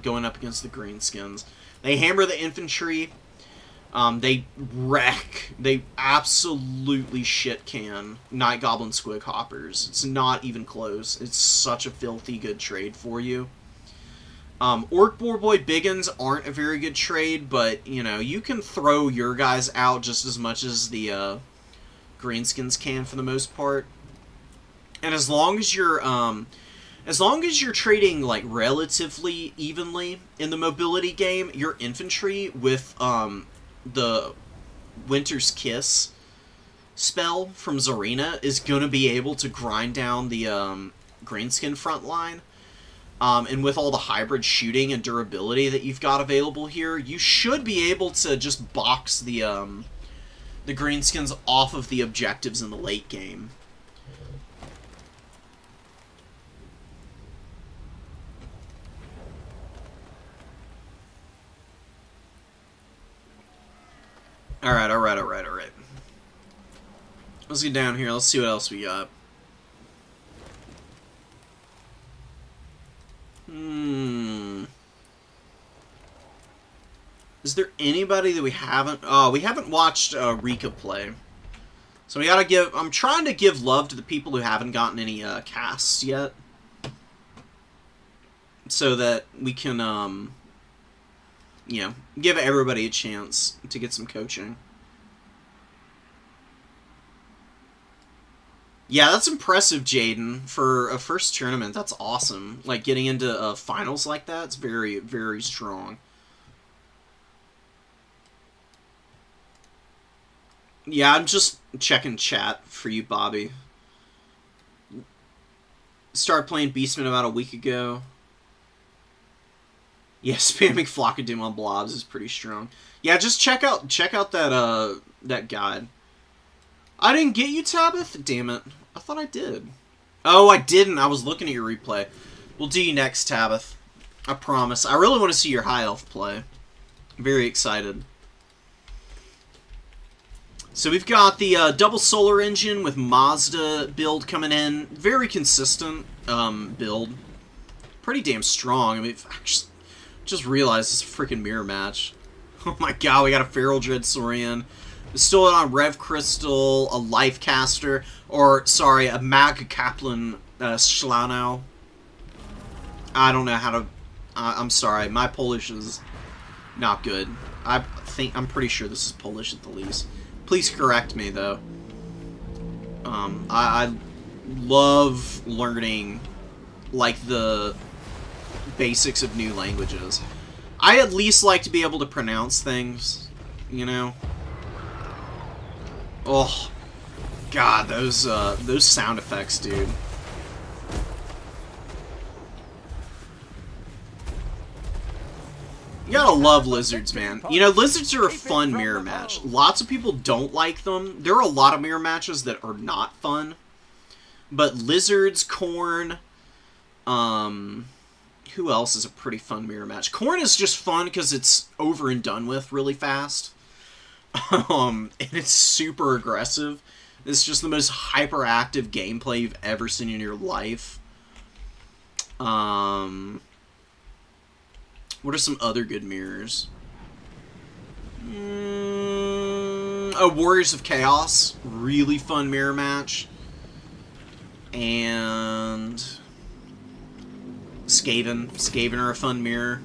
going up against the Greenskins. They hammer the infantry. They wreck. They absolutely shit can Night Goblin Squig Hoppers. It's not even close. It's such a filthy good trade for you. Orc Boar Boy Biggins aren't a very good trade, but, you know, you can throw your guys out just as much as the Greenskins can for the most part. And as long as you're trading, like, relatively evenly in the mobility game, your infantry with, the Winter's Kiss spell from Zarina is going to be able to grind down the Greenskin front line. And with all the hybrid shooting and durability that you've got available here, you should be able to just box the Greenskins off of the objectives in the late game. Alright. Let's get down here. Let's see what else we got. Is there anybody that we haven't... Oh, we haven't watched Rika play. So we gotta give... I'm trying to give love to the people who haven't gotten any casts yet. So that we can, you know, give everybody a chance to get some coaching. Yeah, that's impressive, Jaden. For a first tournament, that's awesome. Like, getting into finals like that, it's very, very strong. Yeah, I'm just checking chat for you, Bobby. Started playing Beastmen about a week ago. Yeah, spamming Flock of Doom on blobs is pretty strong. Yeah, just check out that that guide. I didn't get you, Tabith? Damn it. I thought I did. Oh, I didn't. I was looking at your replay. We'll do you next, Tabith. I promise. I really want to see your High Elf play. I'm very excited. So we've got the double solar engine with Mazda build coming in. Very consistent build. Pretty damn strong. I mean, I just realized this is a freaking mirror match. Oh my god, we got a Feral Dread Saurian. We stole it on Rev Crystal, a Life Caster, or, sorry, a Mag Kaplan Schlanow. I don't know how to... I'm sorry, my Polish is not good. I'm pretty sure this is Polish at the least. Please correct me, though. I love learning, like, the basics of new languages. I at least like to be able to pronounce things, you know? Oh, God, those sound effects, dude. You gotta love lizards, man. You know, lizards are a fun mirror match. Lots of people don't like them. There are a lot of mirror matches that are not fun. But lizards, Corn, who else is a pretty fun mirror match? Corn is just fun because it's over and done with really fast. And it's super aggressive. It's just the most hyperactive gameplay you've ever seen in your life. What are some other good mirrors? Oh, Warriors of Chaos. Really fun mirror match. And Skaven. Skaven are a fun mirror.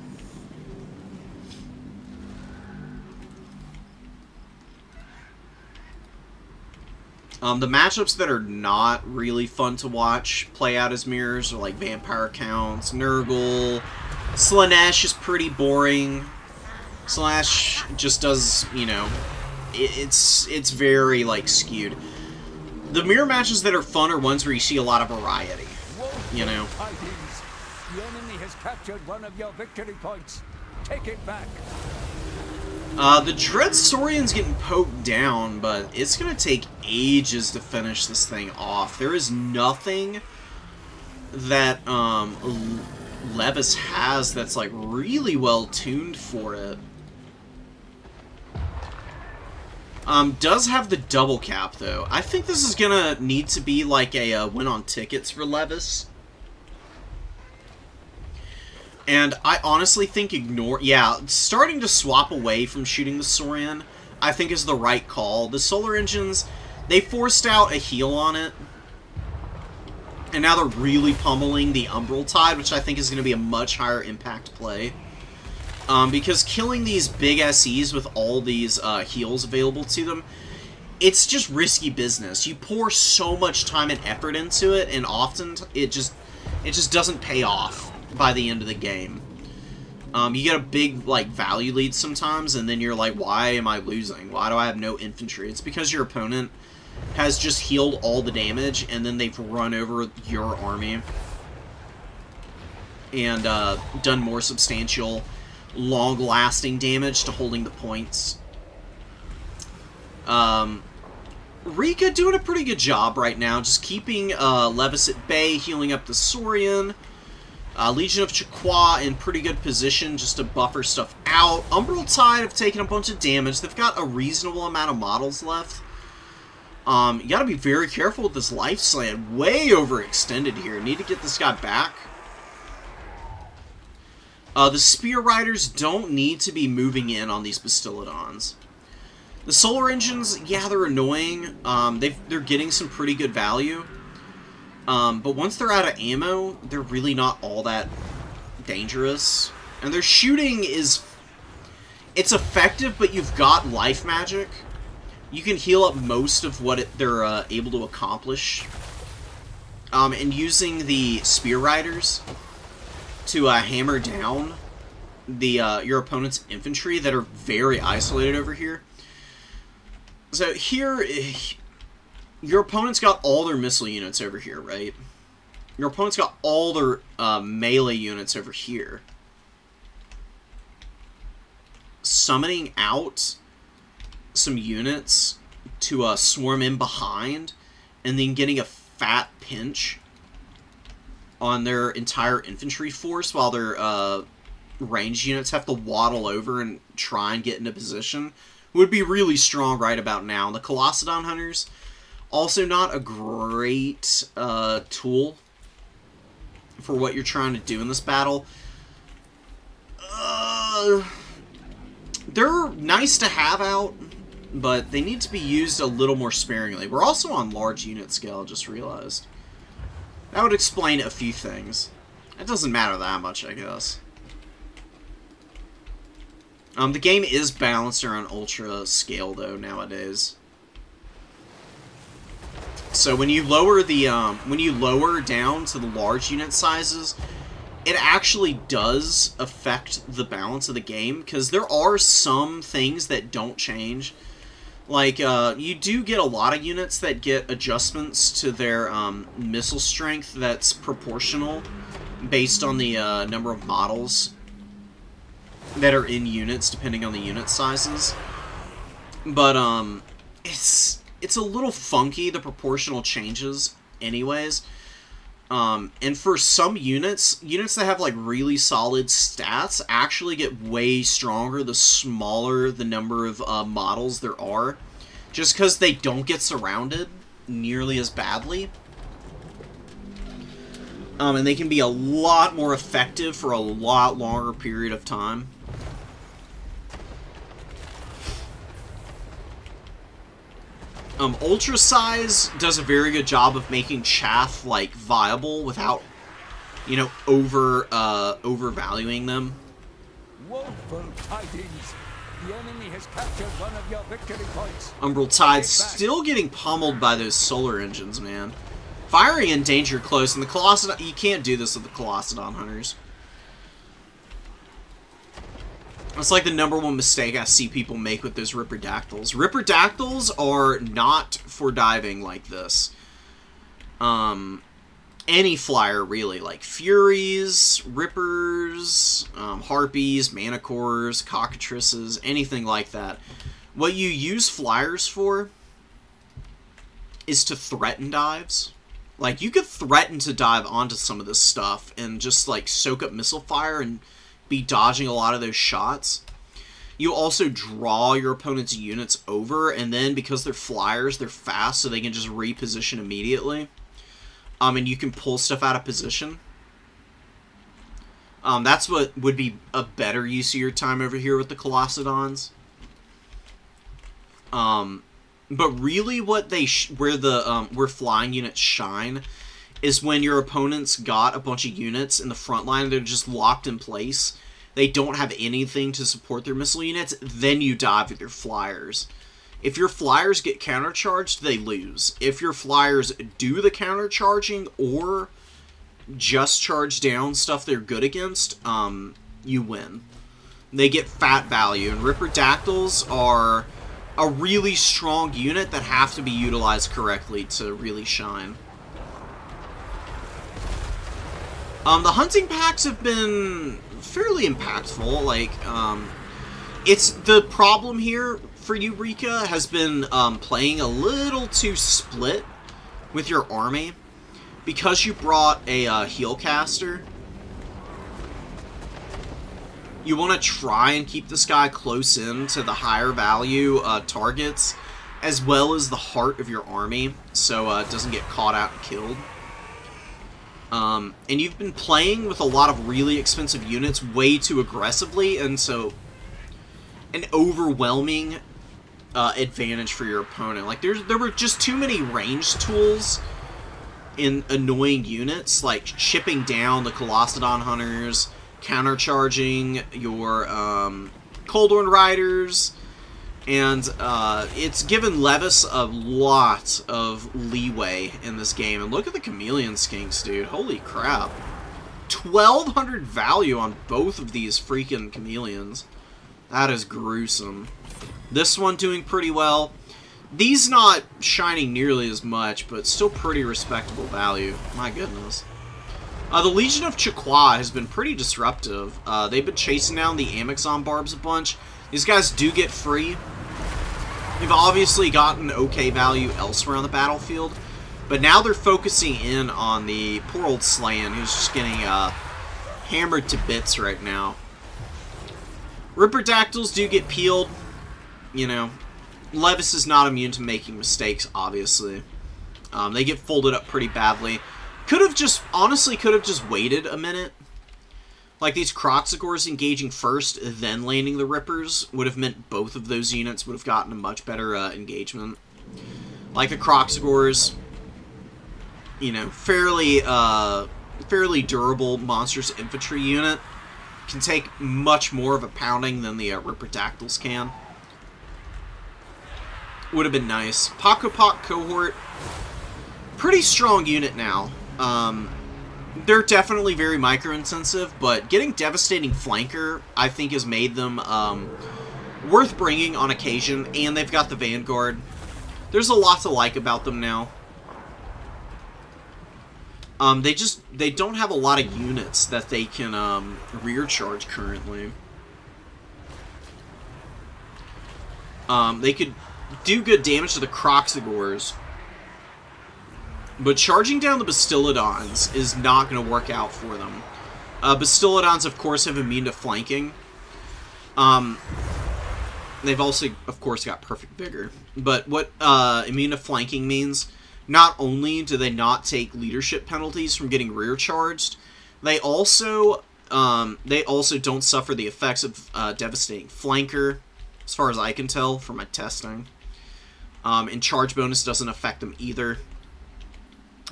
The matchups that are not really fun to watch play out as mirrors are like Vampire Counts, Nurgle. Slanesh is pretty boring. Slanesh just does, you know, it's very, like, skewed. The mirror matches that are fun are ones where you see a lot of variety, you know. The enemy has captured one of your victory points. Take it back. The Dread Saurian's getting poked down, but it's gonna take ages to finish this thing off. There is nothing that Levis has that's like really well tuned for it. Does have the double cap though. I think this is gonna need to be like a win on tickets for Levis. And I honestly think starting to swap away from shooting the Saurian, I think is the right call. The Solar Engines, they forced out a heal on it. And now they're really pummeling the Umbral Tide, which I think is going to be a much higher impact play. Because killing these big SEs with all these heals available to them, it's just risky business. You pour so much time and effort into it, and often it just doesn't pay off by the end of the game. You get a big like value lead sometimes, and then you're like, why am I losing? Why do I have no infantry? It's because your opponent has just healed all the damage, and then they've run over your army and done more substantial, long-lasting damage to holding the points. Rika doing a pretty good job right now, just keeping Levis at bay, healing up the Saurian. Legion of Chaqua in pretty good position just to buffer stuff out. Umbral Tide have taken a bunch of damage. They've got a reasonable amount of models left. You gotta be very careful with this Life Slant. Way overextended here. Need to get this guy back. The Spear Riders don't need to be moving in on these Bastillodons. The Solar Engines, yeah, they're annoying. They're getting some pretty good value. But once they're out of ammo, they're really not all that dangerous. And their shooting it's effective, but you've got life magic. You can heal up most of what they're able to accomplish. And using the Spear Riders to hammer down your opponent's infantry that are very isolated over here. So here, your opponent's got all their missile units over here, right? Your opponent's got all their melee units over here. Summoning out some units to swarm in behind, and then getting a fat pinch on their entire infantry force while their ranged units have to waddle over and try and get into position would be really strong right about now. The Colossadon Hunters, also not a great tool for what you're trying to do in this battle. They're nice to have out, but they need to be used a little more sparingly. We're also on large unit scale, just realized. That would explain a few things. It doesn't matter that much, I guess. The game is balanced around ultra scale, though, nowadays. So when you lower down to the large unit sizes, it actually does affect the balance of the game, because there are some things that don't change. Like, you do get a lot of units that get adjustments to their missile strength that's proportional based on the number of models that are in units, depending on the unit sizes. But, it's a little funky, the proportional changes, anyways. And for some units that have, like, really solid stats actually get way stronger the smaller the number of models there are, just because they don't get surrounded nearly as badly. And they can be a lot more effective for a lot longer period of time. Ultra Size does a very good job of making chaff, like, viable without, you know, overvaluing them. Woeful tidings. The enemy has captured one of your victory points. Umbral Tide's still getting pummeled by those Solar Engines, man. Firing in danger close, and the Colossadon... You can't do this with the Colossadon Hunters. It's like the #1 mistake I see people make with those Ripperdactyls. Ripperdactyls are not for diving like this. Any flyer, really. Like Furies, Rippers, Harpies, Manticores, Cockatrices, anything like that. What you use flyers for is to threaten dives. Like, you could threaten to dive onto some of this stuff and just, like, soak up missile fire and be dodging a lot of those shots. You also draw your opponent's units over, and then because they're flyers, they're fast, so they can just reposition immediately. And you can pull stuff out of position. That's what would be a better use of your time over here with the Colossedons. But really what where flying units shine is when your opponent's got a bunch of units in the front line, they're just locked in place. They don't have anything to support their missile units, then you dive with your flyers. If your flyers get countercharged, they lose. If your flyers do the countercharging or just charge down stuff they're good against, you win. They get fat value, and Ripperdactyls are a really strong unit that have to be utilized correctly to really shine. The hunting packs have been fairly impactful. Like, it's the problem here for you, Rika, has been playing a little too split with your army. Because you brought a heal caster, you want to try and keep this guy close in to the higher value targets, as well as the heart of your army, so it doesn't get caught out and killed. And you've been playing with a lot of really expensive units way too aggressively, and so an overwhelming advantage for your opponent. Like, there were just too many range tools in annoying units, like chipping down the Colossedon Hunters, countercharging your Coldhorn Riders, and it's given Levis a lot of leeway in this game. And look at the Chameleon Skinks, dude. Holy crap. 1,200 value on both of these freaking chameleons. That is gruesome. This one doing pretty well. These not shining nearly as much, but still pretty respectable value. My goodness. The Legion of Chaqua has been pretty disruptive. They've been chasing down the Amazon Barbs a bunch. These guys do get free. They've obviously gotten okay value elsewhere on the battlefield, but now they're focusing in on the poor old Slayan, who's just getting hammered to bits right now. Ripperdactyls do get peeled. You know, Levis is not immune to making mistakes, obviously. They get folded up pretty badly. Honestly, could have just waited a minute. Like, these Croxagores engaging first, then landing the Rippers, would have meant both of those units would have gotten a much better engagement. Like, the Croxagores, you know, fairly durable Monstrous Infantry unit, can take much more of a pounding than the Ripperdactyls can. Would have been nice. Pokopok Cohort, pretty strong unit now. They're definitely very micro-intensive, but getting Devastating Flanker, I think, has made them worth bringing on occasion, and they've got the Vanguard. There's a lot to like about them now. They don't have a lot of units that they can rear charge currently. They could do good damage to the Croxagores, but charging down the Bastillodons is not going to work out for them. Bastillodons, of course, have immune to flanking. They've also, of course, got perfect vigor. But what immune to flanking means, not only do they not take leadership penalties from getting rear charged, they also don't suffer the effects of Devastating Flanker, as far as I can tell from my testing. And charge bonus doesn't affect them either.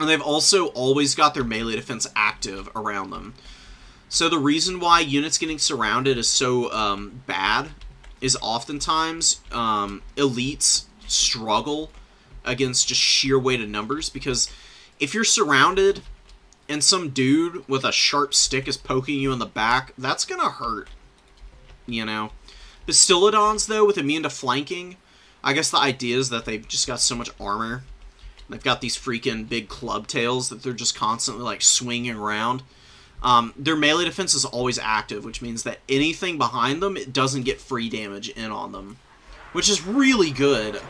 And they've also always got their melee defense active around them. So the reason why units getting surrounded is so bad is oftentimes elites struggle against just sheer weight of numbers, because if you're surrounded and some dude with a sharp stick is poking you in the back, that's gonna hurt, you know. Bastillodons, though, with immune to flanking, I guess the idea is that they've just got so much armor. They've got these freaking big club tails that they're just constantly, like, swinging around. Their melee defense is always active, which means that anything behind them, it doesn't get free damage in on them, which is really good.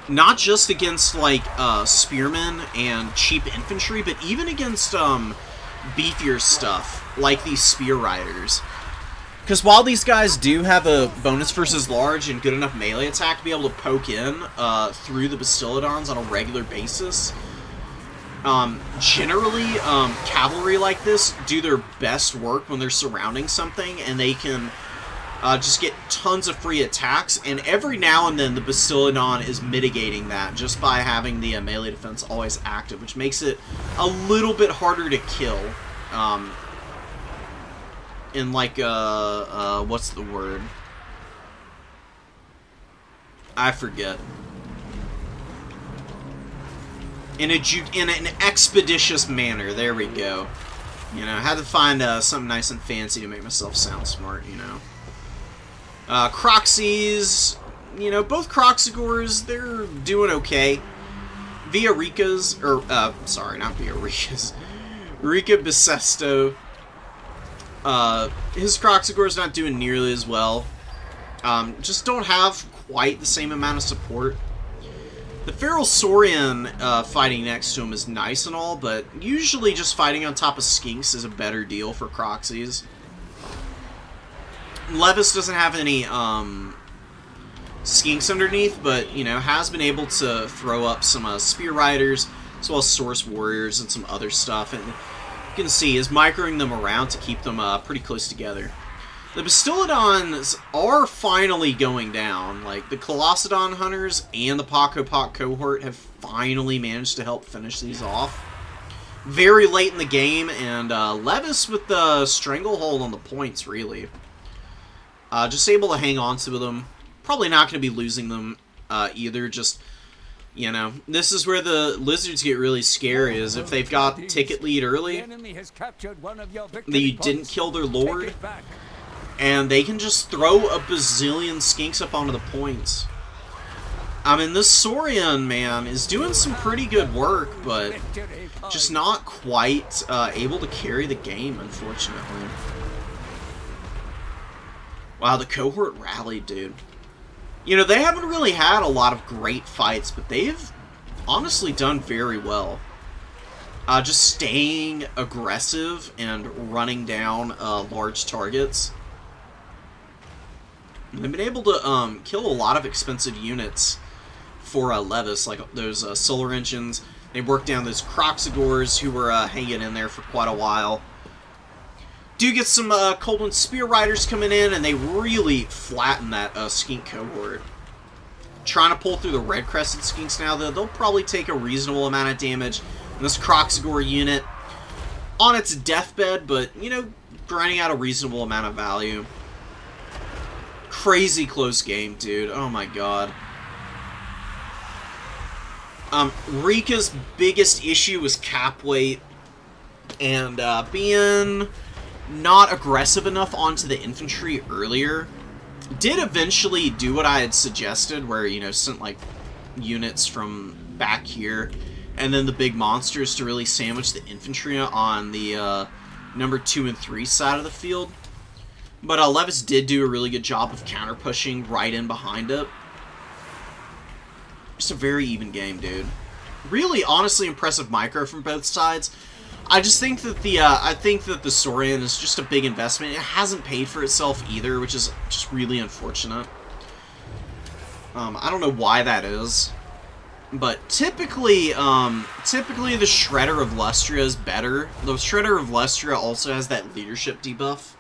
Not just against, like, spearmen and cheap infantry, but even against, beefier stuff, like these spear riders. Because while these guys do have a bonus versus large and good enough melee attack to be able to poke in through the Bastiladons on a regular basis, generally, cavalry like this do their best work when they're surrounding something, and they can just get tons of free attacks, and every now and then the Bastiladon is mitigating that just by having the melee defense always active, which makes it a little bit harder to kill. In like what's the word? I forget. In an expeditious manner. There we go. You know, I had to find something nice and fancy to make myself sound smart. You know. Croxies, you know, both Croxigors, they're doing okay. Villaricas, or sorry, not Villaricas. Rika Bisesto. His Croxigor's not doing nearly as well. Just don't have quite the same amount of support. The Feral Saurian fighting next to him is nice and all, but usually just fighting on top of Skinks is a better deal for Croxies. Levis doesn't have any Skinks underneath, but, you know, has been able to throw up some Spear Riders, as well as Source Warriors and some other stuff. And you can see is microing them around to keep them pretty close together. The Bastiladons are finally going down. Like, the Colossadon Hunters and the Pokopok cohort have finally managed to help finish these off. Very late in the game, and Levis with the stranglehold on the points, really. Just able to hang on to them. Probably not going to be losing them either. Just, you know, this is where the Lizards get really scary, is if they've got ticket lead early, that you didn't kill their lord, and they can just throw a bazillion Skinks up onto the points. I mean, this Saurian, man, is doing some pretty good work, but just not quite able to carry the game, unfortunately. Wow, the cohort rallied, dude. You know, they haven't really had a lot of great fights, but they've honestly done very well. Just staying aggressive and running down large targets. And they've been able to kill a lot of expensive units for Levis, like those Solar Engines. They worked down those Croxigors who were hanging in there for quite a while. Do get some Coldwind Spear Riders coming in, and they really flatten that Skink cohort. Trying to pull through the red-crested Skinks now, though. They'll probably take a reasonable amount of damage. And this Croxigor unit, on its deathbed, but, you know, grinding out a reasonable amount of value. Crazy close game, dude. Oh my god. Rika's biggest issue was cap weight, and being not aggressive enough onto the infantry earlier. Did eventually do what I had suggested, where, you know, sent, like, units from back here, and then the big monsters to really sandwich the infantry on the number 2 and 3 side of the field. But Levis did do a really good job of counter-pushing right in behind it. Just a very even game, dude. Really, honestly impressive micro from both sides. I just think that the Saurian is just a big investment. It hasn't paid for itself either, which is just really unfortunate. I don't know why that is, but typically the Shredder of Lustria is better. The Shredder of Lustria also has that leadership debuff.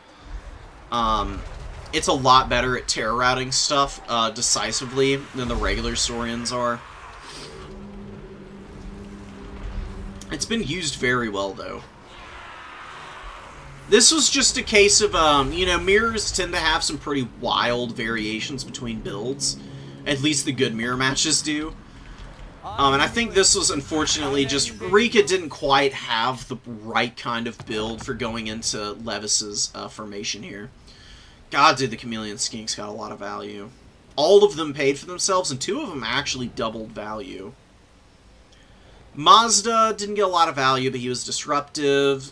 It's a lot better at terror routing stuff decisively than the regular Saurians are. It's been used very well, though. This was just a case of, you know, mirrors tend to have some pretty wild variations between builds. At least the good mirror matches do. And I think this was, unfortunately, just Rika didn't quite have the right kind of build for going into Levis's formation here. God, dude, the Chameleon Skinks got a lot of value. All of them paid for themselves, and 2 of them actually doubled value. Mazda didn't get a lot of value, but he was disruptive.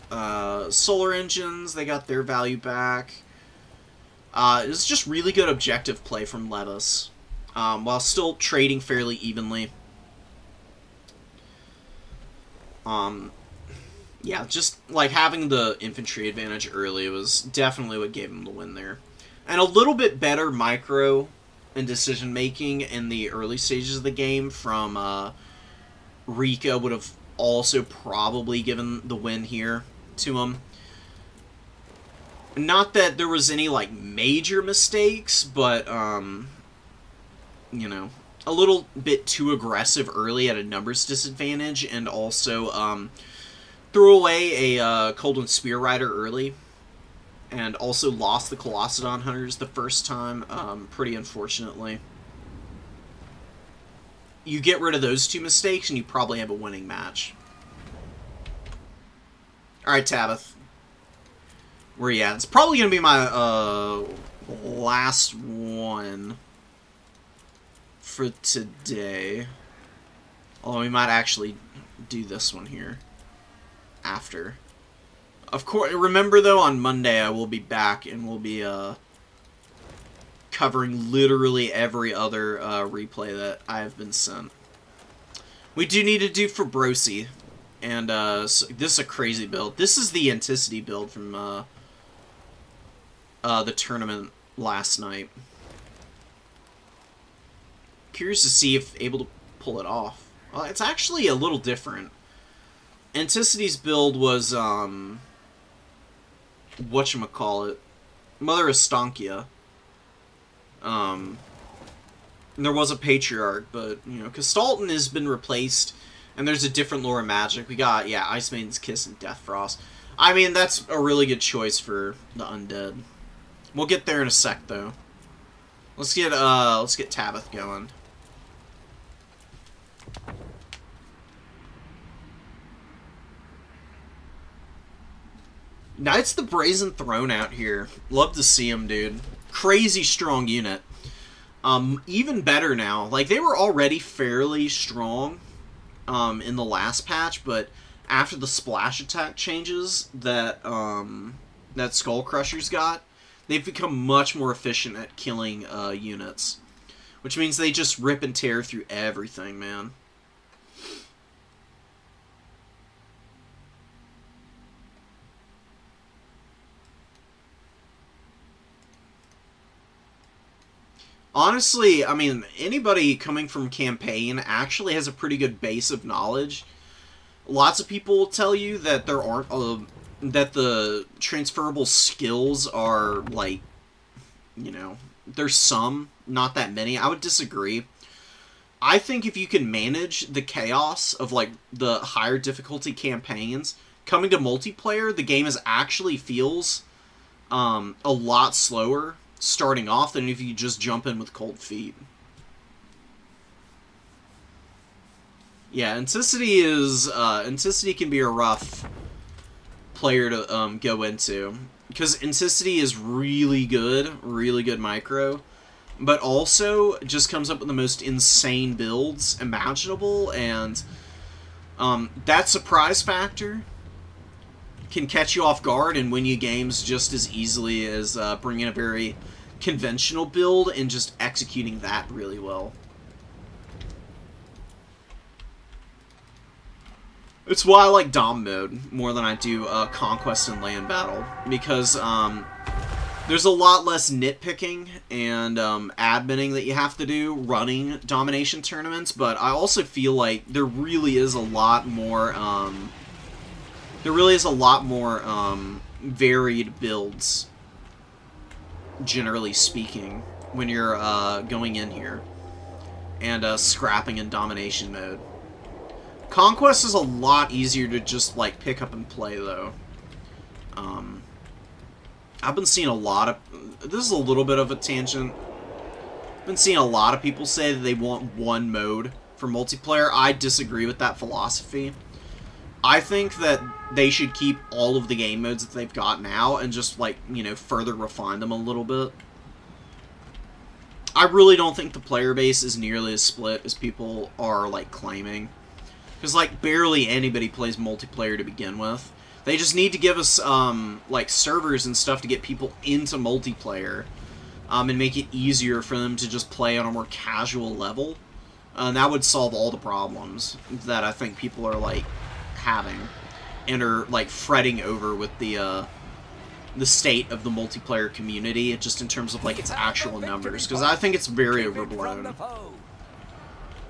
Solar Engines, they got their value back. It was just really good objective play from Levis. while still trading fairly evenly. Yeah, just like having the infantry advantage early was definitely what gave him the win there. And a little bit better micro and decision making in the early stages of the game from Rika would have also probably given the win here to him. Not that there was any like major mistakes, but you know, a little bit too aggressive early at a numbers disadvantage, and also threw away a Cold Spear Rider early, and also lost the Colossedon Hunters the first time, pretty unfortunately. You get rid of those two mistakes, and you probably have a winning match. Alright, Tabith. Where you at? It's probably going to be my last one for today. Although we might actually do this one here after. Of course, remember though, on Monday I will be back and we'll be covering literally every other replay that I have been sent. We do need to do for Brosi, and so this is a crazy build. This is the Anticity build from the tournament last night. Curious to see if able to pull it off. Well, it's actually a little different. Anticity's build was whatchamacallit, Mother Estankia. And there was a Patriarch, but, you know, Castalton has been replaced, and there's a different lore of magic. We got, yeah, Ice Maiden's Kiss and Death Frost. I mean, that's a really good choice for the undead. We'll get there in a sec, though. Let's get Tabith going. Knights the Brazen Throne out here. Love to see him, dude. Crazy strong unit. Even better now. Like, they were already fairly strong in the last patch, but after the splash attack changes that that Skull Crushers got, they've become much more efficient at killing units. Which means they just rip and tear through everything, man. Honestly, I mean, anybody coming from campaign actually has a pretty good base of knowledge. Lots of people will tell you that there aren't that the transferable skills are, like, you know, there's some, not that many. I would disagree. I think if you can manage the chaos of, like, the higher difficulty campaigns, coming to multiplayer, the game actually feels a lot slower starting off than if you just jump in with cold feet. Yeah, Anticity can be a rough player to go into, because Anticity is really good micro, but also just comes up with the most insane builds imaginable, and that surprise factor can catch you off guard and win you games just as easily as bringing a very conventional build and just executing that really well. It's why I like Dom mode more than I do Conquest and Land Battle, because there's a lot less nitpicking and adminning that you have to do running domination tournaments, but I also feel like there really is a lot more varied builds, generally speaking, when you're going in here and scrapping in domination mode. Conquest is a lot easier to just, like, pick up and play, though. I've been seeing a lot of... This is a little bit of a tangent. I've been seeing a lot of people say that they want one mode for multiplayer. I disagree with that philosophy. I think that they should keep all of the game modes that they've got now and just, like, you know, further refine them a little bit. I really don't think the player base is nearly as split as people are, like, claiming. Because, like, barely anybody plays multiplayer to begin with. They just need to give us, like, servers and stuff to get people into multiplayer. and make it easier for them to just play on a more casual level. And that would solve all the problems that I think people are, like, having and are, like, fretting over with the state of the multiplayer community, just in terms of, like, its actual numbers, because I think it's very overblown.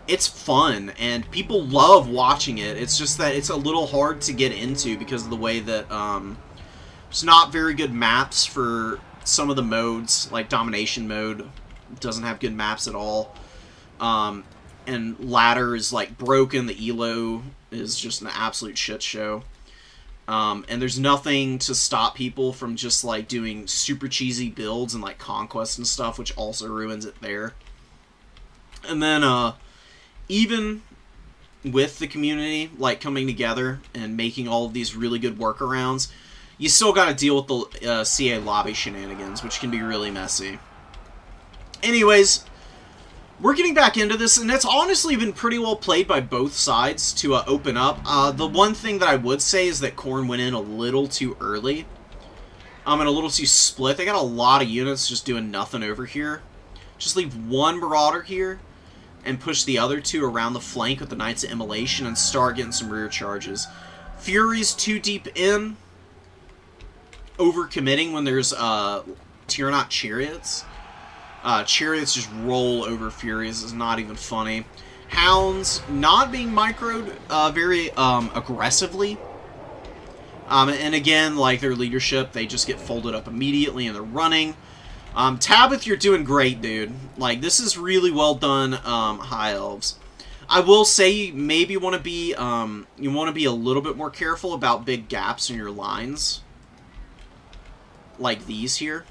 It's fun, and people love watching it. It's just that it's a little hard to get into because of the way that there's not very good maps for some of the modes, like Domination mode doesn't have good maps at all. And ladder is, like, broken. The elo is just an absolute shit show. And there's nothing to stop people from just, like, doing super cheesy builds and, like, conquest and stuff, which also ruins it there. And then, even with the community, like, coming together and making all of these really good workarounds, you still gotta deal with the CA lobby shenanigans, which can be really messy. Anyways, we're getting back into this, and it's honestly been pretty well played by both sides to open up. The one thing that I would say is that Khorne went in a little too early. And a little too split. They got a lot of units just doing nothing over here. Just leave one Marauder here, and push the other two around the flank with the Knights of Immolation, and start getting some rear charges. Fury's too deep in, overcommitting when there's Tyrannot Chariots. Chariots just roll over Furies. Is not even funny. Hounds not being microed very aggressively. And again, like their leadership, they just get folded up immediately and they're running. Tabith, you're doing great, dude. Like, this is really well done, High Elves. I will say you maybe want to be, you want to be a little bit more careful about big gaps in your lines. Like these here.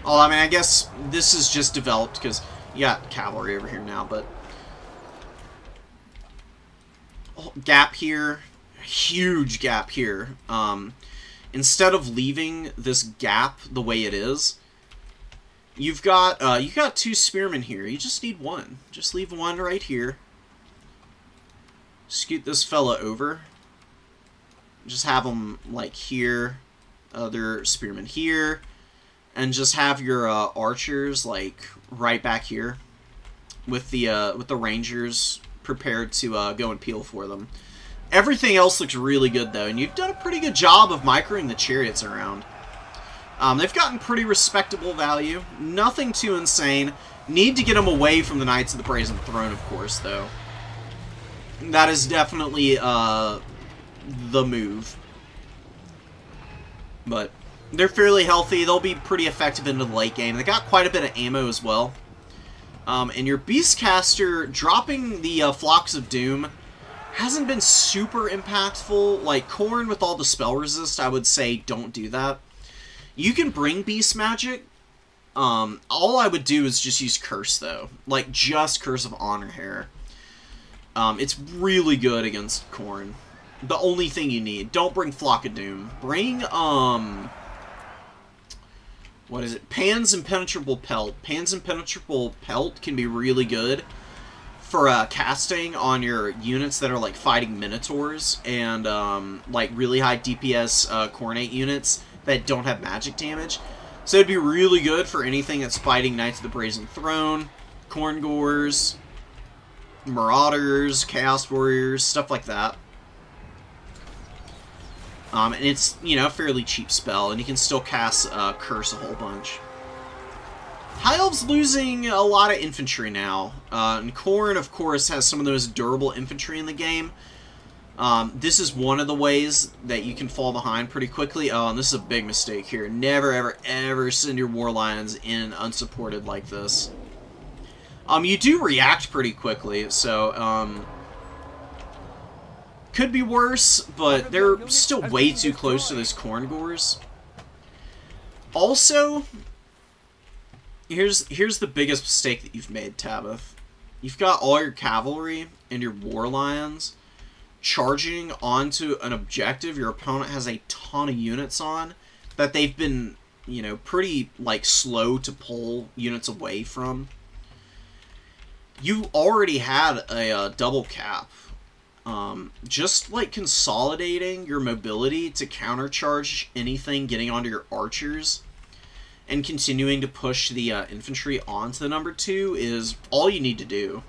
Oh, I mean, I guess this is just developed because you got cavalry over here now, but... gap here. Huge gap here. Instead of leaving this gap the way it is, you got two spearmen here. You just need one. Just leave one right here. Scoot this fella over. Just have him, like, here. Other spearmen here. And just have your archers, like, right back here. With the rangers prepared to go and peel for them. Everything else looks really good, though. And you've done a pretty good job of microing the chariots around. They've gotten pretty respectable value. Nothing too insane. Need to get them away from the Knights of the Brazen Throne, of course, though. That is definitely the move. But they're fairly healthy. They'll be pretty effective into the late game. They got quite a bit of ammo as well. And your Beastcaster dropping the Flocks of Doom hasn't been super impactful. Like, Khorne with all the spell resist, I would say don't do that. You can bring Beast Magic. All I would do is just use Curse, though. Like, just Curse of Honor Hair. It's really good against Khorne. The only thing you need. Don't bring Flock of Doom. Bring, what is it? Pan's Impenetrable Pelt. Pan's Impenetrable Pelt can be really good for casting on your units that are, like, fighting Minotaurs and, like, really high DPS Khornate units that don't have magic damage. So it'd be really good for anything that's fighting Knights of the Brazen Throne, Khorngors, Marauders, Chaos Warriors, stuff like that. And it's, you know, a fairly cheap spell, and you can still cast Curse a whole bunch. High Elves losing a lot of infantry now. And Khorne, of course, has some of the most durable infantry in the game. This is one of the ways that you can fall behind pretty quickly. Oh, and this is a big mistake here. Never, ever, ever send your War Lions in unsupported like this. You do react pretty quickly, so, could be worse, but they're still way too close to those Khorngors. Also, here's the biggest mistake that you've made, Tabith. You've got all your cavalry and your War Lions charging onto an objective your opponent has a ton of units on that they've been, you know, pretty, like, slow to pull units away from. You already had a double cap. Just, like, consolidating your mobility to countercharge anything getting onto your archers and continuing to push the infantry onto the number 2 is all you need to do.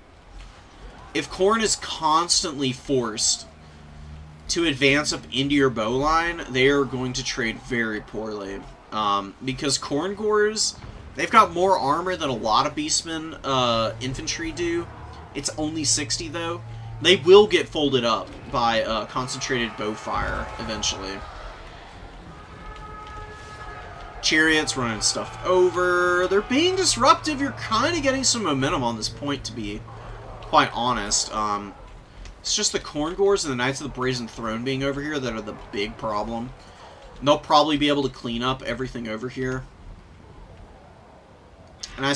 If Khorne is constantly forced to advance up into your bow line, they are going to trade very poorly. Because Khorne Gores, they've got more armor than a lot of Beastmen infantry do. It's only 60 though. They will get folded up by concentrated bow fire eventually. Chariots running stuff over. They're being disruptive. You're kind of getting some momentum on this point, to be quite honest. It's just the Khorne Gores and the Knights of the Brazen Throne being over here that are the big problem. They'll probably be able to clean up everything over here. And I'm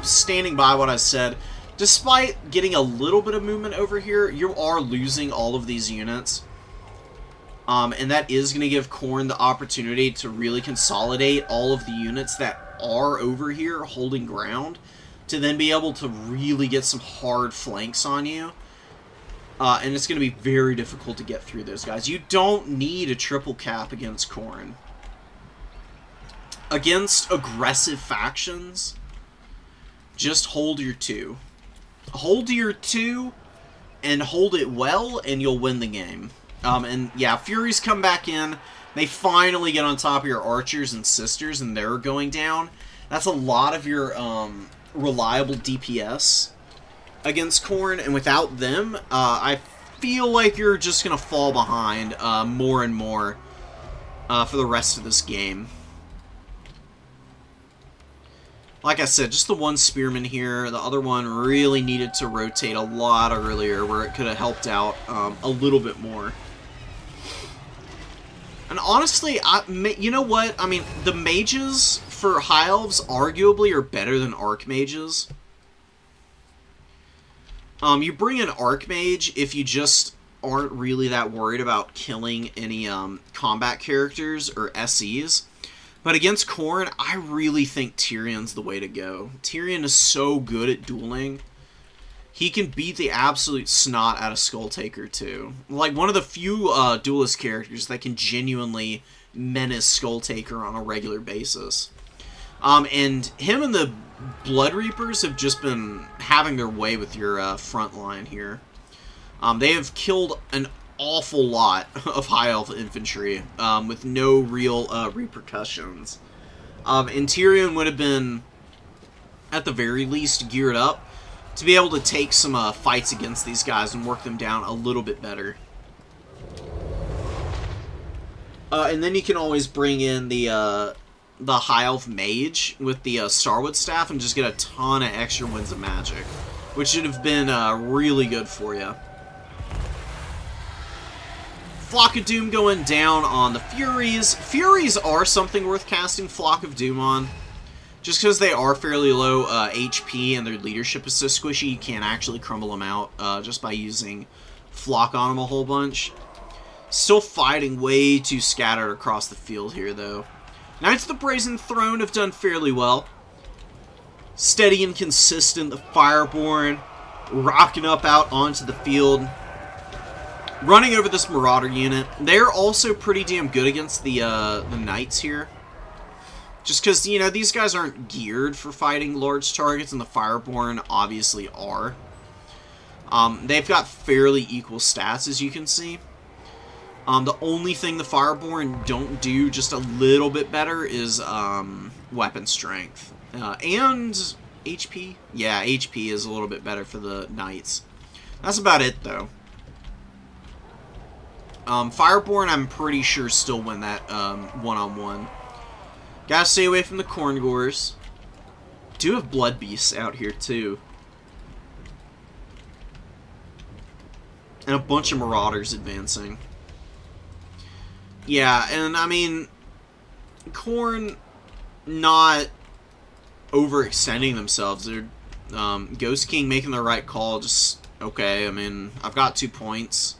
standing by what I said. Despite getting a little bit of movement over here, you are losing all of these units. And that is going to give Khorne the opportunity to really consolidate all of the units that are over here holding ground, to then be able to really get some hard flanks on you. And it's going to be very difficult to get through those guys. You don't need a triple cap against Khorne. Against aggressive factions, just hold your 2. Hold your 2 and hold it well, and you'll win the game. And yeah, Furies come back in. They finally get on top of your archers and sisters, and they're going down. That's a lot of your reliable DPS against Khorne, and without them, I feel like you're just going to fall behind more and more for the rest of this game. Like I said, just the one spearman here. The other one really needed to rotate a lot earlier, where it could have helped out a little bit more. And honestly, you know what? I mean, the mages for High Elves arguably are better than Archmages. You bring an Archmage if you just aren't really that worried about killing any combat characters or SEs. But against Khorne, I really think Tyrion's the way to go. Tyrion is so good at dueling. He can beat the absolute snot out of Skulltaker, too. Like, one of the few duelist characters that can genuinely menace Skulltaker on a regular basis. And him and the Blood Reapers have just been having their way with your front line here. They have killed an awful lot of High Elf infantry with no real repercussions. And Tyrion would have been, at the very least, geared up to be able to take some fights against these guys and work them down a little bit better. And then you can always bring in the High Elf Mage with the Starwood Staff and just get a ton of extra Winds of Magic, which should have been really good for you. Flock of Doom going down on the Furies. Furies are something worth casting Flock of Doom on. Just because they are fairly low HP and their leadership is so squishy, you can't actually crumble them out just by using Flock on them a whole bunch. Still fighting way too scattered across the field here, though. Knights of the Brazen Throne have done fairly well. Steady and consistent, the Fireborn rocking up out onto the field. Running over this Marauder unit. They're also pretty damn good against the Knights here. Just because, you know, these guys aren't geared for fighting large targets, and the Fireborn obviously are. They've got fairly equal stats, as you can see. The only thing the Fireborn don't do just a little bit better is weapon strength. And HP. Yeah, HP is a little bit better for the Knights. That's about it, though. Fireborn, I'm pretty sure, still win that one-on-one. Gotta stay away from the Khorne Gores. Do have Blood Beasts out here, too. And a bunch of Marauders advancing. Yeah, and I mean, Khorne not overextending themselves. They're Ghost King making the right call. Just, okay, I mean, I've got 2 points.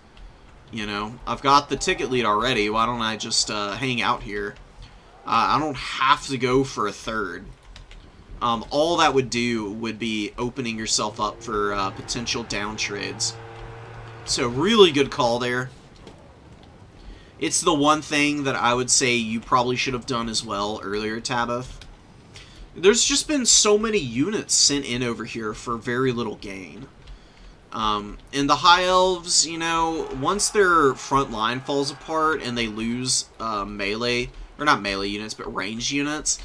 You know, I've got the ticket lead already. Why don't I just hang out here? I don't have to go for a third. All that would do would be opening yourself up for potential down trades. So really good call there. It's the one thing that I would say you probably should have done as well earlier, Tabith. There's just been so many units sent in over here for very little gain. And the High Elves, you know, once their front line falls apart and they lose melee, or not melee units, but ranged units,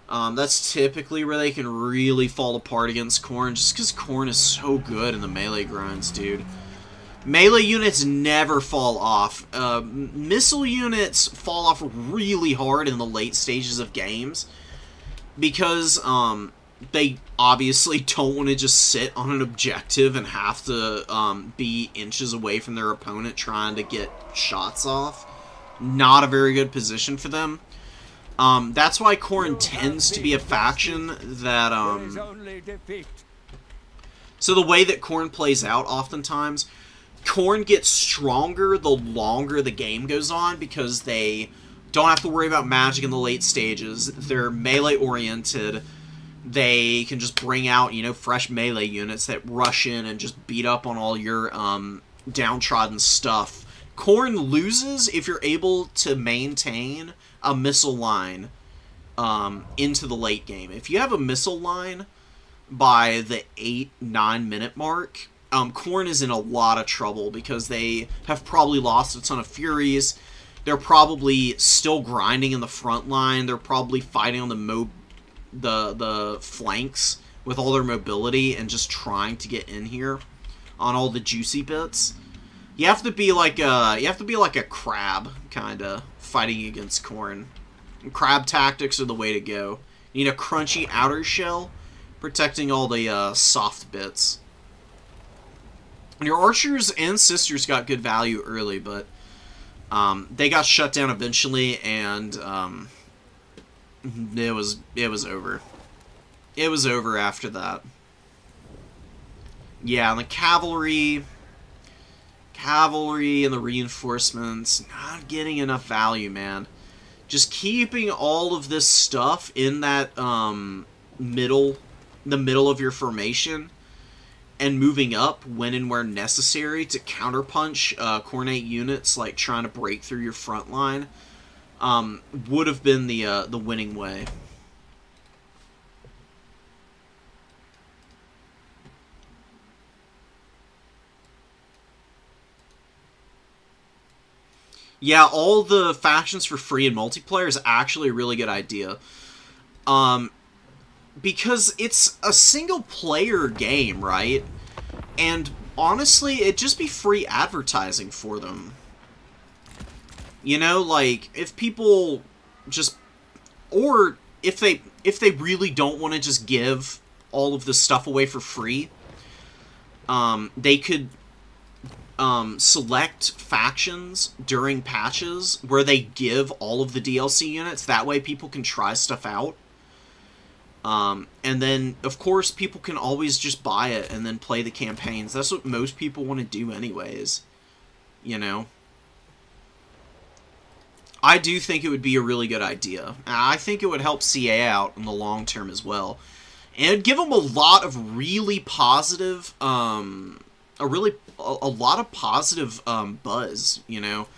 that's typically where they can really fall apart against Khorne, just because Khorne is so good in the melee grinds, dude. Melee units never fall off. Missile units fall off really hard in the late stages of games because they obviously don't want to just sit on an objective and have to be inches away from their opponent trying to get shots off. Not a very good position for them. That's why Khorne tends to be a faction that... So the way that Khorne plays out oftentimes... Khorne gets stronger the longer the game goes on because they don't have to worry about magic in the late stages. They're melee-oriented. They can just bring out, you know, fresh melee units that rush in and just beat up on all your downtrodden stuff. Khorne loses if you're able to maintain a missile line into the late game. If you have a missile line by the 8-9 minute mark... Khorne is in a lot of trouble because they have probably lost a ton of Furies. They're probably still grinding in the front line. They're probably fighting on the flanks with all their mobility and just trying to get in here on all the juicy bits. You have to be like a crab, kinda, fighting against Khorne. And crab tactics are the way to go. You need a crunchy outer shell, protecting all the soft bits. Your archers and sisters got good value early, but they got shut down eventually, and it was over. It was over after that. Yeah, and the cavalry and the reinforcements, not getting enough value, man. Just keeping all of this stuff in that the middle of your formation. And moving up when and where necessary to counterpunch Khornate units, like trying to break through your front line, would have been the winning way. Yeah, all the factions for free in multiplayer is actually a really good idea. Because it's a single-player game, right? And honestly, it'd just be free advertising for them. You know, like, if people just... Or if they really don't want to just give all of this stuff away for free, they could select factions during patches where they give all of the DLC units. That way people can try stuff out. And then, of course, people can always just buy it and then play the campaigns. That's what most people want to do anyways, you know? I do think it would be a really good idea. I think it would help CA out in the long term as well. And it'd give them a lot of really positive, a lot of positive, buzz, you know?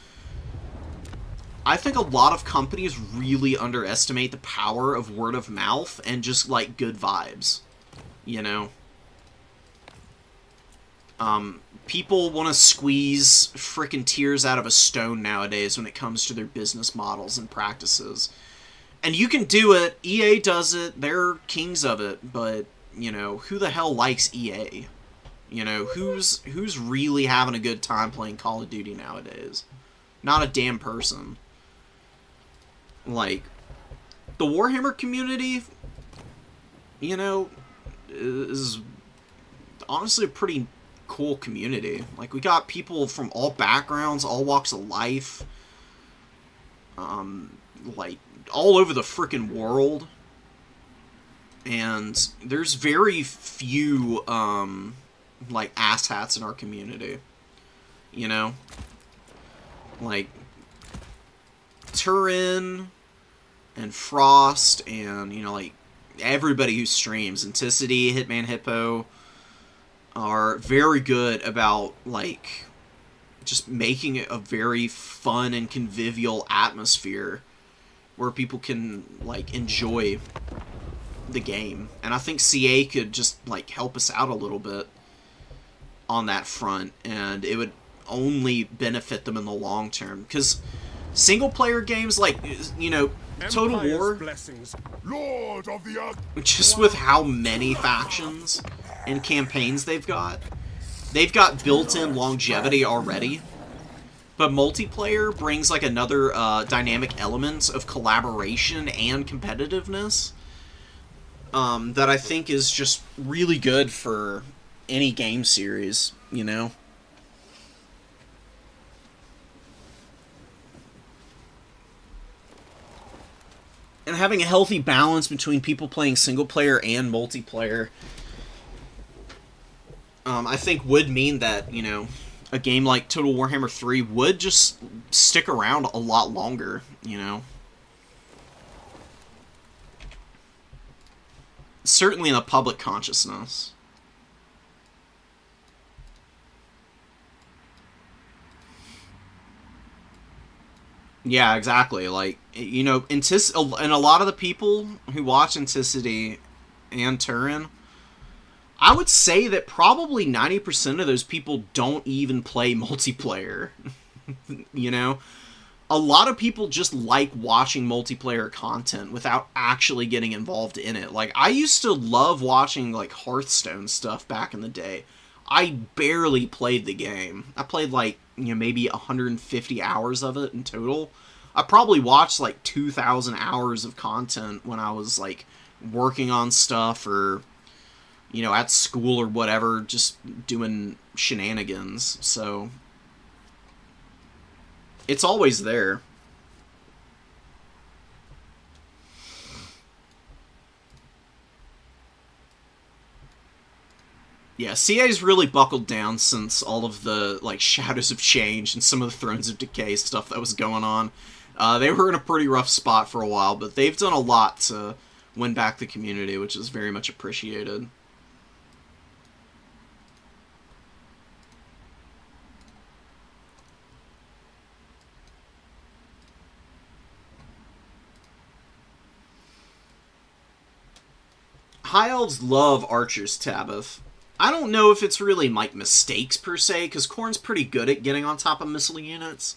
I think a lot of companies really underestimate the power of word of mouth and just, like, good vibes, you know? People want to squeeze frickin' tears out of a stone nowadays when it comes to their business models and practices. And you can do it, EA does it, they're kings of it, but, you know, who the hell likes EA? You know, who's really having a good time playing Call of Duty nowadays? Not a damn person. Like, the Warhammer community, you know, is honestly a pretty cool community. Like, we got people from all backgrounds, all walks of life, like, all over the frickin' world. And there's very few, like, asshats in our community. You know? Like, Turin and Frost and, you know, like, everybody who streams, Anticity, Hitman Hippo, are very good about, like, just making it a very fun and convivial atmosphere where people can, like, enjoy the game. And I think CA could just, like, help us out a little bit on that front, and it would only benefit them in the long term. Because single-player games, like, you know, Total War, Blessings. Lord of the Earth. just with how many factions and campaigns they've got built-in longevity already. But multiplayer brings, like, another dynamic element of collaboration and competitiveness that I think is just really good for any game series, you know? And having a healthy balance between people playing single player and multiplayer, I think would mean that, you know, a game like Total Warhammer 3 would just stick around a lot longer, you know? Certainly in the public consciousness. Yeah, exactly. Like, you know, and a lot of the people who watch Anticity and Turin, I would say that probably 90% of those people don't even play multiplayer. You know? A lot of people just like watching multiplayer content without actually getting involved in it. Like, I used to love watching, like, Hearthstone stuff back in the day. I barely played the game. I played, like, you know, maybe 150 hours of it in total. I probably watched, like, 2,000 hours of content when I was, like, working on stuff or, you know, at school or whatever, just doing shenanigans. So it's always there. Yeah, CA's really buckled down since all of the, like, Shadows of Change and some of the Thrones of Decay stuff that was going on. They were in a pretty rough spot for a while, but they've done a lot to win back the community, which is very much appreciated. High Elves love Archers, Tabith. I don't know if it's really, like, mistakes per se, because Khorne's pretty good at getting on top of missile units.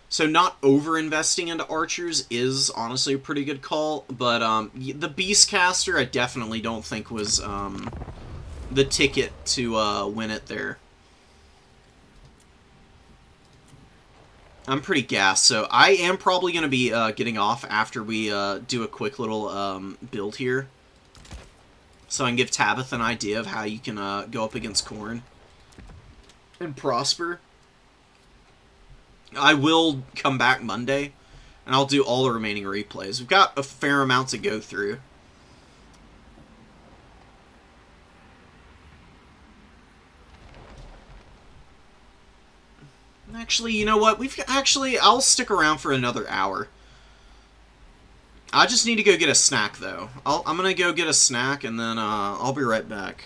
So not over-investing into Archers is honestly a pretty good call, but the Beastcaster I definitely don't think was the ticket to win it there. I'm pretty gassed, so I am probably going to be getting off after we do a quick little build here. So I can give Tabith an idea of how you can go up against Khorne and prosper. I will come back Monday, and I'll do all the remaining replays. We've got a fair amount to go through. Actually, you know what? I'll stick around for another hour. I just need to go get a snack, though. I'm gonna go get a snack, and then I'll be right back.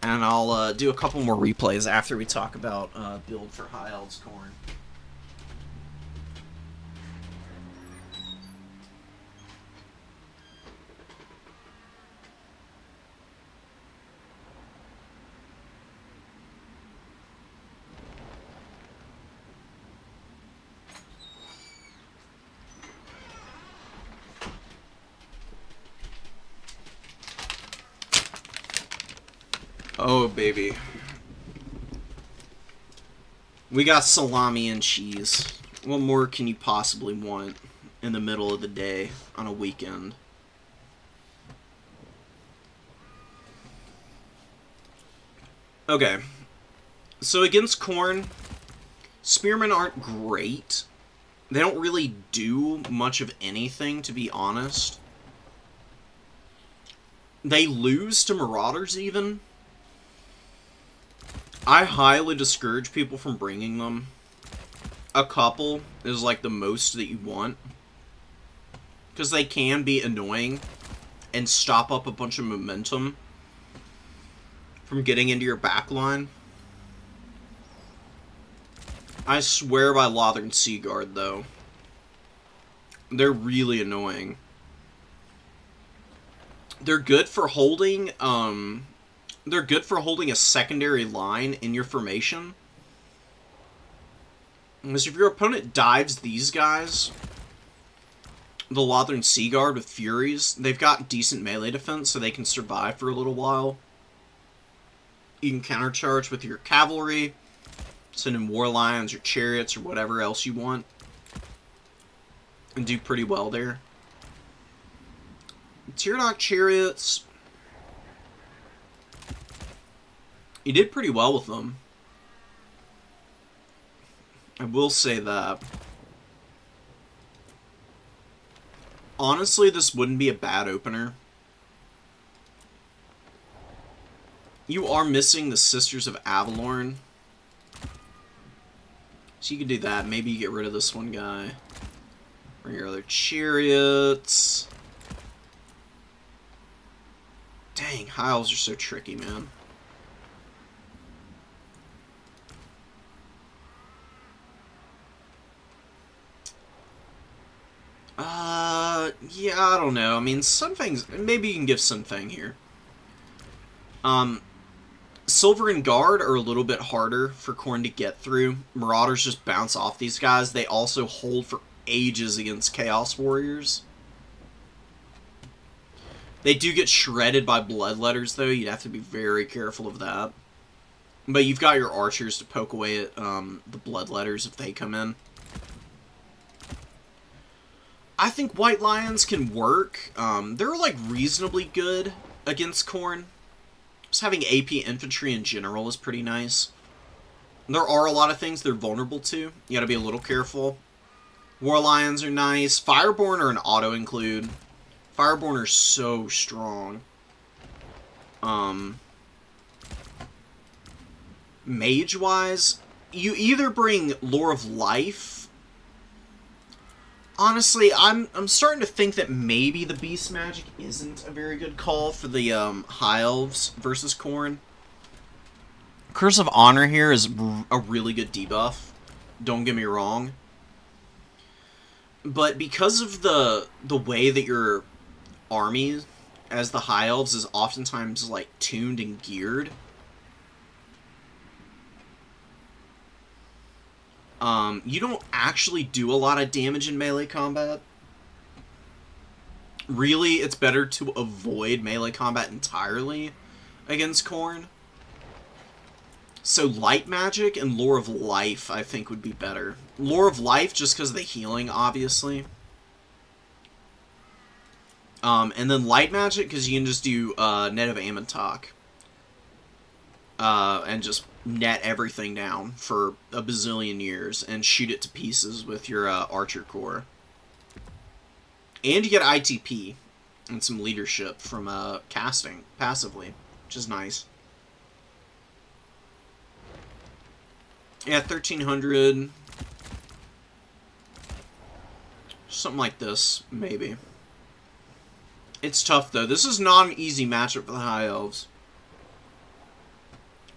And I'll do a couple more replays after we talk about build for High Elves Khorne. Oh, baby. We got salami and cheese. What more can you possibly want in the middle of the day on a weekend? Okay. So against Khorne, Spearmen aren't great. They don't really do much of anything, to be honest. They lose to Marauders, even. I highly discourage people from bringing them. A couple is like the most that you want. Because they can be annoying and stop up a bunch of momentum from getting into your backline. I swear by Lothern Seaguard, though. They're really annoying. They're good for holding, they're good for holding a secondary line in your formation. Because if your opponent dives these guys, the Lothern Seaguard with Furies, they've got decent melee defense, so they can survive for a little while. You can countercharge with your cavalry, send in war lions or chariots or whatever else you want, and do pretty well there. Teardog chariots, you did pretty well with them. I will say that. Honestly, this wouldn't be a bad opener. You are missing the Sisters of Avalorn. So you can do that. Maybe you get rid of this one guy. Bring your other chariots. Dang, high elves are so tricky, man. Yeah, I don't know. I mean, Sunfang's... Maybe you can give Sunfang here. Silver and Guard are a little bit harder for Khorne to get through. Marauders just bounce off these guys. They also hold for ages against Chaos Warriors. They do get shredded by Bloodletters, though. You'd have to be very careful of that. But you've got your archers to poke away at the Bloodletters if they come in. I think White Lions can work. They're, like, reasonably good against Khorne. Just having AP infantry in general is pretty nice. There are a lot of things they're vulnerable to. You gotta be a little careful. War Lions are nice. Fireborn are an auto-include. Fireborn are so strong. Mage-wise, you either bring Lore of Life. Honestly, I'm starting to think that maybe the Beast Magic isn't a very good call for the High Elves versus Khorne. Curse of Honor here is a really good debuff. Don't get me wrong. But because of the way that your army as the High Elves is oftentimes like tuned and geared, you don't actually do a lot of damage in melee combat. Really, it's better to avoid melee combat entirely against Khorne. So Light Magic and Lore of Life, I think, would be better. Lore of Life, just because of the healing, obviously. And then Light Magic, because you can just do Net of Ammontok. And just net everything down for a bazillion years and shoot it to pieces with your Archer Corps. And you get ITP and some leadership from casting passively, which is nice. Yeah, 1300. Something like this, maybe. It's tough, though. This is not an easy matchup for the High Elves.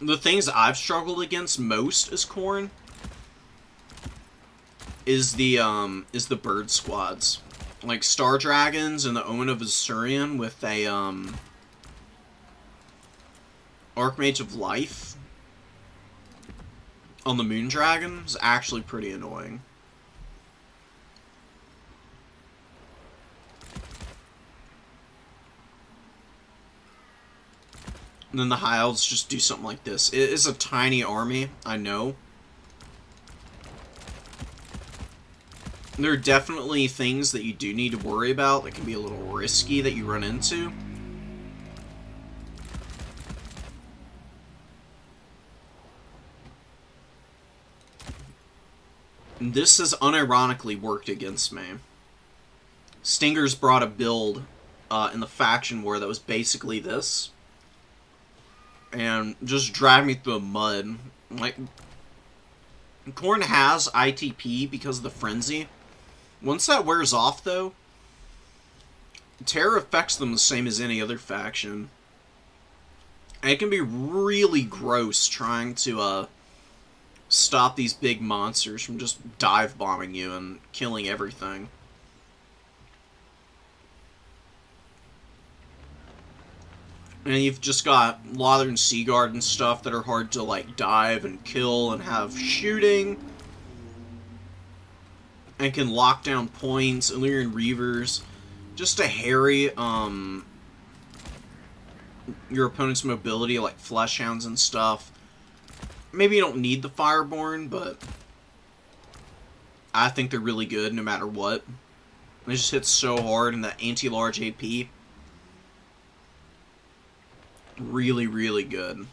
The things I've struggled against most as Khorne is the bird squads. Like Star Dragons and the Omen of Azurian with a Archmage of Life on the Moon Dragon is actually pretty annoying. And then the High Elves just do something like this. It is a tiny army, I know. There are definitely things that you do need to worry about that can be a little risky that you run into. And this has unironically worked against me. Stingers brought a build in the faction war that was basically this. And just drive me through the mud. Like, Khorne has ITP because of the Frenzy. Once that wears off, though, Terror affects them the same as any other faction. And it can be really gross trying to stop these big monsters from just dive bombing you and killing everything. And you've just got Lather and Seaguard and stuff that are hard to, like, dive and kill and have shooting. And can lock down points. Illyrian Reavers. Just to harry, your opponent's mobility, like Fleshhounds and stuff. Maybe you don't need the Fireborn, but I think they're really good no matter what. They just hit so hard in the anti-large AP. Really, really good.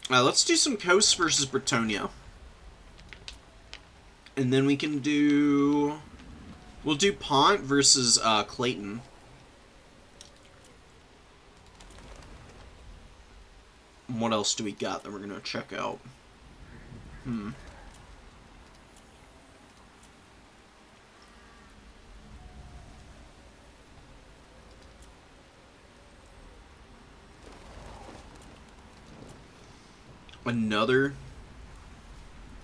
Let's do some Coast versus Bretonia. And then we can do... We'll do Pont versus Clayton. What else do we got that we're going to check out? Another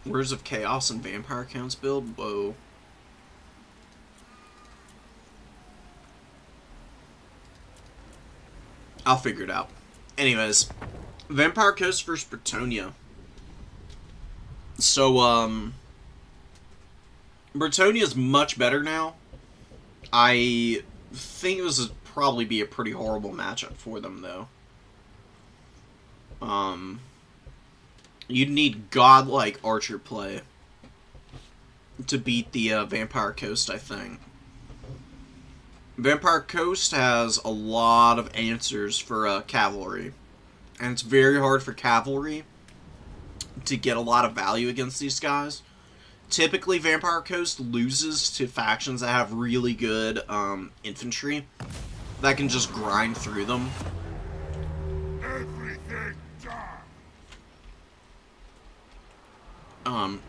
Words of Chaos and Vampire Counts build? Whoa. I'll figure it out. Anyways, Vampire Coast versus Bretonia. So, Bretonia's much better now. I think it was probably be a pretty horrible matchup for them, though. You'd need godlike archer play to beat the Vampire Coast, I think. Vampire Coast has a lot of answers for cavalry. And it's very hard for cavalry to get a lot of value against these guys. Typically, Vampire Coast loses to factions that have really good infantry that can just grind through them. Everything die.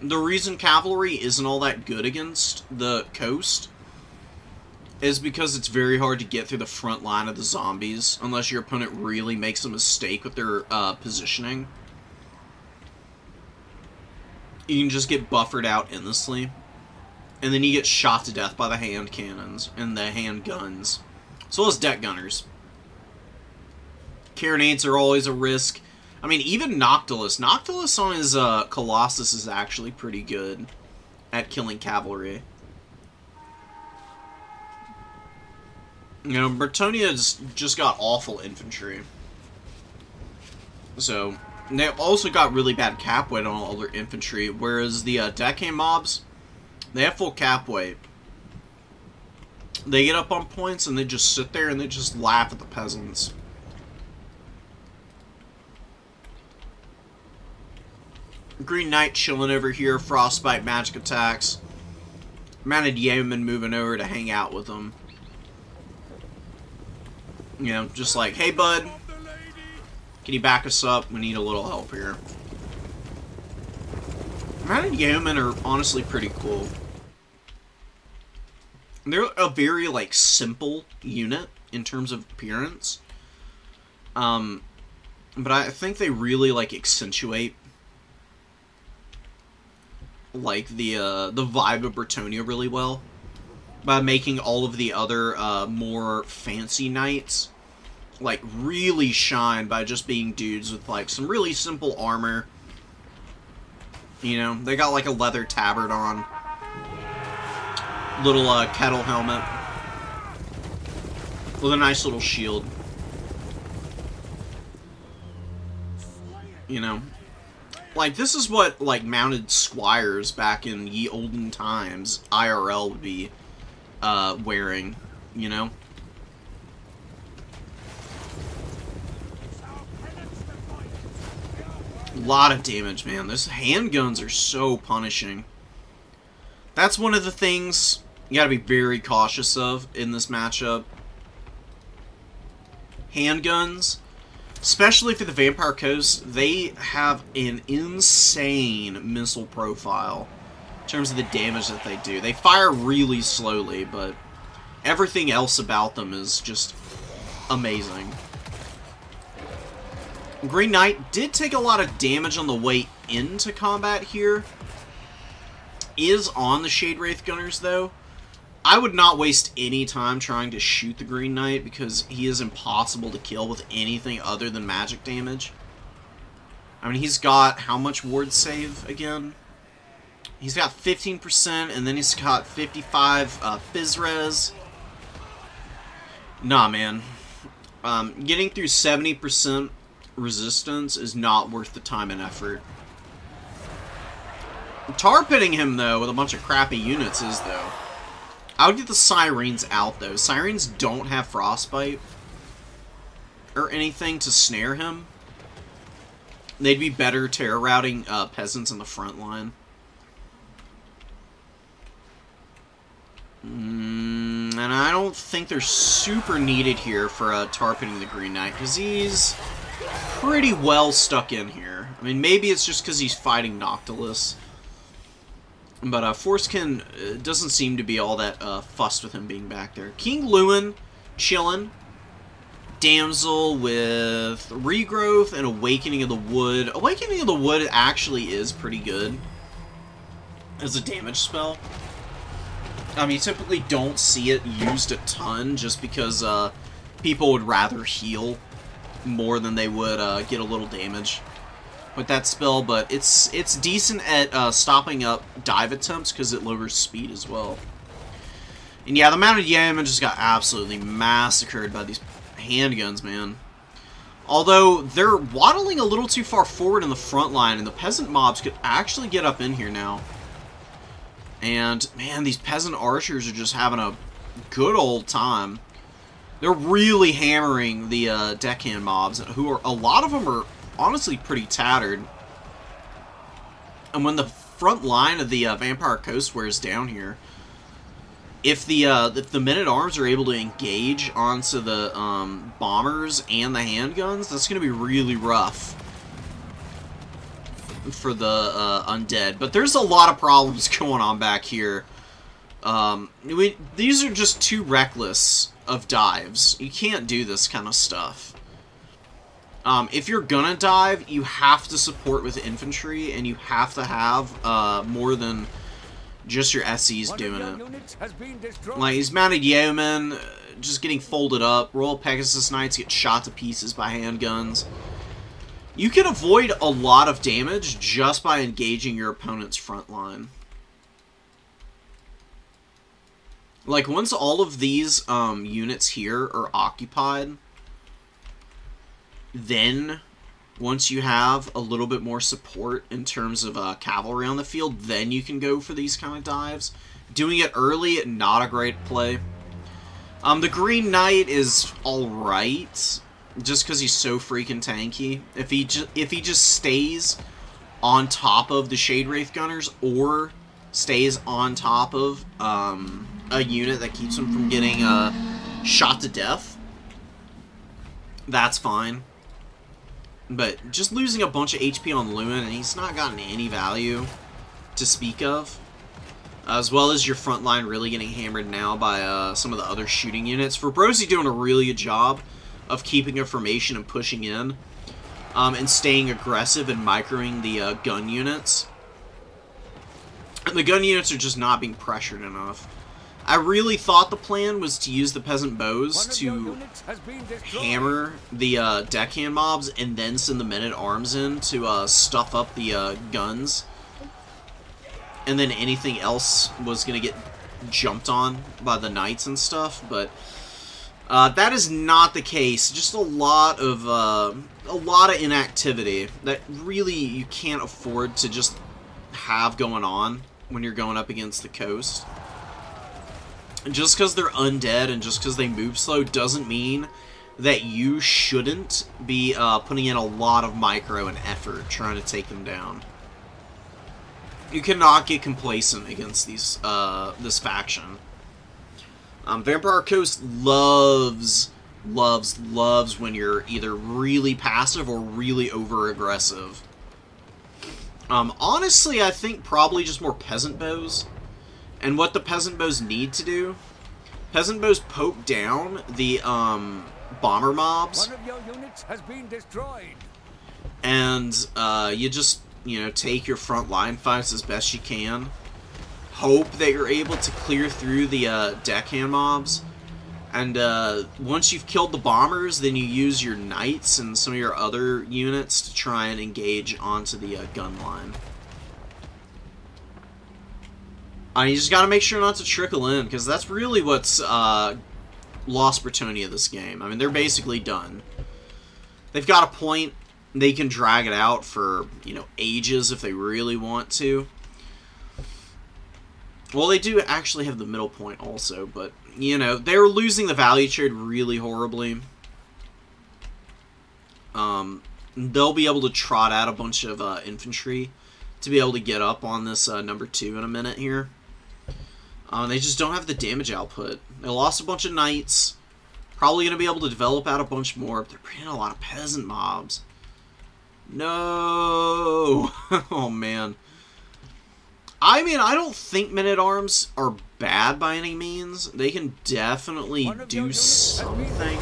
The reason cavalry isn't all that good against the coast is because it's very hard to get through the front line of the zombies unless your opponent really makes a mistake with their positioning. You can just get buffered out endlessly, and then you get shot to death by the hand cannons and the hand guns, as well as deck gunners. Carronades are always a risk. I mean, even Noctilus. Noctilus on his Colossus is actually pretty good at killing cavalry. You know, Bretonia's just got awful infantry. So, they've also got really bad cap weight on all their infantry, whereas the deckhand mobs, they have full cap weight. They get up on points and they just sit there and they just laugh at the peasants. Green Knight chilling over here, Frostbite magic attacks. Mounted Yeoman moving over to hang out with them. You know, just like, hey bud, can you back us up? We need a little help here. Mounted Yeomen are honestly pretty cool. They're a very, like, simple unit in terms of appearance. But I think they really, like, accentuate like the vibe of Bretonia really well by making all of the other more fancy knights like really shine by just being dudes with like some really simple armor. You know, they got like a leather tabard on, little kettle helmet with a nice little shield. You know, like, this is what, like, mounted squires back in ye olden times, IRL would be, wearing, you know? A lot of damage, man. Those handguns are so punishing. That's one of the things you gotta be very cautious of in this matchup. Handguns. Especially for the Vampire Coast, they have an insane missile profile. in terms of the damage that they do. They fire really slowly, but everything else about them is just amazing. Green Knight did take a lot of damage on the way into combat here. Is on the Shade Wraith Gunners, though. I would not waste any time trying to shoot the Green Knight because he is impossible to kill with anything other than magic damage. I mean, he's got how much ward save again? He's got 15%, and then he's got 55 Fizz Res. Nah, man. Getting through 70% resistance is not worth the time and effort. Tar pitting him, though, with a bunch of crappy units is, though. I would get the Sirens out, though. Sirens don't have Frostbite or anything to snare him. They'd be better terror routing peasants in the front line. And I don't think they're super needed here for tar pitting the Green Knight, because he's pretty well stuck in here. I mean, maybe it's just because he's fighting Noctilus. But Forskin doesn't seem to be all that fussed with him being back there. King Lewin, chillin'. Damsel with Regrowth and Awakening of the Wood. Awakening of the Wood actually is pretty good as a damage spell. I mean, you typically don't see it used a ton just because people would rather heal more than they would get a little damage with that spell, but it's decent at stopping up dive attempts because it lowers speed as well. And yeah, the Mounted Yeoman just got absolutely massacred by these handguns, man. Although they're waddling a little too far forward in the front line, and the peasant mobs could actually get up in here now. And man, these peasant archers are just having a good old time. They're really hammering the deckhand mobs, who are, a lot of them are honestly pretty tattered. And when the front line of the Vampire Coast wears down here, if the men-at-arms are able to engage onto the bombers and the handguns, that's going to be really rough for the undead. But there's a lot of problems going on back here. These are just too reckless of dives. You can't do this kind of stuff. If you're gonna dive, you have to support with infantry, and you have to have more than just your SEs doing it. Like, these Mounted Yeomen just getting folded up. Royal Pegasus Knights get shot to pieces by handguns. You can avoid a lot of damage just by engaging your opponent's front line. Like, once all of these units here are occupied, then once you have a little bit more support in terms of cavalry on the field, then you can go for these kind of dives. Doing it early, not a great play. The Green Knight is alright, just because he's so freaking tanky. If he just stays on top of the Shade Wraith Gunners, or stays on top of a unit that keeps him from getting shot to death, that's fine. But just losing a bunch of HP on Lewin, and he's not gotten any value to speak of. As well as your front line really getting hammered now by some of the other shooting units. Verbrosi doing a really good job of keeping a formation and pushing in. And staying aggressive and microing the gun units. And the gun units are just not being pressured enough. I really thought the plan was to use the peasant bows to hammer the deckhand mobs and then send the men-at-arms in to stuff up the guns. And then anything else was going to get jumped on by the knights and stuff, but that is not the case. Just a lot of inactivity that really you can't afford to just have going on when you're going up against the coast. Just because they're undead and just because they move slow doesn't mean that you shouldn't be putting in a lot of micro and effort trying to take them down. You cannot get complacent against these this faction. Vampire Coast loves when you're either really passive or really over-aggressive. Honestly, I think probably just more peasant bows. And what the peasant bows need to do, peasant bows poke down the bomber mobs. One of your units has been destroyed. And you just, you know, take your front line fights as best you can. Hope that you're able to clear through the deckhand mobs. And once you've killed the bombers, then you use your knights and some of your other units to try and engage onto the gun line. You just gotta make sure not to trickle in, because that's really what's lost Bretonia this game. I mean, they're basically done. They've got a point. They can drag it out for, you know, ages if they really want to. Well, they do actually have the middle point also, but, you know, they're losing the value trade really horribly. They'll be able to trot out a bunch of infantry to be able to get up on this number 2 in a minute here. They just don't have the damage output. They lost a bunch of knights. Probably going to be able to develop out a bunch more. But they're bringing a lot of peasant mobs. No! Oh, man. I mean, I don't think men-at-arms are bad by any means. They can definitely do something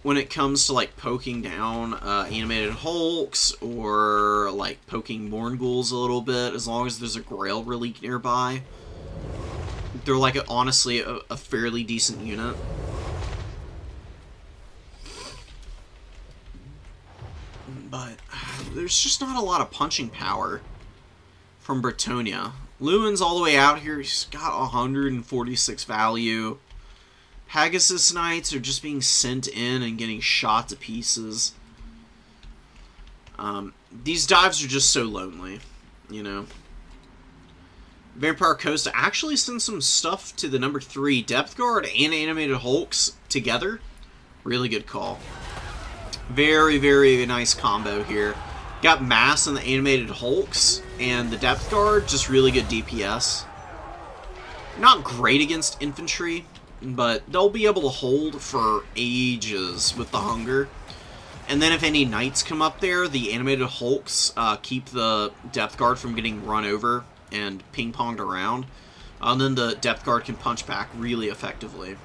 when it comes to, like, poking down animated hulks or, like, poking Morngulls a little bit, as long as there's a Grail relic nearby. They're, like, honestly, a fairly decent unit. But there's just not a lot of punching power from Bretonia. Lewin's all the way out here. He's got 146 value. Pegasus Knights are just being sent in and getting shot to pieces. These dives are just so lonely, you know. Vampire Coast actually sends some stuff to the number 3. Depth Guard and Animated Hulks together. Really good call. Very, very nice combo here. Got Mass and the Animated Hulks, and the Depth Guard, just really good DPS. Not great against infantry, but they'll be able to hold for ages with the hunger. And then if any knights come up there, the Animated Hulks keep the Depth Guard from getting run over and ping-ponged around. And then the Depth Guard can punch back really effectively.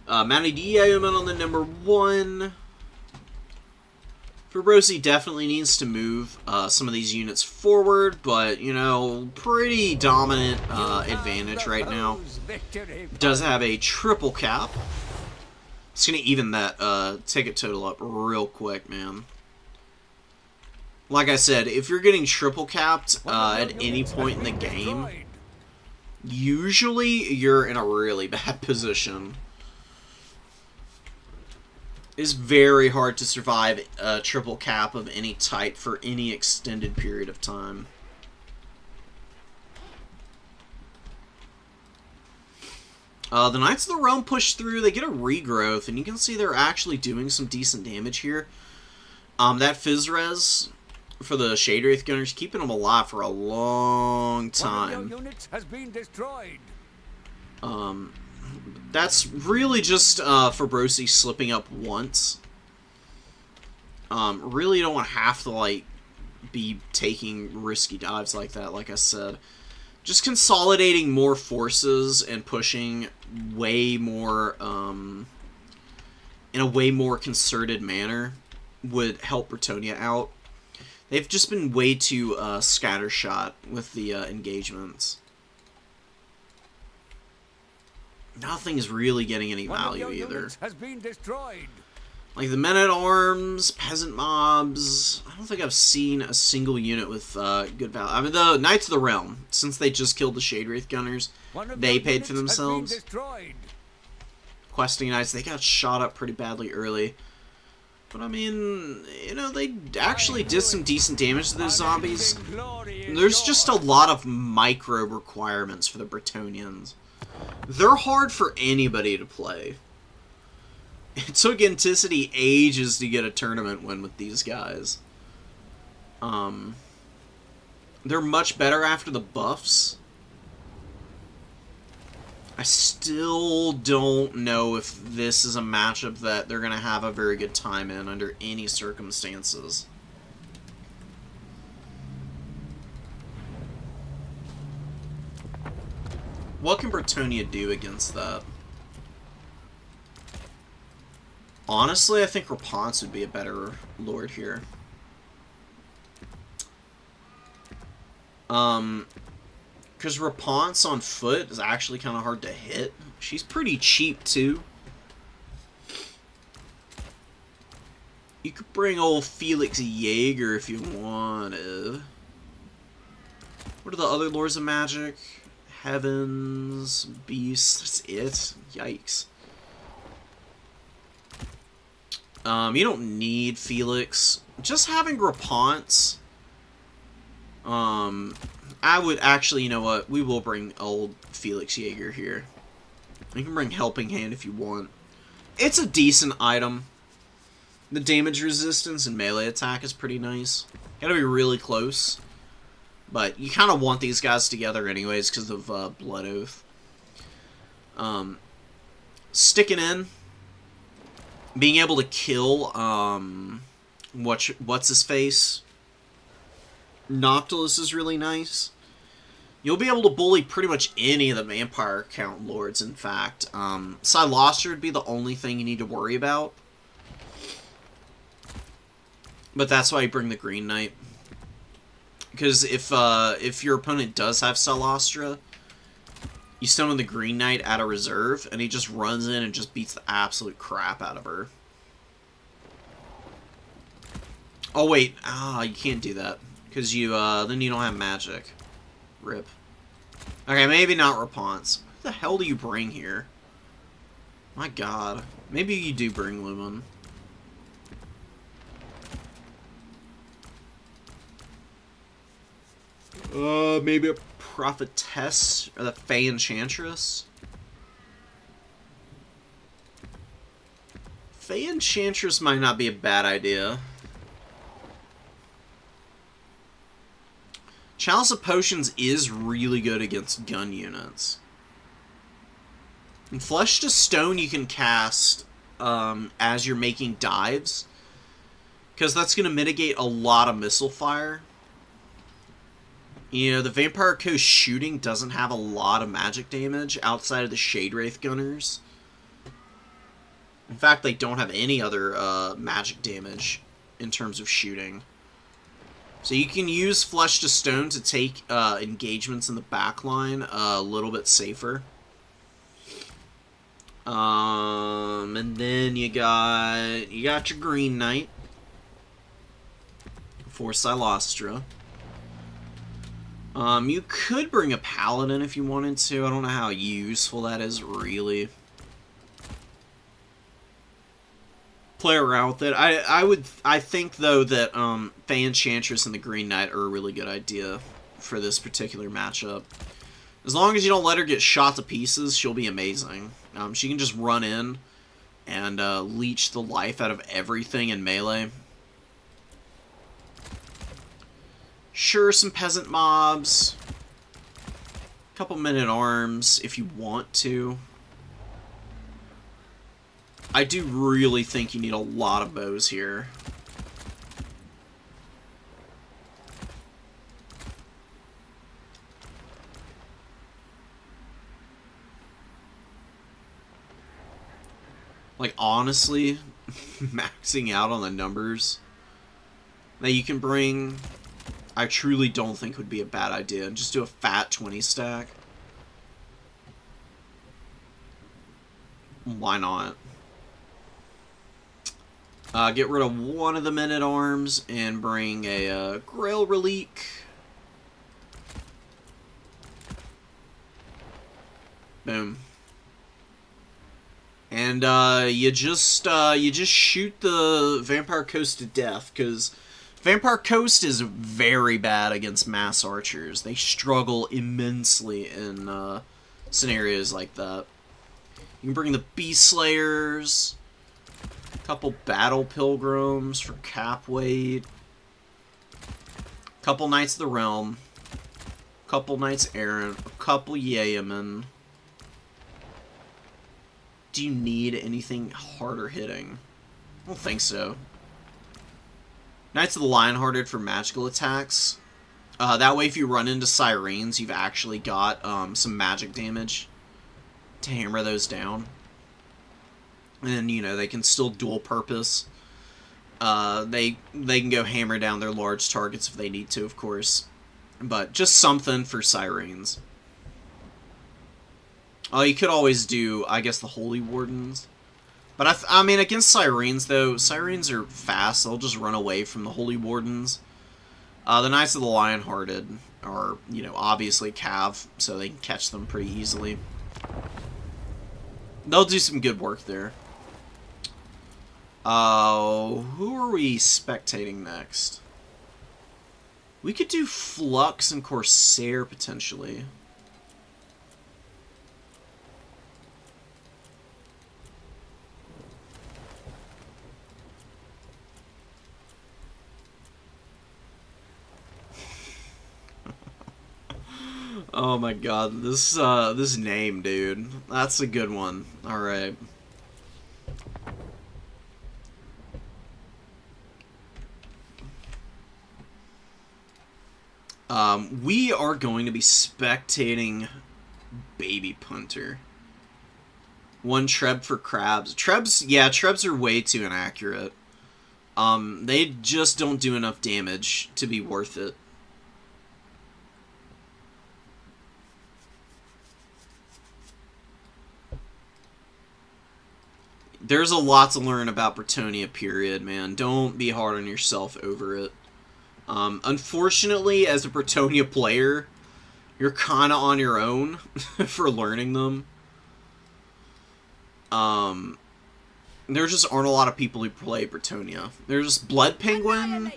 Mounted Yeoman on the number 1. Fabrosi definitely needs to move some of these units forward, but, you know, pretty dominant advantage right now. Does have a triple cap. It's going to even that ticket total up real quick, man. Like I said, if you're getting triple capped at any point in the game, usually you're in a really bad position. It's very hard to survive a triple cap of any type for any extended period of time. The Knights of the Realm push through. They get a regrowth, and you can see they're actually doing some decent damage here. That Fizz Res for the Shade Wraith Gunners, keeping them alive for a long time. One of your units has been destroyed. That's really just Fabrosi slipping up once. Really don't want to have to, like, be taking risky dives like that, like I said. Just consolidating more forces and pushing way more, in a way more concerted manner would help Bretonia out. They've just been way too scattershot with the engagements. Nothing's really getting any value either. Has been destroyed. Like the men-at-arms, peasant mobs, I don't think I've seen a single unit with good value. I mean, the Knights of the Realm, since they just killed the Shade Wraith Gunners, they paid for themselves. Questing Knights, they got shot up pretty badly early. But I mean, you know, they actually did some decent damage to those zombies. There's just a lot of micro requirements for the Bretonians. They're hard for anybody to play. It took Anticity ages to get a tournament win with these guys. They're much better after the buffs. I still don't know if this is a matchup that they're going to have a very good time in under any circumstances. What can Bretonia do against that? Honestly, I think Rapunz would be a better lord here. Because Rapunz on foot is actually kind of hard to hit. She's pretty cheap, too. You could bring old Felix Jaeger if you wanted. What are the other Lords of Magic? Heavens, Beasts, that's it? Yikes. You don't need Felix. Just having Rapunz. I would actually, you know what? We will bring old Felix Jaeger here. You can bring Helping Hand if you want. It's a decent item. The damage resistance and melee attack is pretty nice. Gotta be really close. But you kind of want these guys together anyways because of Blood Oath. Sticking in. Being able to kill, what's his face? Noctilus is really nice. You'll be able to bully pretty much any of the Vampire Count Lords, in fact. Silostra would be the only thing you need to worry about. But that's why you bring the Green Knight. Because if your opponent does have Silostra, you summon the Green Knight at a reserve, and he just runs in and just beats the absolute crap out of her. Oh wait, you can't do that. Because you, then you don't have magic. Rip. Okay, maybe not Rapunz. What the hell do you bring here? My god. Maybe you do bring Lumen. Maybe a Prophetess? Or the Fey Enchantress? Fey Enchantress might not be a bad idea. Chalice of Potions is really good against gun units. And Flesh to Stone you can cast as you're making dives. Because that's going to mitigate a lot of missile fire. You know, the Vampire Coast shooting doesn't have a lot of magic damage outside of the Shade Wraith Gunners. In fact, they don't have any other magic damage in terms of shooting. So you can use Flesh to Stone to take engagements in the back line a little bit safer. And then you got your Green Knight for Silostra. You could bring a Paladin if you wanted to. I don't know how useful that is, really. Play around with it. I think though that Fey Enchantress and the Green Knight are a really good idea for this particular matchup. As long as you don't let her get shot to pieces, she'll be amazing. She can just run in and leech the life out of everything in melee. Sure, some peasant mobs, a couple men-at-arms if you want to. I do really think you need a lot of bows here. Like, honestly, maxing out on the numbers that you can bring, I truly don't think would be a bad idea. And just do a fat 20 stack. Why not? Get rid of one of the men-at-arms and bring a Grail Relique. Boom. And you just shoot the Vampire Coast to death, because Vampire Coast is very bad against mass archers. They struggle immensely in scenarios like that. You can bring the Beast Slayers. Couple Battle Pilgrims for cap weight. Couple Knights of the Realm. Couple Knights Errant. A couple Yeomen. Do you need anything harder hitting? I don't think so. Knights of the Lionhearted for magical attacks. That way if you run into sirens, you've actually got some magic damage to hammer those down. And, you know, they can still dual purpose. They can go hammer down their large targets if they need to, of course. But just something for sirens. You could always do, I guess, the Holy Wardens. But, I mean, against sirens, though, sirens are fast. They'll just run away from the Holy Wardens. The Knights of the Lionhearted are, you know, obviously cav, so they can catch them pretty easily. They'll do some good work there. Who are we spectating next? We could do Flux and Corsair, potentially. Oh my god, this name, dude. That's a good one. Alright. We are going to be spectating Baby Punter. 1 Treb for crabs. Trebs are way too inaccurate. They just don't do enough damage to be worth it. There's a lot to learn about Bretonia, period, man. Don't be hard on yourself over it. Unfortunately, as a Bretonia player, you're kind of on your own for learning them. There just aren't a lot of people who play Bretonia. There's Blood Penguin,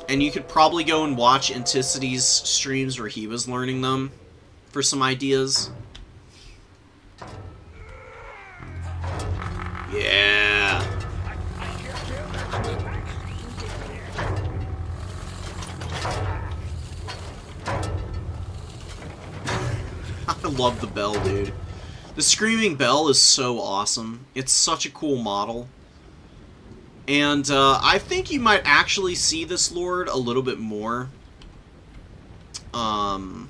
and you could probably go and watch Anticity's streams where he was learning them for some ideas. Yeah. I love the bell, dude. The Screaming Bell is so awesome. It's such a cool model. And I think you might actually see this Lord a little bit more. Not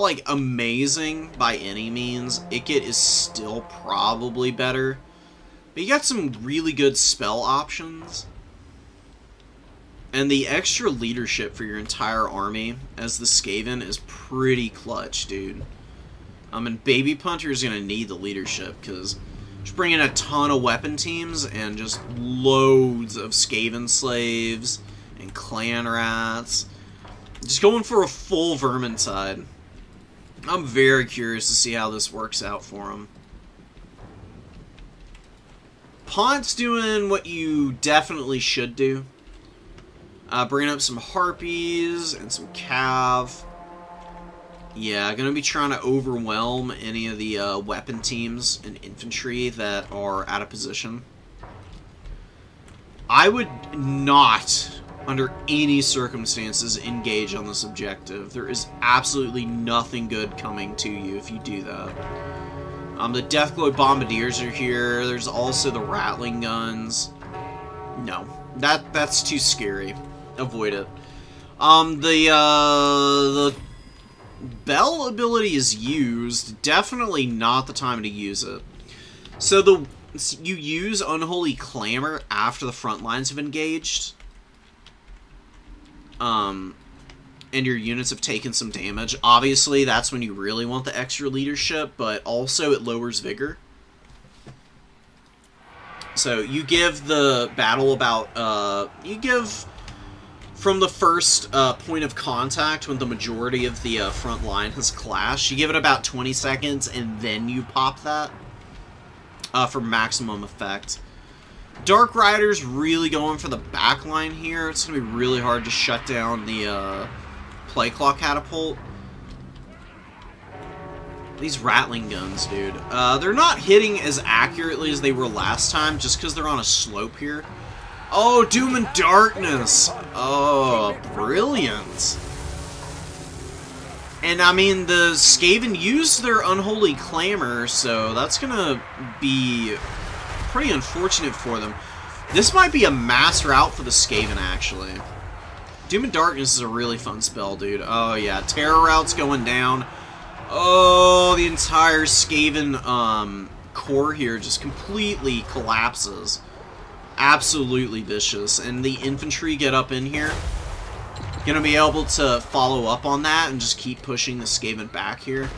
like amazing by any means. Ikit is still probably better. But you got some really good spell options. And the extra leadership for your entire army as the Skaven is pretty clutch, dude. And Baby Punter is going to need the leadership, because just bring in a ton of weapon teams and just loads of Skaven slaves and clan rats. Just going for a full Vermintide. I'm very curious to see how this works out for him. Pont's doing what you definitely should do. Bringing up some Harpies and some Cav. Yeah, gonna be trying to overwhelm any of the weapon teams and infantry that are out of position. I would not, under any circumstances, engage on this objective. There is absolutely nothing good coming to you if you do that. The Deathglow Bombardiers are here. There's also the Rattling Guns. No, that's too scary. Avoid it. The Bell ability is used. Definitely not the time to use it. So you use Unholy Clamor after the front lines have engaged. And your units have taken some damage. Obviously, that's when you really want the extra leadership, but also it lowers vigor. So you give the battle about, you give from the first point of contact when the majority of the front line has clashed, you give it about 20 seconds and then you pop that for maximum effect. Dark Rider's really going for the back line here. It's going to be really hard to shut down the play clock catapult. These Rattling Guns, dude. They're not hitting as accurately as they were last time just because they're on a slope here. Oh, Doom and Darkness! Oh, brilliant! And, I mean, the Skaven used their Unholy Clamor, so that's gonna be pretty unfortunate for them. This might be a mass route for the Skaven, actually. Doom and Darkness is a really fun spell, dude. Oh, yeah. Terror Route's going down. Oh, the entire Skaven core here just completely collapses. Absolutely vicious. And the infantry get up in here. Gonna be able to follow up on that and just keep pushing the Skaven back here.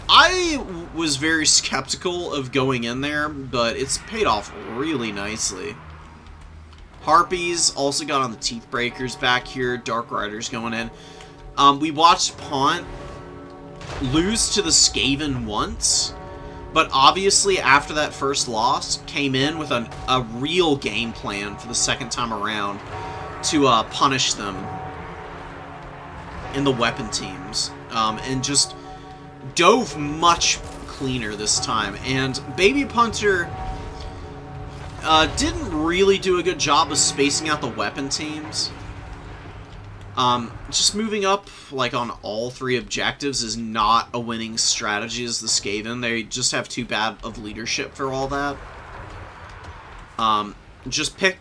I was very skeptical of going in there, but it's paid off really nicely. Harpies also got on the Teeth Breakers back here. Dark Riders going in. We watched Pont lose to the Skaven once, but obviously after that first loss, came in with a real game plan for the second time around to punish them in the weapon teams, and just dove much cleaner this time. And Baby Punter didn't really do a good job of spacing out the weapon teams. Just moving up, like, on all three objectives is not a winning strategy as the Skaven. They just have too bad of leadership for all that. Just pick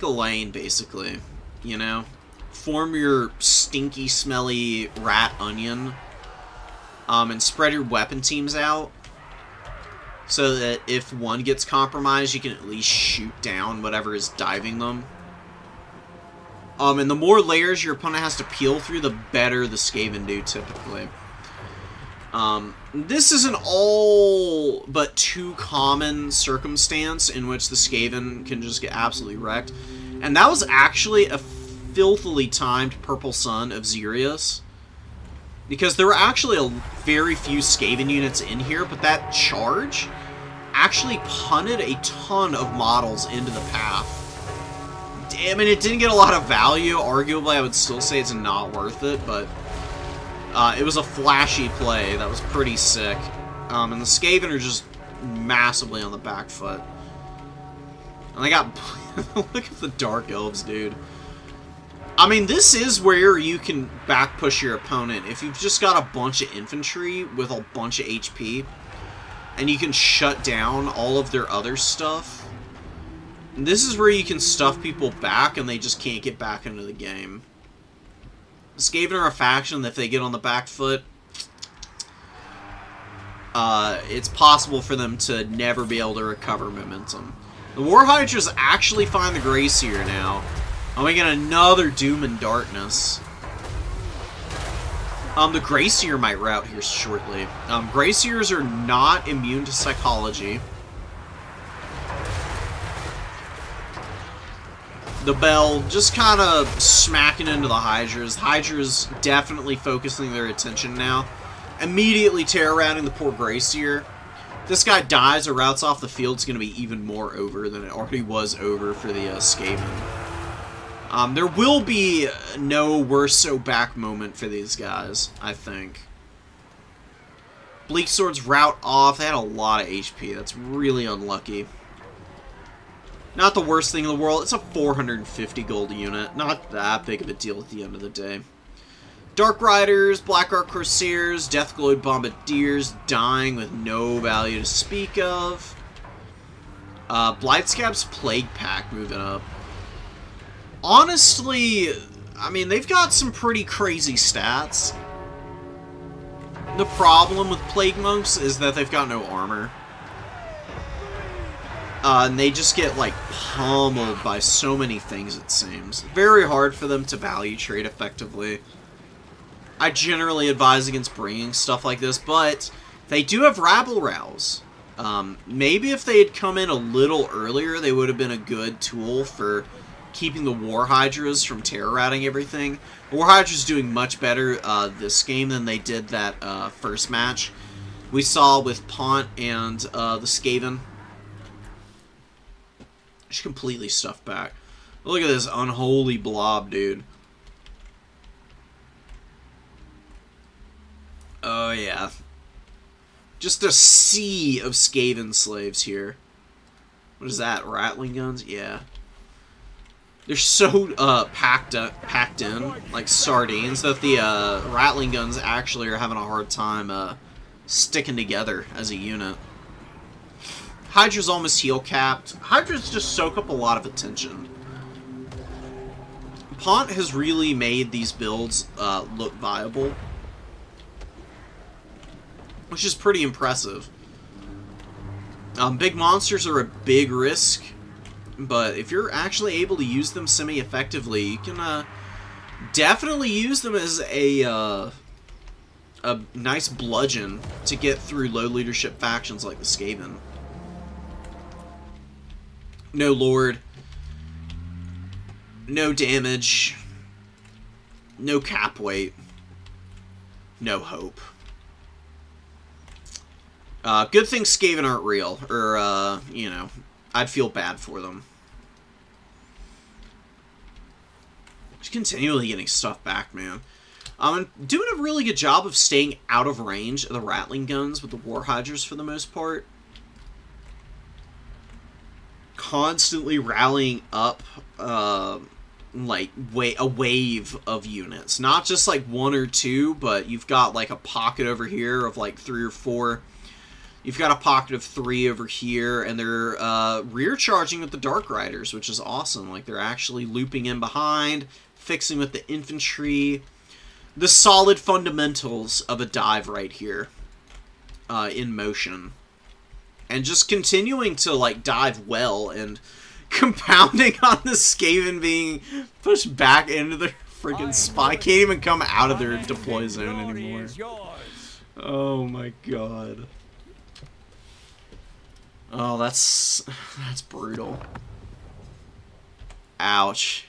a lane, basically, you know? Form your stinky, smelly rat onion, and spread your weapon teams out, so that if one gets compromised, you can at least shoot down whatever is diving them. And the more layers your opponent has to peel through, the better the Skaven do, typically. This is an all but too common circumstance in which the Skaven can just get absolutely wrecked. And that was actually a filthily timed Purple Sun of Xerius. Because there were actually a very few Skaven units in here, but that charge actually punted a ton of models into the path. I mean, it didn't get a lot of value. Arguably, I would still say it's not worth it, but it was a flashy play that was pretty sick. And the Skaven are just massively on the back foot. And they got... Look at the Dark Elves, dude. I mean, this is where you can back push your opponent. If you've just got a bunch of infantry with a bunch of HP, and you can shut down all of their other stuff, this is where you can stuff people back and they just can't get back into the game. The Skaven are a faction that if they get on the back foot, it's possible for them to never be able to recover momentum. The War Hydras actually find the Greyseer now. And we get another Doom and Darkness. The Greyseer might route here shortly. Greyseers are not immune to psychology. The Bell just kind of smacking into the Hydras. Hydras definitely focusing their attention now. Immediately terror-routing the poor Greyseer. If this guy dies or routes off the field, it's going to be even more over than it already was over for the Skaven. There will be no worse so back moment for these guys, I think. Bleak Swords route off. They had a lot of HP. That's really unlucky. Not the worst thing in the world. It's a 450 gold unit. Not that big of a deal at the end of the day. Dark Riders, Black Ark Corsairs, Deathglowed Bombardiers dying with no value to speak of. Blightscap's Plague Pack moving up. Honestly, I mean, they've got some pretty crazy stats. The problem with Plague Monks is that they've got no armor. And they just get, like, pummeled by so many things, it seems. Very hard for them to value trade effectively. I generally advise against bringing stuff like this, but they do have Rabble Rouse. Maybe if they had come in a little earlier, they would have been a good tool for keeping the War Hydras from terror-routing everything. The War Hydras doing much better this game than they did that first match we saw with Pont and the Skaven. Just completely stuffed back. Look at this unholy blob, dude. Oh, yeah. Just a sea of Skaven slaves here. What is that? Rattling guns? Yeah. They're so packed in, like sardines, that the Rattling guns actually are having a hard time sticking together as a unit. Hydra's almost heal capped. Hydra's just soak up a lot of attention. Pont has really made these builds look viable, which is pretty impressive. Big monsters are a big risk, but if you're actually able to use them semi-effectively, you can definitely use them as a nice bludgeon to get through low leadership factions like the Skaven. No Lord. No damage. No cap weight. No hope. Good thing Skaven aren't real, or, you know, I'd feel bad for them. Just continually getting stuff back, man. I'm doing a really good job of staying out of range of the Rattling guns with the War Hydras for the most part. Constantly rallying up, like, a wave of units. Not just, like, 1 or 2, but you've got, like, a pocket over here of, like, 3 or 4. You've got a pocket of 3 over here, and they're rear charging with the Dark Riders, which is awesome. Like, they're actually looping in behind, fixing with the infantry. The solid fundamentals of a dive right here in motion. And just continuing to, like, dive well and compounding on the Skaven being pushed back into their freaking spy. Can't even come out of their deploy zone anymore. Oh my god. Oh, that's brutal. Ouch.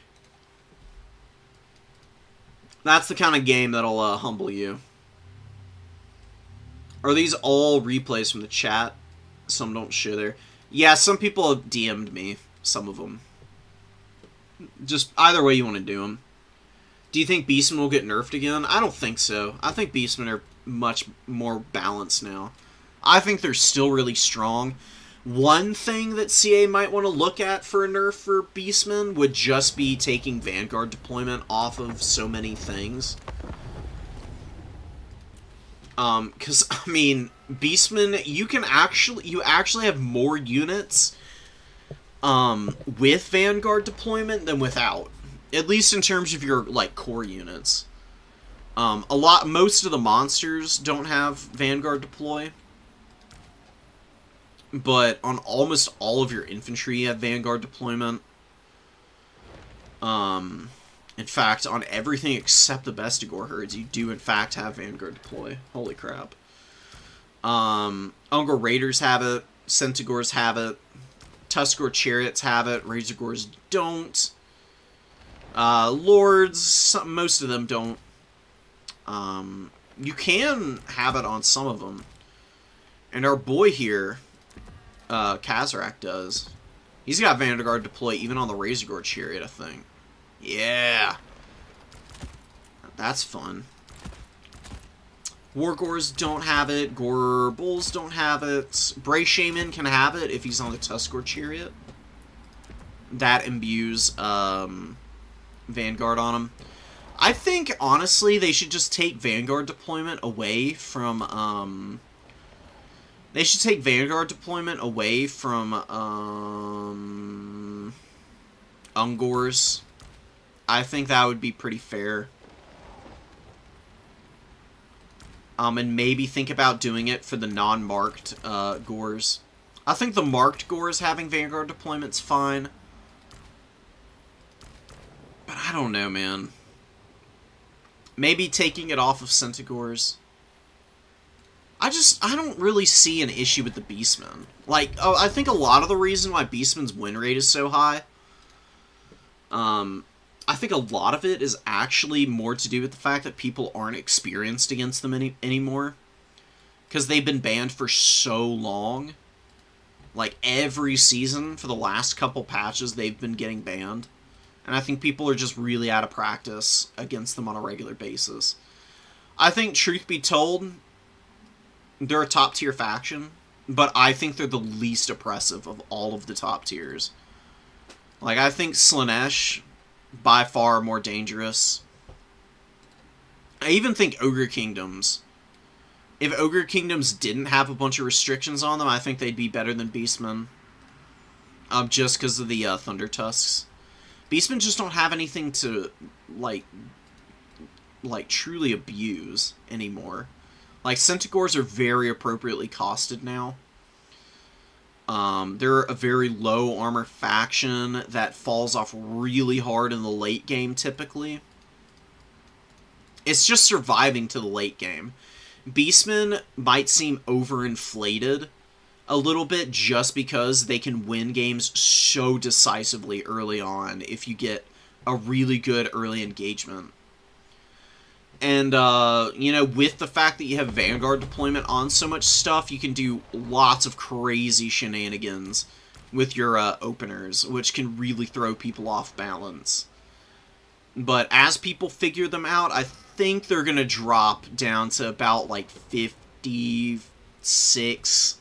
That's the kind of game that'll humble you. Are these all replays from the chat? Some don't show there. Yeah, some people have DM'd me. Some of them. Just either way you want to do them. Do you think Beastmen will get nerfed again? I don't think so. I think Beastmen are much more balanced now. I think they're still really strong. One thing that CA might want to look at for a nerf for Beastmen would just be taking Vanguard deployment off of so many things. Because, I mean, Beastmen, you actually have more units with Vanguard deployment than without. At least in terms of your, like, core units. Most of the monsters don't have Vanguard deploy. But on almost all of your infantry, you have Vanguard deployment. In fact, on everything except the Bestigor herds, you do in fact have Vanguard deploy. Holy crap. Ungor Raiders have it. Centigors have it. Tuskor Chariots have it. Razorgors don't. Lords, most of them don't. You can have it on some of them. And our boy here, Kazarak does. He's got Vanguard deploy even on the Razorgore Chariot, I think. Yeah. That's fun. Wargors don't have it. Gore Bulls don't have it. Bray Shaman can have it if he's on the Tuskor Chariot. That imbues Vanguard on him. I think, honestly, they should just take Vanguard deployment away from, They should take Vanguard deployment away from, Ungors. I think that would be pretty fair. And maybe think about doing it for the non-marked, Gores. I think the marked Gores having Vanguard deployment's fine. But I don't know, man. Maybe taking it off of Centigors. I don't really see an issue with the Beastmen. Like, I think a lot of the reason why Beastmen's win rate is so high, I think a lot of it is actually more to do with the fact that people aren't experienced against them anymore. Because they've been banned for so long. Like, every season for the last couple patches, they've been getting banned. And I think people are just really out of practice against them on a regular basis. I think, truth be told, they're a top-tier faction, but I think they're the least oppressive of all of the top tiers. Like, I think Slaanesh, by far more dangerous. I even think Ogre Kingdoms. If Ogre Kingdoms didn't have a bunch of restrictions on them, I think they'd be better than Beastmen. Just because of the Thunder Tusks. Beastmen just don't have anything to, like truly abuse anymore. Like, Centaurs are very appropriately costed now. They're a very low armor faction that falls off really hard in the late game, typically. It's just surviving to the late game. Beastmen might seem overinflated a little bit just because they can win games so decisively early on if you get a really good early engagement. And, you know, with the fact that you have Vanguard deployment on so much stuff, you can do lots of crazy shenanigans with your openers, which can really throw people off balance. But as people figure them out, I think they're going to drop down to about, like, 56,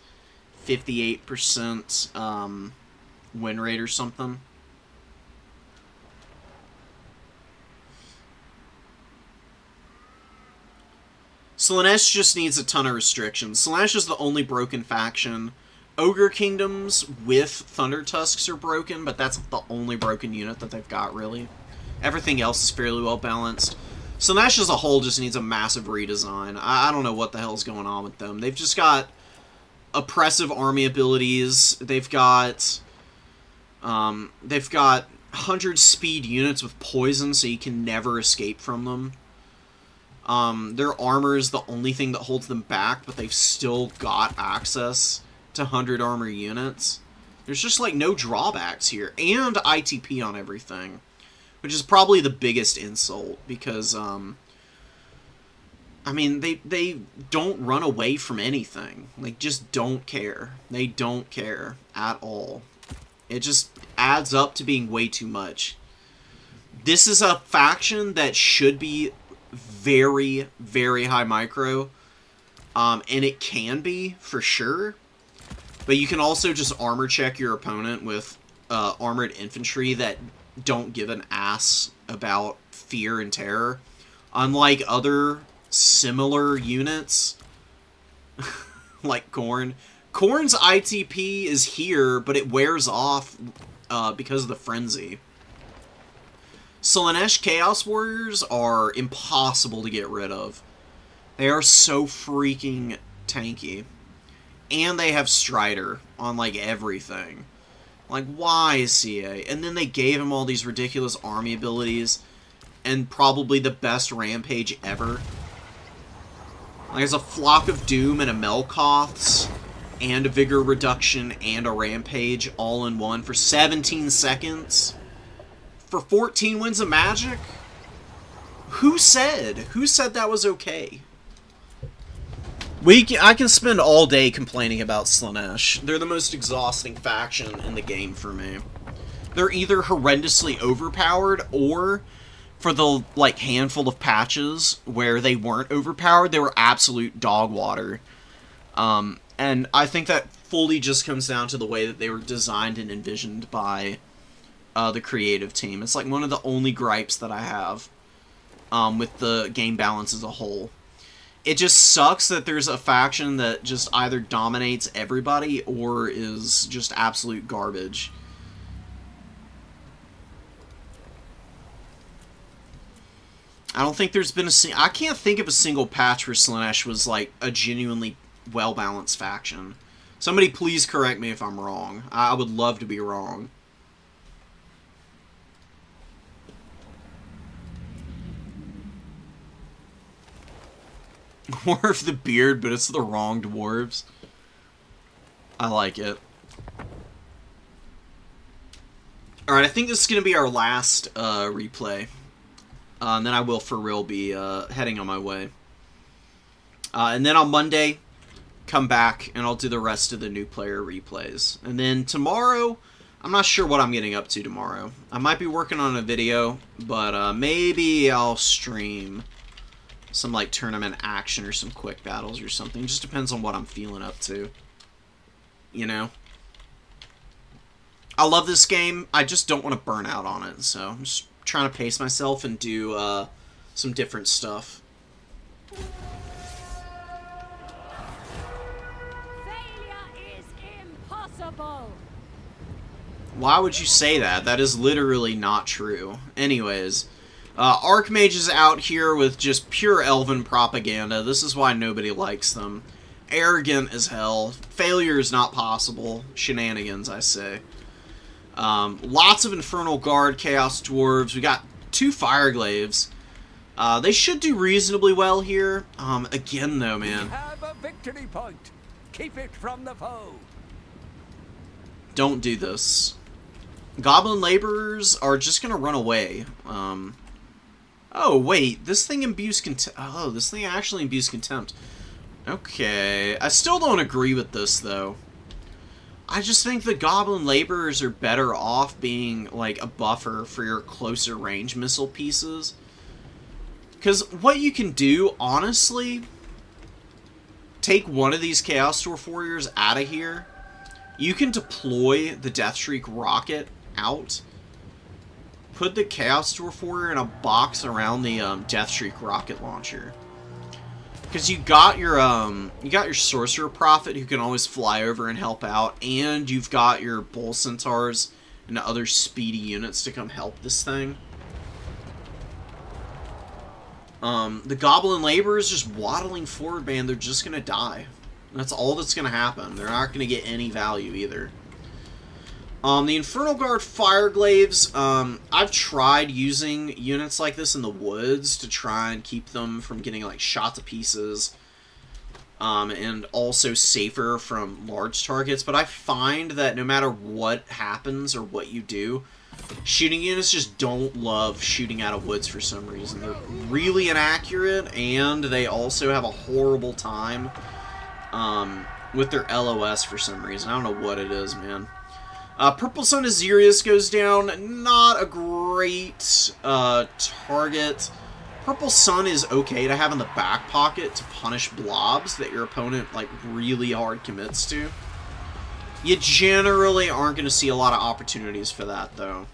58% win rate or something. Slaanesh just needs a ton of restrictions. Slaanesh is the only broken faction. Ogre Kingdoms with Thunder Tusks are broken, but that's the only broken unit that they've got, really. Everything else is fairly well balanced. Slaanesh as a whole just needs a massive redesign. I don't know what the hell's going on with them. They've just got oppressive army abilities. They've got 100 speed units with poison, so you can never escape from them. Their armor is the only thing that holds them back, but they've still got access to 100 armor units. There's just, like, no drawbacks here. And ITP on everything. Which is probably the biggest insult, because, I mean, they don't run away from anything. Like, just don't care. They don't care at all. It just adds up to being way too much. This is a faction that should be very, very high micro, and it can be, for sure, but you can also just armor check your opponent with armored infantry that don't give an ass about fear and terror, unlike other similar units, like Khorne. Khorne's ITP is here, but it wears off because of the Frenzy. Slaanesh Chaos Warriors are impossible to get rid of. They are so freaking tanky. And they have Strider on, like, everything. Like, why, CA? And then they gave him all these ridiculous army abilities, and probably the best Rampage ever. Like, there's a Flock of Doom and a Melkoths, and a Vigor Reduction, and a Rampage all in one for 17 seconds. For 14 wins of Magic? Who said? Who said that was okay? I can spend all day complaining about Slaanesh. They're the most exhausting faction in the game for me. They're either horrendously overpowered, or for the, like, handful of patches where they weren't overpowered, they were absolute dog water. And I think that fully just comes down to the way that they were designed and envisioned by the creative team. It's like one of the only gripes that I have with the game balance as a whole. It just sucks that there's a faction that just either dominates everybody or is just absolute garbage. I don't think there's been I can't think of a single patch where Slaanesh was, like, a genuinely well-balanced faction. Somebody please correct me if I'm wrong. I would love to be wrong. Dwarf the beard, but it's the wrong dwarves. I like it. Alright, I think this is going to be our last replay. And then I will, for real, be heading on my way. And then on Monday, come back, and I'll do the rest of the new player replays. And then tomorrow, I'm not sure what I'm getting up to tomorrow. I might be working on a video, but maybe I'll stream some, like, tournament action or some quick battles or something. Just depends on what I'm feeling up to. You know? I love this game. I just don't want to burn out on it, so I'm just trying to pace myself and do some different stuff. Failure is impossible. Why would you say that? That is literally not true. Anyways, Archmage is out here with just pure elven propaganda. This is why nobody likes them. Arrogant as hell. Failure is not possible. Shenanigans, I say. Lots of Infernal Guard, Chaos Dwarves. We got 2 Fireglaves. They should do reasonably well here. Again, though, man. We have a victory point. Keep it from the foe. Don't do this. Goblin Laborers are just gonna run away. Oh, wait. This thing imbues contempt. Oh, this thing actually imbues contempt. Okay. I still don't agree with this, though. I just think the Goblin Laborers are better off being, like, a buffer for your closer range missile pieces. Because what you can do, honestly, take one of these Chaos Dwarf Warriors out of here. You can deploy the Deathshriek rocket out. Put the Chaos Dwarf Warrior in a box around the Deathshriek rocket launcher. Because you got your Sorcerer Prophet who can always fly over and help out, and you've got your Bull Centaurs and other speedy units to come help this thing. The Goblin Laborers just waddling forward, man. They're just gonna die. That's all that's gonna happen. They're not gonna get any value either. The Infernal Guard Fireglaves, I've tried using units like this in the woods to try and keep them from getting, like, shot to pieces, and also safer from large targets, but I find that no matter what happens or what you do, shooting units just don't love shooting out of woods for some reason. They're really inaccurate, and they also have a horrible time, with their LOS for some reason. I don't know what it is, man. Purple Sun Azirius goes down. Not a great target. Purple Sun is okay to have in the back pocket to punish blobs that your opponent, like, really hard commits to. You generally aren't going to see a lot of opportunities for that, though.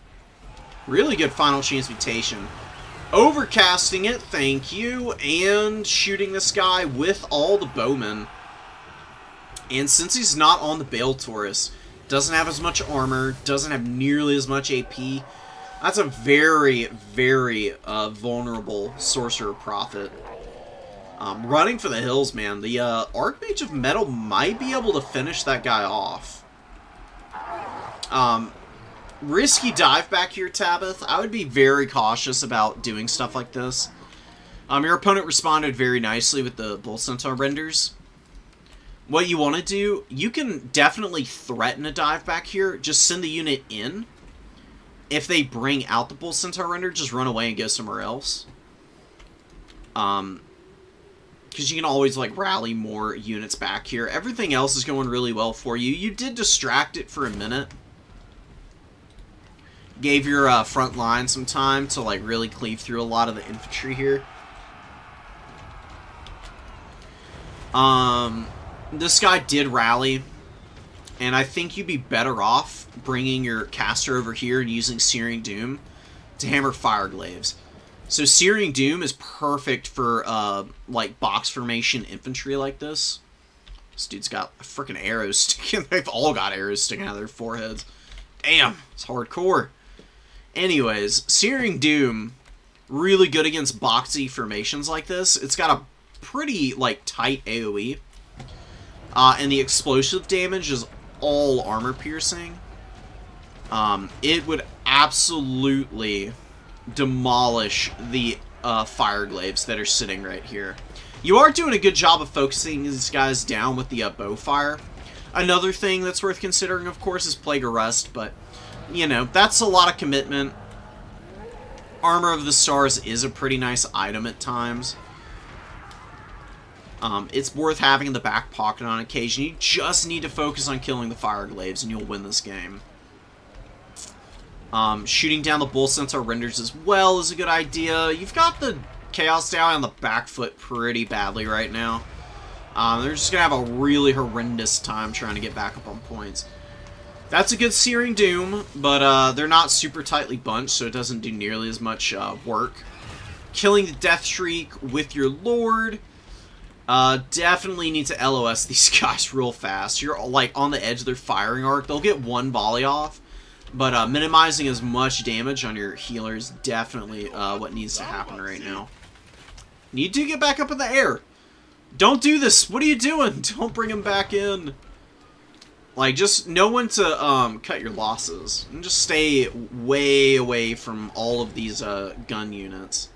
Really good Final Chance Mutation. Overcasting it, thank you, and shooting this guy with all the bowmen. And since he's not on the Bale Taurus, doesn't have as much armor, doesn't have nearly as much AP. That's a very, very vulnerable Sorcerer Prophet. Running for the hills, man. The Archmage of Metal might be able to finish that guy off. Risky dive back here, Tabith. I would be very cautious about doing stuff like this. Your opponent responded very nicely with the Bull Centaur renders. What you want to do, you can definitely threaten a dive back here. Just send the unit in. If they bring out the Bull Centaur render, just run away and go somewhere else. Because you can always, like, rally more units back here. Everything else is going really well for you. You did distract it for a minute. Gave your front line some time to, like, really cleave through a lot of the infantry here. This guy did rally, and I think you'd be better off bringing your caster over here and using Searing Doom to hammer Fireglaves. So Searing Doom is perfect for, like, box formation infantry like this. This dude's got freaking arrows sticking. They've all got arrows sticking out of their foreheads. Damn, it's hardcore. Anyways, Searing Doom, really good against boxy formations like this. It's got a pretty, like, tight AoE. And the explosive damage is all armor piercing. It would absolutely demolish the Fireglaves that are sitting right here. You are doing a good job of focusing these guys down with the Bowfire. Another thing that's worth considering, of course, is Plague Arrest, but, you know, that's a lot of commitment. Armor of the Stars is a pretty nice item at times. It's worth having in the back pocket on occasion. You just need to focus on killing the Fireglaves and you'll win this game. Shooting down the Bull Centaur renders as well is a good idea. You've got the Chaos Stallion on the back foot pretty badly right now. They're just going to have a really horrendous time trying to get back up on points. That's a good Searing Doom, but they're not super tightly bunched, so it doesn't do nearly as much work. Killing the Death Shriek with your Lord. Definitely need to LOS these guys real fast. You're like on the edge of their firing arc. They'll get one volley off, but minimizing as much damage on your healer is definitely what needs to happen right now. Need to get back up in the air. Don't do this. What are you doing? Don't bring him back in. Like, just know when to cut your losses. And just stay way away from all of these gun units.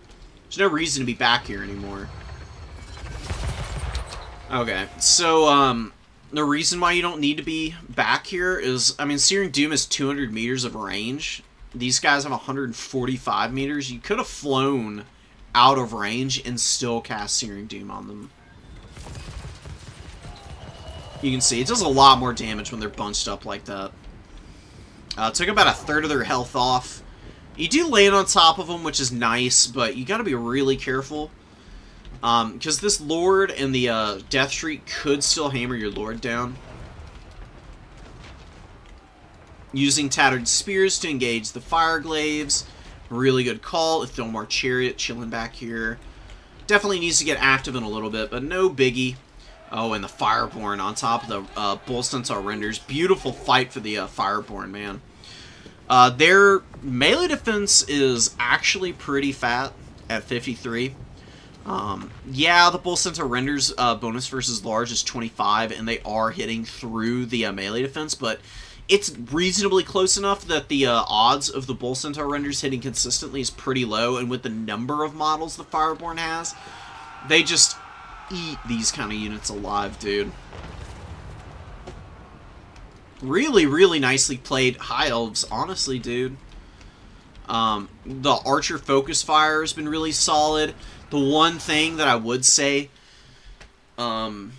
There's no reason to be back here anymore. Okay, so the reason why you don't need to be back here is, I mean, Searing Doom is 200 meters of range. These guys have 145 meters. You could have flown out of range and still cast Searing Doom on them. You can see, it does a lot more damage when they're bunched up like that. Took about a third of their health off. You do land on top of them, which is nice, but you gotta be really careful. Because this Lord and the Death Shriek could still hammer your Lord down. Using Tattered Spears to engage the Fireglaves. Really good call. Thilmar Chariot chilling back here. Definitely needs to get active in a little bit, but no biggie. Oh, and the Fireborn on top of the Bull Centaur Renders. Beautiful fight for the Fireborn, man. Their melee defense is actually pretty fat at 53. Yeah, the Bull Centaur Renders bonus versus large is 25, and they are hitting through the melee defense, but it's reasonably close enough that the odds of the Bull Centaur Renders hitting consistently is pretty low, and with the number of models the Fireborn has, they just eat these kind of units alive, dude. Really, really nicely played High Elves, honestly, dude. The Archer Focus Fire has been really solid. The one thing that I would say, you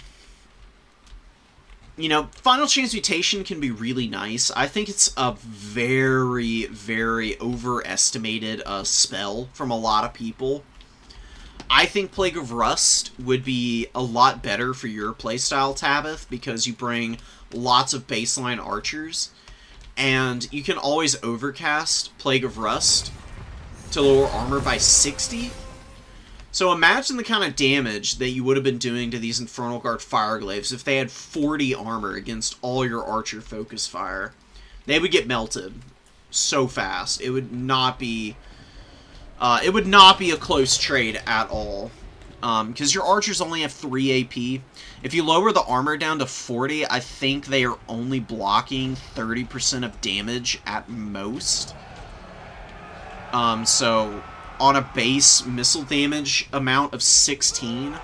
know, Final Transmutation can be really nice. I think it's a very, very overestimated spell from a lot of people. I think Plague of Rust would be a lot better for your playstyle, Tabith, because you bring lots of baseline archers, and you can always overcast Plague of Rust to lower armor by 60. So imagine the kind of damage that you would have been doing to these Infernal Guard Fireglaves if they had 40 armor against all your Archer Focus Fire. They would get melted so fast. It would not be a close trade at all. Because your archers only have 3 AP. If you lower the armor down to 40, I think they are only blocking 30% of damage at most. So on a base missile damage amount of 16,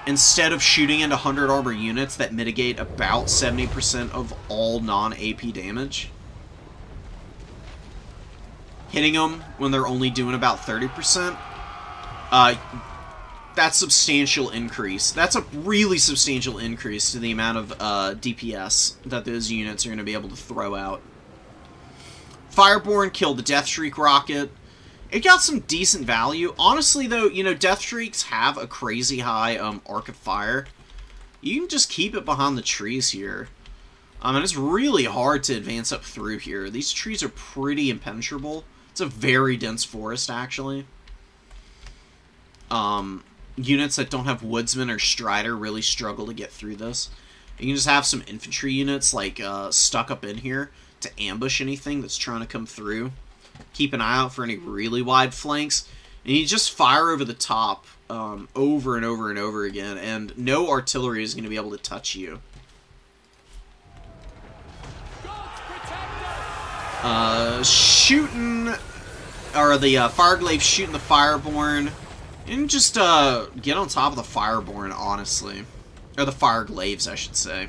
instead of shooting into 100 armor units that mitigate about 70% of all non-AP damage, hitting them when they're only doing about 30%, that's substantial increase. That's a really substantial increase to the amount of DPS that those units are going to be able to throw out. Fireborn killed the Death Shriek rocket. It got some decent value. Honestly, though, you know, Death Shrieks have a crazy high arc of fire. You can just keep it behind the trees here. And it's really hard to advance up through here. These trees are pretty impenetrable. It's a very dense forest, actually. Units that don't have Woodsman or Strider really struggle to get through this. You can just have some infantry units, like, stuck up in here to ambush anything that's trying to come through. Keep an eye out for any really wide flanks. And you just fire over the top over and over and over again, and no artillery is going to be able to touch you. Shooting, or the Fireglaive shooting the Fireborn, and just get on top of the Fireborn, honestly. Or the Fireglaves, I should say.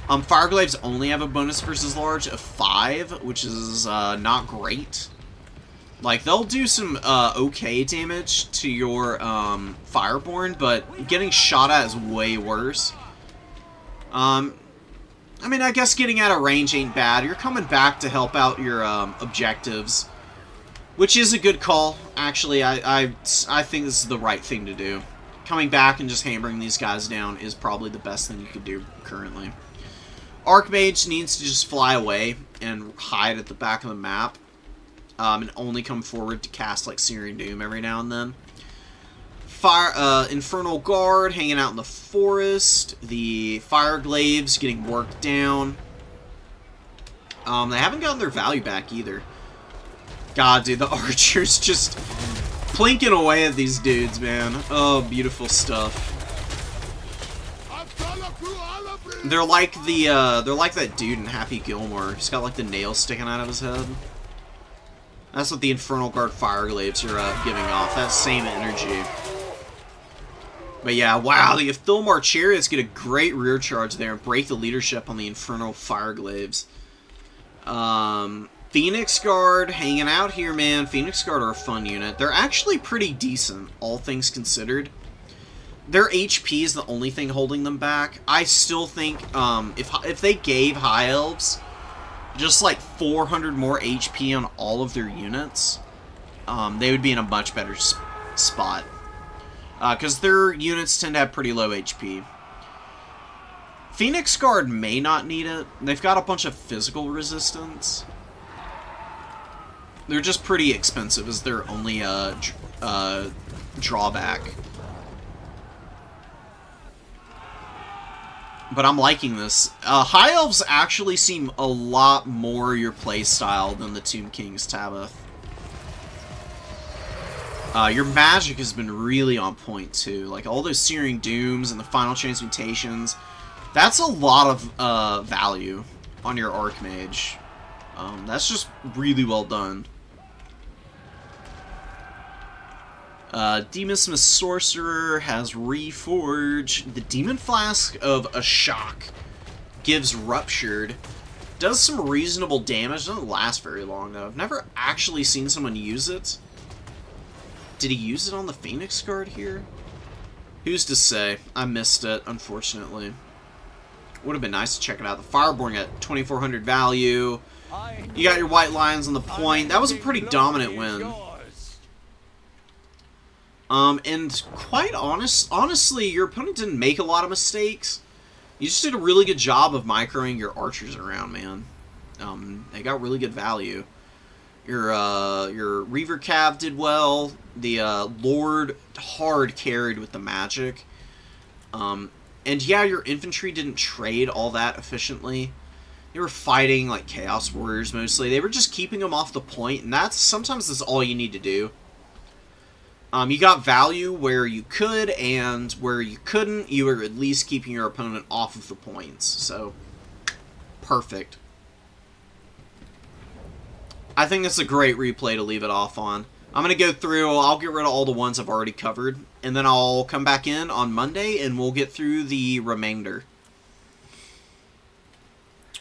Fireglaves only have a bonus versus large of 5, which is not great. Like, they'll do some okay damage to your Fireborn, but getting shot at is way worse. I mean, I guess getting out of range ain't bad. You're coming back to help out your objectives, which is a good call. Actually, I think this is the right thing to do. Coming back and just hammering these guys down is probably the best thing you could do currently. Archmage needs to just fly away and hide at the back of the map. And only come forward to cast like Searing Doom every now and then. Infernal Guard hanging out in the forest. The Fire Glaives getting worked down. They haven't gotten their value back either. God, dude, the archers just plinking away at these dudes, man. Oh, beautiful stuff. They're like that dude in Happy Gilmore. He's got like the nails sticking out of his head. That's what the Infernal Guard Fire Glaives are giving off. That same energy. But yeah, wow, the Ithilmar Chariots get a great rear charge there and break the leadership on the Infernal Fire Glaives. Phoenix Guard hanging out here, man. Phoenix Guard are a fun unit. They're actually pretty decent, all things considered. Their HP is the only thing holding them back. I still think if they gave High Elves just like 400 more HP on all of their units, they would be in a much better spot. Because their units tend to have pretty low HP. Phoenix Guard may not need it. They've got a bunch of physical resistance. They're just pretty expensive as their only drawback. But I'm liking this. High Elves actually seem a lot more your playstyle than the Tomb King's Tabbath. Your magic has been really on point, too. Like, all those Searing Dooms and the Final Transmutations. That's a lot of value on your Archmage. That's just really well done. Demon Smith Sorcerer has Reforge. The Demon Flask of Ashok gives Ruptured. Does some reasonable damage. Doesn't last very long, though. I've never actually seen someone use it. Did he use it on the Phoenix Guard here? Who's to say? I missed it, unfortunately. Would have been nice to check it out. The Fireborn got 2,400 value. You got your White Lions on the point. That was a pretty dominant win. And quite honestly, your opponent didn't make a lot of mistakes. You just did a really good job of microing your archers around, man. They got really good value. Your Reaver Cav did well. The Lord hard carried with the magic. And yeah, your infantry didn't trade all that efficiently. They were fighting like Chaos Warriors mostly. They were just keeping them off the point, and sometimes that's all you need to do. You got value where you could, and where you couldn't, you were at least keeping your opponent off of the points. So, perfect. I think it's a great replay to leave it off on. I'm going to go through, I'll get rid of all the ones I've already covered, and then I'll come back in on Monday, and we'll get through the remainder.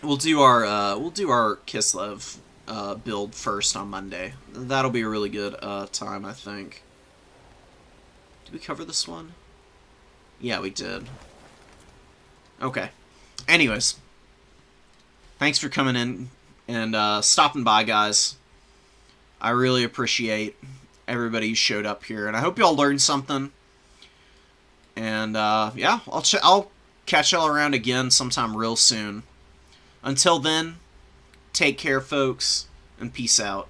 We'll do our Kislev build first on Monday. That'll be a really good time, I think. Did we cover this one? Yeah, we did. Okay. Anyways. Thanks for coming in and stopping by, guys. I really appreciate everybody who showed up here, and I hope y'all learned something. And yeah, I'll catch y'all around again sometime real soon. Until then, take care, folks, and peace out.